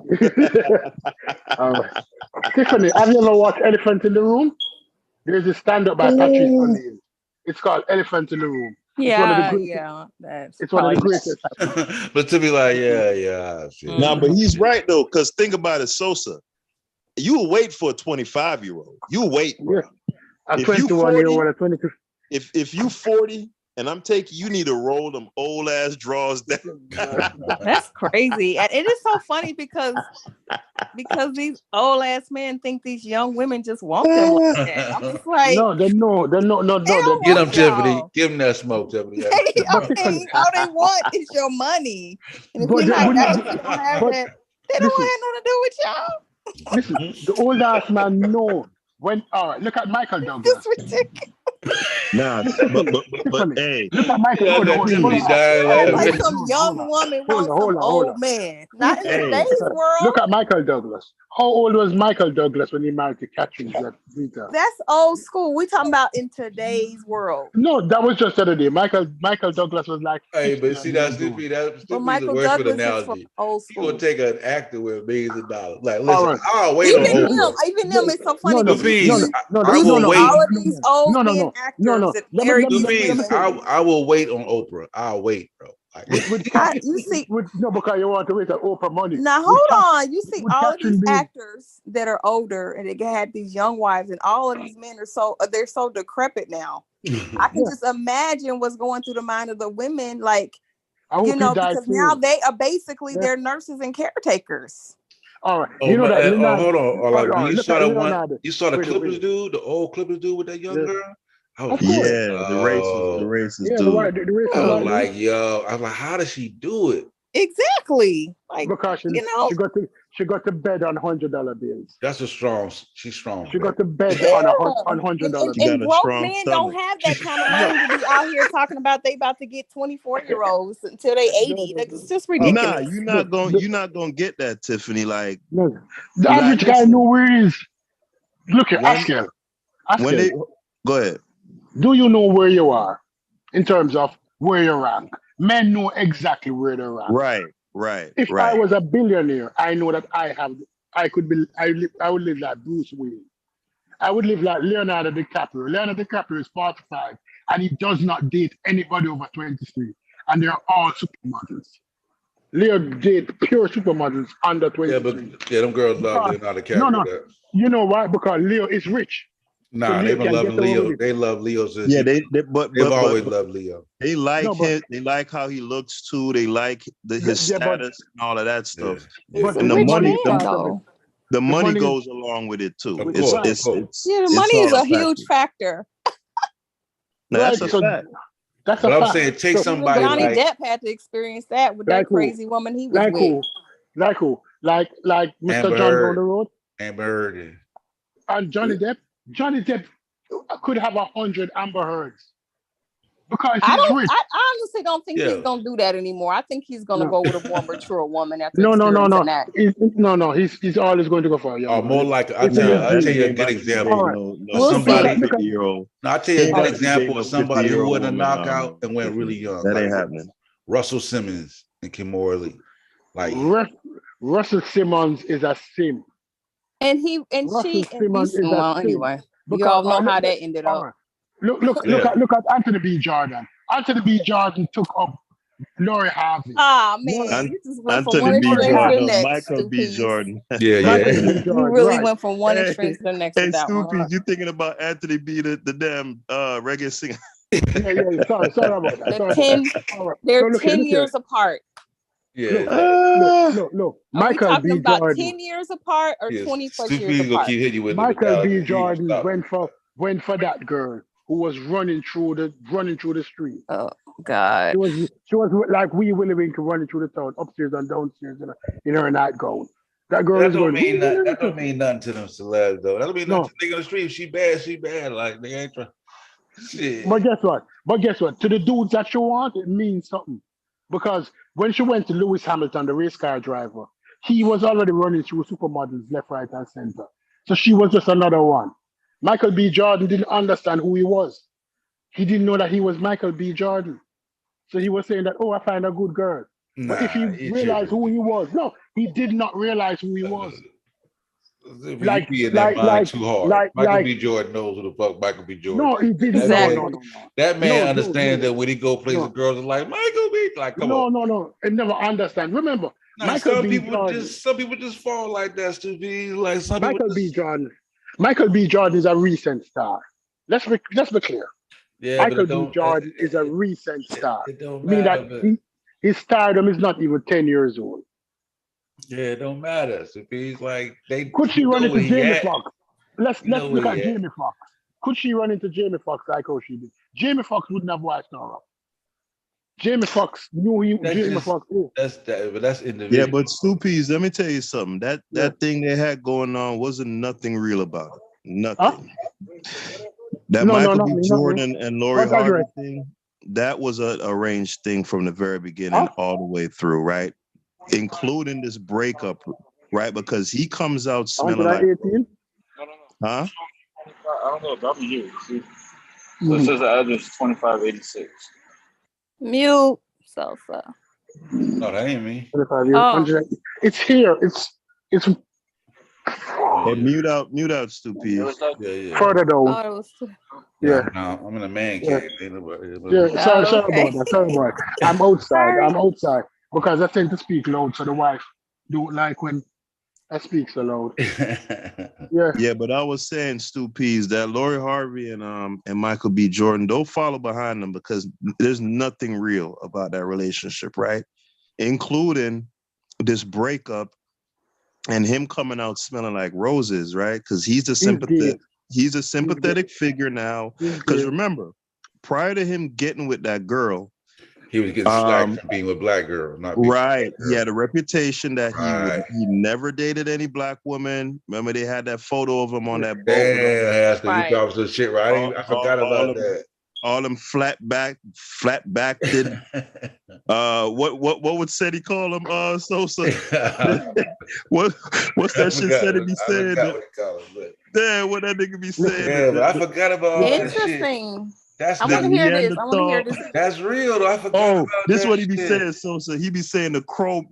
Tiffany, have you ever watched Elephant in the Room? There's a stand-up by Patrice O'Neal. It's called Elephant in the Room. It's one of the greatest. But to be like, yeah. No, but he's right though, because think about it, Sosa. You wait for a 25-year-old. You wait, bro. A 21-year-old, a 22. If you 40 and I'm taking, you need to roll them old ass drawers down. That's crazy. And it is so funny because these old ass men think these young women just want them like that. I'm just like, no. Get them, Tiffany. Give them that smoke, Tiffany. All they want is your money. And if you don't have that, they don't have nothing to do with y'all. Listen, the old ass man knows when. Look at Michael Douglas. This is ridiculous. Nah, but hey, look at Michael. Like some young woman wants some old man. Not in today's world. Look at Michael Douglas. How old was Michael Douglas when he married to Catherine Zeta? That's old school. We talking about in today's world. No, that was just the other day. Michael Douglas was like. Hey, but see, that's the worst analogy. He gonna take an actor with millions of dollars. Like, listen, I'll wait on Oprah. Even them, it's so funny. I will wait. All of these old men actors. I will wait on Oprah. I'll wait, bro. You see, because you want to wait on Oprah money. Now hold on, you see all of these actors that are older and they had these young wives, and all of these men are they're so decrepit now. I can just imagine what's going through the mind of the women, like because now they are basically they're nurses and caretakers. All right, hold on. You saw the Clippers dude, the old Clippers dude with that young girl. The racist dude. I was like, yo, I was like, how does she do it? Exactly. Like, because she got to bed on $100 bills. She's strong. She got to bed on $100 bills. And grown men don't have that kind of money to be out here talking about they about to get 24-year-olds until they 80. Like, it's just ridiculous. Nah, you're not gonna get that, Tiffany. Like the average guy know where he is. Look at Asker. Go ahead. Do you know where you are in terms of where you rank? Men know exactly where they rank. Right. If I was a billionaire, I know that I would live like Bruce Wayne. I would live like Leonardo DiCaprio. Leonardo DiCaprio is 45 and he does not date anybody over 23. And they're all supermodels. Leo date pure supermodels under 23. Yeah, them girls love Leonardo DiCaprio. No. You know why? Because Leo is rich. Nah, they've been loving Leo. They love Leo. They've always loved Leo. They like him. They like how he looks too. They like his status and all of that stuff. Yeah. And the money goes along with it too. The money is a huge factor. That's a fact. That's but I'm saying take somebody. Johnny Depp had to experience that with that crazy woman he was with. Like Mr. John on the road. Amber Heard. And Johnny Depp could have 100 Amber Heards because he's rich. I honestly don't think he's gonna do that anymore. I think he's gonna go with a more mature woman after No. that. He's always going to go for a young. More like I'll tell you a good example. I'll tell you a good example of somebody who wouldn't knock out and went really young. That ain't happening. Russell Simmons and Kimora Lee. Like Russell Simmons is a sim. And he and Russell she and Simmons is well, a thing. anyway, you Because all know how that ended up. right. Look at Anthony B. Jordan. Anthony B. Jordan took up Lori Harvey. Ah man, you just went from one Anthony B. extreme to the Jordan, next. Michael B. Stoopies. Jordan. Michael B. Jordan, You really right. went from one extreme to the next Hey, with that one. Stoopies, you thinking about Anthony B. the damn reggae singer? Yeah. Sorry about that. They're 10 years apart. Yeah. Look. Are we Michael talking B. about Jordan. 10 years apart or 20 plus years Stupid gonna apart? keep hitting you with Michael B. the Jordan went for that girl who was running through the street. Oh God. She was like Wee Willie Winker running through the town, upstairs and downstairs in her nightgown. That girl That is don't going. mean that. That don't mean nothing to them celebs though. That don't mean No. nothing to nigga on the street. She bad. Like they ain't trying. Shit. But guess what? To the dudes that she want, it means something. Because when she went to Lewis Hamilton, the race car driver, he was already running through supermodels left, right, and center. So she was just another one. Michael B. Jordan didn't understand who he was. He didn't know that he was Michael B. Jordan. So he was saying that, oh, I find a good girl. But if he realized who he was, no, he did not realize who he was. You be in that mind too hard. Michael B. Jordan knows who the fuck Michael B. Jordan. No, he didn't. No. That man understands that when he go places, girls are like Michael B. Like, come on. No. I never understand. Remember, Michael B. Jordan. Some people just fall like that, stupid. Like some Michael B. Jordan. Michael B. Jordan is a recent star. Let's be clear. Yeah, Michael B. Jordan is a recent star. It don't I mean matter, that his stardom is not even 10 years old. Yeah, it don't matter. So he's like, could she run into Jamie Foxx? Let's look at Jamie Foxx. Could she run into Jamie Foxx like how she did? Jamie Foxx wouldn't have watched her up. Jamie Foxx knew Jamie Foxx is. But that's individual. Yeah, but Stoopies, let me tell you something. That thing they had going on wasn't nothing real about it. Nothing. Huh? That Michael B. Jordan and Lori Harvey thing, that was an arranged thing from the very beginning all the way through, right? Including this breakup, right? Because he comes out smelling like. Huh? I don't know. I'm here. See? So it says the address 2586. Mute Sosa. No, that ain't me. It's here. It's. Hey, mute out, Stupid. Yeah. Further down. Yeah. No, I'm in a man cave. Yeah. Sorry about that. I'm outside because I tend to speak loud, so the wife don't like when I speak so loud. Yeah, but I was saying, Stoopies, that Lori Harvey and Michael B. Jordan, don't follow behind them because there's nothing real about that relationship, right? Including this breakup and him coming out smelling like roses, right? Because he's a sympathetic figure now. Because remember, prior to him getting with that girl, he was getting slack for being with black girls, not right. He had a reputation that he never dated any black women. Remember, they had that photo of him on that boat. Yeah, he dropped some shit. Right, I forgot about that. All them flat backed. What would Seti call him? Sosa. What's that shit Seti be saying? Yeah, what that nigga be saying? Yeah, but I forgot about all that shit. Interesting. I want to hear this. That's real though. I forgot. Oh, this is what he be saying, Sosa. He be saying the crow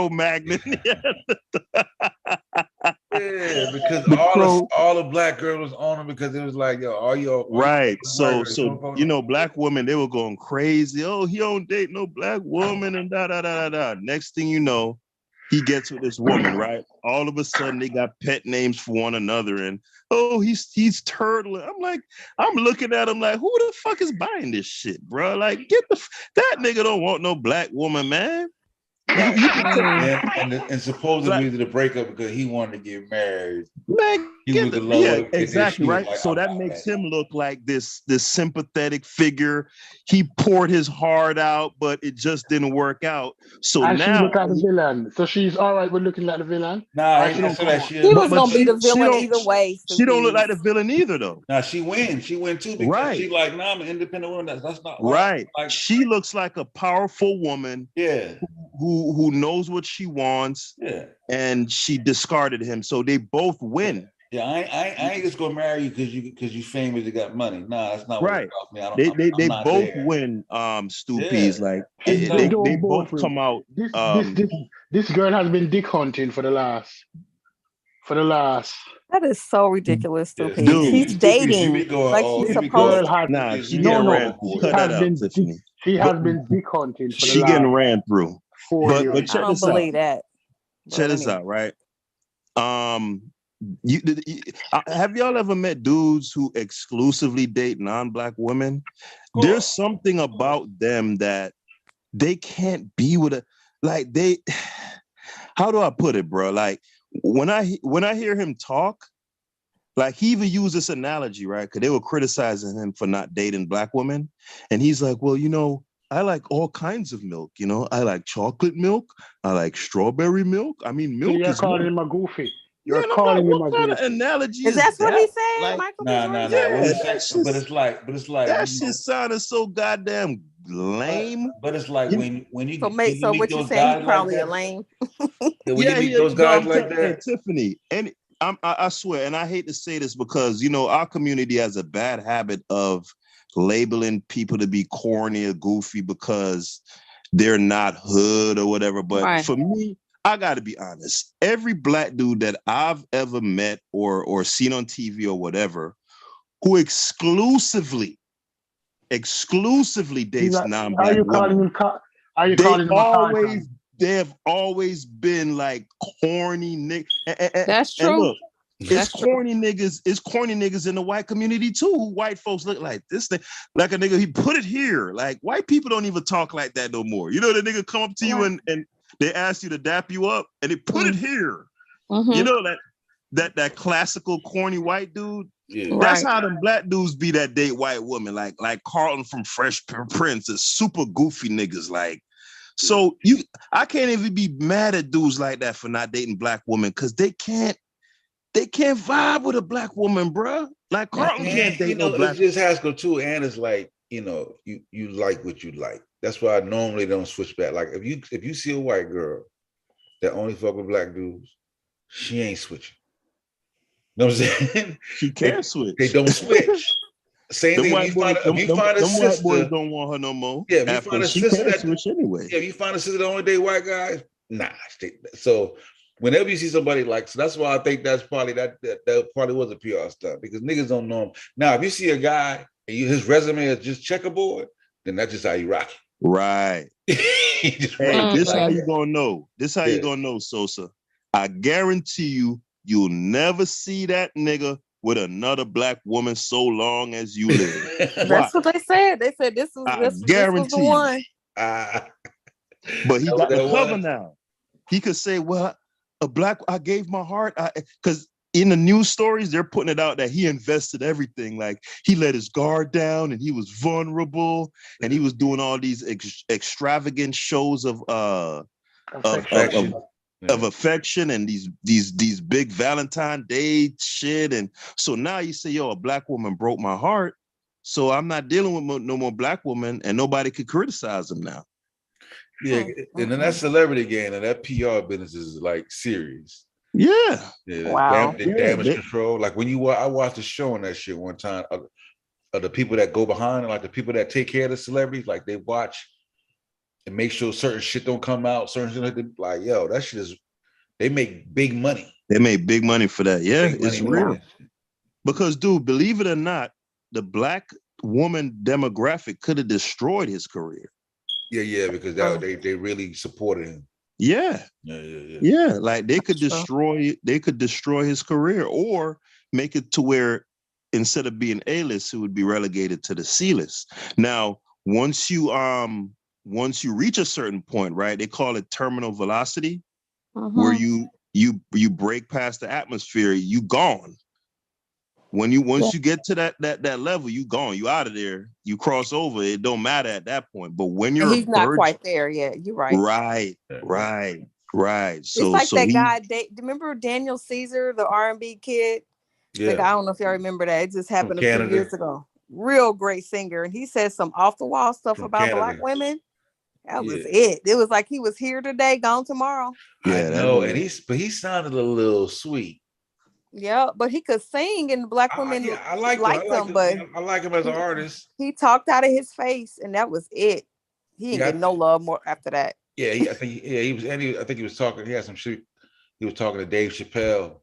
magnet. Yeah, because all the black girls was on him because it was like, yo, all y'all right. So black women, they were going crazy. Oh, he don't date no black woman and da. Next thing you know, he gets with this woman, right? All of a sudden they got pet names for one another, and he's turtling. I'm looking at him like, who the fuck is buying this shit, bro? Like, that nigga don't want no black woman, man. And supposedly the breakup because he wanted to get married. Man, he was the lower, exactly right. Like, so that makes him look like this sympathetic figure. He poured his heart out, but it just didn't work out. So and now she looked at the villain. So she's all right with looking at the villain. Nah, he was gonna be the villain either way. She don't look like the villain either, though. Nah, she wins. She wins too because she's like, nah, I'm an independent woman. That's not right. Like, she looks like a powerful woman. Yeah. Who knows what she wants. Yeah. And she discarded him. So they both win. Yeah, I ain't just gonna marry you because you famous, you got money. Nah, that's not right. What it me. They both there. Win. Stoopies like they both come out. This girl has been dick hunting for the last for the last. That is so ridiculous, Dude, he's dating like he's supposed to. Nah, she getting ran through. Cut that out, Tiffany. She has been dick hunting for she getting ran through. 4 years. But check I don't this believe out. that. Check this out, right? Have y'all ever met dudes who exclusively date non-black women? There's something about them that they can't be with how do I put it, bro? Like when I hear him talk, like he even used this analogy, right? Because they were criticizing him for not dating black women. And he's like, well, I like all kinds of milk, I like chocolate milk, I like strawberry milk. I mean, milk you're is calling him a goofy. You're calling him a kind of goofy. analogy Is that what he said, like, Michael? Nah. But it's like that shit sounded so goddamn lame. But it's like when you so meet what you saying? He's probably a lame. When you meet those guys like that, Tiffany, and I swear, and I hate to say this because our community has a bad habit of labeling people to be corny or goofy because they're not hood or whatever. But for me, I got to be honest. Every black dude that I've ever met or seen on TV or whatever, who exclusively dates non-black women, they have always been like corny niggas. That's true. And look, it's corny niggas in the white community too. Who white folks look like this thing, like a nigga. He put it here. Like white people don't even talk like that no more. The nigga come up to you and they ask you to dap you up, and they put it here. Mm-hmm. That classical corny white dude. Yeah. That's how them black dudes be that date white woman, like Carlton from Fresh Prince, is super goofy niggas. Like, so I can't even be mad at dudes like that for not dating black women because they can't vibe with a black woman, bro. Like Carlton can't date no black. It's just Haskell too, and it's like you like what you like. That's why I normally don't switch back. Like if you see a white girl that only fuck with black dudes, she ain't switching. You know what I'm saying? She can't switch. They don't switch. Same thing. If you find a sister, white boys don't want her no more. Yeah, if you find a sister that switch anyway. Yeah, if you find a sister that only date white guys, nah. So whenever you see somebody so that's why I think that's probably that probably was a PR stuff because niggas don't know him. Now, if you see a guy and his resume is just checkerboard, then that's just how you rock it. Right. This how you gonna know. This how you gonna know, Sosa. I guarantee you'll never see that nigga with another black woman so long as you live. That's what they said. They said this was the one. But he got the cover now. He could say, well, I gave my heart. Because in the news stories, they're putting it out that he invested everything. Like he let his guard down and he was vulnerable and he was doing all these extravagant shows of affection and these big Valentine Day shit. And so now you say, a black woman broke my heart. So I'm not dealing with no more black woman and nobody could criticize him now. Yeah. And then that celebrity game and that PR business is like serious. Yeah. Wow. Damage control. Like when I watched a show on that shit one time of the people that go behind, like the people that take care of the celebrities, like they watch and make sure certain shit don't come out, certain shit like, that shit is, they make big money. They make big money for that. Yeah, it's real. Because, dude, believe it or not, the black woman demographic could have destroyed his career. Yeah, because they really supported him. Yeah. Like they could destroy his career or make it to where instead of being A-list, he would be relegated to the C-list. Now, once you reach a certain point, right? They call it terminal velocity, where you break past the atmosphere, you gone. Once you get to that level, you gone. You out of there. You cross over. It don't matter at that point. But when you're he's not quite there yet. You're right. Right. So it's like that guy. Remember Daniel Caesar, the R&B kid? Yeah. Like, I don't know if y'all remember that. It just happened a few years ago. Real great singer, and he said some off the wall stuff about black women. That was it. It was like he was here today, gone tomorrow. Yeah, I know. And he sounded a little sweet. Yeah, but he could sing, and black women liked him. But I like him as an artist. He talked out of his face, and that was it. He didn't get no love more after that. Yeah, I think he was talking. He had some shit. He was talking to Dave Chappelle,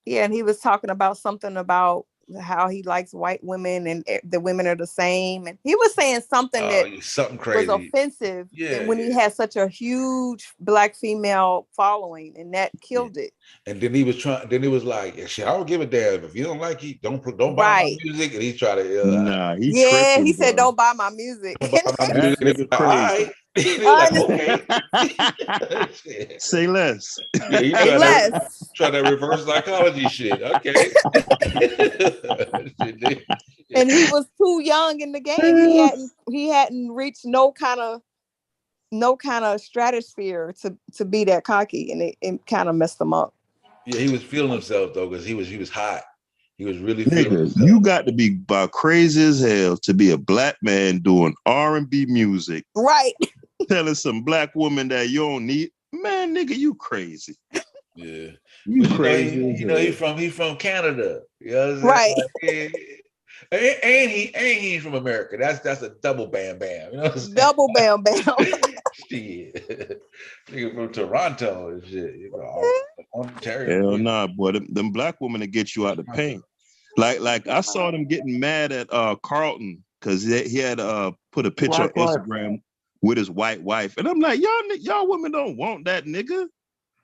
Yeah, and he was talking about something about how he likes white women and the women are the same. And he was saying something that something crazy was offensive. Yeah, and when he had such a huge black female following, and that killed it. And then he was trying. Then he was like, yeah, "Shit, I don't give a damn if you don't like it. Don't buy Right. my music." And he tried to. Nah, he Yeah, tripping, he said, bro. "Don't buy my music." Don't buy my music. That nigga All right. Okay. Say less. Yeah, he Say less. Try that reverse psychology shit. Okay. And he was too young in the game. He hadn't reached no kind of stratosphere to be that cocky, and it kind of messed him up. Yeah, he was feeling himself though, because he was hot. He was really feeling himself. You got to be about crazy as hell to be a black man doing R&B music. Right. Telling some black woman that you don't need. Man, nigga, you crazy. Yeah. You crazy. He from Canada. You know what I'm right. Like, and he's from America. That's a double bam bam. You know what I'm saying? Double bam bam. Shit. Nigga from Toronto and shit. You know, Ontario. Hell nah, boy. Them black women to get you out of pain. Like I saw them getting mad at Carlton because he had put a picture on Instagram with his white wife. And I'm like, y'all women don't want that nigga.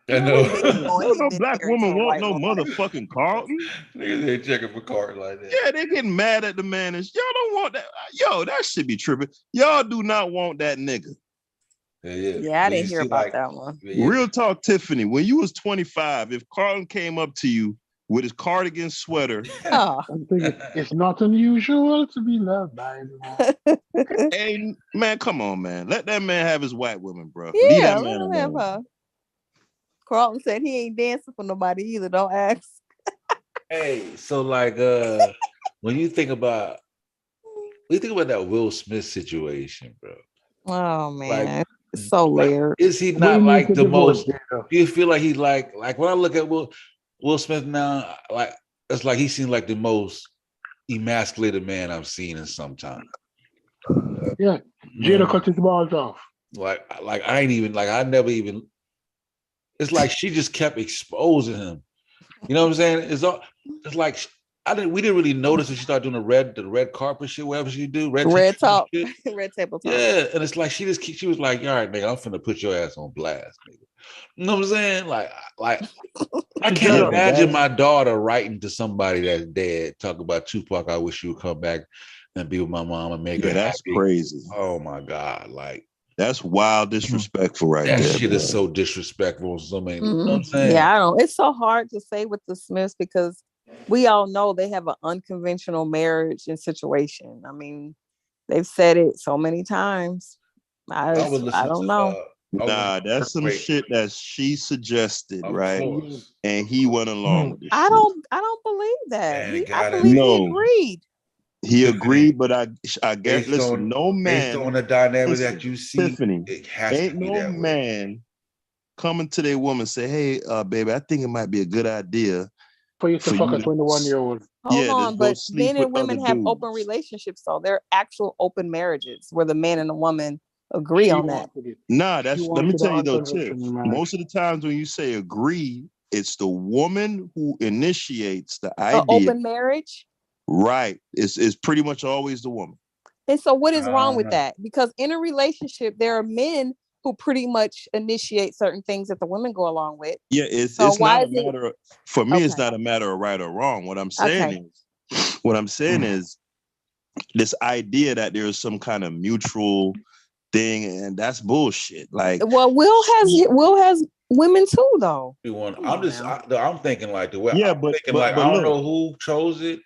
I know. No black woman want no motherfucking Carlton. Niggas ain't checking for Carlton like that. Yeah, they getting mad at the man. Y'all don't want that. Yo, that should be tripping. Y'all do not want that nigga. Yeah, I didn't hear about that one. Real talk, Tiffany. When you was 25, if Carlton came up to you with his cardigan sweater, I'm thinking it's not unusual to be loved by anyone. Hey, man, come on, man. Let that man have his white women, bro. Yeah, leave that man let him have her. Carlton said he ain't dancing for nobody either. Don't ask. Hey, so like when you think about that Will Smith situation, bro. Oh man, like, it's so layered. Is he not like the most? Do you feel like he's like when I look at Will Smith now, like it's like he seems like the most emasculated man I've seen in some time. Yeah, Jada cut his balls off. Like I ain't even like I never even. It's like she just kept exposing him. You know what I'm saying? It's like we didn't really notice when she started doing the red carpet shit, whatever she do, red top, red table top. Yeah, and it's like she was like, all right, nigga, I'm finna put your ass on blast, nigga. You know what I'm saying? Like I can't imagine my daughter writing to somebody that's dead, talk about Tupac. I wish you would come back and be with my mom and make her happy. That's crazy. Oh my God, like. That's wild disrespectful right there. That shit is so disrespectful. So many, you know what I'm saying? Yeah, I don't. It's so hard to say with the Smiths because we all know they have an unconventional marriage and situation. I mean, they've said it so many times. I don't know. Nah, that's some shit that she suggested, right? And he went along with it. I don't believe that. I believe he agreed. He agreed, but I guess listen, no man based on the dynamic that you see, Tiffany, it has ain't to be no that man way. coming to their woman say, "Hey, baby, I think it might be a good idea for you to fuck a 21-year-old." Hold on, but men and women have open relationships, so they're actual open marriages where the man and the woman agree on that. Nah, let me tell you though, Tiff. Most of the times when you say agree, it's the woman who initiates the idea. Open marriage. Right. It's pretty much always the woman. And so what is wrong with that? Because in a relationship, there are men who pretty much initiate certain things that the women go along with. Yeah, it's not a matter of, for me, it's not a matter of right or wrong. What I'm saying is this idea that there's some kind of mutual thing, and that's bullshit. Like, well, Will has women too, though. I'm thinking like the way I don't know who chose it.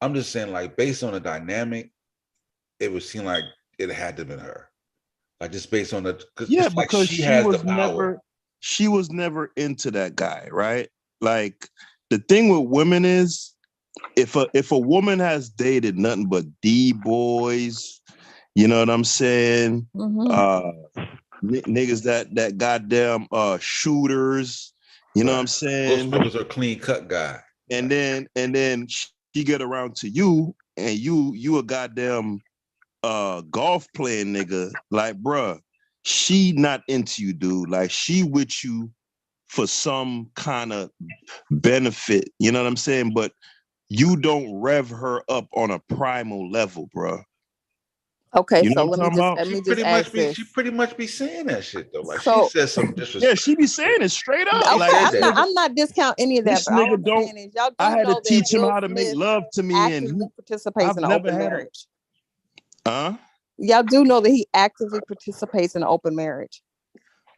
I'm just saying, like, based on the dynamic, it would seem like it had to have been her. Like, just based on because she was never into that guy, right? Like, the thing with women is, if a woman has dated nothing but D boys, you know what I'm saying? Niggas that goddamn shooters, you know what I'm saying? Those niggas are clean cut guy. And then she get around to you and you a goddamn golf playing nigga. Like, bruh, she not into you, dude. Like, she with you for some kind of benefit. You know what I'm saying? But you don't rev her up on a primal level, bro. Okay, you know so let me just ask this. She pretty much be saying that shit though. Like So- she says some disrespect. Yeah, she be saying it straight up. Okay, Like, I'm not discounting any of that, this but all nigga I'm don't. saying is y'all do I had know to teach that him Will how to make Smith love to me, and actively he, participates I've in an never open had a- marriage. huh? Y'all do know that he actively participates in an open marriage.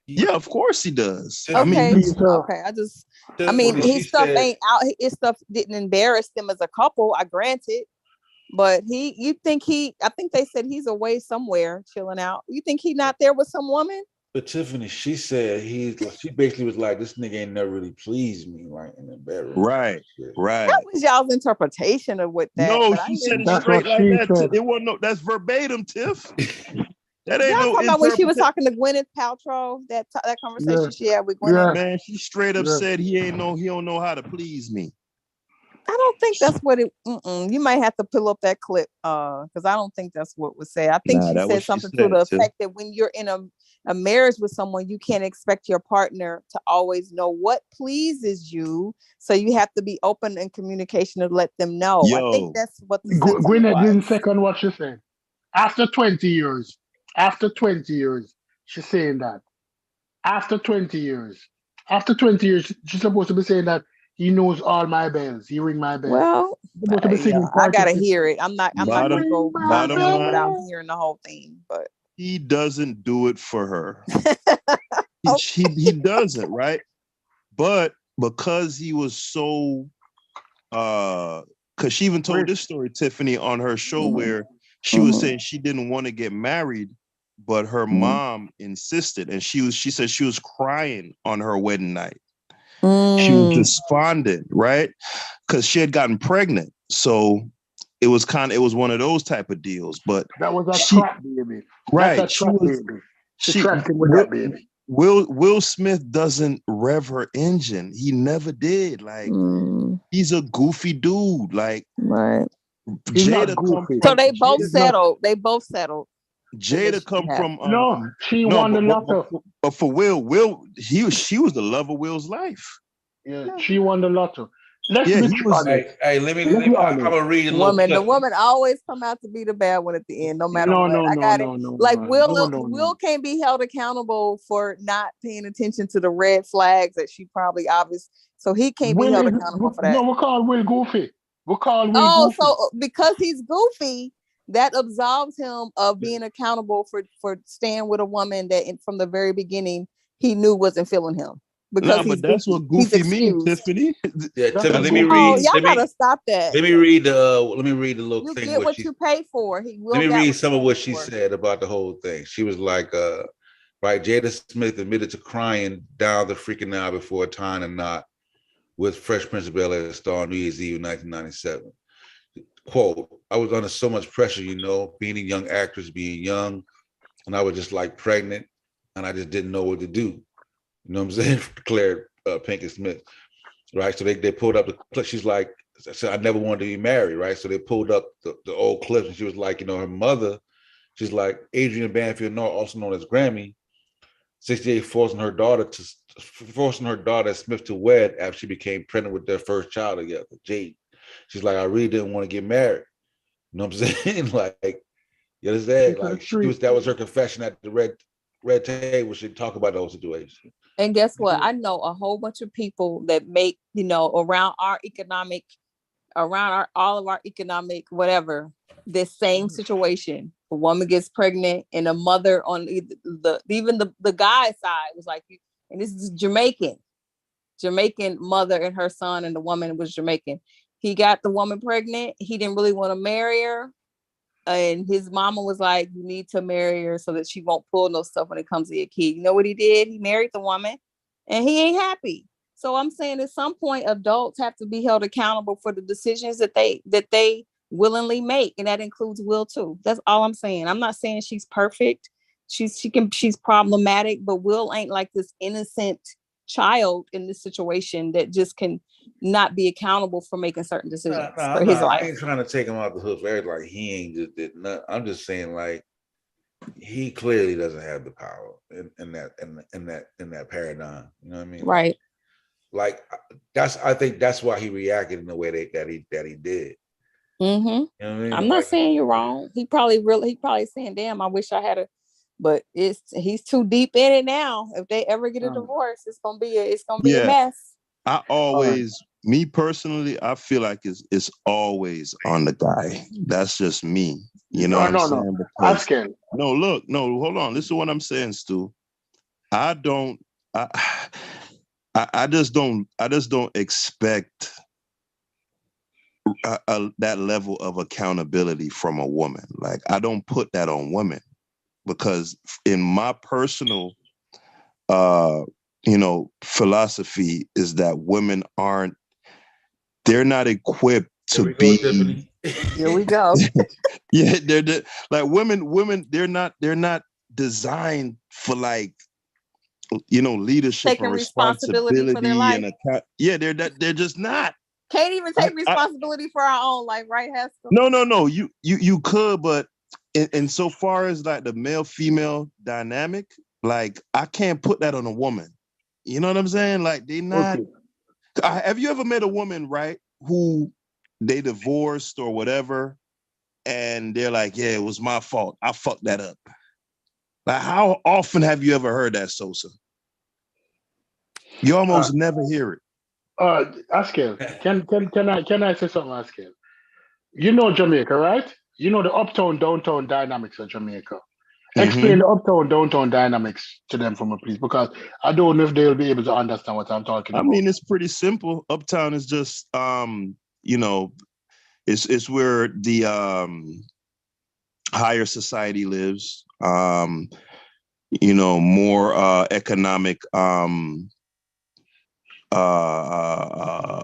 Yeah, of course he does. Okay, I mean, okay. I mean, his stuff ain't out. His stuff didn't embarrass them as a couple. I granted, but I think they said he's away somewhere chilling out. You think he not there with some woman? But Tiffany, she said she basically was like, this nigga ain't never really pleased me, like in the bedroom. Right. That was y'all's interpretation of what that. No, but I she didn't said know. it straight like that. It wasn't no. That's verbatim, Tiff. That ain't Y'all no. talking about when she was talking to Gwyneth Paltrow, that conversation she had with Gwyneth. Man, she straight up said he don't know how to please me. I don't think that's what it. You might have to pull up that clip, because I don't think that's what was said. I think she said something to the effect that when you're in a marriage with someone, you can't expect your partner to always know what pleases you. So you have to be open in communication to let them know. I think that's what the Gwyneth didn't second what she said. After 20 years, she's saying that. After 20 years, she's supposed to be saying that he knows all my bells. He ring my bells. Well, I gotta hear it. I'm not gonna go bottom line, without hearing the whole thing. But he doesn't do it for her. he doesn't, right? But because he was so because she even told this story, Tiffany, on her show where she was saying she didn't want to get married, but her mom insisted, and she said she was crying on her wedding night. She was despondent, right? Because she had gotten pregnant. So it was one of those type of deals. But that was a trap baby. Right. That's a trap baby. She trapped him with that baby. Will Smith doesn't rev her engine. He never did. Like he's a goofy dude. Like right. Jada come from, so they both settled. They both settled. Jada come from she won the lotto. But for she was the love of Will's life. Yeah, she won the lotto. Hey, let me I'm gonna read a little woman. clip. The woman always come out to be the bad one at the end, no matter what. Will can't be held accountable for not paying attention to the red flags that she probably obvious. So he can't be held accountable for that. No, we'll call Will goofy. Goofy. So because he's goofy, that absolves him of being accountable for staying with a woman that from the very beginning he knew wasn't feeling him. Because but that's what goofy means, Tiffany. Yeah, Tiffany, let me read. Y'all gotta stop that. Let me read the little you thing. You get what you pay for. Let me read some of what she said about the whole thing. She was like, right, Jada Smith admitted to crying down the freaking aisle before tying a knot with Fresh Prince of Bel-Air star on New Year's Eve 1997. Quote, I was under so much pressure, being a young actress, being young, and I was just like pregnant, and I just didn't know what to do. You know what I'm saying? Declared Pinkett Smith, right? So they pulled up the clip. She's like, I never wanted to be married, right? So they pulled up the old clips, and she was like, her mother, she's like, Adrienne Banfield North, also known as Grammy, 68, forcing her daughter Smith to wed after she became pregnant with their first child together, Jade. She's like, I really didn't want to get married. You know what I'm saying? Like, you understand? Like, that was her confession at the red table. She talk about those situations. And guess what? I know a whole bunch of people that make, around all of our economic, whatever, this same situation. A woman gets pregnant and a mother on even the guy's side was like, and this is Jamaican mother and her son, and the woman was Jamaican. He got the woman pregnant. He didn't really want to marry her. And his mama was like, you need to marry her so that she won't pull no stuff when it comes to your kid. You know what he did? He married the woman and he ain't happy. So I'm saying at some point, adults have to be held accountable for the decisions that they willingly make. And that includes Will too. That's all I'm saying. I'm not saying she's perfect. She's problematic, but Will ain't like this innocent child in this situation that just can not be accountable for making certain decisions for his life. I ain't trying to take him out the hook. Like he ain't just did nothing. I'm just saying, like, he clearly doesn't have the power in that paradigm. You know what I mean? Right. Like I think that's why he reacted in the way that he did. Mm-hmm. You know what I mean? I'm not saying you're wrong. He probably saying, damn, I wish I had a, but he's too deep in it now. If they ever get a divorce, it's gonna be a mess. I always, me personally, I feel like it's always on the guy. That's just me. You know what I'm saying? Ask him. No, look, no, hold on. Listen to what I'm saying, Stu. I just don't expect that level of accountability from a woman. Like, I don't put that on women, because in my personal philosophy is that women they're not equipped to be. Here we go. Yeah, they're like women. They're not designed for, like, leadership taking and responsibility for their life. And they're just not. Can't even take responsibility for our own life, right, Haskell? No. You could, but in so far as like the male-female dynamic, like, I can't put that on a woman. You know what I'm saying? Like, they not. Okay. Have you ever met a woman, right, who they divorced or whatever, and they're like, yeah, it was my fault. I fucked that up. Like, how often have you ever heard that, Sosa? You almost never hear it. Askel, can I say something, Askel? You know Jamaica, right? You know the uptown, downtown dynamics of Jamaica. Explain the uptown, downtown dynamics to them for me, please, because I don't know if they'll be able to understand what I'm talking about. I mean, it's pretty simple. Uptown is just, it's where the higher society lives. More economic,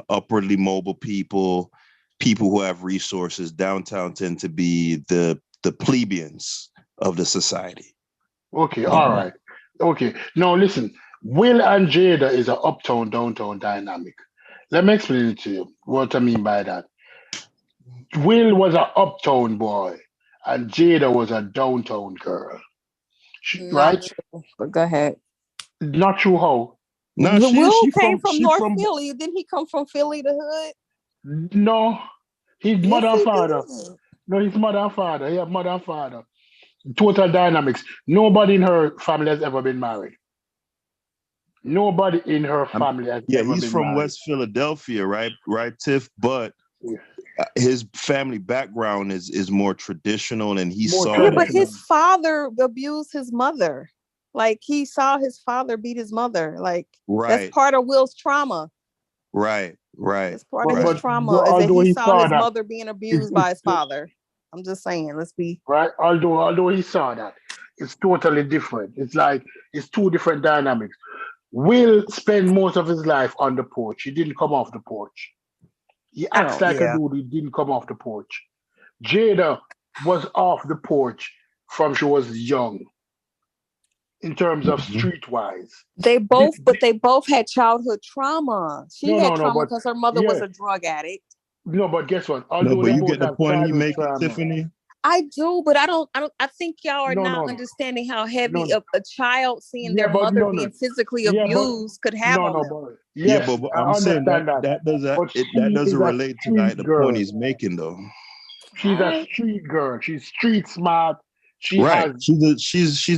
upwardly mobile people who have resources. Downtown tend to be the plebeians of the society. Okay, all right. Okay, now listen. Will and Jada is an uptown, downtown dynamic. Let me explain it to you. What I mean by that. Will was an uptown boy, and Jada was a downtown girl. Right? True, but go ahead. Not true how? No, Will came from North Philly. Didn't he come from Philly, the hood? No. His mother and father. No, his mother and father. He have mother and father. Total dynamics. Nobody in her family has ever been married. Nobody in her family has ever been married. Yeah, he's from West Philadelphia, right, Tiff? But his family background is more traditional, and he saw. But his father abused his mother. Like, he saw his father beat his mother. Like, that's part of Will's trauma. Right. That's part of his trauma, is that he saw his mother being abused by his father. I'm just saying, let's be right. Although he saw that, it's totally different. It's like it's two different dynamics. Will spend most of his life on the porch. He didn't come off the porch. He acts like a dude. He didn't come off the porch. Jada was off the porch from she was young. In terms of streetwise, they both had childhood trauma. She had trauma because her mother was a drug addict. No, but guess what? Although you get the point you make, Tiffany. I do, but I don't. I think y'all are not understanding how heavy a child seeing their mother being physically abused could have on them. But I'm saying that doesn't relate to like the point he's making, though. She's a street girl. She's street smart. She's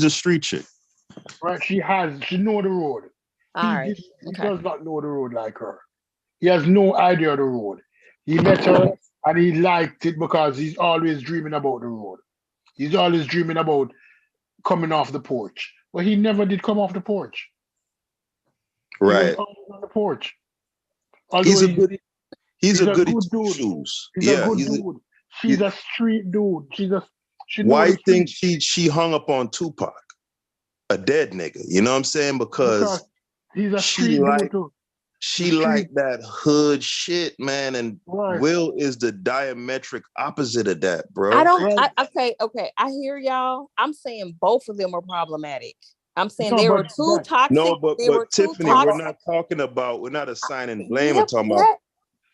a street chick. Right, she know the road. He does not know the road like her. He has no idea of the road. He met her and he liked it because he's always dreaming about the road. He's always dreaming about coming off the porch. But he never did come off the porch. Right. He was always on the porch. He's a good dude. He's a good dude. She's a street dude. Why you think she hung up on Tupac? A dead nigga, you know what I'm saying? Because he's a street dude too. She liked that hood shit, man, and Will is the diametric opposite of that, bro. Okay. I hear y'all. I'm saying both of them were problematic. I'm saying they were too toxic. No, but Tiffany, we're not assigning blame. We're talking about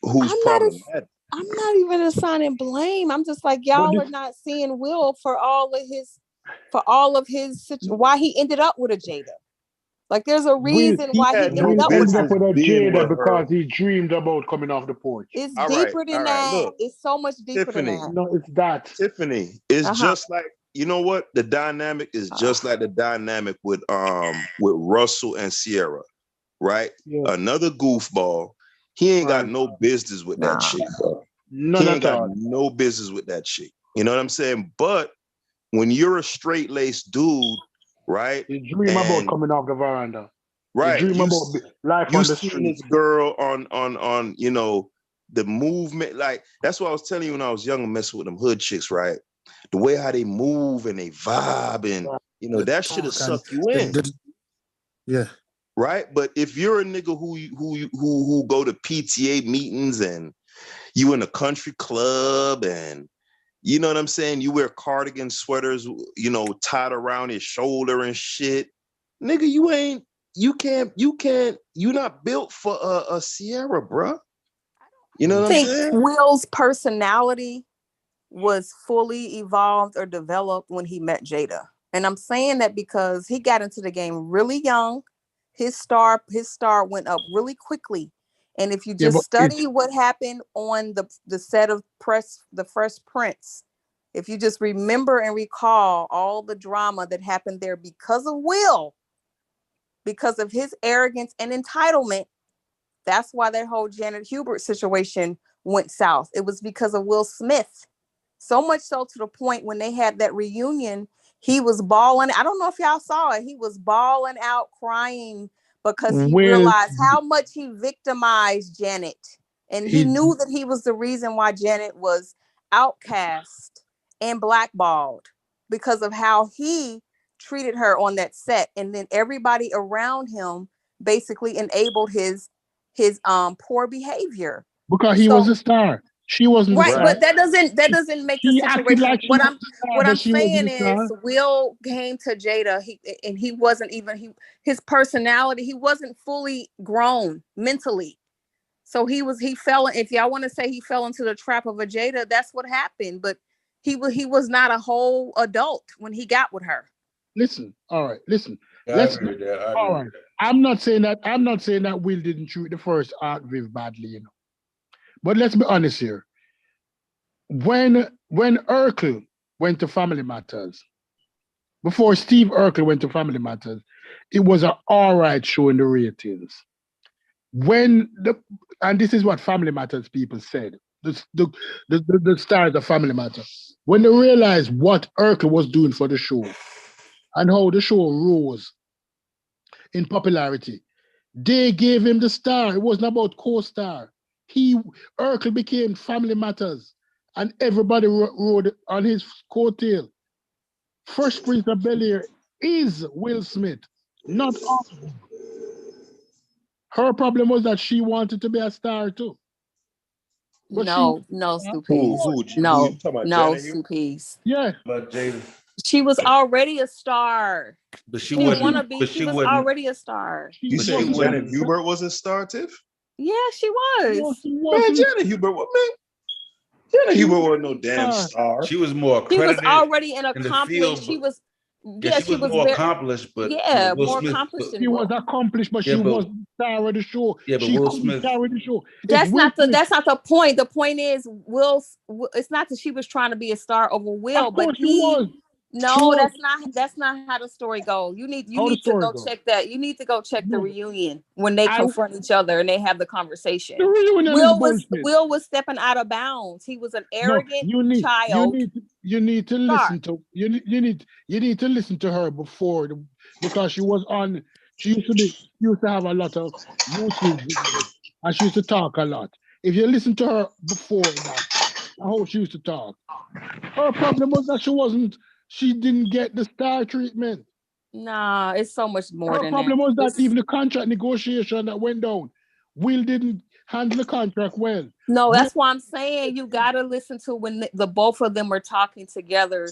who's problematic. I'm not even assigning blame. I'm just like, y'all are not seeing Will for all of his for all of his why he ended up with a Jada. Like there's a reason why he ended up with a Jada because he dreamed about coming off the porch. It's deeper than that. Look, it's so much deeper Tiffany, than that. No, it's that. Tiffany, it's just like, you know what? The dynamic is just like the dynamic with Russell and Sierra, right? Yeah. Another goofball. He ain't got no business with that chick, bro. He ain't got no business with that chick. You know what I'm saying? But when you're a straight-laced dude, right? You dream about coming off the veranda. Right. You dream about life on the street. You seen this girl on you know, the movement. Like, that's what I was telling you when I was younger, messing with them hood chicks, right? The way how they move and they vibe and, you know, that shit will suck you in. Yeah. Right? But if you're a nigga who go to PTA meetings and you in a country club and, you know what I'm saying, you wear cardigan sweaters, you know, tied around his shoulder and shit, nigga, you're not built for a Sierra, bruh. You know what I'm saying? Will's personality was fully evolved or developed when he met Jada. And I'm saying that because he got into the game really young. His star went up really quickly. And if you just study what happened on the set of The Fresh Prince, if you just remember and recall all the drama that happened there because of Will, because of his arrogance and entitlement, that's why that whole Janet Hubert situation went south. It was because of Will Smith. So much so to the point when they had that reunion, he was bawling. I don't know if y'all saw it. He was bawling out, crying because he realized how much he victimized Janet. And he knew that he was the reason why Janet was outcast and blackballed because of how he treated her on that set. And then everybody around him basically enabled his poor behavior. Because he was a star. She wasn't right, but that doesn't make the situation. Like what I'm saying is, Will came to Jada, he wasn't even his personality. He wasn't fully grown mentally, so he fell. If y'all want to say he fell into the trap of a Jada, that's what happened. But he was not a whole adult when he got with her. Listen, all right, listen. All right. I'm not saying that Will didn't treat the first Art Viv badly, you know. But let's be honest here. When Urkel went to Family Matters, before Steve Urkel went to Family Matters, it was an all right show in the ratings. And this is what Family Matters people said, the stars of Family Matters, when they realized what Urkel was doing for the show and how the show rose in popularity, they gave him the star. It wasn't about co-star. Urkel became Family Matters, and everybody rode on his coattail. Fresh Prince of Bel-Air is Will Smith, not all. Her problem was that she wanted to be a star too. But no, Stupees. No, Stupees. Yeah. But Jada. She was already a star. But she wasn't. She was already a star. You said Janet Hubert was a star, Tiff? Yeah, she was. Man, Janet Hubert, what man? Janet Hubert wasn't no damn star. She was more accredited. She was already an accomplished. She was. Yeah, she was more accomplished, but more accomplished. She was accomplished, but she was the star of the show. Yeah, but Will Smith. The show. That's not the point. The point is it's not that she was trying to be a star over Will, but he was. No, that's not how the story goes. You need to go check that. You need to go check the reunion when they confront each other and they have the conversation. Will was stepping out of bounds. He was an arrogant child. You need to listen to you need to listen to her before because she was on. She used to have a lot of YouTube videos and she used to talk a lot. If you listen to her before that, how she used to talk, her problem was that she didn't get the star treatment. Nah, it's so much more than that. Her problem was that even the contract negotiation that went down, Will didn't handle the contract well. No, that's why I'm saying you got to listen to when the both of them were talking together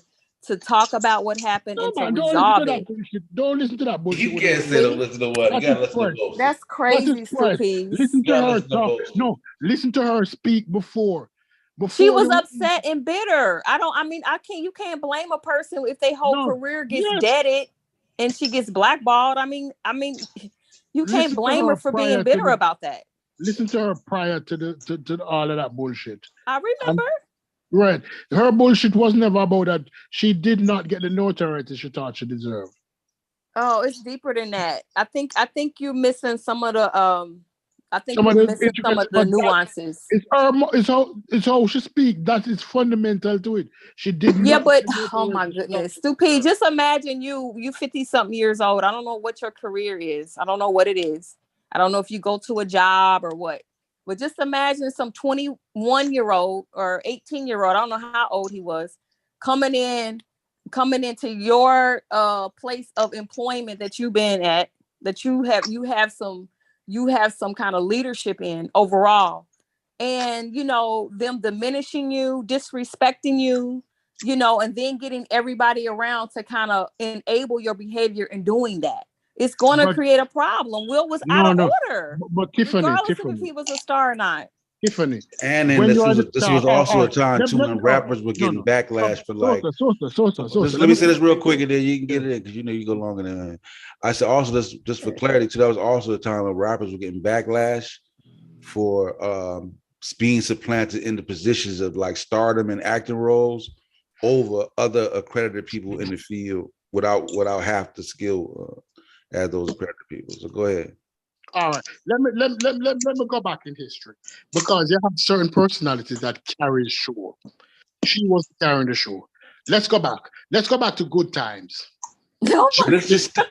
to talk about what happened and to resolve it. Don't listen to that bullshit. You can't say don't listen to what. You got to listen to both. That's crazy, Stupees. Listen to her talk. No, listen to her speak before. She was upset and bitter. You can't blame a person if their whole career gets deaded and she gets blackballed. You can't blame her for being bitter about that. Listen to her prior to all of that bullshit. I remember. Right. Her bullshit was never about that. She did not get the notoriety she thought she deserved. Oh, it's deeper than that. I think you're missing some of the some of the nuances. It's how she speaks. That is fundamental to it. She did not. Yeah, but oh my goodness, Stupid. Just imagine you 50-something years old. I don't know what your career is. I don't know what it is. I don't know if you go to a job or what. But just imagine some 21-year-old or 18-year-old. I don't know how old he was, coming into your place of employment that you've been at, that you have some kind of leadership in overall, and them diminishing you, disrespecting you, and then getting everybody around to kind of enable your behavior in doing that. It's going to create a problem. Will was out of order, but Tiffany, regardless of if he was a star or not. Tiffany, and then this was also a time too when rappers were getting backlash for like. Let me say this real quick, and then you can get it in because you go longer than I said. Also, just for clarity, too, that was also a time when rappers were getting backlash for being supplanted into positions of like stardom and acting roles over other accredited people in the field without half the skill as those accredited people. So go ahead. All right, let me go back in history because you have certain personalities that carry the show. She was carrying the show. Let's go back. Let's go back to good times. No, let's just stay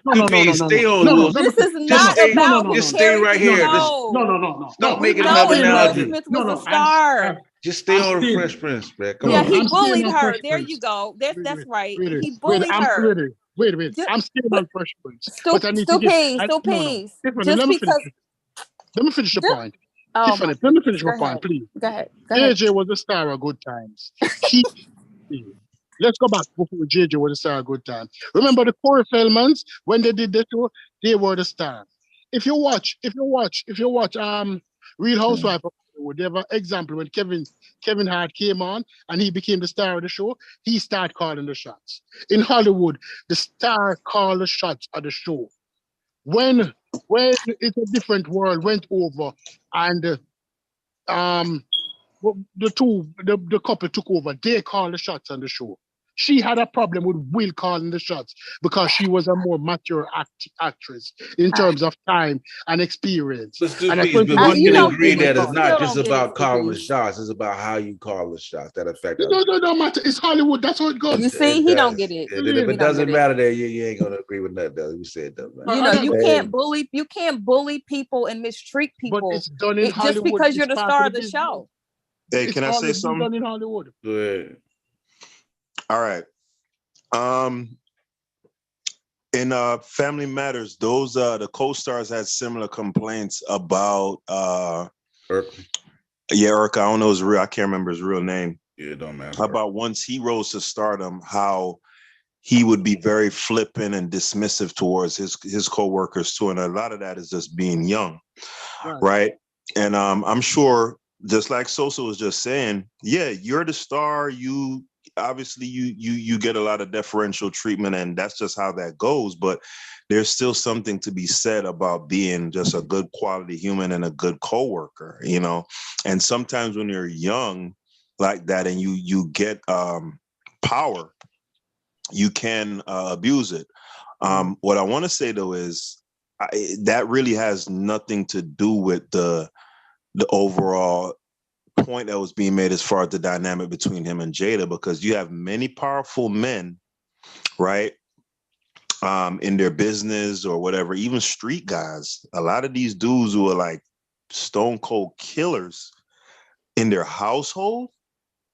on. No, this is not about just stay right here. No. Don't make it another analogy. Smith was a star. Just stay on the Fresh Prince, man. Come on. Yeah, he bullied her. There you go. That's right. He bullied her. Wait a minute. I'm still on Fresh Prince. Still peace. Let me finish the point. Tiffany, let me finish my point, please. Go ahead. JJ was a star of Good Times. Let's go back before JJ was a star of Good Times. Remember the Corey Feldmans when they did the show? They were the stars. If you watch Real Housewives of Hollywood, they have an example when Kevin Hart came on and he became the star of the show. He started calling the shots. In Hollywood, the star called the shots of the show. When It's a Different World went over and the couple took over, they called the shots on the show. She had a problem with Will calling the shots because she was a more mature actress in terms of time and experience. But one can agree that it's not just about calling the shots; it's about how you call the shots that affect. No matter. It's Hollywood. That's how it goes. You see, he don't get it. If it doesn't matter, there you ain't gonna agree with nothing. Though. You said that. You can't bully. You can't bully people and mistreat people. But it's done in Hollywood. Just because you're the star of the show. Hey, can I say something? Done in Hollywood. Go ahead. All right. In Family Matters, those the co-stars had similar complaints about Urkel. Yeah, Urkel. I don't know his real. I can't remember his real name. Yeah, it don't matter. About once he rose to stardom, how he would be very flippant and dismissive towards his co-workers too, and a lot of that is just being young, right? And I'm sure, just like Sosa was just saying, yeah, you're the star. You obviously you get a lot of deferential treatment, and that's just how that goes. But there's still something to be said about being just a good quality human and a good coworker, And sometimes when you're young like that and you get power, you can abuse it. What I want to say though is that really has nothing to do with the overall point that was being made as far as the dynamic between him and Jada, because you have many powerful men, right? In their business or whatever, even street guys. A lot of these dudes who are like stone cold killers in their household,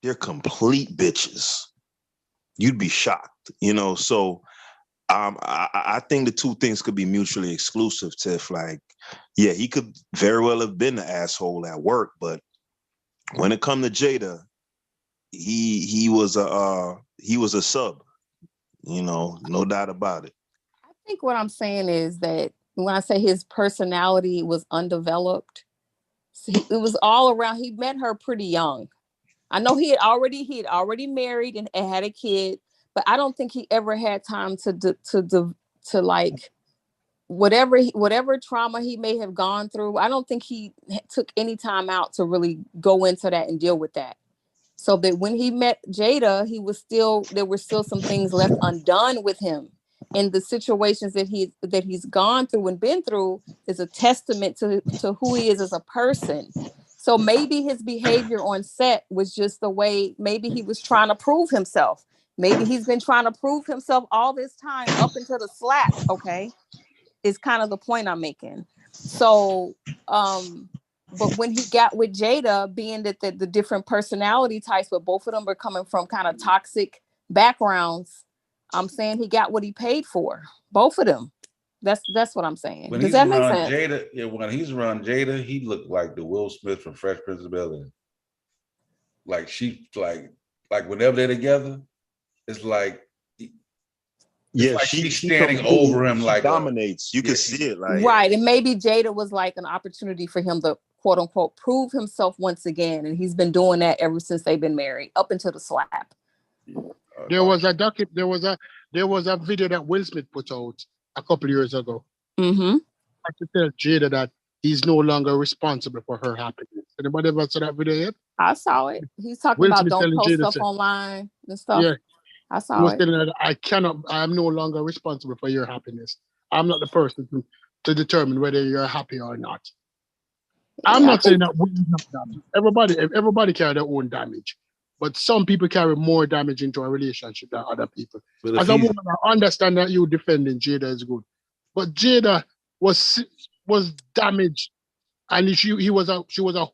they're complete bitches. You'd be shocked, So I think the two things could be mutually exclusive. Tiff, like, yeah, he could very well have been the asshole at work, but when it come to Jada, he was a sub, no doubt about it. I think what I'm saying is that when I say his personality was undeveloped, it was all around. He met her pretty young. I know he had already married and had a kid, but I don't think he ever had time to like whatever trauma he may have gone through. I don't think he took any time out to really go into that and deal with that. So that when he met Jada, there were still some things left undone with him. And the situations that he's gone through and been through is a testament to who he is as a person. So maybe his behavior on set was just the way, maybe he was trying to prove himself. Maybe he's been trying to prove himself all this time up until the slap, okay? Is kind of the point I'm making. So, but when he got with Jada, being that the different personality types, but both of them are coming from kind of toxic backgrounds, I'm saying he got what he paid for. Both of them. That's what I'm saying. When Does that make sense? When he's around Jada, he looked like the Will Smith from Fresh Prince of Bel-Air. Like she, like whenever they're together, it's like, yeah, like she's standing over him, like dominates. You can see it, like right. And maybe Jada was like an opportunity for him to quote unquote prove himself once again, and he's been doing that ever since they've been married, up until the slap. There was a video that Will Smith put out a couple of years ago. Mm-hmm. I to tell Jada that he's no longer responsible for her happiness. Anybody ever saw that video yet? I saw it. He's talking Will about Smith don't post Jada stuff said, online and stuff. Yeah. I saw he was it. telling her that I am no longer responsible for your happiness. I'm not the person to determine whether you're happy or not. I'm not saying that women's not damaged. Everybody carry their own damage. But some people carry more damage into a relationship than other people. As a woman, I understand that you defending Jada is good. But Jada was damaged, and she was a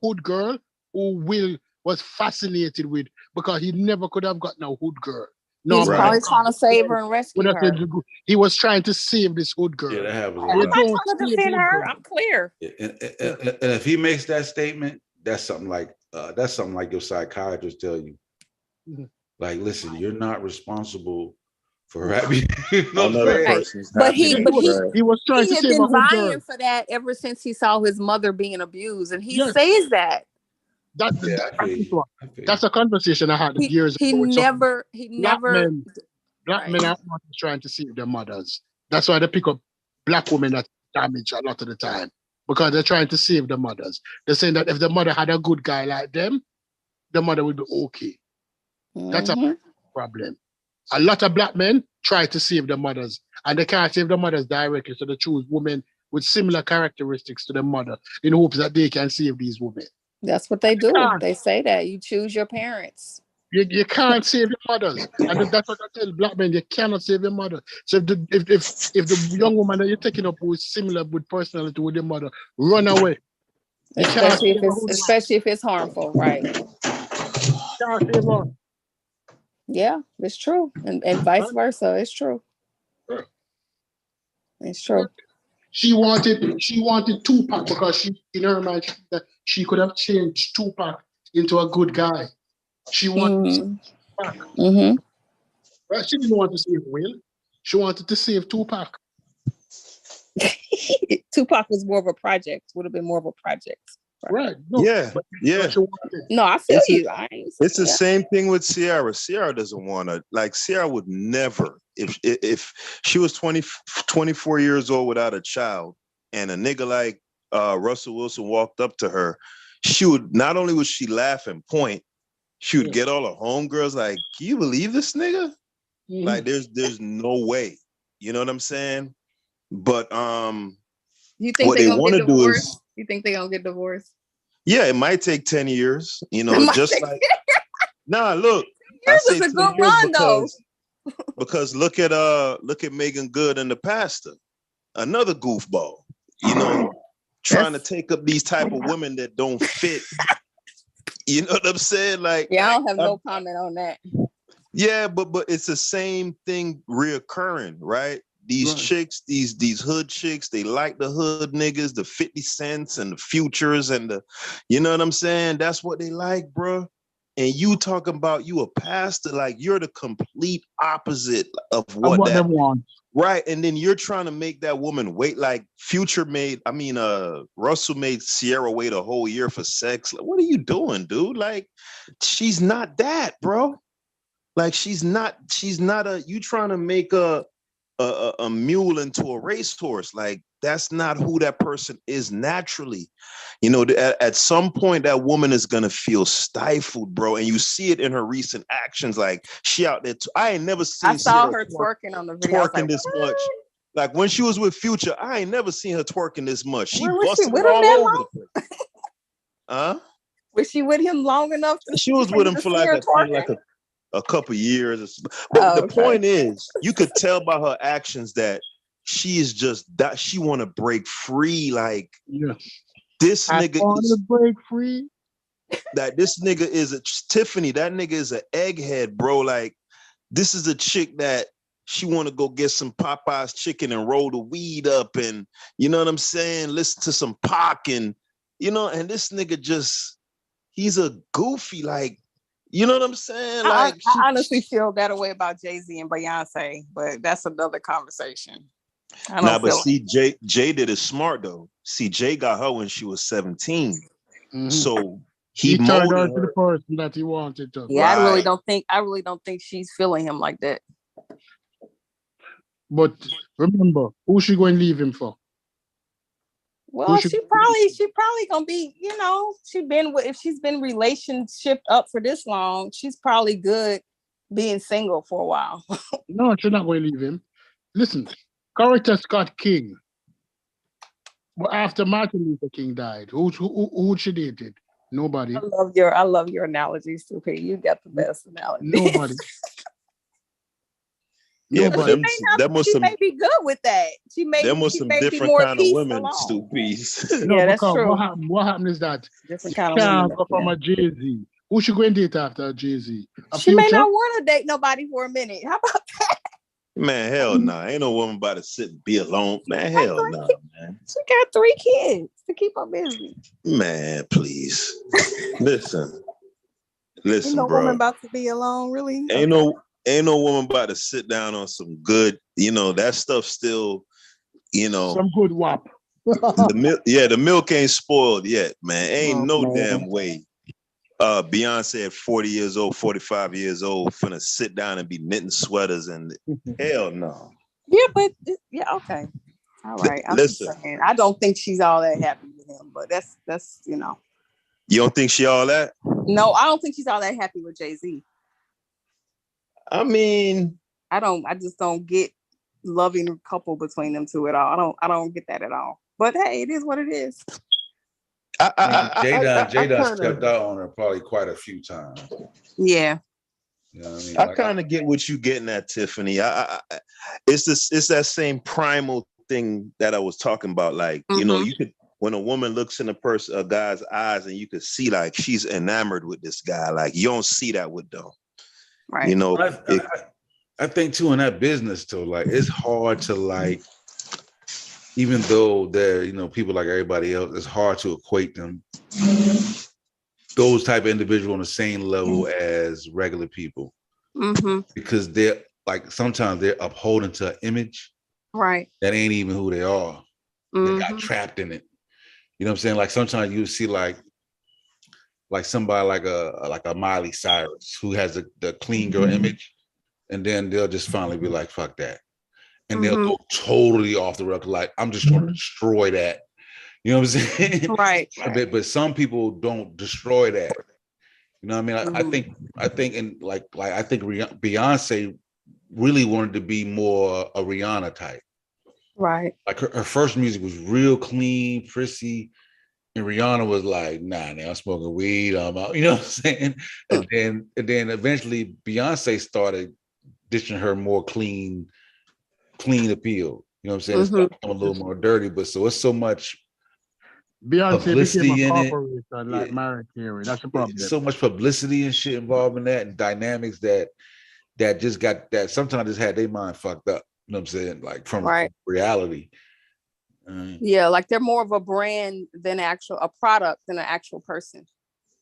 hood girl who Will was fascinated with because he never could have gotten a hood girl. He was probably trying to save her and rescue her. He was trying to save this hood girl. Yeah, that happens. I'm not trying to defend her. I'm clear. And if he makes that statement, that's something like your psychiatrist tell you. Mm-hmm. Like, listen, you're not responsible for having But he was trying to save been vying for that ever since he saw his mother being abused, and he says that. That's a conversation I had years ago. He never. Black men are not trying to save their mothers. That's why they pick up black women that damage a lot of the time, because they're trying to save the mothers. They're saying that if the mother had a good guy like them, the mother would be okay. Mm-hmm. That's a problem. A lot of black men try to save their mothers, and they can't save their mothers directly, so they choose women with similar characteristics to the mother in hopes that they can save these women. That's what they do. They say that you choose your parents. You can't save your mothers, and that's what I tell black men. You cannot save your mother. So if the young woman that you're taking up who is similar with personality with your mother, run away. Especially if it's harmful, right? Can't save her. Yeah, it's true, and vice versa. It's true. It's true. She wanted Tupac because in her mind she could have changed Tupac into a good guy. She wanted Tupac. Mm-hmm. Right? She didn't want to save Will. She wanted to save Tupac. Tupac was more of a project. Would have been more of a project. Right. No, yeah. No, I feel you. It's the same thing with Ciara. Ciara doesn't want to, like, Ciara would never, if she was 24 years old without a child and a nigga like Russell Wilson walked up to her, she would, not only would she laugh and point, she would get all her homegirls like, can you believe this nigga? Mm-hmm. Like, there's no way. You know what I'm saying? But you think what they want to do is, you think they're gonna get divorced? Yeah, it might take 10 years, you know, just like look. Yours is a good run though. Because look at Megan Good and the pastor. Another goofball, you know, trying to take up these type of women that don't fit. You know what I'm saying? Like, yeah, I don't have no comment on that. Yeah, but it's the same thing reoccurring, right? These chicks, these hood chicks, they like the hood niggas, the 50 Cents and the Futures and the, you know what I'm saying? That's what they like, bro. and you talking about you a pastor, like you're the complete opposite of what they want. Right. And then you're trying to make that woman wait, like Russell made Sierra wait a whole year for sex. Like, what are you doing, dude? Like, she's not that, bro. Like, she's not you trying to make a mule into a racehorse. Like, that's not who that person is naturally. You know, at some point, that woman is going to feel stifled, bro. And you see it in her recent actions. Like, she out there. I ain't never seen I saw Sierra her twerking on the video. Twerking like, this much. Like, when she was with Future, I ain't never seen her twerking this much. She was busted she with it him all that over long? the place. Huh? Was she with him long enough? She was with him for like a couple years. But the point is, you could tell by her actions that she is just that she want to break free. Like, this nigga want to break free. That this nigga is a Tiffany. That nigga is an egghead, bro. Like, this is a chick that she want to go get some Popeye's chicken and roll the weed up, and you know what I'm saying? Listen to some Pac, and you know, and this nigga just, he's a goofy, like, you know what I'm saying? Like, I honestly feel that way about Jay-Z and Beyonce, but that's another conversation. But see, Jay did it smart though. See, Jay got her when she was 17. Mm-hmm. So he turned her to the person that he wanted to. Yeah, right. I really don't think she's feeling him like that. But remember, who's she going to leave him for? Well, she probably gonna be, you know, if she's been relationship up for this long, she's probably good being single for a while. No, she's not going to leave him. Listen, Coretta Scott King. But after Martin Luther King died, who she dated? Nobody. I love your analogies, Stupid. You got the best analogy. Nobody. Yeah, but she may be good with that. She may be some may different more kind of women, Stupies. Yeah, that's true. What happened is that different kind of women. From a Jay-Z. Who she going to date after Jay-Z? She may not want to date nobody for a minute. How about that? Man, hell no. Ain't no woman about to sit and be alone. Man, hell no, man. She got 3 kids to keep her busy. Man, please. Listen, Ain't no bro. woman about to be alone, really? Ain't no woman about to sit down on some good, you know, that stuff still, you know. Some good wop. The milk ain't spoiled yet, man. Ain't no damn way. Beyonce at 40 years old, 45 years old, finna sit down and be knitting sweaters and hell no. Yeah, but okay. All right. I'm just saying, I don't think she's all that happy with him, but that's you know. You don't think she all that? No, I don't think she's all that happy with Jay-Z. I mean, I just don't get loving couple between them two at all. I don't get that at all. But hey, it is what it is. Jay done stepped out on her probably quite a few times. Yeah. You know what I mean? I kind of get what you getting at, Tiffany. It's that same primal thing that I was talking about. Like, you know, you could, when a woman looks in a guy's eyes and you could see like she's enamored with this guy, like you don't see that with them. Right. You know, I think too in that business too, like it's hard to like, even though they're, you know, people like everybody else, it's hard to equate them, those type of individuals on the same level as regular people. Because they're like, sometimes they're upholding to an image right that ain't even who they are. They got trapped in it. You know what I'm saying? Like sometimes you see like somebody like a Miley Cyrus who has the clean girl image, and then they'll just finally be like, fuck that. And they'll go totally off the record, like, I'm just trying to destroy that. You know what I'm saying? Right. But some people don't destroy that. You know what I mean? I think Beyonce really wanted to be more a Rihanna type. Right. Like her first music was real clean, prissy. And Rihanna was like, nah, I'm smoking weed. I'm out. You know what I'm saying? And then eventually Beyonce started dishing her more clean appeal. You know what I'm saying? It's become a little more dirty, but so it's so much Beyonce publicity became a in corporation like Mariah Carey. That's the problem. So much publicity and shit involved in that, and dynamics that just got that sometimes just had their mind fucked up. You know what I'm saying? Like from reality. Yeah, like they're more of a brand than a product than an actual person.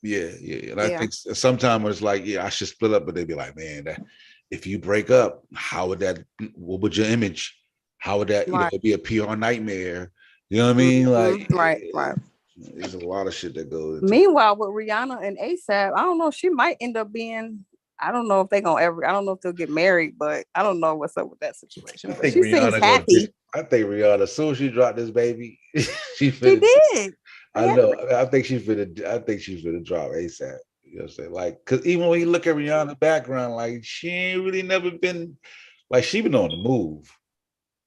Yeah. And I think sometimes it's like, I should split up, but they'd be like, man, if you break up, what would your image? How would that, it'd be a PR nightmare. You know what I mean? Like, right. There's a lot of shit that goes into Meanwhile, with Rihanna and ASAP, I don't know, she might end up being, I don't know if they're gonna I don't know if they'll get married, but I don't know what's up with that situation. But she seems happy. I think Rihanna, as soon as she dropped this baby, she did. I know. I think she's gonna drop ASAP. You know what I'm saying? Like, cause even when you look at Rihanna's background, like she ain't really never been, like she been on the move.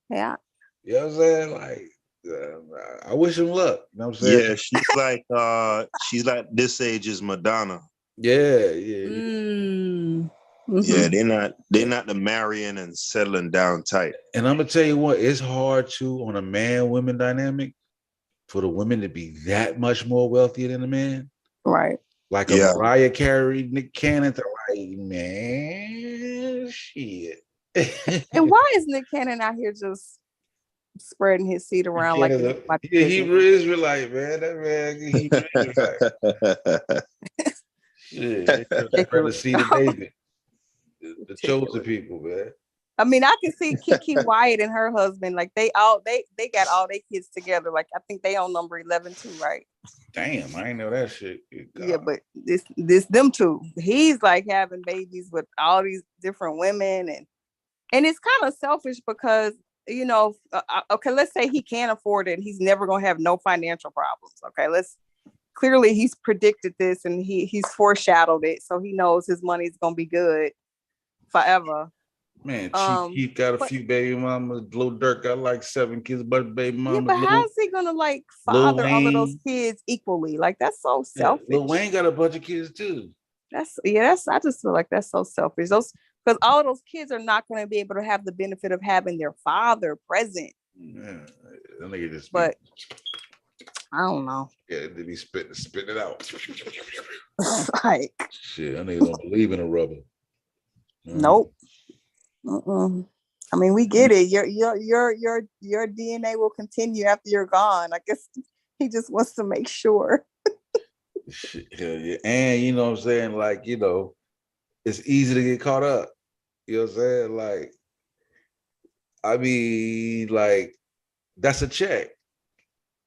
Yeah. You know what I'm saying? Like, I wish him luck. You know what I'm saying? Yeah, she's like this age is Madonna. Yeah. Yeah, they're not the marrying and settling down type. And I'm gonna tell you what, it's hard to on a man-woman dynamic for the women to be that much more wealthier than the man. Right. Like a Mariah Carey, Nick Cannon, like, man, shit. And why is Nick Cannon out here just spreading his seed around like he Israelite, man? That man, he Israelite. Shit, the seed of David. The chosen people, man. I mean, I can see Kiki Wyatt and her husband, like they got all their kids together. Like I think they on number 11 too, right? Damn, I ain't know that shit. Yeah, but this them two. He's like having babies with all these different women, and it's kind of selfish because okay, let's say he can't afford it and he's never gonna have no financial problems. Okay, clearly he's predicted this and he's foreshadowed it, so he knows his money's gonna be good forever. Man, he got a few baby mamas. Lil Durk got like 7 kids, but baby mama. Yeah, but how's he gonna like father all of those kids equally? Like that's so selfish. Lil Wayne got a bunch of kids too. I just feel like that's so selfish. Because all of those kids are not going to be able to have the benefit of having their father present. Yeah, that nigga just. But I don't know. Yeah, they be spitting it out. Like shit, that nigga don't believe in a rubber. Nope. I mean, we get it. Your DNA will continue after you're gone. I guess he just wants to make sure. Hell yeah. And you know what I'm saying? Like, it's easy to get caught up. You know what I'm saying? Like, I mean, like, that's a check.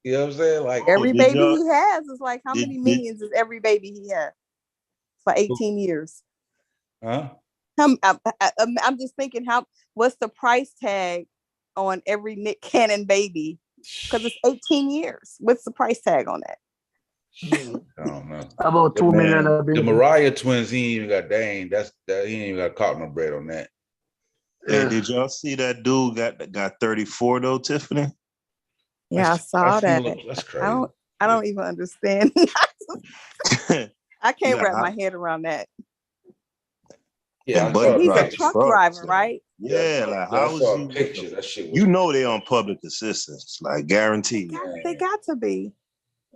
You know what I'm saying? Like every baby he has is like how many millions is every baby he had for 18 years? Huh? I'm just thinking, what's the price tag on every Nick Cannon baby? Because it's 18 years. What's the price tag on that? I don't know. About 2 million. The Mariah twins, he ain't even got he ain't even got caught no bread on that. Hey, did y'all see that dude got 34 though, Tiffany? Yeah, I saw that. That's crazy. I don't even understand. I can't wrap my head around that. Yeah, but he's a truck driver, right? Yeah, like how was you? Pictures, that shit was they on public assistance, like guaranteed. They got to be.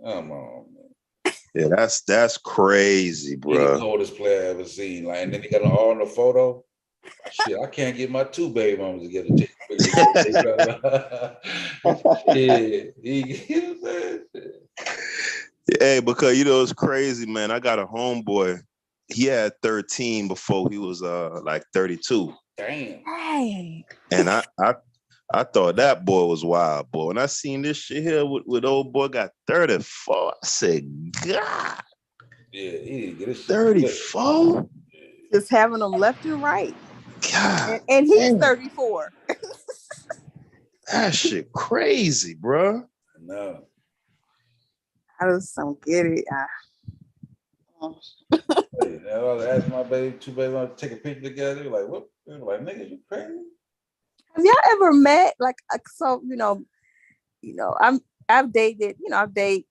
Come on, man. Yeah, that's crazy, bro. He's the coldest player I ever seen. Like, and then he got an all in the photo. Shit, I can't get my 2 baby mamas together. Hey, because it's crazy, man. I got a homeboy. He had 13 before he was like 32. Damn. Hey. And I thought that boy was wild, boy. When I seen this shit here with old boy got 34, I said, God. Yeah, he didn't get his 34? Just having them left and right. God. And he's 34. That shit crazy, bro. No. I just don't get it. I was asking my 2 baby to take a picture together. Like, what? Like, nigga, you crazy? Have y'all ever met? Like, so I've dated. I've dated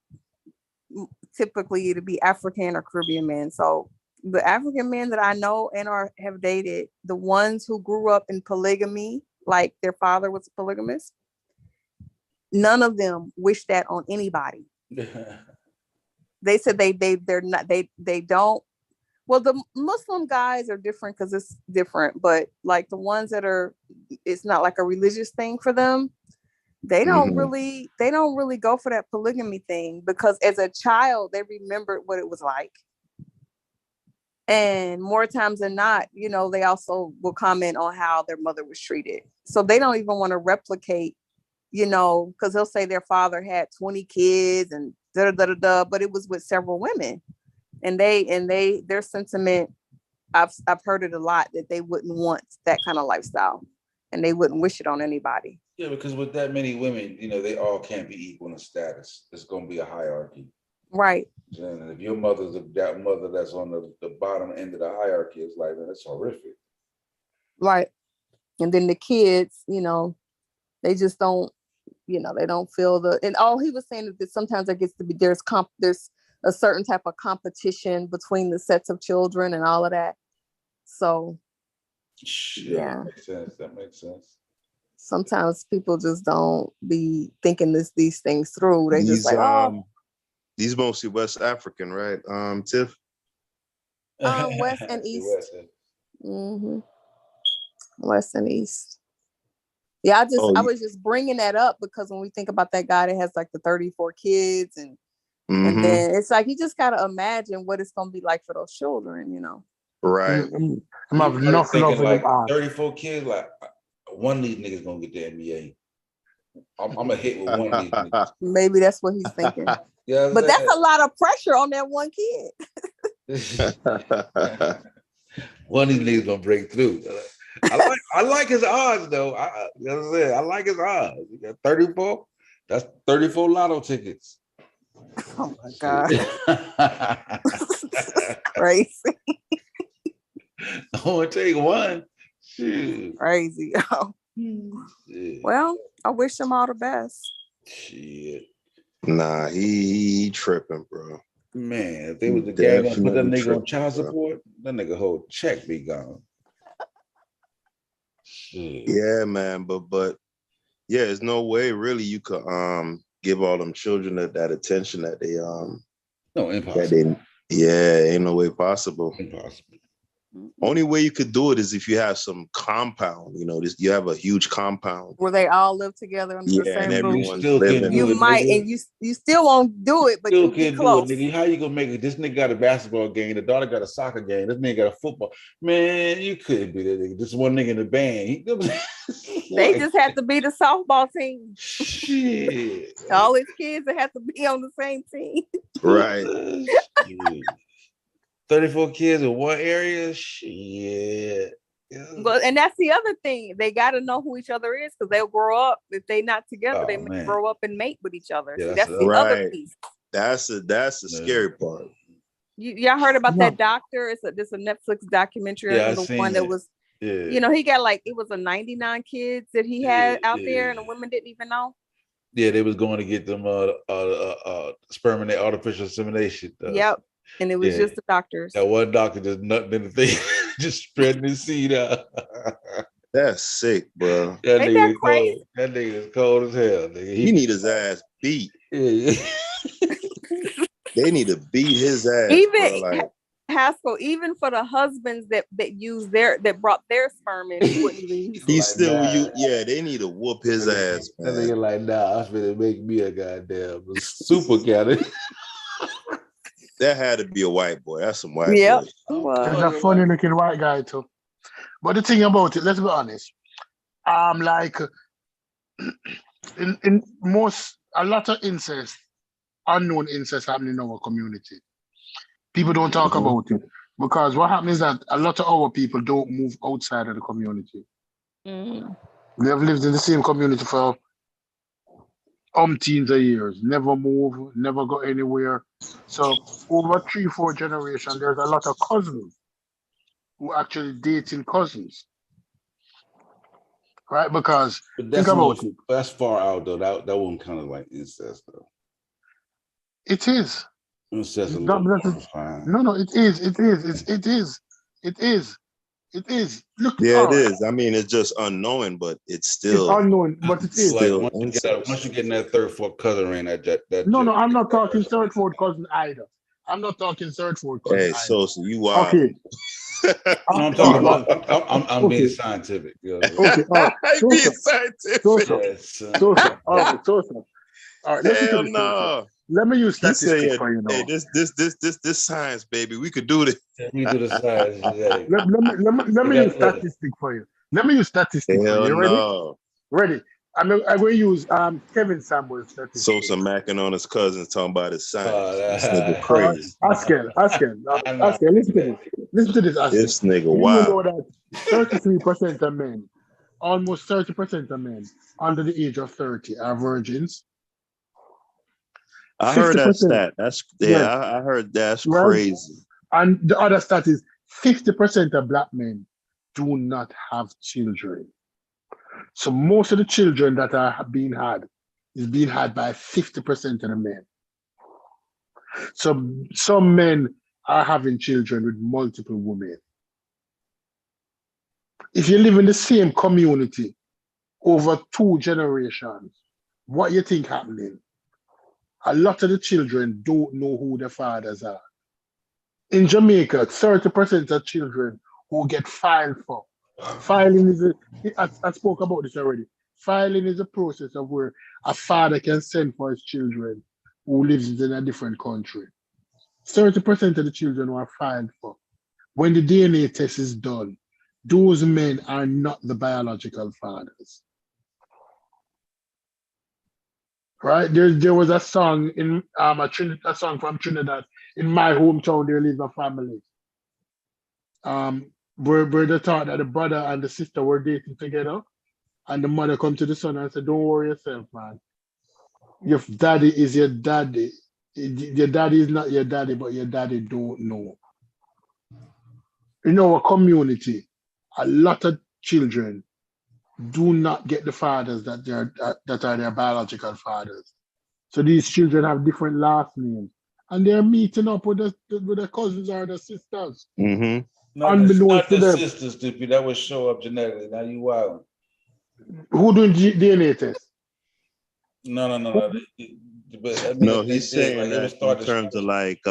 typically to be African or Caribbean men. So the African men that I know and have dated, the ones who grew up in polygamy, like their father was a polygamist, none of them wish that on anybody. They said they're not, they don't. Well, the Muslim guys are different because it's different, but like the ones that it's not like a religious thing for them. They don't really go for that polygamy thing because as a child, they remembered what it was like. And more times than not, you know, they also will comment on how their mother was treated. So they don't even want to replicate, you know, because they'll say their father had 20 kids and but it was with several women. And their sentiment, I've heard it a lot, that they wouldn't want that kind of lifestyle and they wouldn't wish it on anybody. Yeah, because with that many women, you know, they all can't be equal in status. There's going to be a hierarchy. Right. And if your mother's that mother that's on the bottom end of the hierarchy, it's like, man, that's horrific. Right. And then the kids, you know, they just don't, you know, they don't feel and all he was saying is that sometimes there gets to be, there's a certain type of competition between the sets of children and all of that. So, yeah. That makes sense. Sometimes people just don't be thinking these things through. They just like, oh. These mostly West African, right? Tiff? West and East. Mm-hmm. West and East. Yeah, I was just bringing that up because when we think about that guy that has like the 34 kids and then it's like, you just got to imagine what it's going to be like for those children, you know? Right. I'm thinking like 34 kids, like one of these niggas going to get the NBA. I'm going to hit with one of these niggas. Maybe that's what he's thinking. Yeah, but that's a lot of pressure on that one kid. One of these niggas going to break through. I like his odds though. I like his odds. He got 34. That's 34 lotto tickets. Oh my God. Crazy. I want to take one. Shoot. Crazy. Well, I wish him all the best. Shit. Nah, he tripping, bro. Man, if they was the gang gonna put that nigga on child support, that nigga whole check be gone. Yeah, man, but yeah, there's no way really you could give all them children that attention that they no, impossible. Ain't no way possible. Impossible. Only way you could do it is if you have some compound, you know, you have a huge compound where they all live together under the same roof. You it, might, nigga. and you still won't do it, but you can't close. Do it, nigga. How you gonna make it? This nigga got a basketball game, the daughter got a soccer game, this nigga got a football. Man, you couldn't be that nigga. Just one nigga in the band. They just have to be the softball team. Shit. All his kids that have to be on the same team. Right. 34 kids in one area? Shit. But and that's the other thing. They got to know who each other is because they'll grow up. If they're not together, they may grow up and mate with each other. Yeah, so that's the other piece. That's the scary part. Y'all heard about that doctor? It's a Netflix documentary. Yeah, the one that was, you know, he got like, it was a 99 kids that he had out there and the women didn't even know. Yeah, they was going to get them sperm and artificial insemination. Yep. And it was just the doctors. That one doctor just nothing in the thing, just spreading his seed out. That's sick, bro. That nigga cold. That nigga is cold as hell. Nigga. He need his ass beat. Yeah. They need to beat his ass. Even bro, like, Haskell, even for the husbands that brought their sperm in, he wouldn't even use. He's still they need to whoop his ass. That nigga like, nah, I'm finna make me a goddamn super cat. That had to be a white boy. That's some white boy. That's a funny looking white guy too. But the thing about it, let's be honest. Like in a lot of incest, unknown incest happening in our community. People don't talk about it because what happens is that a lot of our people don't move outside of the community. Mm-hmm. They have lived in the same community for umpteens of years, never move, never go anywhere. So over 3-4 generations, there's a lot of cousins who actually dating cousins, right? Because think about it. That's far out though. That one kind of like incest though. It is. Incest. No, it is. It is. Look, it is. I mean, it's just unknown, but it's still unknown, but it is. Like once you get in that third, fourth cousin ring, No, I'm not talking third, fourth cousin either. I'm not talking third, fourth cousin. Hey, so you are okay. I'm talking about. I'm being scientific. Okay. Being scientific. All right. All right. Let's Hell no. Let me use statistics for you now. Hey, this science, baby. We could do this. We do the science. Yeah. Let me use statistics for you. Let me use statistics for you. Ready? No. Ready. I'm going to use Kevin Samuel's statistics. Sosa macking on his cousins talking about his science. This nigga crazy. Askel, listen to this. Listen to this, Askel. This nigga You wild. know that 33% of men, almost 30% of men under the age of 30 are virgins. I heard that stat. I heard that's crazy. And the other stat is 50% of black men do not have children. So most of the children that are being had is being had by 50% of the men. So some men are having children with multiple women. If you live in the same community over 2 generations, what you think happening? A lot of the children don't know who their fathers are. In Jamaica, 30% of children who get filed for. Filing is I spoke about this already. Filing is a process of where a father can send for his children who lives in a different country. 30% of the children who are filed for. When the DNA test is done, those men are not the biological fathers. Right? There was a song in a song from Trinidad. In my hometown, there lives a family. Where they thought that the brother and the sister were dating together, and the mother come to the son and said, "Don't worry yourself, man. Your daddy is your daddy. Your daddy is not your daddy, but your daddy don't know." In our community, a lot of children do not get the fathers that are their biological fathers. So these children have different last names, and they're meeting up with their cousins or their sisters. Mm-hmm. Not the sisters, stupid. That would show up genetically. Now you wild. Who doing DNA test? No. But, I mean, no, he's saying like, that in terms of like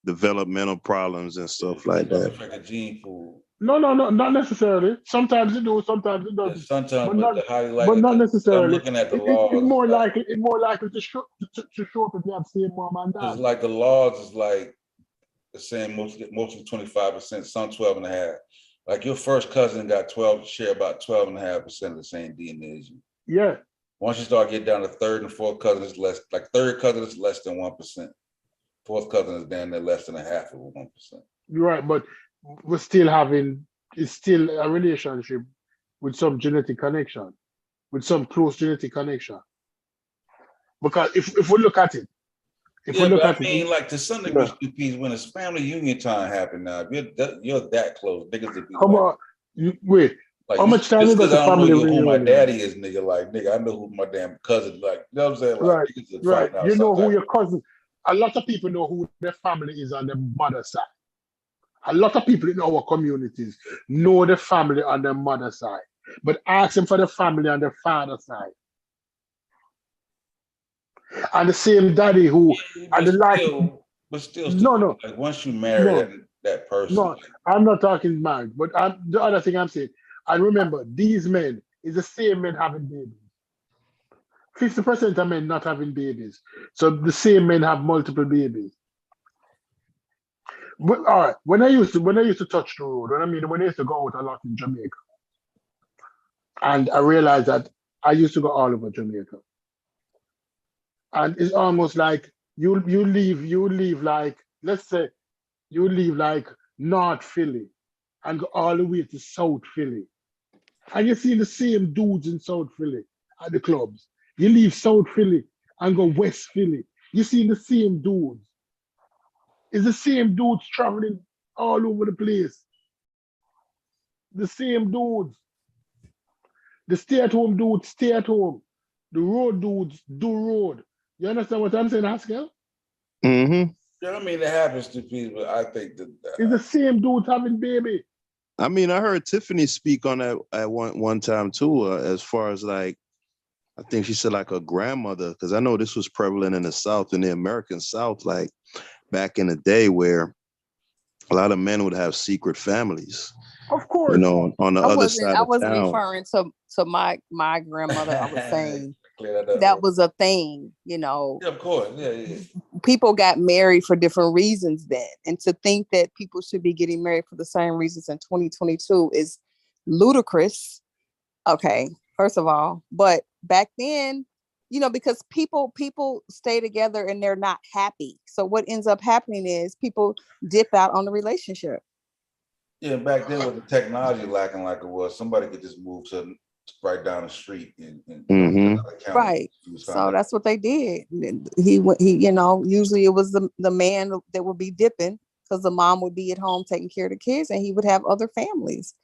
developmental problems and stuff like that. Like a gene pool. No, not necessarily. Sometimes it do, sometimes it doesn't. Sometimes, but not necessarily. I'm looking at the laws. It's more likely to show up if you have same mom and dad. It's like the laws is like the same, mostly 25%, some 12.5%. Like your first cousin got 12, share about 12.5% of the same DNA as you. Yeah. Once you start getting down to third and fourth cousin, is less. Like third cousin is less than 1%. Fourth cousin is down there less than 0.5% of 1%. You're right, but we're still it's still a relationship with some genetic connection, with some close genetic connection. Because if we look at it, like to some degree, when it's family union time happen now, if you're that close, niggas would be. Come on, wait. Like, how much time you got the family reunion? Who my daddy is, nigga. Like, nigga, I know who my damn cousin. Like, you know what I'm saying? Like, right. You know who your cousin. A lot of people know who their family is on their mother's side. A lot of people in our communities know the family on their mother's side, but ask them for the family on their father's side. And the same daddy who, but still, no. Like once you marry that person. No, I'm not talking marriage, but the other thing I'm saying, and remember, these men is the same men having babies. 50% of men not having babies. So the same men have multiple babies. But all right, when I used to touch the road, when I used to go out a lot in Jamaica, and I realized that I used to go all over Jamaica. And it's almost like you leave like, let's say you leave like North Philly and go all the way to South Philly. And you see the same dudes in South Philly at the clubs. You leave South Philly and go West Philly. You see the same dudes. It's the same dudes traveling all over the place. The same dudes. The stay-at-home dudes stay at home. The road dudes do road. You understand what I'm saying, Haskell? Mm-hmm. Yeah, I mean, it happens to people, but I think that... it's the same dudes having baby. I mean, I heard Tiffany speak on that at one time too, as far as like, I think she said like a grandmother, because I know this was prevalent in the South, in the American South, like back in the day where a lot of men would have secret families. Of course. You know, on the other side of town. I wasn't referring to my grandmother. I was saying that was a thing, you know. Yeah, of course. Yeah. People got married for different reasons then. And to think that people should be getting married for the same reasons in 2022 is ludicrous. Okay, first of all. But back then, you know, because people stay together and they're not happy. So what ends up happening is people dip out on the relationship. Yeah, back then with the technology lacking like it was, somebody could just move to right down the street and right. So that's what they did. He you know, usually it was the man that would be dipping because the mom would be at home taking care of the kids and he would have other families.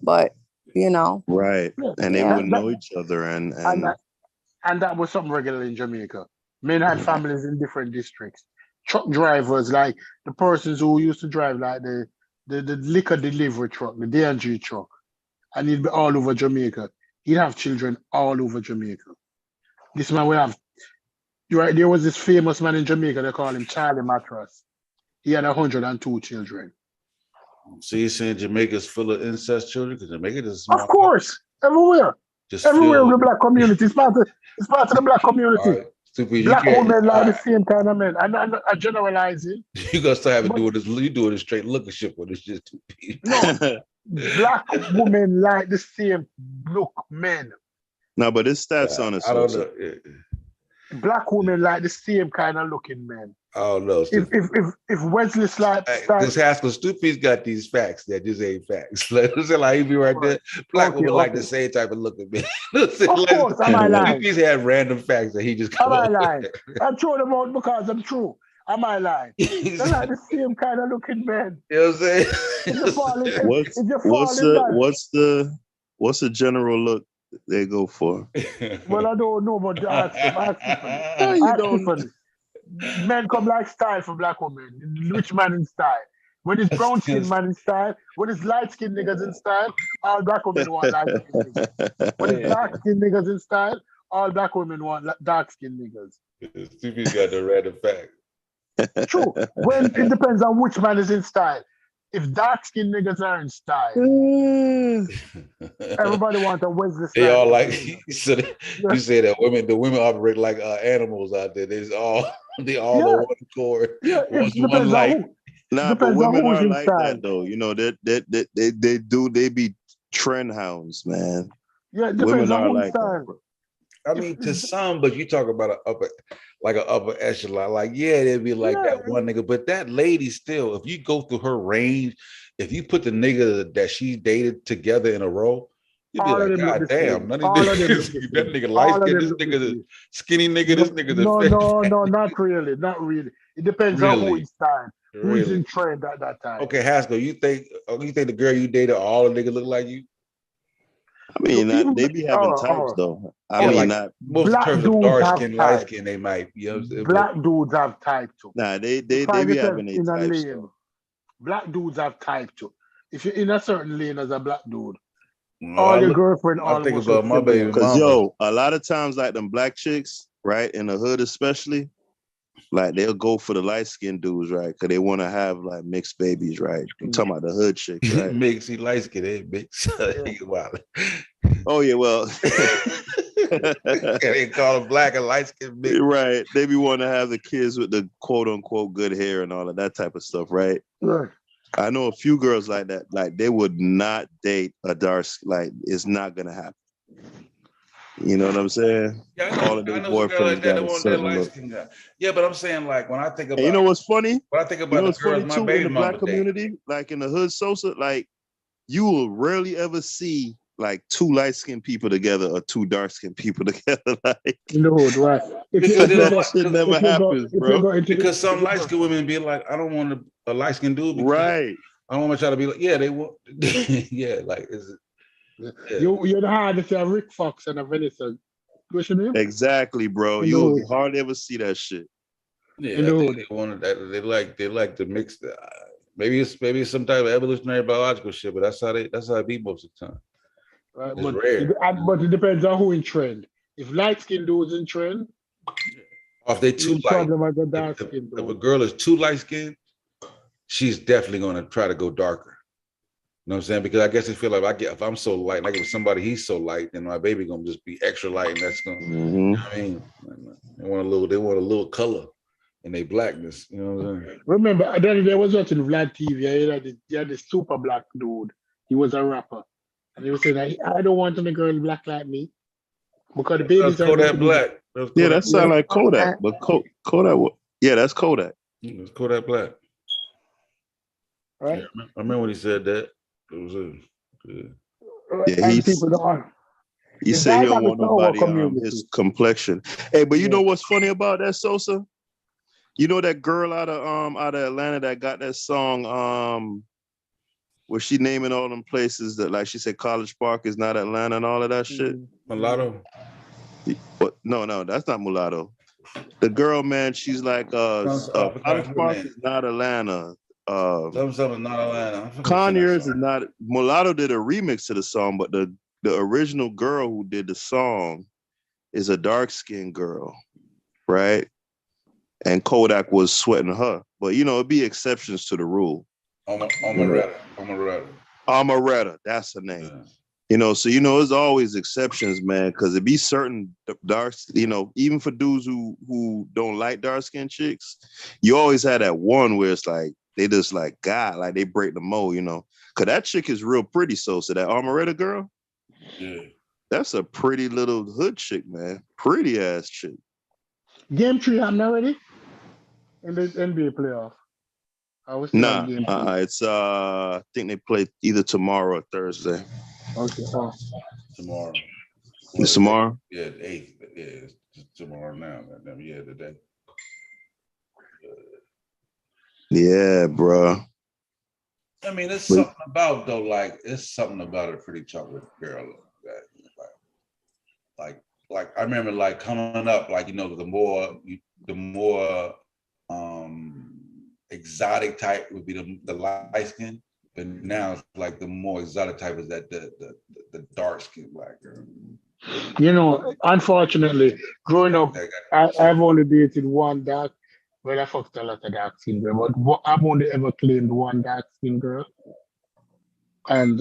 But you know, right, and they wouldn't know each other, and that was something regular in Jamaica. Men had families in different districts. Truck drivers, like the persons who used to drive like the liquor delivery truck, the D&G truck, and he'd be all over Jamaica. He'd have children all over Jamaica. This man would have, right, there was this famous man in Jamaica, they call him Charlie Mattress. He had 102 children. So you're saying Jamaica's full of incest children? Because Jamaica is small. Of course, everywhere. Everywhere in the black community. It's part of the black community. Stupid, black women like the same kind of men. I generalize it. You gotta start having doing this. You doing this straight lookership when it's just two people. No, black women like the same look men. No, but it's stats on it. I don't know. Black women like the same kind of looking men. I don't know. If Wesley Snipes, this Haskell Stupid's got these facts that just ain't facts. Like he be right there. Black women like the same type of looking men. Of course, am I lying? Stupid's had random facts that he just. Am I lying? I'm throwing them out because I'm true. Am I lying? They're like the same kind of looking men. You know what I'm saying? What's the general look they go for? Well, I don't know, but ask them. Men come like style for black women. Rich man in style. When it's brown skinned man in style, when it's light skinned niggas in style, all black women want light skinned niggas. When it's dark skinned niggas in style, all black women want dark skinned niggas. Stupid's got the random fact. True. When it depends on which man is in style. If dark skinned niggas are in style, everybody wants a Wesley Snipes. They all like you said that the women operate like animals out there. They all on one accord. Yeah, one light. Nah, but women are like that though. You know they be trend hounds, man. Yeah, women are like that. I mean, to some, but you talk about an upper echelon. Like, yeah, they'd be like that one nigga, but that lady still, if you go through her range, if you put the nigga that she dated together in a row, you'd be like, God damn, none of this that nigga light skin, this nigga the skinny nigga, this nigga the No, not really. It depends on who is time, who's in trend at that time. Okay, Haskell, you think the girl you dated, all the niggas look like you? I mean, they be having types though. I mean, not most in terms of dark skin, light skin, they might. You know what I'm saying? Black dudes have type too. Nah, they be having a types though. Black dudes have type too. If you're in a certain lane as a black dude, all your girlfriend, I think about my baby. Because a lot of times, like them black chicks, right, in the hood especially, like they'll go for the light skinned dudes, right? Because they want to have like mixed babies, right? I'm talking about the hood chicks, right? Mixed, he light skinned, ain't mixed. Oh yeah, well, they call them black and light skinned mixed. Right? They be wanting to have the kids with the quote unquote good hair and all of that type of stuff, right? Right. I know a few girls like that. Like they would not date a dark. Like it's not gonna happen. You know what I'm saying? Yeah, all of their boyfriends got a certain look. Yeah, but I'm saying like when I think about, you know what's funny? When I think about the girls my baby in the black community, like in the hood, Sosa, like you will rarely ever see like two light skinned people together or two dark skinned people together. Like no, right? That shit never happens, bro. Because some light skinned women be like, I don't want a light skinned dude. Right. I don't want y'all to be like, yeah, they want. Yeah, like is it? Yeah. You're the hardest to Rick Fox and a Vanessa. What's your name? Exactly, bro. You hardly ever see that shit. Yeah, I think they wanted that. They like to mix the. Maybe it's some type of evolutionary biological shit, but that's how it be most of the time. Right, it's but rare. But it depends on who in trend. If light skinned dudes in trend, or if they too light. If a girl is too light skinned, she's definitely going to try to go darker. You know what I'm saying? Because I guess they feel like if I'm so light, and I give somebody he's so light, then my baby gonna just be extra light, and that's gonna. You know what I mean, they want a little color in their blackness. You know what I'm saying? Remember, there was watching Vlad TV. He had this super black dude. He was a rapper, and he was saying, "I don't want any girl black like me because the babies are Kodak Black." Yeah, that sound like Kodak, but Kodak. Yeah, that's Kodak. It's Kodak Black. Right. Yeah, I remember when he said that. It was he said he don't want nobody his complexion. Hey, but you know what's funny about that, Sosa? You know that girl out of Atlanta that got that song where she naming all them places that, like she said College Park is not Atlanta and all of that shit. Mulatto. But no, that's not Mulatto. The girl, man, she's like College Park is not Atlanta. Something not Atlanta. Conyers is not. Mulatto did a remix to the song, but the original girl who did the song is a dark-skinned girl, right? And Kodak was sweating her, but it'd be exceptions to the rule. Amaretta, that's her name. Yeah. So there's always exceptions, man, because it be certain dark, even for dudes who don't like dark-skinned chicks, you always have that one where it's like they just like God, like they break the mold, because that chick is real pretty. So that Amaretta girl, yeah, that's a pretty little hood chick, man, pretty ass chick. Game 3 happened already in the NBA playoff. Nah, it's I think they play either tomorrow or Thursday. Okay. Tomorrow. It's tomorrow? Yeah, the 8th. Yeah, it's tomorrow now. Yeah, today. Yeah, bro. I mean, it's something about a pretty chocolate girl that like I remember like coming up, like the more exotic type would be the light skin, but now it's like the more exotic type is that the dark skin black girl. Unfortunately, growing up, I've only dated one dark. Well, I fucked a lot of dark skin girl, but I've only ever claimed one dark skin girl, and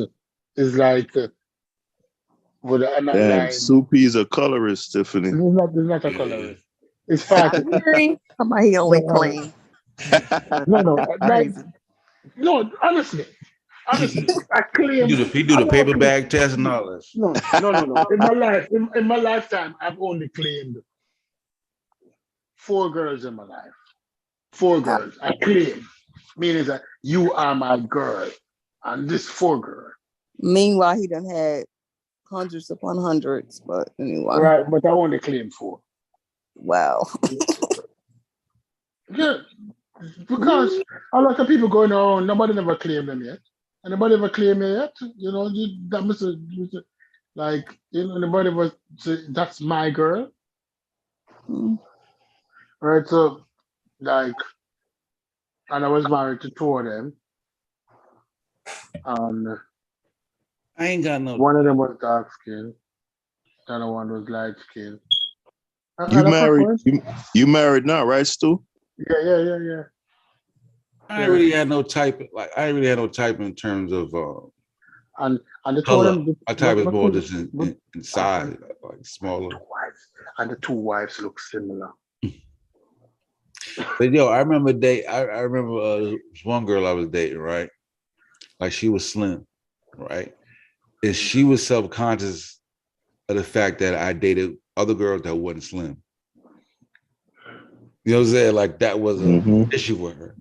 it's like with an line. Soupy's a colorist, Tiffany. It's not a colorist. It's fact. Somebody only claim. No, honestly, I claim. He do the paper bag test and all this. No. In my lifetime, I've only claimed 4 girls in my life. 4 girls. I claim, meaning that you are my girl, and this 4 girl. Meanwhile, he done had hundreds upon hundreds, but anyway. Right, but I only claim 4. Wow. Yeah, because a lot of people going around, nobody never claimed them yet. And nobody ever claimed me yet. That must like, nobody was say, that's my girl. Right, so like, and I was married to 2 of them. And I ain't got no. One of them was dark skin. The other one was light skin. You married now, right, Stu? Yeah. I ain't really had no type. Like I ain't really had no type in terms of and the color. My type is more just in size, like smaller. And the 2 wives look similar. But I remember I remember one girl I was dating, right? Like she was slim, right? And she was self-conscious of the fact that I dated other girls that wasn't slim. You know what I'm saying? Like that was an issue with her.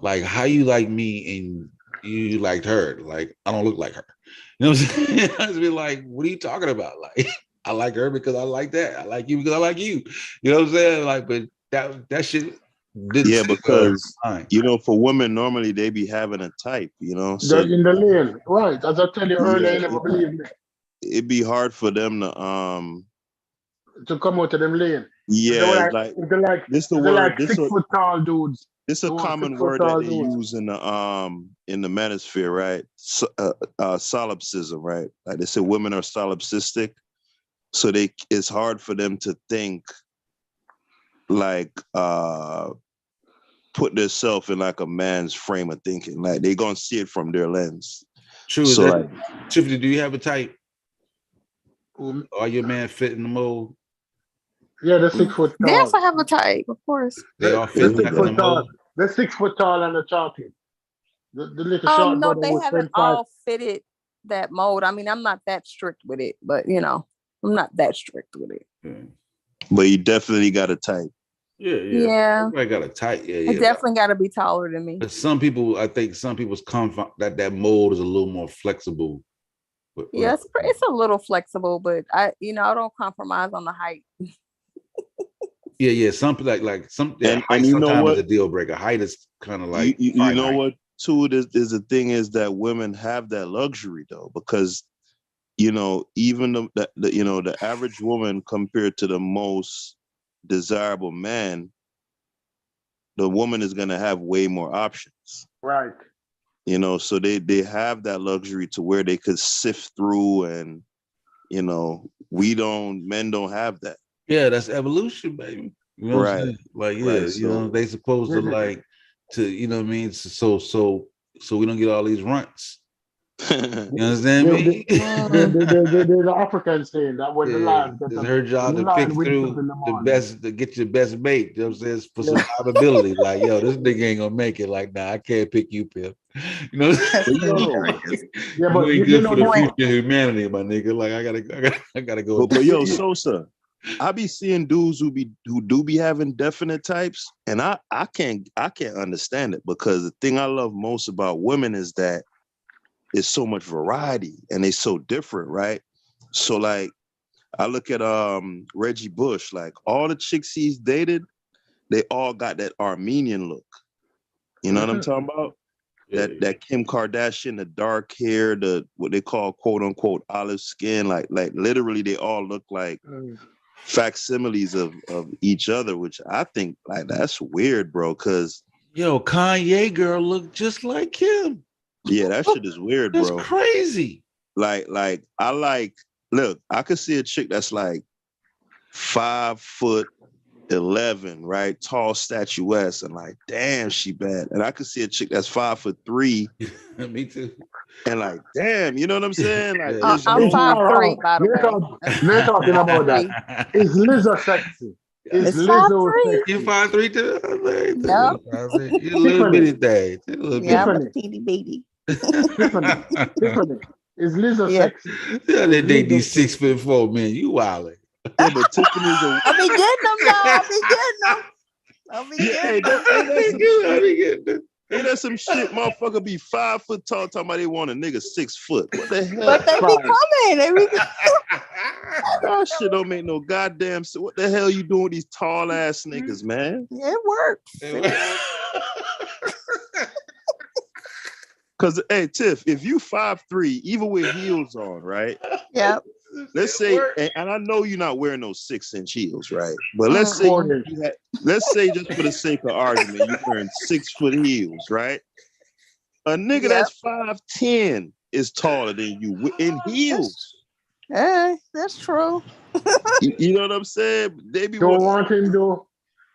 Like how you like me and you liked her. Like I don't look like her. You know what I'm saying? I just be like, what are you talking about? Like I like her because I like that. I like you because I like you. You know what I'm saying? Like, but that shit didn't. Yeah, because for women normally they be having a type. So they're in the lane, right? As I tell you earlier, you never believe me. It'd be hard for them to come out of them lane. Yeah, they're like 6 foot tall dudes. It's a common word that they use in the manosphere, right? Solipsism, right? Like they say women are solipsistic. So it's hard for them to think like put themselves in like a man's frame of thinking. Like they're gonna see it from their lens. True. So like, Tiffany, do you have a type? Are your man fit in the mold? Yeah, the 6 foot tall. Yes, I have a type, of course. They all fit the 6 in the foot tall. mold. The 6 foot tall and the chocolate. The little short No, brother they was haven't 25. all fitted that mold. I mean, I'm not that strict with it, but you know, I'm not that strict with it. But you definitely got a type. Yeah. Everybody got a type. It definitely got to be taller than me. But some people, I think some people's that mold is a little more flexible. Yeah, it's a little flexible, but I don't compromise on the height. Yeah. Some like some And height you know sometimes what? is a deal breaker. Height is kind of like you know what too is the thing is that women have that luxury though, because even the average woman compared to the most desirable man, the woman is going to have way more options. Right. So they have that luxury to where they could sift through, and men don't have that. Yeah, that's evolution, baby. You know what I'm saying? Like, yeah, Right, so- they supposed to like to, you know what I mean? So we don't get all these runts. You understand me? The Africans saying that when the lion gets It's her job to pick through the best, to get your best mate. You know what I'm saying? For survivability. Like, yo, this nigga ain't gonna make it. Like, nah, I can't pick you, Pip. You know what I'm saying? but you ain't good for the future of humanity, my nigga. Like, I gotta go. But yo, Sosa, I be seeing dudes who do be having definite types, and I can't understand it, because the thing I love most about women is that it's so much variety and they so different, right? So like, I look at Reggie Bush, like all the chicks he's dated, they all got that Armenian look. You know what I'm talking about? That Kim Kardashian, the dark hair, the what they call quote unquote olive skin, like literally they all look like facsimiles of each other, which I think like that's weird, bro. Cause yo, Kanye girl look just like him. Yeah, that shit is weird, bro. That's crazy. Like look, I could see a chick that's like 5'11", right? Tall, statuesque, and like, damn, she bad. And I could see a chick that's 5'3". Me too. And like, damn, you know what I'm saying? Like, I'm 5'3", by the way. We're talking about that. Is Lizzo sexy? Is Lizzo sexy? You 5'3" too? Yep. You a little bitty thing. Yeah, I'm a teeny baby. Tiffany. Is Lizzo sexy? Yeah, they date these 6'4" men. You wildin'. Yeah, but Tiffany's I be getting them, y'all. I be getting them. Ain't that some shit? Motherfucker be 5 foot tall talking about they want a nigga 6 foot. What the hell? But they be coming. That shit don't make no goddamn sense. What the hell you doing with these tall ass niggas, man? It works. Cause hey, Tiff, if you 5'3", even with heels on, right? Yep. Let's say, and I know you're not wearing those 6-inch heels, right? But let's say, let's say just for the sake of argument, you're wearing 6 foot heels, right? A nigga that's 5'10" is taller than you in heels. That's true. You know what I'm saying? They be don't want him though.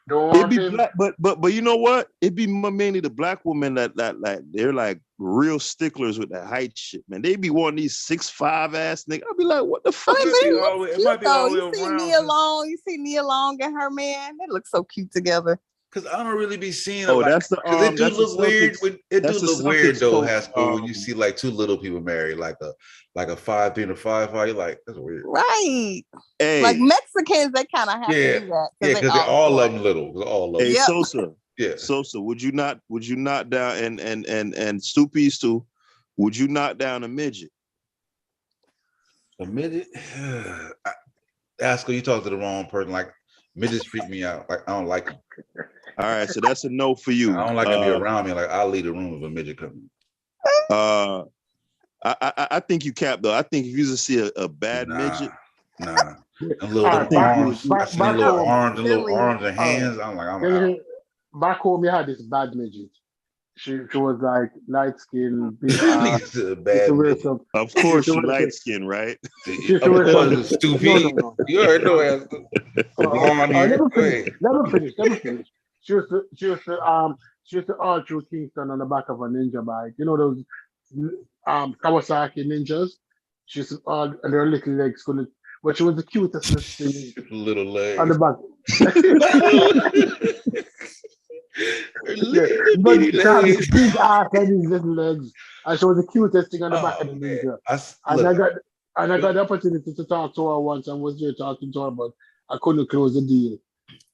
It be black, but you know what? It be mainly the black women that like they're like real sticklers with that height shit, man. They be wanting these 6'5" ass niggas. I'll be like, what the fuck? It might be all you see Nia Long, Nia Long and her man. They look so cute together. Cause I don't really be seeing. Oh, that's the. It do look weird. It do look weird though. Haskell, when you see see like two little people married, like a 5'3" and a 5'5", you're like, that's weird. Right. Hey. Like Mexicans, they kind of have to do that. Yeah, because they're all of them little. All of them. Hey, Sosa. Yeah. Sosa, would you not down and Stoopies too? Would you knock down a midget? A midget? Haskell, you talk to the wrong person. Like midgets freak me out. Like I don't like them. All right, so that's a no for you. I don't like to be around me. Like I'll leave the room if a midget comes. I think you cap though. I think if you just see a bad midget, a little arms, little arms and hands. I'm out. Back home, you had this bad midget. She was like light skin. Of course, you light skin, right? Of course, stupid. You already know. Let me finish. She used to all through Kingston on the back of a ninja bike. You know those Kawasaki Ninjas. She's and her little legs couldn't, but she was the cutest little thing Little legs. on the back. Little But bitty she had this legs. big ass and these little legs, and she was the cutest thing on the back of the Ninja. I got the opportunity to talk to her once and was there talking to her, but I couldn't close the deal.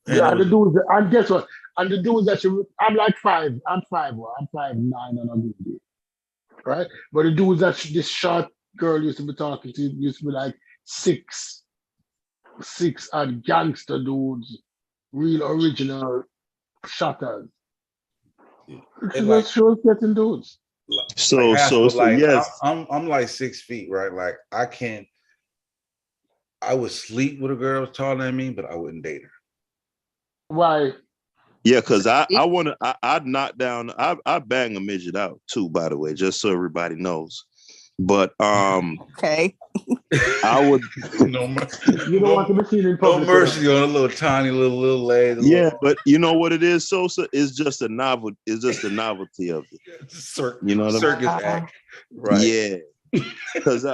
And the dudes, and guess what? And the dudes that I'm like 5. I'm 5'9" on a good day. Right? But the dudes that this short girl used to be talking to used to be like 6 and gangster dudes, real original shotters. She was getting dudes. So yes, I'm like 6 feet, right? Like I would sleep with a girl taller than me, but I wouldn't date her. Why? Yeah, because I'd knock down, I bang a midget out too, by the way, just so everybody knows. But okay. I would no mercy. You don't want to be seen in public. No mercy on a little tiny little legs. Yeah, but you know what it is, Sosa? It's just a novel. It's just the novelty of it. You know what circus act, right? Yeah, because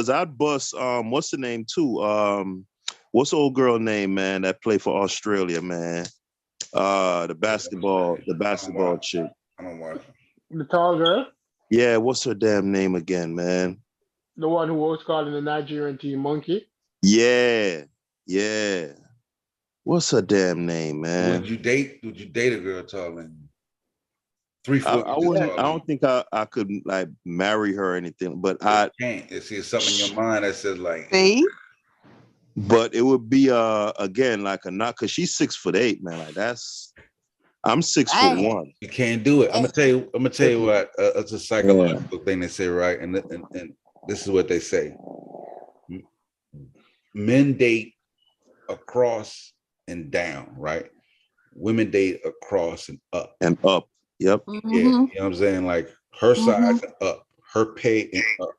I'd bust. What's the name too? What's the old girl name, man? That played for Australia, man. The basketball chick. I don't watch. The tall girl. Yeah, what's her damn name again, man? The one who was calling the Nigerian team Monkey? Yeah. What's her damn name, man? Would you date a girl taller than you? 3 foot. I don't think I could like marry her or anything, but I can't. It's something in your mind that says like see. But it would be again like a not because she's 6'8", man. Like I'm 6'1". You can't do it. I'm gonna tell you what. It's a psychological thing they say, right? And this is what they say. Men date across and down, right? Women date across and up. Yep. Yeah, you know what I'm saying? Like her size and up, her pay and up.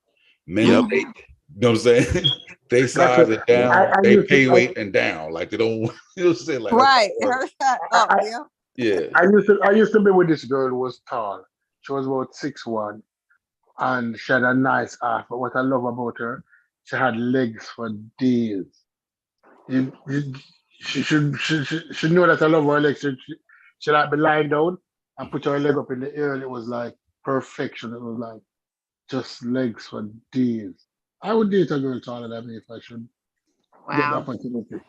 Men date, you know what I'm saying? They size and down, they pay weight and down. Like they don't, you know what I'm saying? Like, right. Her size up, yeah. I used to be with this girl who was tall. She was about 6'1", and she had a nice ass. But what I love about her, she had legs for days. She should know that I love her legs. She like be lying down and put her leg up in the air, and it was like perfection. It was like just legs for days. I would date a girl taller than me if I should get the opportunity.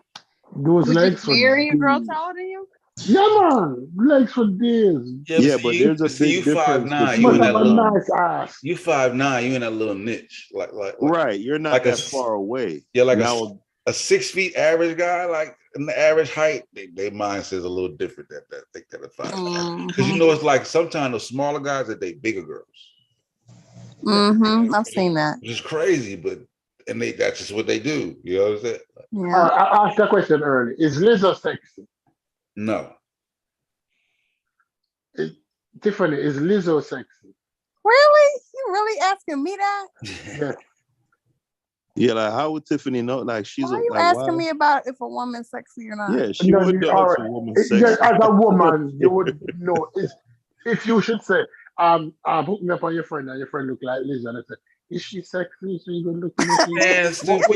Those would legs you marry a girl taller than you? Yeah, man, legs for days. Yeah, but there's a big difference. 5'9", you in that little nice ass. You 5'9", you in that little niche, like right. You're not like that far away. Yeah, like now, a 6 feet average guy, like in the average height, their mind says a little different. That think that a 5'9", because you know it's like sometimes the smaller guys that date bigger girls. I've seen that. Which is crazy, but that's just what they do. You know what I'm saying? Yeah. I asked a question earlier. Is Lizzo sexy? No. Tiffany, is Lizzo sexy? Really? You really asking me that? Yeah. Yeah, like how would Tiffany know? Like she's Why are you asking me about if a woman's sexy or not? Yeah, she would know if a woman's sexy. As a woman, you would know if you should say, hook me up on your friend and your friend look like Lizzo, and I say, is she sexy? So you gonna look at me? Man, stupid.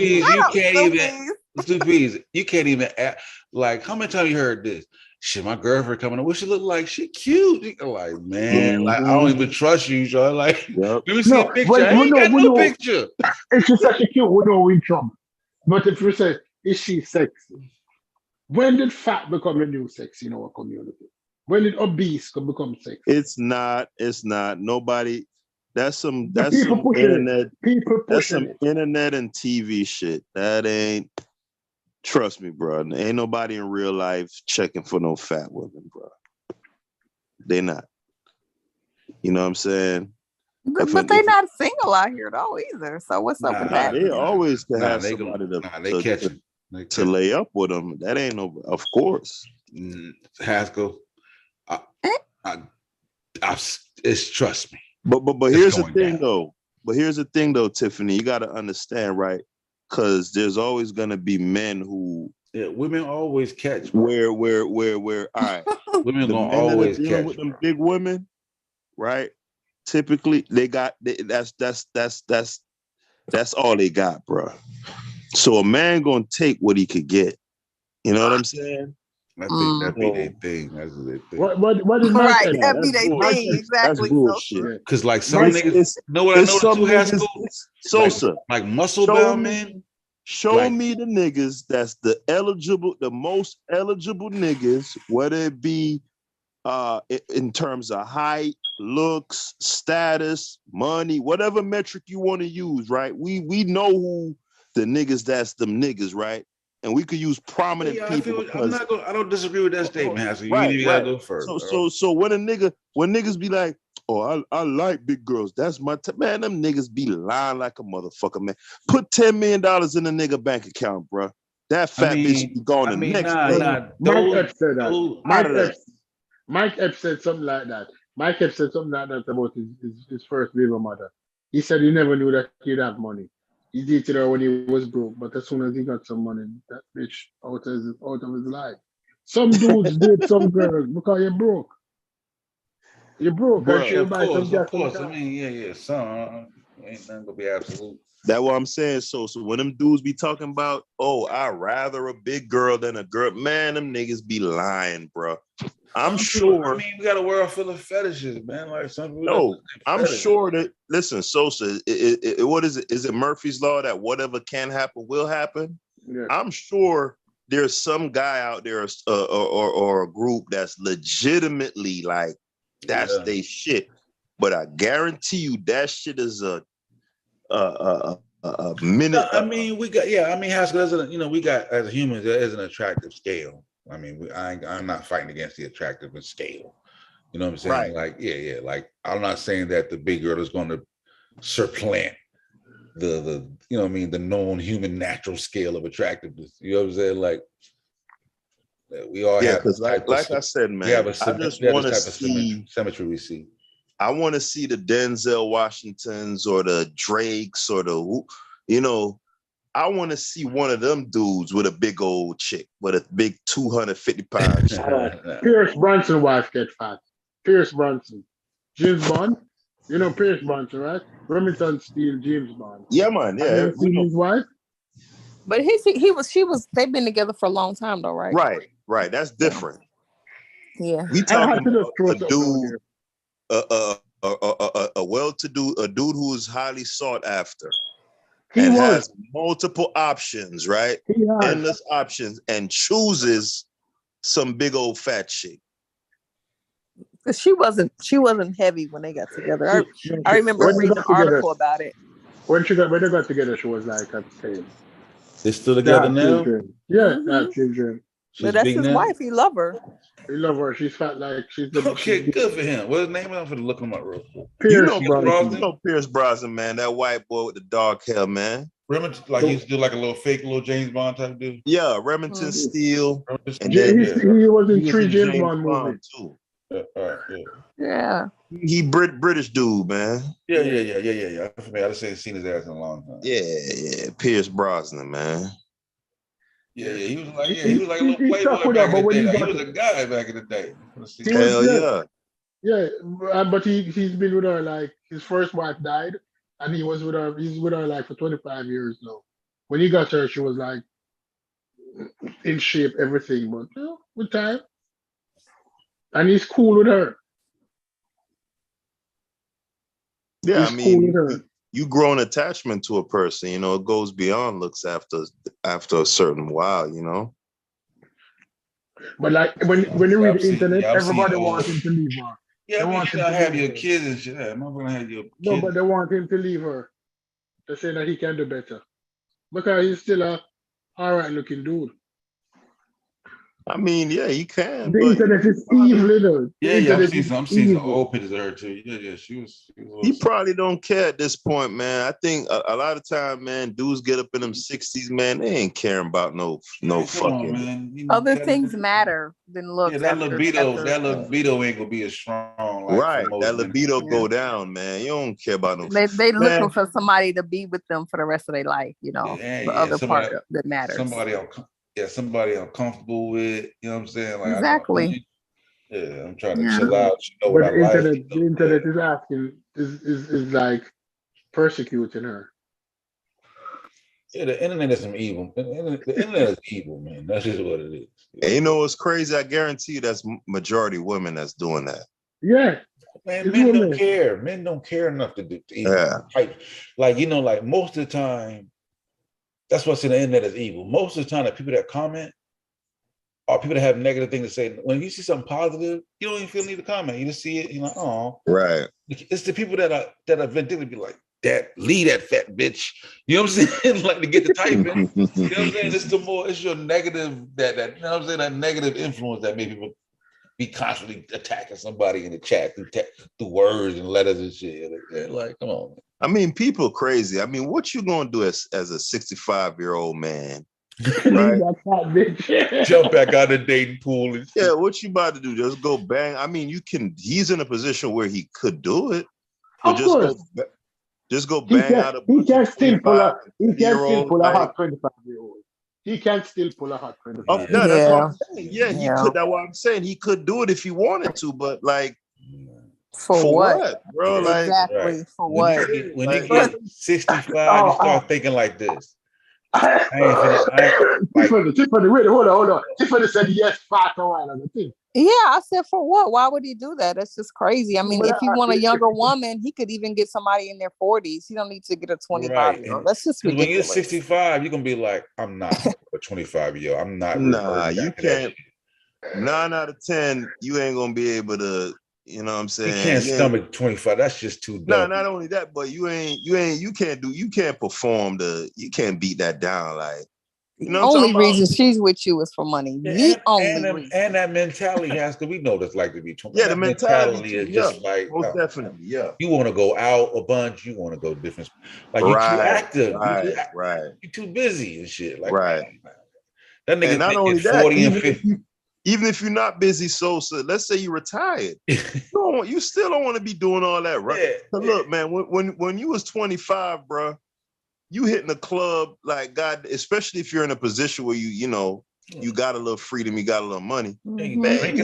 You can't even act, like how many times you heard this? Shit, my girlfriend coming up. What she look like? She cute. You're like, man, like I don't even trust you. So like, let me see a picture. I ain't got no picture. If she's such a cute, we know we in trouble. But if you say, is she sexy? When did fat become a new sexy in our community? When did obese become sexy? It's not. Nobody. That's some internet. That's some internet and TV shit. That ain't. Trust me, bro. Ain't nobody in real life checking for no fat women, bro. They not. You know what I'm saying? But they're not single out here though either. So what's up with that? They always can have somebody to lay up with them. That ain't no. Of course, Haskell. It's trust me. But here's the thing though. But here's the thing though, Tiffany. You got to understand, right? Because there's always gonna be men who women always catch. Where all right. Women gonna always catch with them big women, right? typically that's all they got, bro. So a man gonna take what he could get. You know what I'm saying? I think that'd be their thing. That's what they think. What is Mike saying? That'd be their thing. Exactly. That's bullshit. Because like some niggas, know what I noticed too, Haskell? Sosa. Like muscle bound men. Show me the niggas that's the most eligible niggas, whether it be in terms of height, looks, status, money, whatever metric you want to use, right? We know who the niggas that's them niggas, right? And we could use prominent people. I don't disagree with that statement, Haskell. You Right, ain't even gotta go first. So when niggas be like, oh, I like big girls, that's my man, them niggas be lying like a motherfucker, man. Put $10 million in the nigga bank account, bro. That fat bitch be going the next day. Mike Epps said something like that. Mike Epps said something like that about his first baby mother. He said he never knew that he'd have money. He dated her when he was broke, but as soon as he got some money, that bitch out of his life. Some dudes date some girls because you're broke. You're broke. Bro, of course. I mean, yeah. Some ain't nothing gonna be absolute. That's what I'm saying. So when them dudes be talking about, oh, I'd rather a big girl than a girl, man, them niggas be lying, bro. I'm sure. I mean, we got a world full of fetishes, man. Like some people. No, I'm sure that. Listen, Sosa. What is it? Is it Murphy's Law that whatever can happen will happen? Yeah. I'm sure there's some guy out there or a group that's legitimately like that's they shit. But I guarantee you that shit is a minute. I mean, we got. Yeah, I mean, Haskell, we got as humans there is an attractive scale. I mean, I'm not fighting against the attractive scale. You know what I'm saying? Right. Like, yeah. Like, I'm not saying that the big girl is going to supplant the the known human natural scale of attractiveness. You know what I'm saying? Like, we all have. Because like I said, man, I just want to see symmetry. We see. I want to see the Denzel Washingtons or the Drakes or I want to see one of them dudes with a big old chick with a big 250 pounds. Pierce Brosnan wife get fat. Pierce Brosnan. James Bond. You know Pierce Brosnan, right? Remington Steele, James Bond. Yeah, man. Yeah. Have you seen his wife? But they've been together for a long time though, right? Right. That's different. Yeah. We talking about a dude, a well-to-do, a dude who is highly sought after. Has multiple options, right? Endless options, and chooses some big old fat chick. Because she wasn't heavy when they got together. I remember reading an article about it. When they got together, she was like a same. They still together now? Children. Yeah, not children. But that's his wife. He love her. He love her. She's fat like she's the okay. Good for him. What's his name? I'm gonna look him up real quick. Pierce Brosnan, man. That white boy with the dark hair, man. Remington, like he used to do like a little James Bond type dude. Yeah, Remington Steele. And then he was in 3 James Bond movies too. Yeah. He British dude, man. Yeah. I just ain't seen his ass in a long time. Yeah. Pierce Brosnan, man. Yeah, he was like a little playboy back in the day. He was a guy back in the day. Hell yeah. Yeah, but he's been with her like his first wife died, and he's with her like for 25 years now. When he got her, she was like in shape, everything, but with time. And he's cool with her. Yeah, I mean, you grow an attachment to a person, it goes beyond looks after a certain while, But like when you read the internet, everybody wants him to leave her. Yeah, they want him to have your kids and shit. I'm not gonna have your kids. No, but they want him to leave her. They say that he can do better. Because he's still a alright looking dude. I mean, yeah, he can. The internet is evil, though. Yeah, I'm seeing some old pictures of her too. Yeah, she was he probably don't care at this point, man. I think a lot of time, man, dudes get up in them 60s, man, they ain't caring about no fucking. Man. Other things matter than looks. Yeah, that libido ain't gonna be as strong. Right, that libido go down, man. You don't care about no. They looking for somebody to be with them for the rest of their life, the other part that matters. Somebody I'm comfortable with, you know what I'm saying? Like, exactly. Yeah, I'm trying to chill out. You know But what I like. the internet is asking is like persecuting her. Yeah, the internet is some evil. The internet is evil, man. That's just what it is. And you know what's crazy? I guarantee you that's majority women that's doing that. Yeah. Man, men don't care. Men don't care enough to do type. Like, you know, like most of the time, that's what's in the internet is evil. Most of the time, the people that comment are people that have negative things to say. When you see something positive, you don't even feel the need to comment. You just see it, you're like, oh. Right. It's the people that are vindictive be like, leave that fat bitch. You know what I'm saying? Like to get the typing. You know what I'm saying? It's your negative that you know what I'm saying, that negative influence that made people be constantly attacking somebody in the chat through words and letters and shit. Like, come on, man. I mean, people crazy. I mean, what you gonna do as a 65-year-old man? Right? Jump back out of the dating pool. And yeah, what you about to do? Just go bang. I mean, he's in a position where he could do it. But just go bang out a he can still pull a 25-year-old. He can still pull a hot 25. Oh, no, that's what I'm saying. Yeah, he could. That's what I'm saying. He could do it if he wanted to, but like, for what, bro? Like, exactly for what? When you get 65, you start thinking like this. Tiffany, wait, hold on. Tiffany said yes, fat a while ago. Yeah, I said for what? Why would he do that? That's just crazy. I mean, if you want a younger woman, he could even get somebody in their 40s. He don't need to get a 25-year-old. That's just ridiculous. When you're 65, you're gonna be like, I'm not a 25-year-old. I'm not. Nah, you can't. 9 out of 10, you ain't gonna be able to. You know what I'm saying? You can't stomach 25. That's just too dumb. No, not only that, but you can't perform you can't beat that down. Like, you know, only reason she's with you is for money. The only reason. And that mentality has to, we know what it's like to be 20. Yeah, the mentality is just like, most definitely, yeah. You want to go out a bunch, you want to go different, like you're too active, right. You're too busy and shit. Like, right. That nigga not only that, 40 and 50. Even if you're not busy, Sosa, let's say you retired, you still don't want to be doing all that, right? Yeah, so look, man, when you was 25, bro, you hitting the club like God, especially if you're in a position where you got a little freedom, you got a little money. Mm-hmm. Man,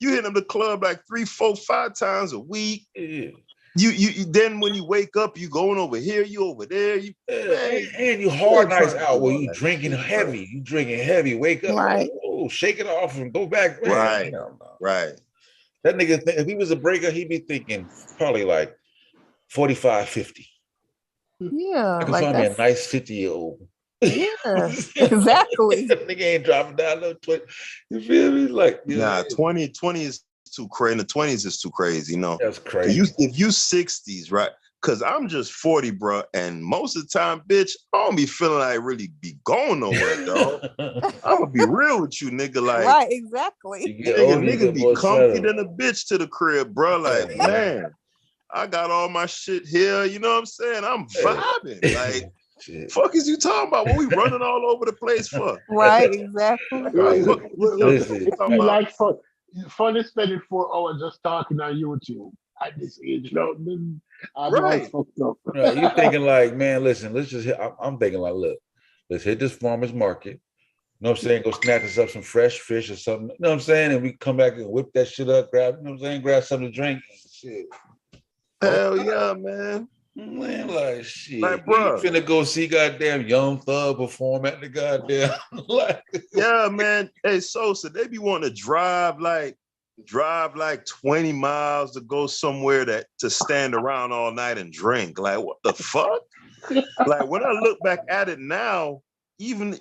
you hitting the club like 3, 4, 5 times a week. Yeah. You then when you wake up, you going over here, you over there. And you hard nights out where you drinking heavy. Wake up, right? Oh, shake it off and go back. Right, right. That nigga, if he was a breaker, he'd be thinking probably like 45, 50. Yeah, I can find me a nice 50-year-old. Yeah, exactly. That nigga ain't dropping down no 20. You feel me? Like, nah, 20 is too crazy. The 20s is too crazy, you know. That's crazy. If you 60s, right? Because I'm just 40, bro, and most of the time, bitch, I don't be feeling like I really be going nowhere, dog. I'm gonna be real with you, nigga. Like, right, exactly. Nigga be comfy than a bitch to the crib, bro. Like, man, I got all my shit here. You know what I'm saying? I'm vibing. Like, fuck is you talking about? What we running all over the place for? Right, exactly. Like fun is spending 4 hours just talking on YouTube at this age. Right. Right. You thinking like, man, listen, let's just hit, I'm thinking like, look, let's hit this farmer's market. You know what I'm saying? Go snatch us up some fresh fish or something. You know what I'm saying? And we come back and whip that shit up, grab, you know what I'm saying? Grab something to drink. Shit. Hell yeah, man. Man, like shit. Like, bro, finna go see goddamn Young Thug perform at the goddamn like. Yeah, man. Hey, Sosa, they be wanting to drive like 20 miles to go somewhere to stand around all night and drink. Like, what the fuck? Like, when I look back at it now, even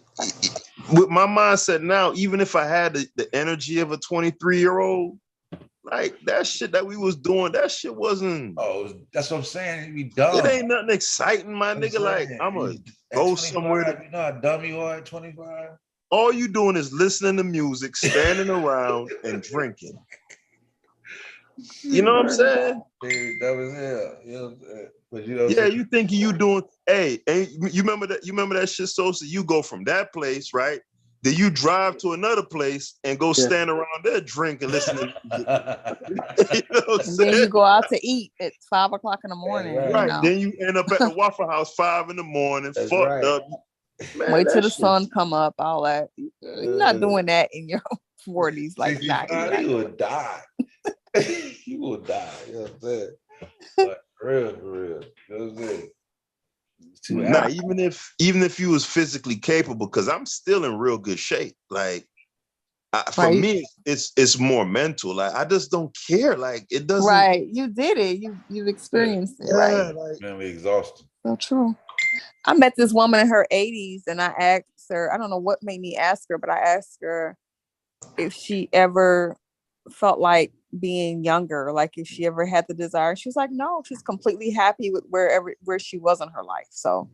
with my mindset now, even if I had the energy of a 23-year-old, like that shit that we was doing, that shit wasn't. Oh, that's what I'm saying. It'd be dumb. It ain't nothing exciting, my nigga. Like, I'm gonna go somewhere. You know how dumb you are at 25? All you doing is listening to music, standing around, and drinking. You know what I'm saying? Dude, that was hell. You know what I'm saying? But you think you doing? Hey, you remember that? You remember that shit, Sosa? You go from that place, right? Then you drive to another place and go stand around there, drink and listen to music. You know what I'm saying? Then you go out to eat at 5 o'clock in the morning. Right. You know? Then you end up at the Waffle House 5 in the morning, fucked up. Man, wait till the sun come up, all that. You're not doing that in your 40s. Like, nah, you will die. You will die. You know what I'm saying? Like, for real. You know what I'm saying? Nah, even if you was physically capable, because I'm still in real good shape. Like, for me, it's more mental. Like, I just don't care. Like, it doesn't. Right, you did it. You've experienced it, right? Like, man, we exhausted. So true. I met this woman in her 80s, and I asked her. I don't know what made me ask her, but I asked her if she ever felt like being younger, like if she ever had the desire. She's like, no, she's completely happy with where she was in her life. So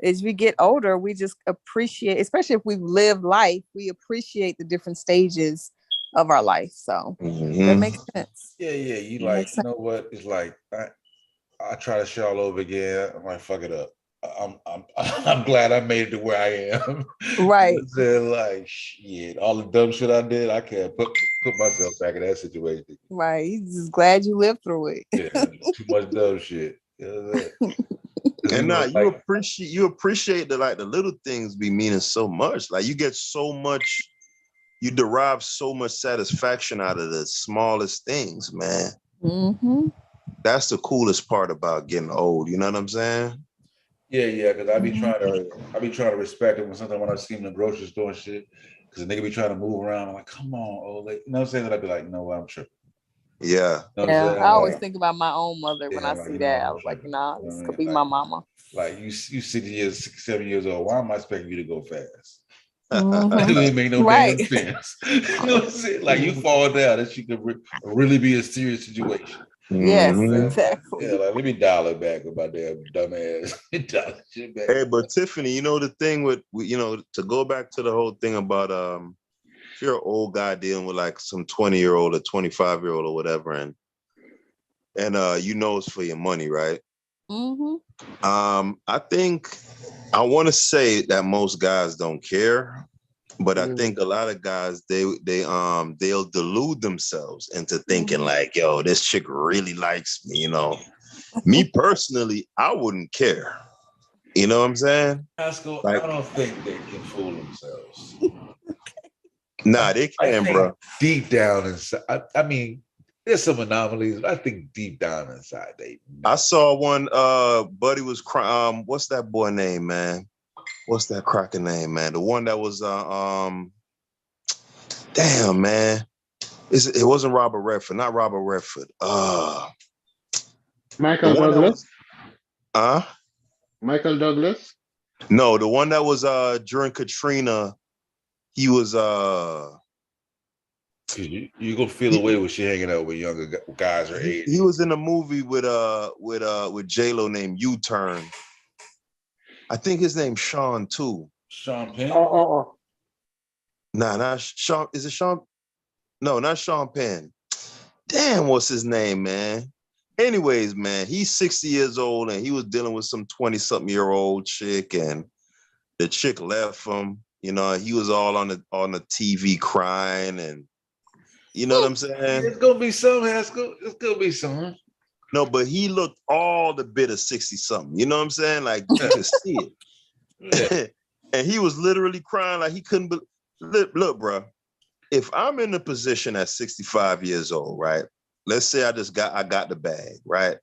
as we get older, we just appreciate, especially if we've lived life, we appreciate the different stages of our life. So that makes sense. Yeah. You like, you know what? It's like I try to shit all over again. I'm like, fuck it up. I'm glad I made it to where I am. Right. Like, shit, all the dumb shit I did, I can't put myself back in that situation. Right. He's just glad you lived through it. Yeah, too much dumb shit. You know and you appreciate the little things be meaning so much. Like, you get so much, you derive so much satisfaction out of the smallest things, man. Mm-hmm. That's the coolest part about getting old. You know what I'm saying? Yeah, because I be trying to respect it when I see him in the grocery store and shit. Because the nigga be trying to move around. I'm like, come on, old lady. You know what I'm saying? That I'd be like, no, I'm tripping. Yeah. You know I always think about my own mother when I see that. I was like, nah, this could be my mama. Like, you 6, 7 years old. Why am I expecting you to go fast? Mm-hmm. It didn't make no damn sense. You know what I'm saying? Like, you fall down, that she could really be a serious situation. Yes, exactly. Yeah, like, let me dial it back with my damn dumb ass. Shit back. Hey, but Tiffany, you know the thing with, you know, to go back to the whole thing about if you're an old guy dealing with like some 20-year-old or 25-year-old or whatever, and you know it's for your money, right? Mm-hmm. I think I want to say that most guys don't care, but I think a lot of guys they'll delude themselves into thinking like, yo, this chick really likes me, you know. Me personally, I wouldn't care. You know what I'm saying? Haskell, like, I don't think they can fool themselves. Nah, they can, bro. Deep down inside, I mean, there's some anomalies. I think deep down inside, I saw one. Buddy was crying. What's that boy name, man? What's that cracker name, man? The one that was damn, man. It wasn't Robert Redford, not Robert Redford. Michael Douglas. Michael Douglas? No, the one that was during Katrina. He was you gonna feel away when she hanging out with younger guys her age. He was in a movie with J-Lo named U-Turn. I think his name's Sean too. Sean Penn? Nah, not Sean. Is it Sean? No, not Sean Penn. Damn, what's his name, man? Anyways, man, he's 60 years old and he was dealing with some 20-something-year-old chick, and the chick left him. You know, he was all on the TV crying, and you know what I'm saying? It's gonna be some, Haskell. It's gonna be some. No, but he looked all the bit of 60-something. You know what I'm saying? Like, you could see it. Yeah. And he was literally crying like he couldn't believe. Look, bro, if I'm in the position at 65 years old, right? Let's say I got the bag, right?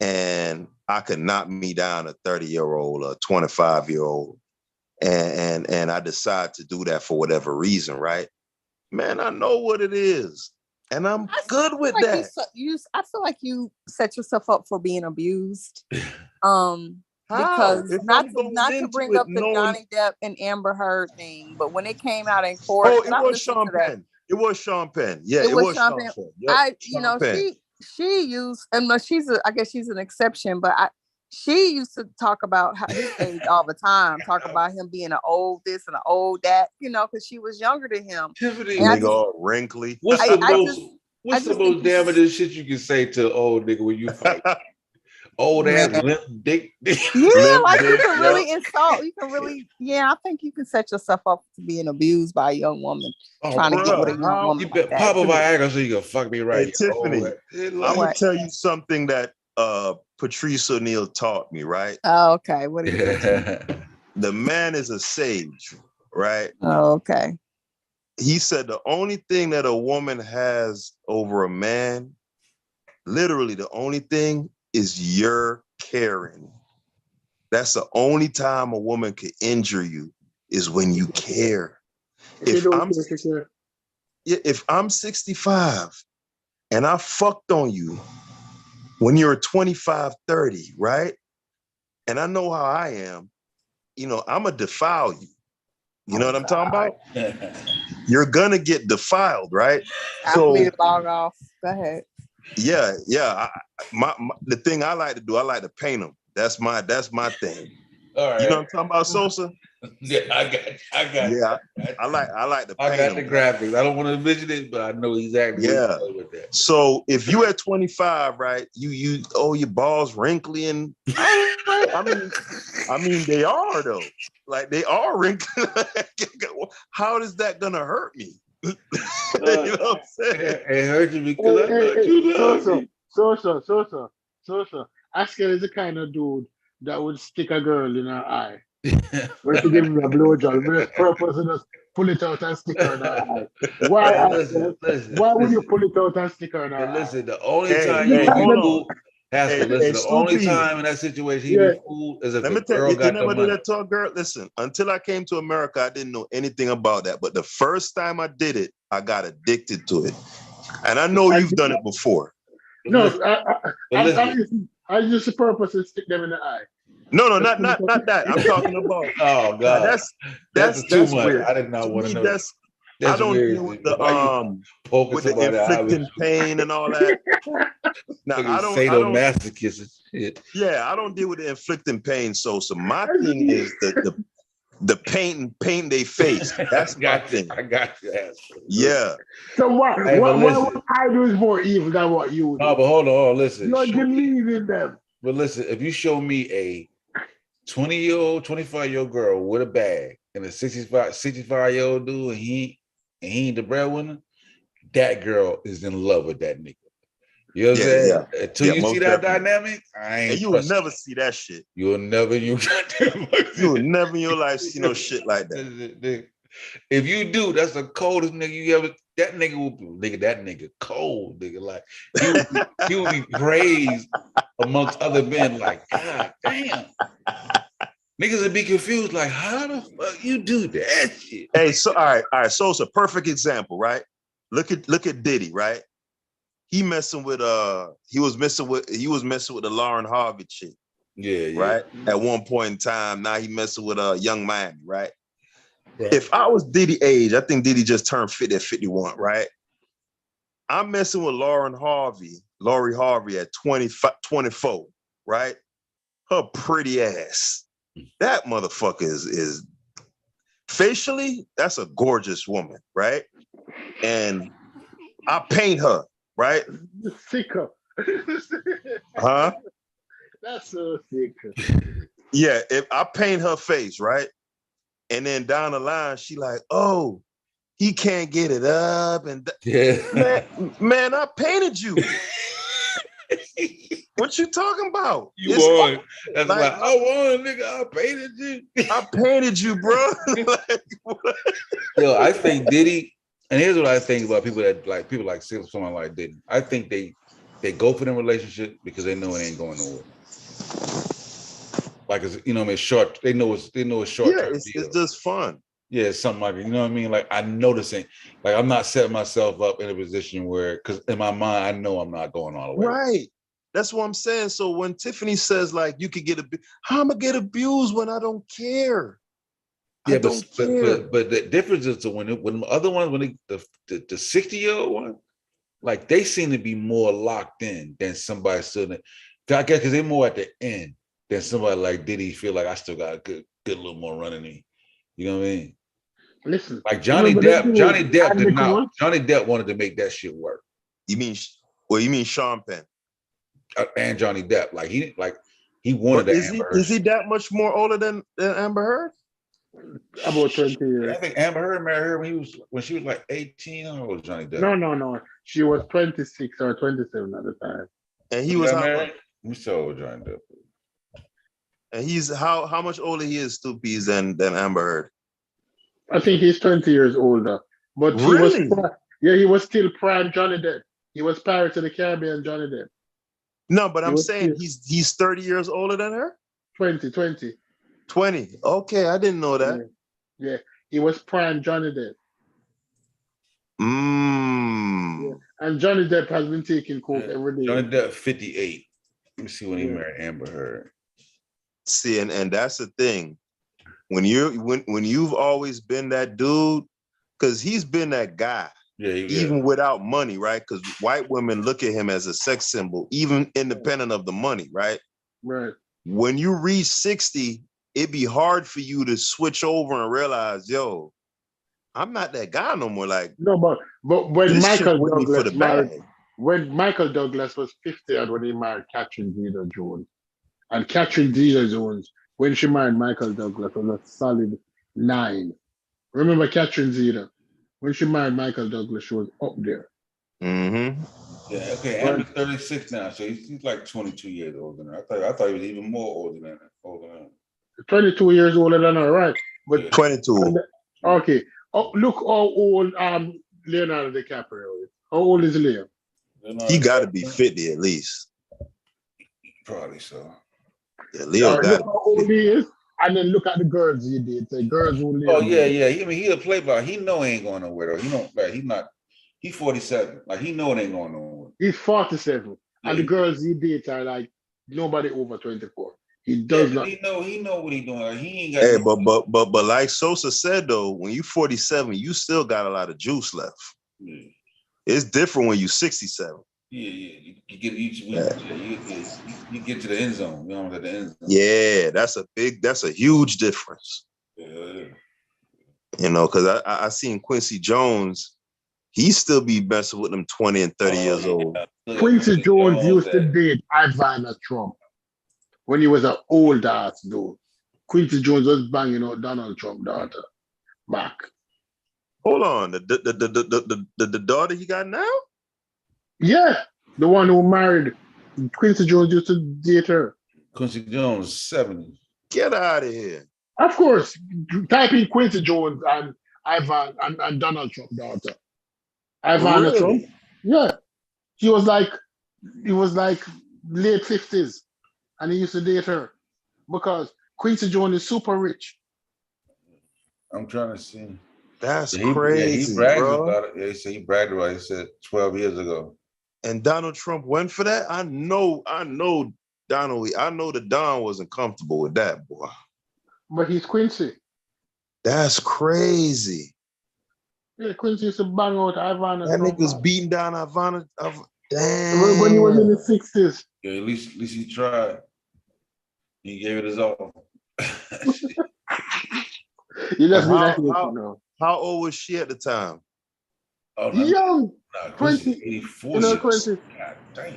And I could knock me down a 30-year-old or 25-year-old. And I decide to do that for whatever reason, right? Man, I know what it is. And I'm good with that. I feel like you set yourself up for being abused. Because not to bring up the Johnny Depp and Amber Heard thing, but when it came out in court, it was Sean Penn. It was Sean Penn. Yeah, it was Sean Penn. Yep, she used, and I guess she's an exception, but she used to talk about his age all the time, talk about him being an old this and an old that, you know, because she was younger than him. Nigga all wrinkly. What's the most damaging shit you can say to an old nigga when you fight? Old ass limp dick. Yeah, like you can really insult. You can really, I think you can set yourself up to being abused by a young woman trying to get with a young woman. You pop a Viagra so you can fuck me right. Hey, Tiffany, I'm gonna tell you something that Patrice O'Neal taught me, right? Oh, okay. What is it? The man is a sage, right? Oh, okay. he said the only thing that a woman has over a man, literally the only thing, is your caring. That's the only time a woman can injure you, is when you care. If I'm 65 and I fucked on you when you're 25, 30, right? And I know how I am, you know, I'm gonna defile you. You know what I'm talking about? You're gonna get defiled, right? I need to log off. Go ahead. Yeah. The thing I like to do, I like to paint them. That's my thing. All right. You know what I'm talking about, Sosa? Yeah, I got. Yeah, I like the paint. I got the graphics. I don't want to vision it, but I know exactly. Yeah. With that. So if you at 25, right? You your balls wrinkly and I mean they are though. Like they are wrinkly. How is that gonna hurt me? You know what I'm saying? It hurt you because I thought you loved me. Sosa. Asker is the kind of dude that would stick a girl in her eye. When to give me a blowjob, the purpose is just pull it out and stick her in her eye. Why? Why would you pull it out and stick her in her eye? Listen, the only time you fool, the only time in that situation he be fooled is if the girl got the money. Do that to a girl. Listen, until I came to America, I didn't know anything about that. But the first time I did it, I got addicted to it, and I know you've done it before. No, I use the purpose to stick them in the eye. No, not that. I'm talking about. Oh God, that's too much. Weird. I did not want to know. That's I don't deal with the with the inflicting pain and all that. Now I don't sadomasochist and shit. Yeah, I don't deal with the inflicting pain. So my thing is the painting their face. That's my thing. I got you. Yeah. So what I do is more evil than what you do. No, but hold on, listen. You're believing them. But listen, if you show me a 20-year-old, 25-year-old girl with a bag and a 65-year-old dude and he ain't the breadwinner, that girl is in love with that nigga. You know what I'm saying? Yeah. Until you see that dynamic, and you will never see that shit. You'll never in your life see no shit like that. If you do, that's the coldest nigga you ever. That nigga will be that nigga cold, nigga. Like he would be praised amongst other men. Like, God damn. Niggas would be confused, like, how the fuck you do that shit? Hey, so all right. So it's a perfect example, right? Look at Diddy, right? He was messing with the Lauren Harvey chick. Yeah. Right? At one point in time, now he messing with Young Miami, right? If I was Diddy age, I think Diddy just turned 50 at 51, right? I'm messing with Lori Harvey at 24, right? Her pretty ass. That motherfucker is facially, that's a gorgeous woman, right? And I paint her, right? Sicker. Huh? That's so sicker. Yeah, if I paint her face, right? And then down the line, she like, oh, he can't get it up. And man, I painted you. What you talking about? You won. That's like, I won, nigga. I painted you. I painted you, bro. Yo, I think Diddy, and here's what I think about people like someone like Diddy. I think they go for them relationship because they know it ain't going nowhere. Like, it's, you know what I mean, short. They know it's short. Yeah, it's just fun. Yeah, it's something like it. You know what I mean? Like, I know this ain't, like, I'm not setting myself up in a position where, because in my mind, I know I'm not going all the way. Right. That's what I'm saying. So when Tiffany says, like, you could get how am I get abused when I don't care? Yeah, but the difference is when the other ones, when the 60-year-old one, like, they seem to be more locked in than somebody sitting. I guess because they're more at the end than somebody like Diddy feel like I still got a good little more run in me. You know what I mean? Listen, like Johnny Depp wanted to make that shit work. You mean Sean Penn? And Johnny Depp, he wanted that. Is he that much more older than Amber Heard? About 20 years. I think Amber Heard married her when she was like 18. How old was Johnny Depp? No. She was 26 or 27 at the time. And he was married? We saw Johnny Depp. And he's how much older he is, Stu Peas, than Amber Heard? I think he's 20 years older. But really? He was still prime Johnny Depp. He was Pirates of the Caribbean Johnny Depp. No, but I'm saying he's 30 years older than her? 20. 20. Okay, I didn't know that. Yeah. He was prime Johnny Depp. Yeah. And Johnny Depp has been taking coke every day. Johnny Depp 58. Let me see when he married Amber Heard. See, and that's the thing. When you've always been that dude, because he's been that guy. Yeah, even without money, right? Because white women look at him as a sex symbol, even independent of the money, right? Right. When you reach 60, it'd be hard for you to switch over and realize, yo, I'm not that guy no more. Like, no, but when Michael Douglas married, when Michael Douglas was 50 and when he married Catherine Zeta-Jones, and Catherine Zeta-Jones, when she married Michael Douglas, was a solid 9. Remember Catherine Zeta? When she married Michael Douglas, she was up there. Mm-hmm. Yeah, okay. Amber's 36 now, so he's like 22 years older than her. I thought he was even more older than her. 22 years older than her, right? But 22. Okay. Oh, look how old Leonardo DiCaprio is. How old is Leo? He got to be 50 at least. Probably so. Yeah, Leo got how old he is. And then look at the girls he did. The girls who live. Oh yeah. I mean, he a playboy. He know he ain't going nowhere though. He don't. Like, he's not. He's 47. Like he know it ain't going nowhere. He's 47, and the girls he dates are like nobody over 24. He does not. He know what he doing. Like, he ain't got. Hey, but like Sosa said though, when you 47, you still got a lot of juice left. Yeah. It's different when you 67. Yeah. You get you get to the end zone. You know, at the end zone. Yeah, that's a huge difference. Yeah. You know, because I seen Quincy Jones, he still be messing with them 20 and 30 years old. Quincy Jones used to date Ivana Trump when he was an old ass dude. Quincy Jones was banging out Donald Trump's daughter back. Hold on, the daughter he got now? Yeah, the one who married Quincy Jones used to date her. Quincy Jones, 70. Get out of here. Of course, type in Quincy Jones and Ivan and Donald Trump's daughter. Ivana Trump. Yeah. He was like late 50s and he used to date her because Quincy Jones is super rich. I'm trying to see. That's crazy. He bragged bro. about it. Yeah, he bragged about it. He said 12 years ago. And Donald Trump went for that. I know Donald. I know the Don wasn't comfortable with that, boy. But he's Quincy. That's crazy. Yeah, Quincy used to bang out Ivana. That nigga's beating down Ivana. Damn. When he was in his 60s. Yeah, at least he tried. He gave it his all. How old was she at the time? Oh, young. 20. 84 in her 20s. God damn.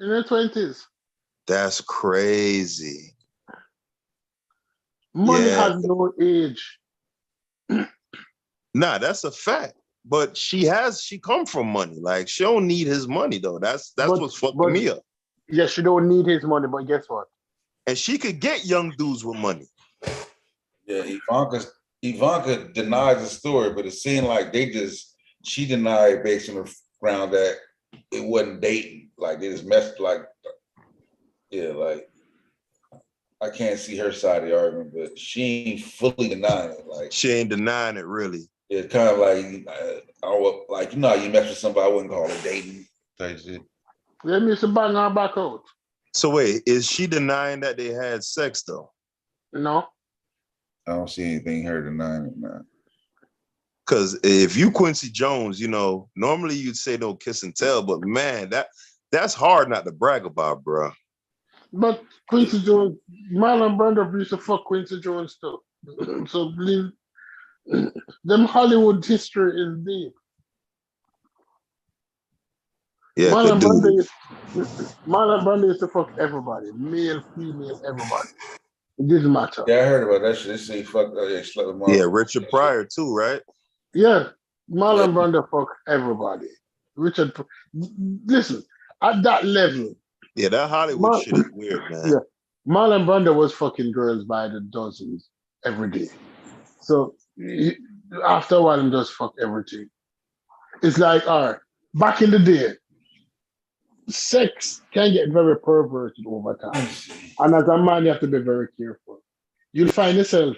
In her 20s. That's crazy. Money has no age. Nah, that's a fact. But she come from money. Like she don't need his money though. That's what's fucking me up. Yeah, she don't need his money, but guess what? And she could get young dudes with money. Yeah, Ivanka denies the story, but it seemed like she denied based on the ground that it wasn't dating. Like they just messed like I can't see her side of the argument, but she ain't fully denying it. Like she ain't denying it really. It's kind of like you know how you mess with somebody, I wouldn't call it dating type shit. Let me see bang her back out. So wait, is she denying that they had sex though? No. I don't see anything her denying it now. Because if you Quincy Jones, you know, normally you'd say no kiss and tell, but man, that's hard not to brag about, bro. But Quincy Jones, Marlon Brando used to fuck Quincy Jones too. So believe them Hollywood history is deep. Yeah, Marlon Brando used to fuck everybody, male, female, everybody. It didn't matter. Yeah, I heard about that shit. They say fuck. Slept with Marlon. Yeah, Richard Pryor too, right? Yeah, Marlon Brando fuck everybody. Listen, at that level. Yeah, that Hollywood shit is weird, man. Yeah, Marlon Brando was fucking girls by the dozens every day. So After a while, them just fuck everything. It's like, all right, back in the day, sex can get very perverted over time. And as a man, you have to be very careful. You'll find yourself,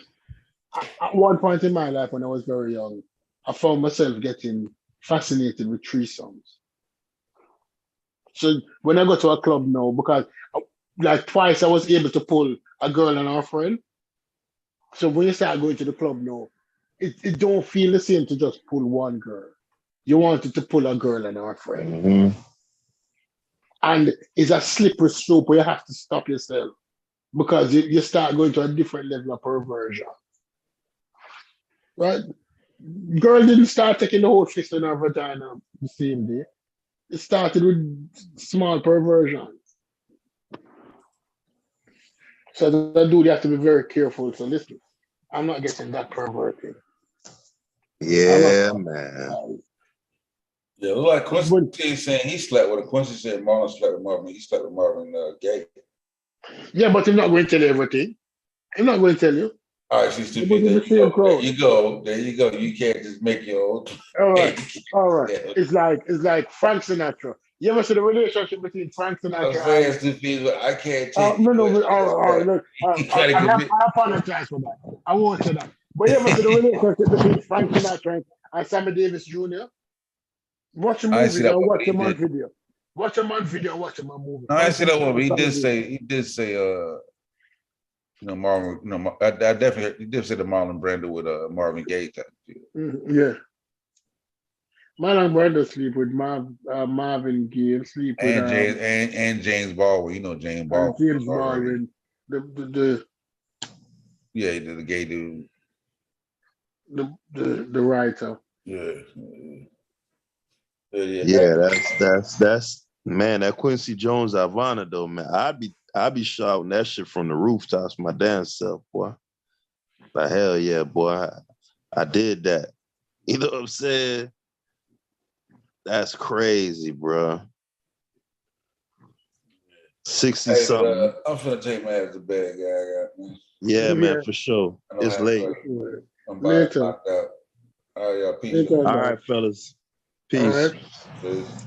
at one point in my life when I was very young, I found myself getting fascinated with threesomes. So when I go to a club now, because like twice I was able to pull a girl and her friend. So when you start going to the club now, it don't feel the same to just pull one girl. You wanted to pull a girl and her friend. Mm-hmm. And it's a slippery slope where you have to stop yourself because you start going to a different level of perversion. Right? Girl didn't start taking the whole fist in her vagina the same day. It started with small perversion. So that dude, you have to be very careful. So listen, I'm not getting that perverted. Yeah, man. Yeah, look like Quincy saying he slept with her. Quincy said Marlon slept with Marvin. He slept with Marvin Gaye. Yeah, but he's not going to tell you everything. I'm not going to tell you. All right, she's stupid. There you go. There you go. You can't just make your own. All right. All right. Yeah. It's like Frank Sinatra. You ever see the relationship between Frank Sinatra I can't take no, look. I apologize for that. I won't say that. But you ever see the relationship between Frank Sinatra and Sammy Davis Jr.? Watch a movie or watch a man video. Watch a man video or watch a man movie. No, I see that one, but he did say Marvin, I definitely he did say the Marlon Brando with Marvin Gaye type. Yeah. Marlon Brando sleep with Marvin Gaye, sleep with and James Baldwin. You know James Baldwin. James Baldwin. The the gay dude. The writer. Yeah, that's man. That Quincy Jones Ivana though, man. I'd be shouting that shit from the rooftops, my damn self, boy. But hell yeah, boy, I did that. You know what I'm saying? That's crazy, bro. 60 something. I'm finna take my ass to bed, guy. Yeah, man, for sure. It's late. I'm locked out. All right, y'all. Peace. All right, fellas. Peace. All right. Peace.